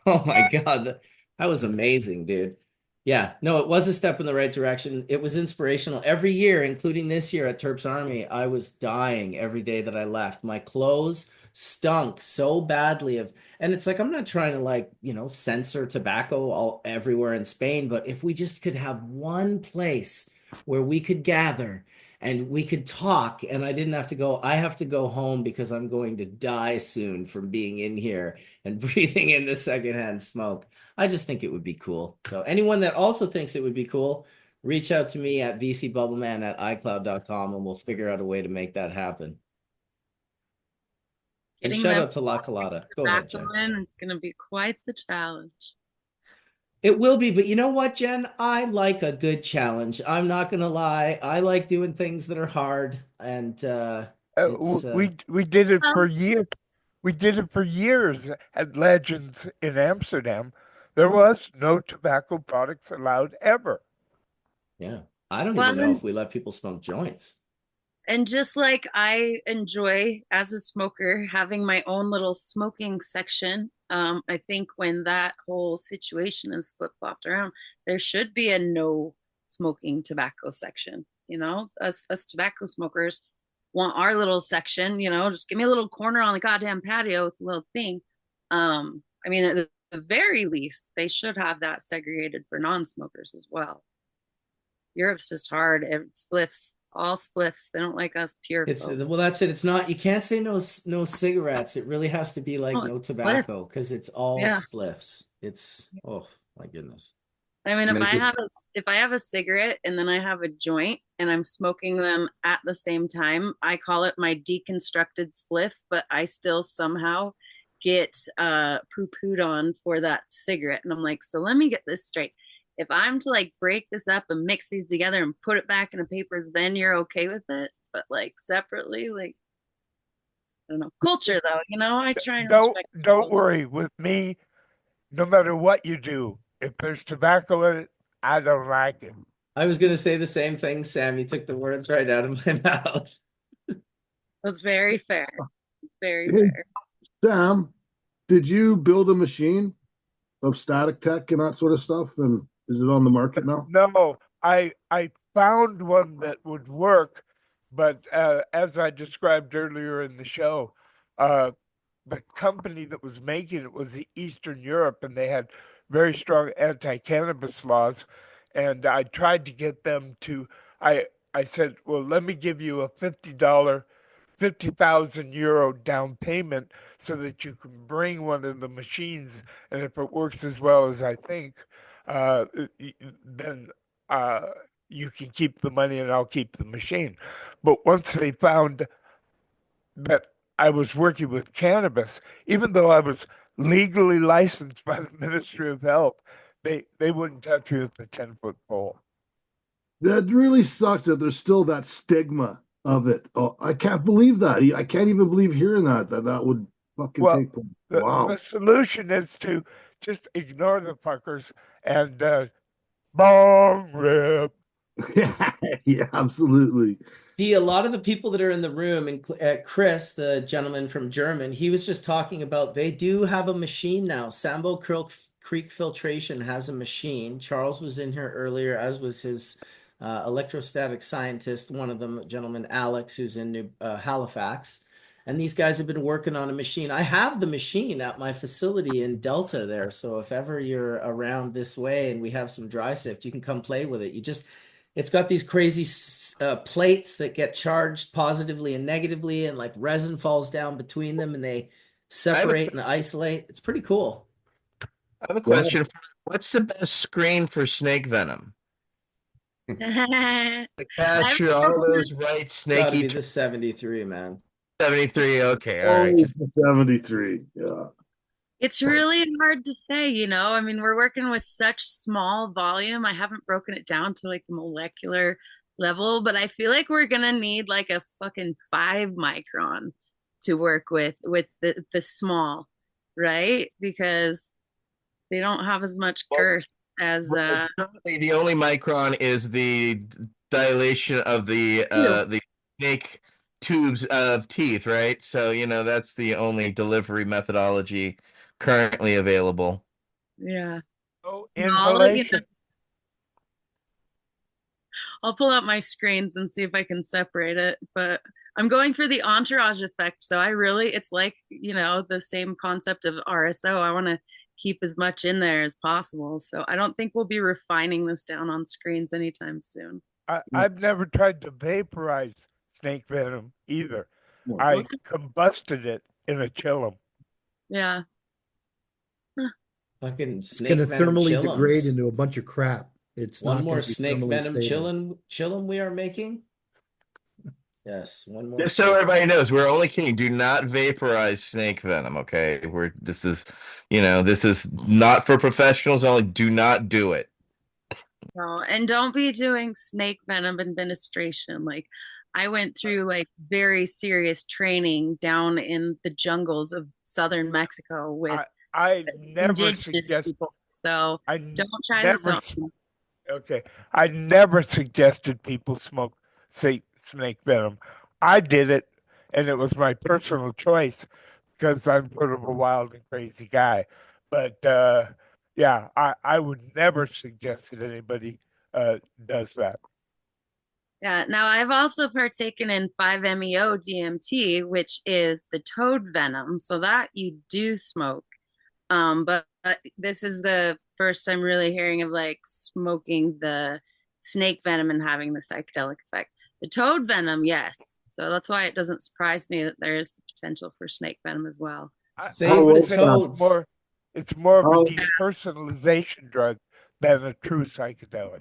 [SPEAKER 1] Oh my God. That was amazing, dude. Yeah, no, it was a step in the right direction. It was inspirational. Every year, including this year at Terps Army, I was dying every day that I left. My clothes stunk so badly and it's like I'm not trying to like, censor tobacco all everywhere in Spain, but if we just could have one place where we could gather and we could talk and I have to go home because I'm going to die soon from being in here and breathing in the secondhand smoke. I just think it would be cool. So anyone that also thinks it would be cool, reach out to me at vcbubbleman@icloud.com and we'll figure out a way to make that happen. And
[SPEAKER 13] Getting
[SPEAKER 1] shout
[SPEAKER 13] them
[SPEAKER 1] out to La Colada. Go ahead, Jen.
[SPEAKER 13] tobacco in, it's going to be quite the challenge.
[SPEAKER 1] It will be, but you know what, Jen? I like a good challenge. I'm not gonna lie. I like doing things that are hard, and it's
[SPEAKER 8] We did it for
[SPEAKER 13] Well,
[SPEAKER 8] years. We did it for years at Legends in Amsterdam. There was no tobacco products allowed ever.
[SPEAKER 1] yeah. I don't
[SPEAKER 13] well,
[SPEAKER 1] even know if we let people smoke joints.
[SPEAKER 13] and just like I enjoy as a smoker having my own little smoking section, I think when that whole situation is flip-flopped around, there should be a no smoking tobacco section. Us tobacco smokers want our little section, just give me a little corner on the goddamn patio with a little thing. I mean, at the very least, they should have that segregated for non-smokers as well. Europe's just hard. It's spliffs, all spliffs. They don't like us pure
[SPEAKER 1] It's
[SPEAKER 13] folk.
[SPEAKER 1] well, that's it. It's not, you can't say no cigarettes. It really has to be like
[SPEAKER 13] Oh,
[SPEAKER 1] no
[SPEAKER 13] it's spliff.
[SPEAKER 1] tobacco because it's all
[SPEAKER 13] Yeah.
[SPEAKER 1] spliffs. It's oh my goodness.
[SPEAKER 13] I mean, if
[SPEAKER 6] Make it
[SPEAKER 13] I have a cigarette and then I have a joint and I'm smoking them at the same time, I call it my deconstructed spliff, but I still somehow get poo-pooed on for that cigarette. And I'm like, so let me get this straight. If I'm to like break this up and mix these together and put it back in a paper, then you're okay with it. But like separately, like I don't know. Culture though, I try and
[SPEAKER 8] Don't
[SPEAKER 13] respect
[SPEAKER 8] don't
[SPEAKER 13] culture.
[SPEAKER 8] worry. With me, no matter what you do, if there's tobacco in it, I don't like it.
[SPEAKER 1] I was gonna say the same thing, Sam. You took the words right out of my mouth.
[SPEAKER 13] That's very fair. It's very
[SPEAKER 15] Hey,
[SPEAKER 13] fair.
[SPEAKER 15] Sam, did you build a machine of static tech and that sort of stuff? And is it on the market now?
[SPEAKER 8] No, I found one that would work, but as I described earlier in the show, the company that was making it was Eastern Europe, and they had very strong anti-cannabis laws. And I tried to get them to. I said, well, let me give you a $50, 50,000 euro down payment so that you can bring one of the machines, and if it works as well as I think, then you can keep the money and I'll keep the machine. But once they found that I was working with cannabis, even though I was legally licensed by the Ministry of Health, they wouldn't touch me with the 10-foot pole.
[SPEAKER 15] That really sucks that there's still that stigma of it. Oh, I can't believe that. I can't even believe hearing that would fucking
[SPEAKER 8] Well,
[SPEAKER 15] take place. Wow.
[SPEAKER 8] the solution is to just ignore the fuckers and bong rip.
[SPEAKER 15] Yeah, absolutely.
[SPEAKER 1] See, a lot of the people that are in the room, and Chris, the gentleman from German, he was just talking about they do have a machine now. Sambo Creek Filtration has a machine. Charles was in here earlier, as was his electrostatic scientist, one of them, gentleman Alex, who's in Halifax. And these guys have been working on a machine. I have the machine at my facility in Delta there. So if ever you're around this way and we have some dry sift, you can come play with it. It's got these crazy plates that get charged positively and negatively, and like resin falls down between them and they separate and isolate. It's pretty cool.
[SPEAKER 9] I have a question. What's the best screen for snake venom? The capture all those right
[SPEAKER 1] Gotta
[SPEAKER 9] snaky.
[SPEAKER 1] be the 73, man.
[SPEAKER 9] 73. Okay, all right.
[SPEAKER 15] Always the 73. Yeah.
[SPEAKER 13] It's really hard to say, I mean, we're working with such small volume. I haven't broken it down to like the molecular level, but I feel like we're gonna need like a fucking 5 micron to work with the small, right? Because they don't have as much girth as
[SPEAKER 9] Currently, the only micron is the dilation of the snake tubes of teeth, right? So that's the only delivery methodology currently available.
[SPEAKER 13] yeah.
[SPEAKER 8] Oh,
[SPEAKER 13] All of,
[SPEAKER 8] inhalation.
[SPEAKER 13] I'll pull out my screens and see if I can separate it. But I'm going for the entourage effect. So it's like, the same concept of RSO. I want to keep as much in there as possible. So I don't think we'll be refining this down on screens anytime soon.
[SPEAKER 8] I've never tried to vaporize snake venom either. I combusted it in a chillum.
[SPEAKER 13] Yeah.
[SPEAKER 1] Fucking
[SPEAKER 11] It's
[SPEAKER 1] snake
[SPEAKER 11] going to
[SPEAKER 1] venom
[SPEAKER 11] thermally degrade
[SPEAKER 1] chillums.
[SPEAKER 11] into a bunch of crap. It's
[SPEAKER 1] One
[SPEAKER 11] not
[SPEAKER 1] more
[SPEAKER 11] going to be
[SPEAKER 1] snake
[SPEAKER 11] thermally
[SPEAKER 1] venom
[SPEAKER 11] stable.
[SPEAKER 1] chillum we are making. Yes, one more.
[SPEAKER 9] Just so everybody knows, we're only kidding. Do not vaporize snake venom, okay? This is not for professionals only. Do not do it.
[SPEAKER 13] No, and don't be doing snake venom administration. Like, I went through like very serious training down in the jungles of southern Mexico with
[SPEAKER 8] I never
[SPEAKER 13] indigenous
[SPEAKER 8] suggest
[SPEAKER 13] people. So
[SPEAKER 8] I
[SPEAKER 13] don't try this
[SPEAKER 8] never
[SPEAKER 13] out.
[SPEAKER 8] okay. I never suggested people smoke snake venom. I did it, and it was my personal choice because I'm sort of a wild and crazy guy. But yeah, I would never suggest that anybody does that.
[SPEAKER 13] Yeah. Now I've also partaken in 5-MeO DMT, which is the toad venom. So that you do smoke. But this is the first I'm really hearing of like smoking the snake venom and having the psychedelic effect. The toad venom, yes. So that's why it doesn't surprise me that there is the potential for snake venom as well.
[SPEAKER 1] Save the toads.
[SPEAKER 8] It's more of a depersonalization drug than a true psychedelic.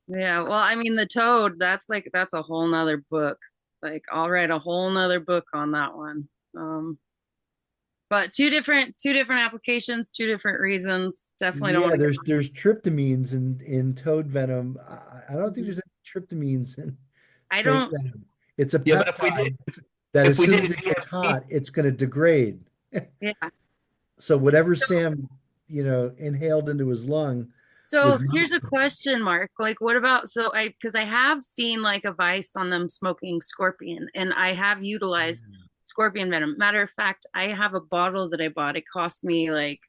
[SPEAKER 13] Yeah, well, I mean, the toad, that's a whole nother book. Like, I'll write a whole nother book on that one. But two different applications, two different reasons. Definitely don't
[SPEAKER 11] Yeah,
[SPEAKER 13] want to
[SPEAKER 11] there's tryptamines in toad venom. I don't think there's any tryptamines in
[SPEAKER 13] I
[SPEAKER 11] snake
[SPEAKER 13] don't
[SPEAKER 11] venom. It's a
[SPEAKER 9] Yeah, but if we
[SPEAKER 11] peptide
[SPEAKER 9] did,
[SPEAKER 11] that
[SPEAKER 9] if
[SPEAKER 11] as
[SPEAKER 9] we
[SPEAKER 11] soon
[SPEAKER 9] did
[SPEAKER 11] as it gets hot, it's going to degrade.
[SPEAKER 13] yeah.
[SPEAKER 11] So whatever Sam, inhaled into his lung
[SPEAKER 13] So
[SPEAKER 11] was
[SPEAKER 13] here's a question mark. Like, what about because I have seen like a Vice on them smoking scorpion, and I have utilized scorpion venom. Matter of fact, I have a bottle that I bought. It cost me like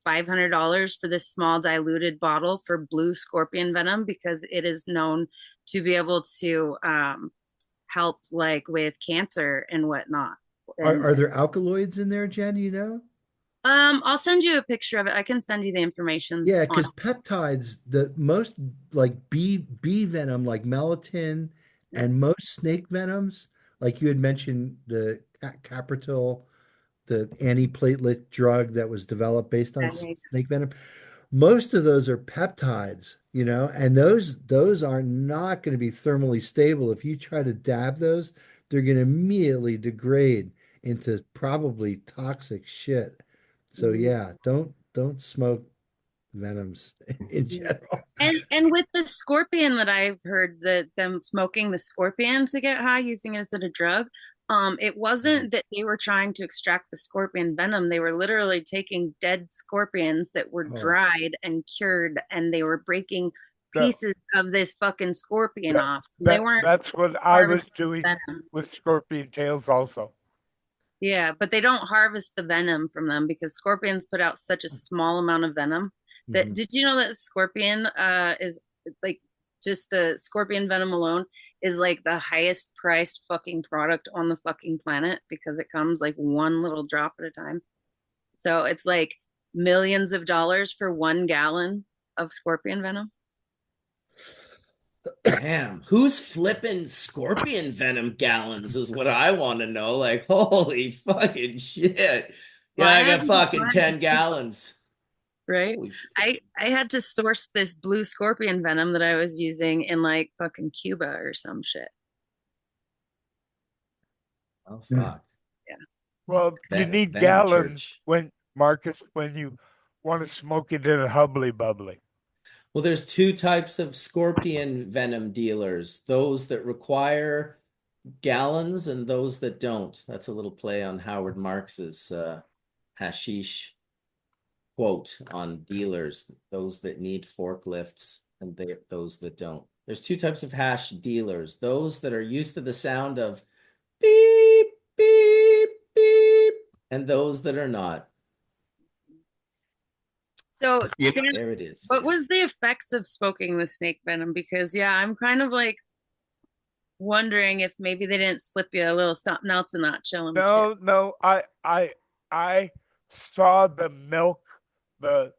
[SPEAKER 13] $500 for this small diluted bottle for blue scorpion venom because it is known to be able to help like with cancer and whatnot.
[SPEAKER 11] Are there alkaloids in there, Jen? You know?
[SPEAKER 13] I'll send you a picture of it. I can send you the information.
[SPEAKER 11] Yeah,
[SPEAKER 13] on
[SPEAKER 11] because
[SPEAKER 13] it.
[SPEAKER 11] peptides, the most like bee venom, like melatonin, and most snake venoms, like you had mentioned, the Capritil, the antiplatelet drug that was developed based on snake venom. Most of those are peptides, and those are not going to be thermally stable. If you try to dab those, they're going to immediately degrade into probably toxic shit. So yeah, don't smoke venoms in general.
[SPEAKER 13] And with the scorpion that I've heard that them smoking the scorpion to get high, using it as a drug, it wasn't that they were trying to extract the scorpion venom. They were literally taking dead scorpions that were dried and cured, and they were breaking pieces of this fucking scorpion off. So they weren't.
[SPEAKER 8] That's what I was doing with scorpion tails also.
[SPEAKER 13] Yeah, but they don't harvest the venom from them because scorpions put out such a small amount of venom that did you know that scorpion is like just the scorpion venom alone is like the highest priced fucking product on the fucking planet because it comes like one little drop at a time. So it's like millions of dollars for 1 gallon of scorpion venom.
[SPEAKER 1] Damn, who's flipping scorpion venom gallons is what I want to know. Like, holy fucking shit. Yeah,
[SPEAKER 13] Well,
[SPEAKER 1] I got fucking 10 gallons.
[SPEAKER 13] Right? I had to source this blue scorpion venom that I was using in like fucking Cuba or some shit.
[SPEAKER 1] Oh fuck.
[SPEAKER 13] Yeah.
[SPEAKER 8] Well, you need gallons when you want to smoke it in a hubbly bubbly.
[SPEAKER 1] Well, there's two types of scorpion venom dealers, those that require gallons and those that don't. That's a little play on Howard Marks's hashish quote on dealers, those that need forklifts and those that don't. There's two types of hash dealers, those that are used to the sound of beep, beep, beep, and those that are not.
[SPEAKER 13] So,
[SPEAKER 9] Yeah.
[SPEAKER 13] Sam,
[SPEAKER 1] There it is.
[SPEAKER 13] what was the effects of smoking the snake venom? Because yeah, I'm kind of like wondering if maybe they didn't slip you a little something else in that chillum too.
[SPEAKER 8] No, I saw the milk, the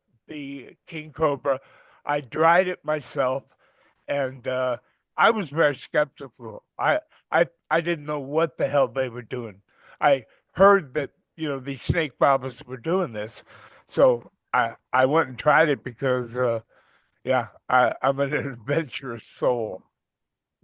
[SPEAKER 8] king cobra. I dried it myself, and I was very skeptical. I didn't know what the hell they were doing. I heard that, these snake barbers were doing this, so I went and tried it because yeah, I'm an adventurous soul.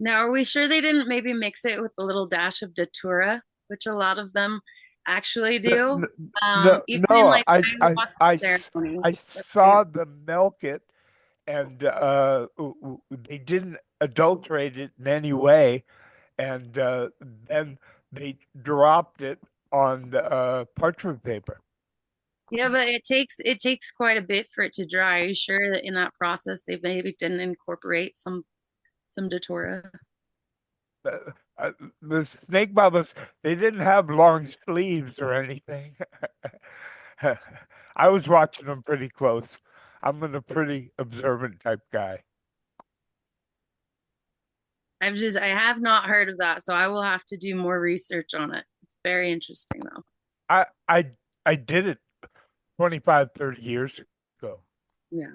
[SPEAKER 13] Now, are we sure they didn't maybe mix it with a little dash of datura, which a lot of them actually do?
[SPEAKER 8] No,
[SPEAKER 13] Even in
[SPEAKER 8] no,
[SPEAKER 13] like ayahuasca ceremonies.
[SPEAKER 8] I saw them milk it, and they didn't adulterate it in any way, and then they dropped it on parchment paper.
[SPEAKER 13] Yeah, but it takes quite a bit for it to dry. Are you sure that in that process they maybe didn't incorporate some datura?
[SPEAKER 8] The snake barbers, they didn't have long sleeves or anything. I was watching them pretty close. I'm a pretty observant type guy.
[SPEAKER 13] I have not heard of that, so I will have to do more research on it. It's very interesting though.
[SPEAKER 8] I did it 25, 30 years ago.
[SPEAKER 13] Yeah.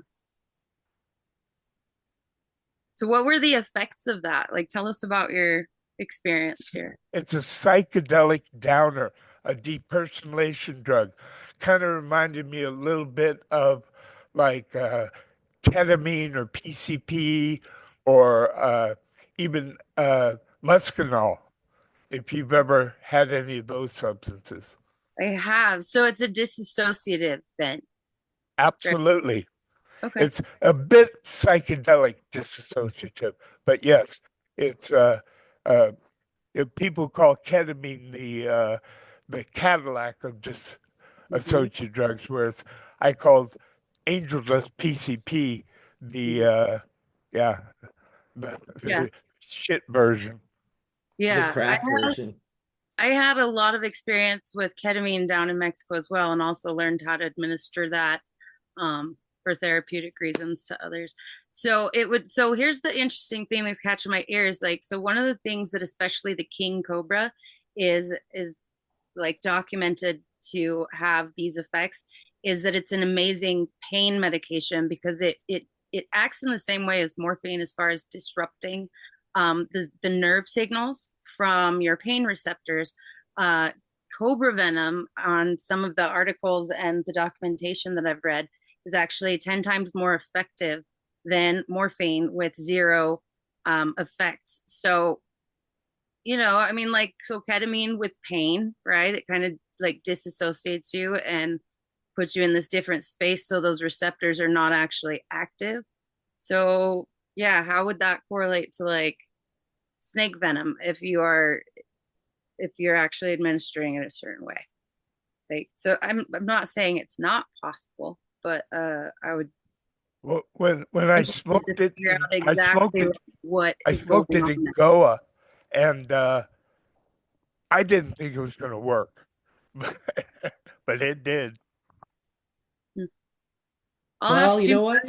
[SPEAKER 13] So what were the effects of that? Like tell us about your experience here.
[SPEAKER 8] It's a psychedelic downer, a depersonalization drug. Kind of reminded me a little bit of like ketamine or PCP or even muscanol, if you've ever had any of those substances.
[SPEAKER 13] I have. So it's a disassociative then.
[SPEAKER 8] Absolutely.
[SPEAKER 13] Okay.
[SPEAKER 8] It's a bit psychedelic dissociative, but yes, it's people call ketamine the Cadillac of dissociative drugs, whereas I called Angel Dust PCP the
[SPEAKER 13] Yeah.
[SPEAKER 8] the shit version.
[SPEAKER 13] Yeah.
[SPEAKER 1] The crack version.
[SPEAKER 13] I had a lot of experience with ketamine down in Mexico as well, and also learned how to administer that for therapeutic reasons to others. So here's the interesting thing that's catching my ears. Like, so one of the things that especially the king cobra is like documented to have these effects is that it's an amazing pain medication because it acts in the same way as morphine as far as disrupting the nerve signals from your pain receptors. Cobra venom, on some of the articles and the documentation that I've read, is actually 10 times more effective than morphine with zero effects. So, I mean, like, so ketamine with pain, right? It kind of like disassociates you and puts you in this different space. So those receptors are not actually active. So, yeah, how would that correlate to like snake venom if you're actually administering it a certain way? Like, so I'm not saying it's not possible, but I would.
[SPEAKER 8] Well, when I smoked it,
[SPEAKER 13] exactly
[SPEAKER 8] I smoked it in Goa, and I didn't think it was going to work, but it did.
[SPEAKER 1] Well, you know what?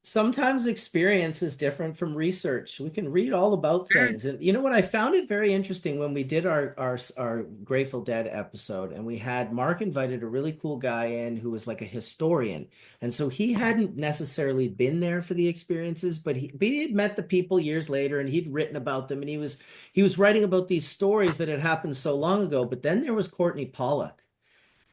[SPEAKER 1] Sometimes experience is different from research. We can read all about things. And you know what? I found it very interesting when we did our Grateful Dead episode, and we had Mark invited a really cool guy in who was like a historian. And so he hadn't necessarily been there for the experiences, but he had met the people years later and he'd written about them, and he was writing about these stories that had happened so long ago. But then there was Courtney Pollock.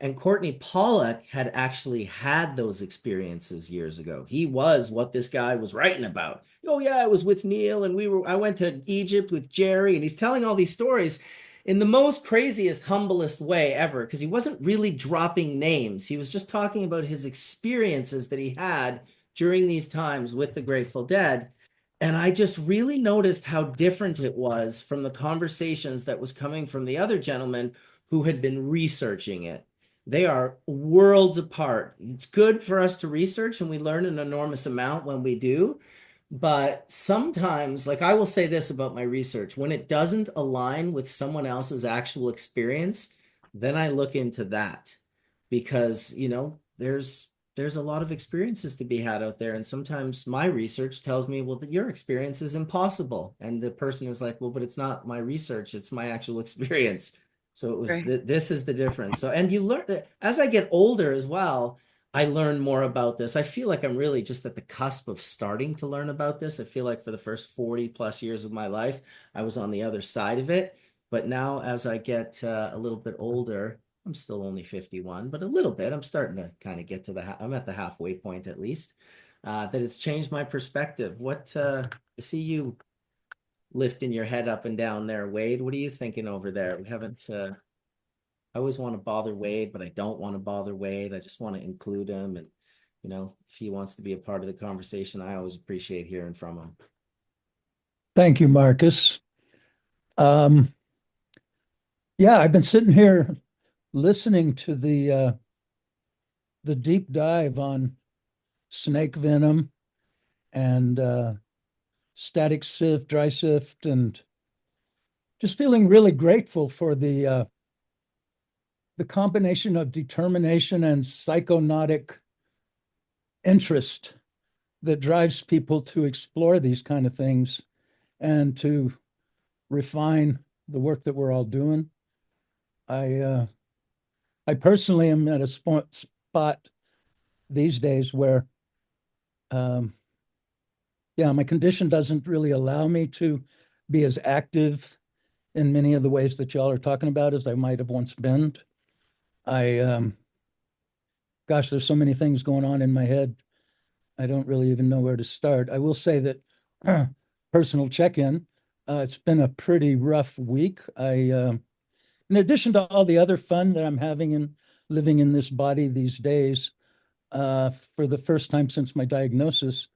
[SPEAKER 1] And Courtney Pollock had actually had those experiences years ago. He was what this guy was writing about. Oh yeah, I was with Neil and I went to Egypt with Jerry, and he's telling all these stories in the most craziest, humblest way ever, because he wasn't really dropping names. He was just talking about his experiences that he had during these times with the Grateful Dead. And I just really noticed how different it was from the conversations that was coming from the other gentleman who had been researching it. They are worlds apart. It's good for us to research, and we learn an enormous amount when we do. But sometimes, like I will say this about my research, when it doesn't align with someone else's actual experience, then I look into that because, there's there's a lot of experiences to be had out there. And sometimes my research tells me, well, that your experience is impossible. And the person is like, well, but it's not my research, it's my actual experience. So it was
[SPEAKER 13] Right.
[SPEAKER 1] this is the difference. So, and you learn that as I get older as well, I learn more about this. I feel like I'm really just at the cusp of starting to learn about this. I feel like for the first 40 plus years of my life, I was on the other side of it. But now, as I get a little bit older, I'm still only 51, but a little bit. I'm starting to kind of get to I'm at the halfway point at least. That it's changed my perspective. I see you lifting your head up and down there, Wade. What are you thinking over there? We haven't. I always want to bother Wade, but I don't want to bother Wade. I just want to include him, and if he wants to be a part of the conversation, I always appreciate hearing from him.
[SPEAKER 16] Thank you, Marcus. Yeah, I've been sitting here listening to the deep dive on snake venom and static sift, dry sift, and just feeling really grateful for the combination of determination and psychonautic interest that drives people to explore these kind of things and to refine the work that we're all doing. I personally am at a spot these days where, my condition doesn't really allow me to be as active in many of the ways that y'all are talking about as I might have once been. Gosh, there's so many things going on in my head. I don't really even know where to start. I will say that personal check-in, it's been a pretty rough week. In addition to all the other fun that I'm having in living in this body these days, for the first time since my diagnosis,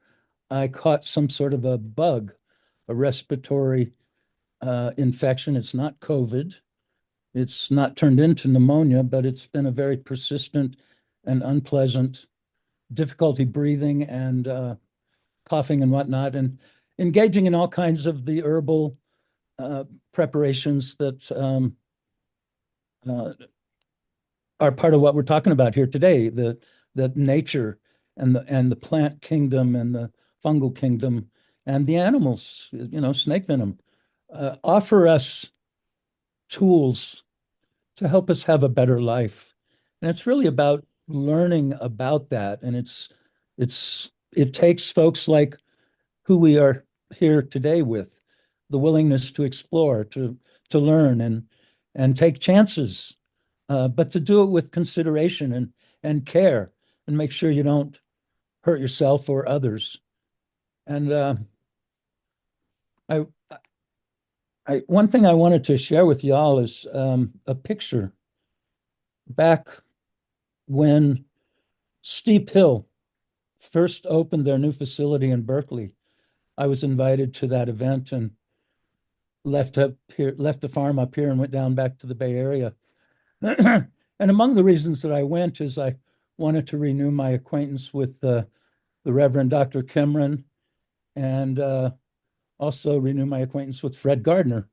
[SPEAKER 16] I caught some sort of a bug, a respiratory infection. It's not COVID. It's not turned into pneumonia, but it's been a very persistent and unpleasant difficulty breathing and coughing and whatnot, and engaging in all kinds of the herbal preparations that are part of what we're talking about here today, the nature and the plant kingdom and the fungal kingdom and the animals, snake venom, offer us tools to help us have a better life. And it's really about learning about that. And it takes folks like who we are here today with, the willingness to explore, to learn and take chances, but to do it with consideration and care, and make sure you don't hurt yourself or others. And one thing I wanted to share with y'all is a picture back when Steep Hill first opened their new facility in Berkeley. I was invited to that event and left the farm up here and went down back to the Bay Area. And among the reasons that I went is I wanted to renew my acquaintance with the Reverend Dr. Cameron, and also renew my acquaintance with Fred Gardner.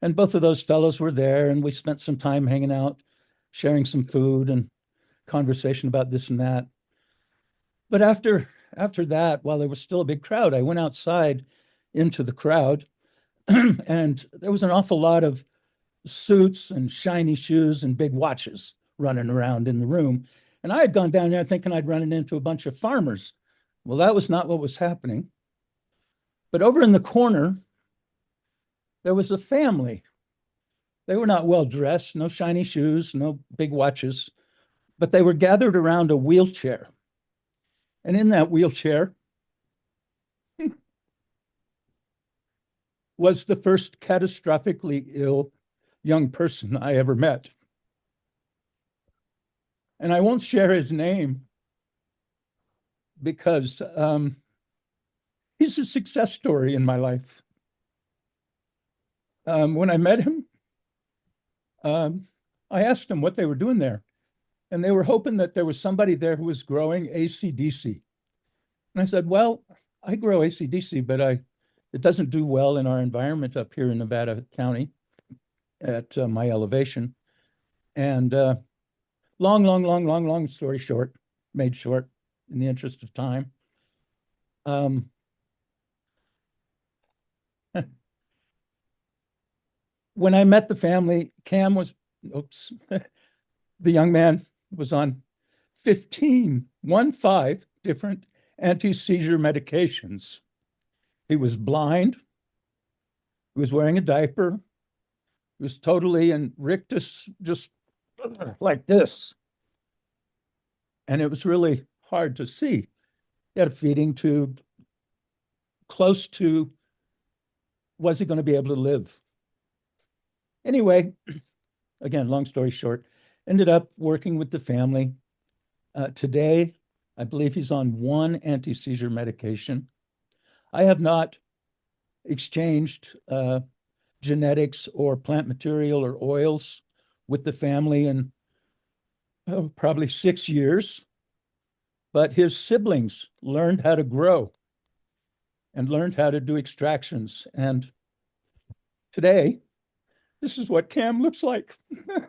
[SPEAKER 16] And both of those fellows were there, and we spent some time hanging out, sharing some food and conversation about this and that. But after that, while there was still a big crowd, I went outside into the crowd, and there was an awful lot of suits and shiny shoes and big watches running around in the room. And I had gone down there thinking I'd run into a bunch of farmers. Well, that was not what was happening. But over in the corner, there was a family. They were not well dressed, no shiny shoes, no big watches, but they were gathered around a wheelchair. And in that wheelchair was the first catastrophically ill young person I ever met. And I won't share his name because he's a success story in my life. When I met him, I asked him what they were doing there. And they were hoping that there was somebody there who was growing AC/DC. And I said, well, I grow AC/DC, but it doesn't do well in our environment up here in Nevada County at my elevation. And long story short, made short, in the interest of time. When I met the family, Cam was, the young man was on 15 different anti-seizure medications. He was blind. He was wearing a diaper. He was totally in rictus, just like this. And it was really hard to see. He had a feeding tube close to, was he going to be able to live? Anyway, again, long story short, ended up working with the family. Today, I believe he's on one anti-seizure medication. I have not exchanged genetics or plant material or oils with the family in probably 6 years, but his siblings learned how to grow and learned how to do extractions. And today, this is what Cam looks like. I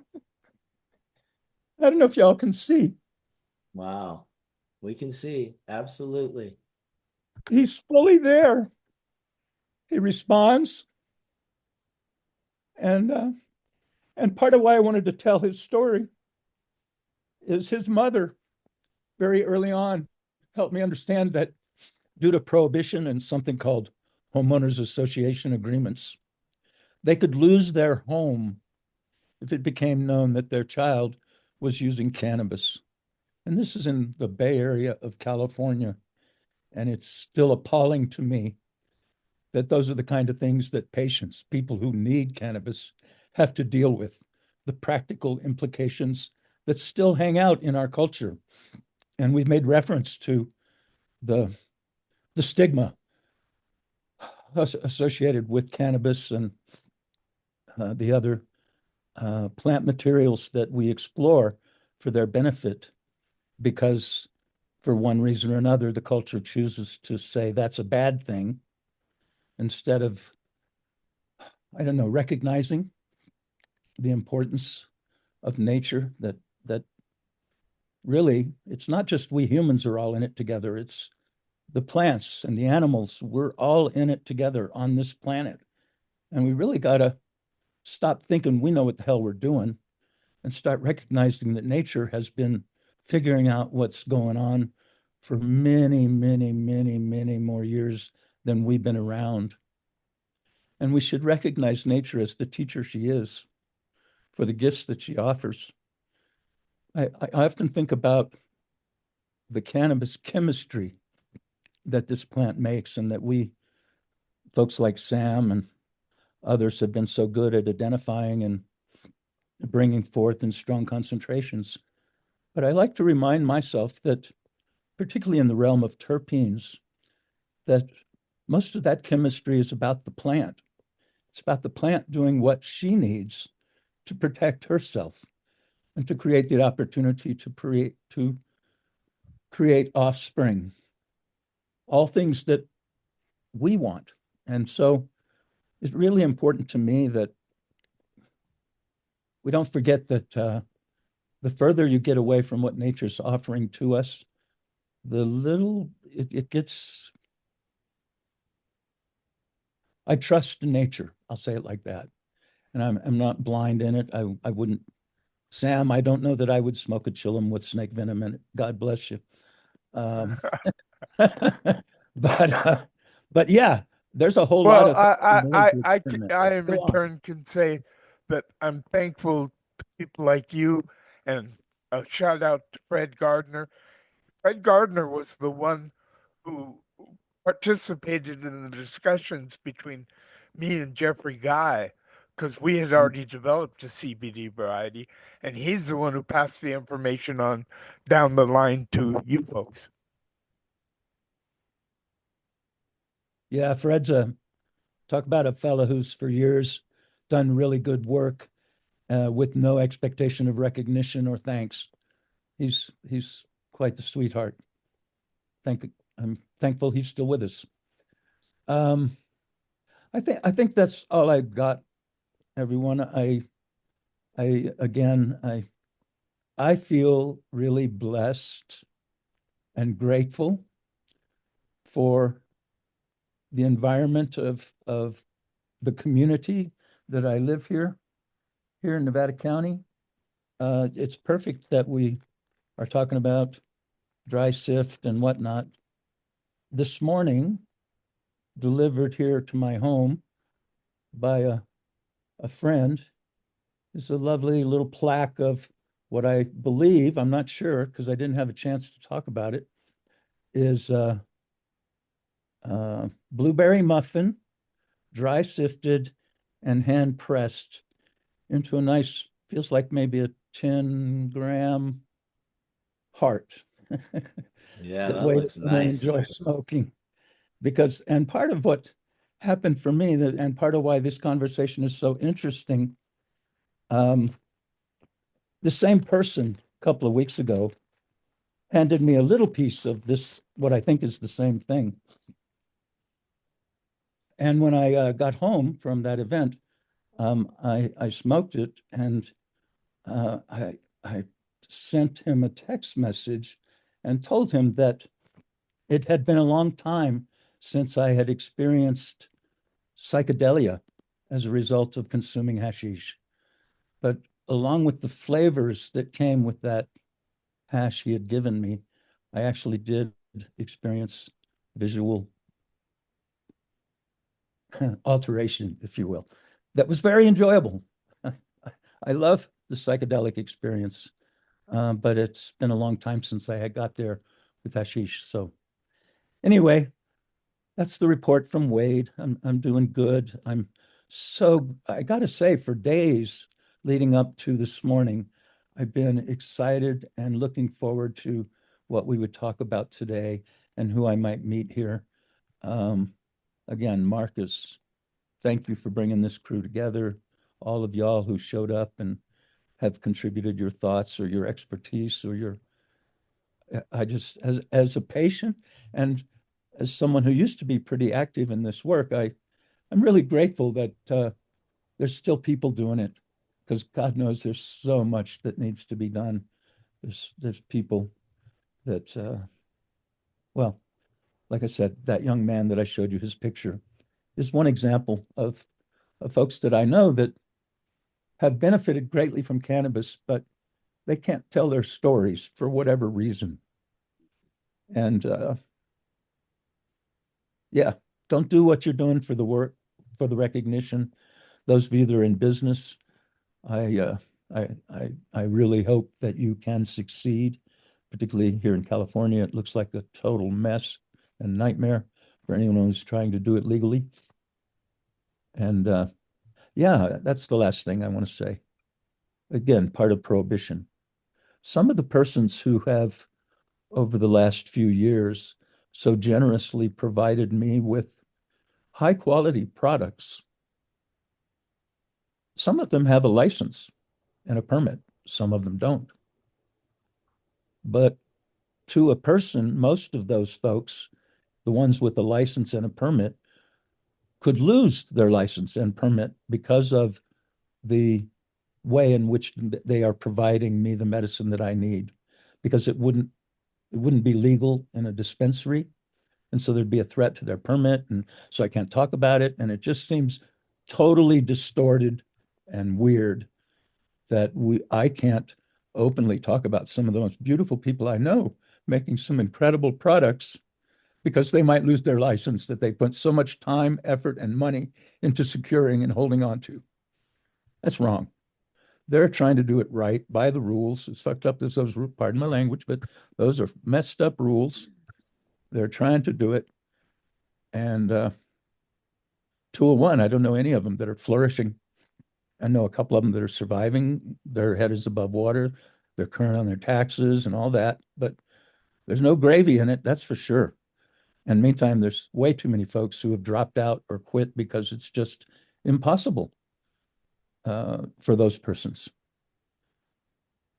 [SPEAKER 16] don't know if y'all can see.
[SPEAKER 1] Wow. We can see. Absolutely.
[SPEAKER 16] He's fully there. He responds. And part of why I wanted to tell his story is his mother, very early on, helped me understand that due to prohibition and something called homeowners association agreements, they could lose their home if it became known that their child was using cannabis. And this is in the Bay Area of California. And it's still appalling to me that those are the kind of things that patients, people who need cannabis, have to deal with, the practical implications that still hang out in our culture. And we've made reference to the stigma associated with cannabis and the other plant materials that we explore for their benefit, because for one reason or another, the culture chooses to say that's a bad thing instead of, I don't know, recognizing the importance of nature, that really, it's not just we humans are all in it together. It's the plants and the animals. We're all in it together on this planet. And we really got to stop thinking we know what the hell we're doing and start recognizing that nature has been figuring out what's going on for many, many, many, many more years than we've been around. And we should recognize nature as the teacher she is, for the gifts that she offers. I often think about the cannabis chemistry that this plant makes, and that we, folks like Sam and others, have been so good at identifying and bringing forth in strong concentrations. But I like to remind myself that, particularly in the realm of terpenes, that most of that chemistry is about the plant. It's about the plant doing what she needs to protect herself and to create the opportunity to create offspring, all things that we want. And so it's really important to me that we don't forget that the further you get away from what nature's offering to us, the little it gets. I trust in nature. I'll say it like that. And I'm not blind in it. I wouldn't, Sam, I don't know that I would smoke a chillum with snake venom in it. God bless you. But yeah, there's a whole lot
[SPEAKER 8] Well,
[SPEAKER 16] of
[SPEAKER 8] I in return can say that I'm thankful to people like you, and a shout out to Fred Gardner. Fred Gardner was the one who participated in the discussions between me and Jeffrey Guy, because we had already developed a CBD variety, and he's the one who passed the information on down the line to you folks.
[SPEAKER 16] Yeah, Fred's talk about a fellow who's for years done really good work with no expectation of recognition or thanks. He's quite the sweetheart. I'm thankful he's still with us. I think that's all I got, everyone. I feel really blessed and grateful for the environment of the community that I live here in Nevada County. It's perfect that we are talking about dry sift and whatnot. This morning, delivered here to my home by a friend, is a lovely little plaque of what I believe, I'm not sure because I didn't have a chance to talk about it, is blueberry muffin, dry sifted and hand pressed into a nice, feels like maybe a 10-gram heart.
[SPEAKER 1] Yeah,
[SPEAKER 16] that
[SPEAKER 1] that
[SPEAKER 16] way
[SPEAKER 1] looks
[SPEAKER 16] that I
[SPEAKER 1] nice.
[SPEAKER 16] enjoy smoking. Because, and part of what happened for me, and part of why this conversation is so interesting, the same person a couple of weeks ago handed me a little piece of this, what I think is the same thing. And when I got home from that event, I smoked it, and I sent him a text message and told him that it had been a long time since I had experienced psychedelia as a result of consuming hashish. But along with the flavors that came with that hash he had given me, I actually did experience visual alteration, if you will. That was very enjoyable. I love the psychedelic experience, but it's been a long time since I had got there with hashish. So anyway, that's the report from Wade. I'm doing good. I gotta say, for days leading up to this morning, I've been excited and looking forward to what we would talk about today and who I might meet here. Again, Marcus, thank you for bringing this crew together. All of y'all who showed up and have contributed your thoughts or your expertise or your, I just, as a patient and as someone who used to be pretty active in this work, I'm really grateful that there's still people doing it, because God knows there's so much that needs to be done. There's people that, well, like I said, that young man that I showed you his picture is one example of folks that I know that have benefited greatly from cannabis, but they can't tell their stories for whatever reason. And yeah, don't do what you're doing for the work, for the recognition. Those of you that are in business, I really hope that you can succeed, particularly here in California. It looks like a total mess and nightmare for anyone who's trying to do it legally. And yeah, that's the last thing I want to say. Again, part of prohibition. Some of the persons who have, over the last few years, so generously provided me with high quality products, some of them have a license and a permit, some of them don't. But to a person, most of those folks, the ones with a license and a permit, could lose their license and permit because of the way in which they are providing me the medicine that I need, because it wouldn't be legal in a dispensary. And so there'd be a threat to their permit. And so I can't talk about it. And it just seems totally distorted and weird that I can't openly talk about some of the most beautiful people I know making some incredible products because they might lose their license that they put so much time, effort, and money into securing and holding on to. That's wrong. They're trying to do it right by the rules. It's fucked up. There's those, pardon my language, but those are messed up rules. They're trying to do it. And 201, I don't know any of them that are flourishing. I know a couple of them that are surviving. Their head is above water. They're current on their taxes and all that. But there's no gravy in it, that's for sure. And meantime, there's way too many folks who have dropped out or quit because it's just impossible for those persons.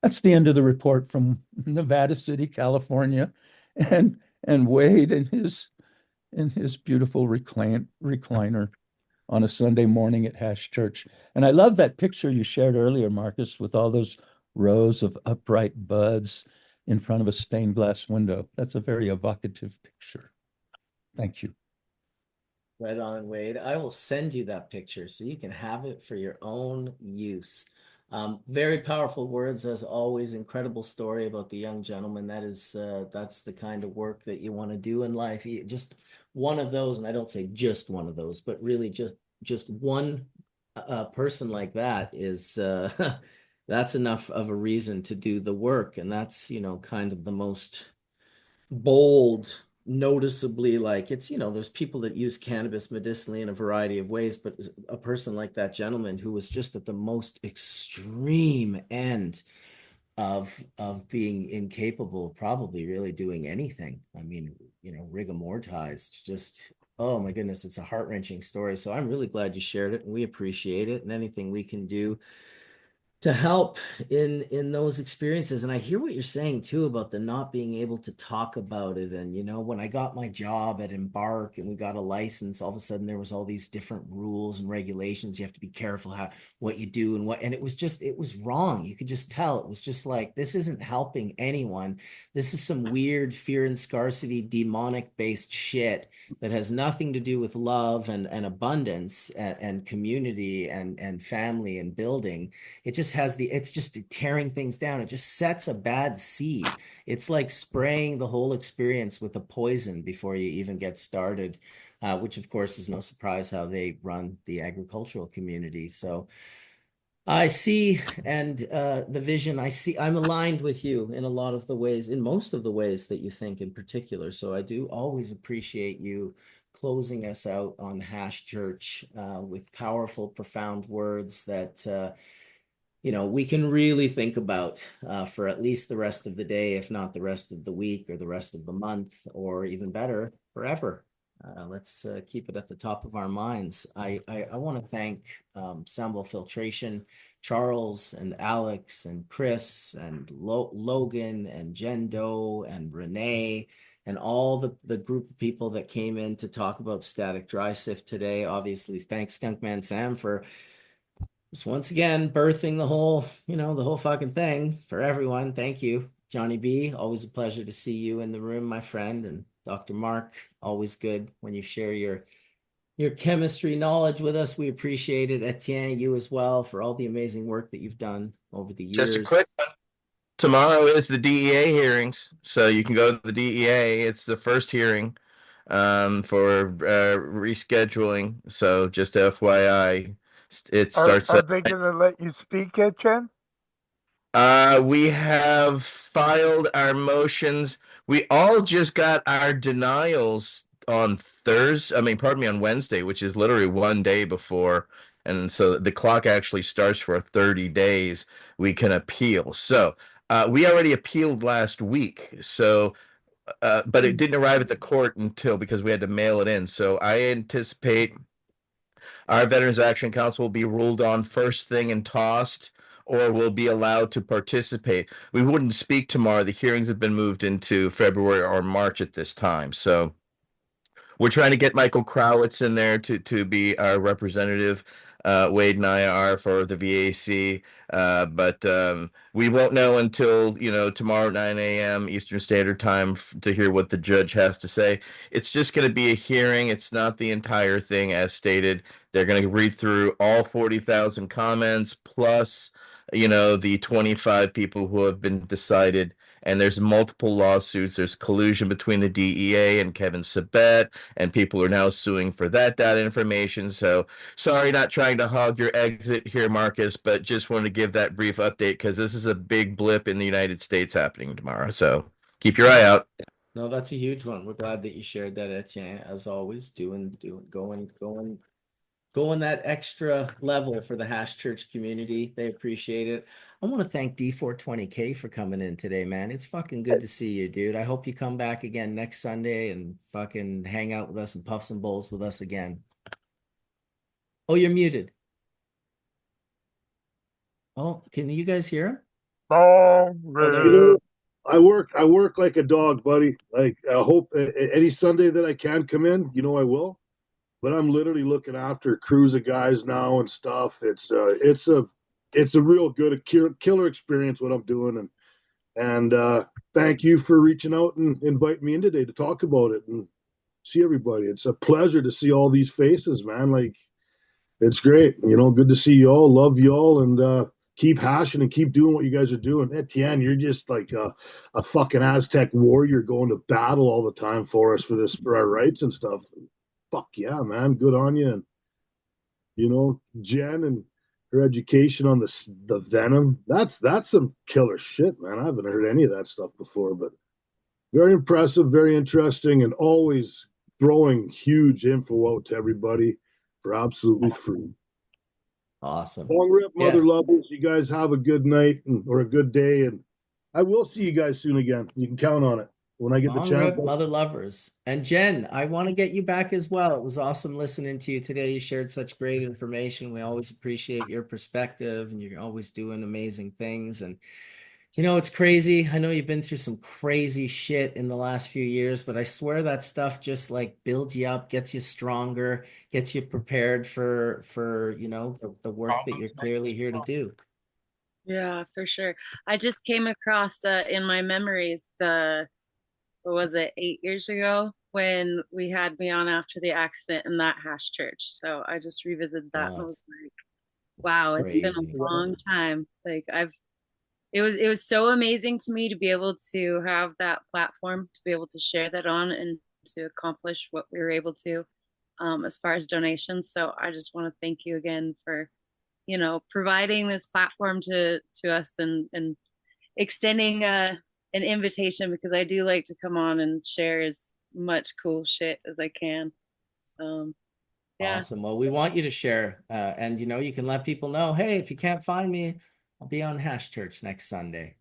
[SPEAKER 16] That's the end of the report from Nevada City, California, and Wade in his beautiful recliner on a Sunday morning at Hash Church. And I love that picture you shared earlier, Marcus, with all those rows of upright buds in front of a stained glass window. That's a very evocative picture. Thank you.
[SPEAKER 1] Right on, Wade. I will send you that picture so you can have it for your own use. Very powerful words, as always. Incredible story about the young gentleman. That's the kind of work that you want to do in life. Just one of those, and I don't say just one of those, but really just one person like that is that's enough of a reason to do the work, and that's kind of the most bold, noticeably, like, it's there's people that use cannabis medicinally in a variety of ways, but a person like that gentleman who was just at the most extreme end of being incapable of probably really doing anything. I mean, rigor mortised, just, oh my goodness, it's a heart-wrenching story. So I'm really glad you shared it, and we appreciate it, and anything we can do to help in those experiences. And I hear what you're saying too about the not being able to talk about it. And when I got my job at Embark and we got a license, all of a sudden there was all these different rules and regulations. You have to be careful what you do and it was wrong. You could just tell. It was just like, this isn't helping anyone. This is some weird fear and scarcity, demonic based shit that has nothing to do with love and abundance and community and family and building. It's just tearing things down. It just sets a bad seed. It's like spraying the whole experience with a poison before you even get started, which of course is no surprise how they run the agricultural community. So I see, and the vision I'm aligned with you in a lot of the ways, in most of the ways that you think in particular. So I do always appreciate you closing us out on Hash Church with powerful, profound words that we can really think about for at least the rest of the day, if not the rest of the week or the rest of the month, or even better, forever. Let's keep it at the top of our minds. I want to thank Sambo Filtration, Charles and Alex and Chris and Logan and Jen Doe and Renee and all the group of people that came in to talk about Static Dry Sift today. Obviously, thanks Skunkman Sam for just once again birthing the whole fucking thing for everyone. Thank you, Johnny B. Always a pleasure to see you in the room, my friend. And Dr. Mark, always good when you share your chemistry knowledge with us. We appreciate it. Etienne, you as well, for all the amazing work that you've done over the years.
[SPEAKER 9] Just a quick one. Tomorrow is the DEA hearings, so you can go to the DEA. It's the first hearing for rescheduling. So just FYI. It starts.
[SPEAKER 8] Are they going to let you speak, Etienne?
[SPEAKER 9] We have filed our motions. We all just got our denials on on Wednesday, which is literally one day before. And so the clock actually starts for 30 days. We can appeal. So we already appealed last week. So, but it didn't arrive at the court because we had to mail it in. So I anticipate our Veterans Action Council will be ruled on first thing and tossed, or will be allowed to participate. We wouldn't speak tomorrow. The hearings have been moved into February or March at this time. So we're trying to get Michael Crowitz in there to be our representative. Wade and I are for the VAC, but we won't know until tomorrow at 9 a.m. Eastern Standard Time to hear what the judge has to say. It's just going to be a hearing. It's not the entire thing, as stated. They're going to read through all 40,000 comments plus the 25 people who have been decided. And there's multiple lawsuits. There's collusion between the DEA and Kevin Sabet, and people are now suing for that data information. So sorry, not trying to hog your exit here, Marcus, but just wanted to give that brief update because this is a big blip in the United States happening tomorrow. So keep your eye out.
[SPEAKER 1] No, that's a huge one. We're glad that you shared that, Etienne, as always, going that extra level for the Hash Church community. They appreciate it. I want to thank D420K for coming in today, man. It's fucking good to see you, dude. I hope you come back again next Sunday and fucking hang out with us and puff some bowls with us again. Oh, you're muted. Oh, can you guys hear him?
[SPEAKER 8] Oh,
[SPEAKER 1] there he is.
[SPEAKER 15] I work like a dog, buddy. Like, I hope any Sunday that I can come in, I will. But I'm literally looking after crews of guys now and stuff. It's a real good killer experience what I'm doing, and And thank you for reaching out and inviting me in today to talk about it and see everybody. It's a pleasure to see all these faces, man. Like, it's great. Good to see you all. Love you all. And keep hashing and keep doing what you guys are doing. Etienne, you're just like a fucking Aztec warrior going to battle all the time for us for our rights and stuff. Fuck yeah, man. Good on you. And, Jen and her education on the venom. That's some killer shit, man. I haven't heard any of that stuff before, but very impressive, very interesting, and always throwing huge info out to everybody for absolutely free.
[SPEAKER 1] Awesome.
[SPEAKER 15] Long rip, mother
[SPEAKER 1] Yes.
[SPEAKER 15] lovers. You guys have a good night or a good day, and I will see you guys soon again. You can count on it when I get the
[SPEAKER 1] Long
[SPEAKER 15] chance.
[SPEAKER 1] rip, mother lovers. And Jen, I want to get you back as well. It was awesome listening to you today. You shared such great information. We always appreciate your perspective, and you're always doing amazing things. And it's crazy. I know you've been through some crazy shit in the last few years, but I swear that stuff just like builds you up, gets you stronger, gets you prepared for the work that you're clearly here to do.
[SPEAKER 13] Yeah, for sure. I just came across in my memories what was it, 8 years ago when we had me on after the accident in that hash church. So I just revisited that and I was like, wow, it's been
[SPEAKER 1] Crazy.
[SPEAKER 13] a long time. Like it was so amazing to me to be able to have that platform, to be able to share that on and to accomplish what we were able to as far as donations. So I just want to thank you again for providing this platform to us and extending an invitation, because I do like to come on and share as much cool shit as I can. Yeah.
[SPEAKER 1] Awesome. Well, we want you to share, and you can let people know, hey, if you can't find me, I'll be on Hash Church next Sunday.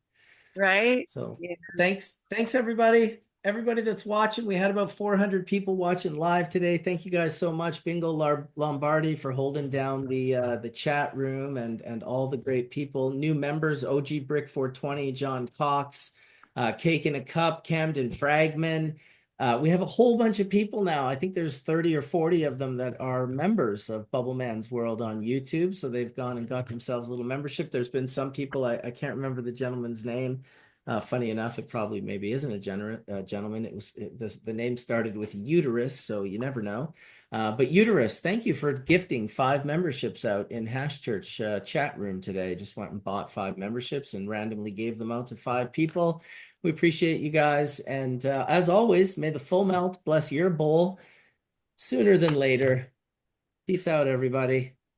[SPEAKER 13] Right.
[SPEAKER 1] So
[SPEAKER 13] yeah.
[SPEAKER 1] thanks everybody that's watching. We had about 400 people watching live today. Thank you guys so much, Bingo Lombardi, for holding down the chat room, and all the great people, new members, OG Brick 420, John Cox, Cake in a Cup, Camden Fragman. We have a whole bunch of people now. I think there's 30 or 40 of them that are members of Bubble Man's World on YouTube. So they've gone and got themselves a little membership. There's been some people, I can't remember the gentleman's name. Funny enough, it probably maybe isn't a gentleman. The name started with Uterus, so you never know. But Uterus, thank you for gifting 5 memberships out in Hash Church chat room today. Just went and bought 5 memberships and randomly gave them out to 5 people. We appreciate you guys. And as always, may the full melt bless your bowl sooner than later. Peace out, everybody.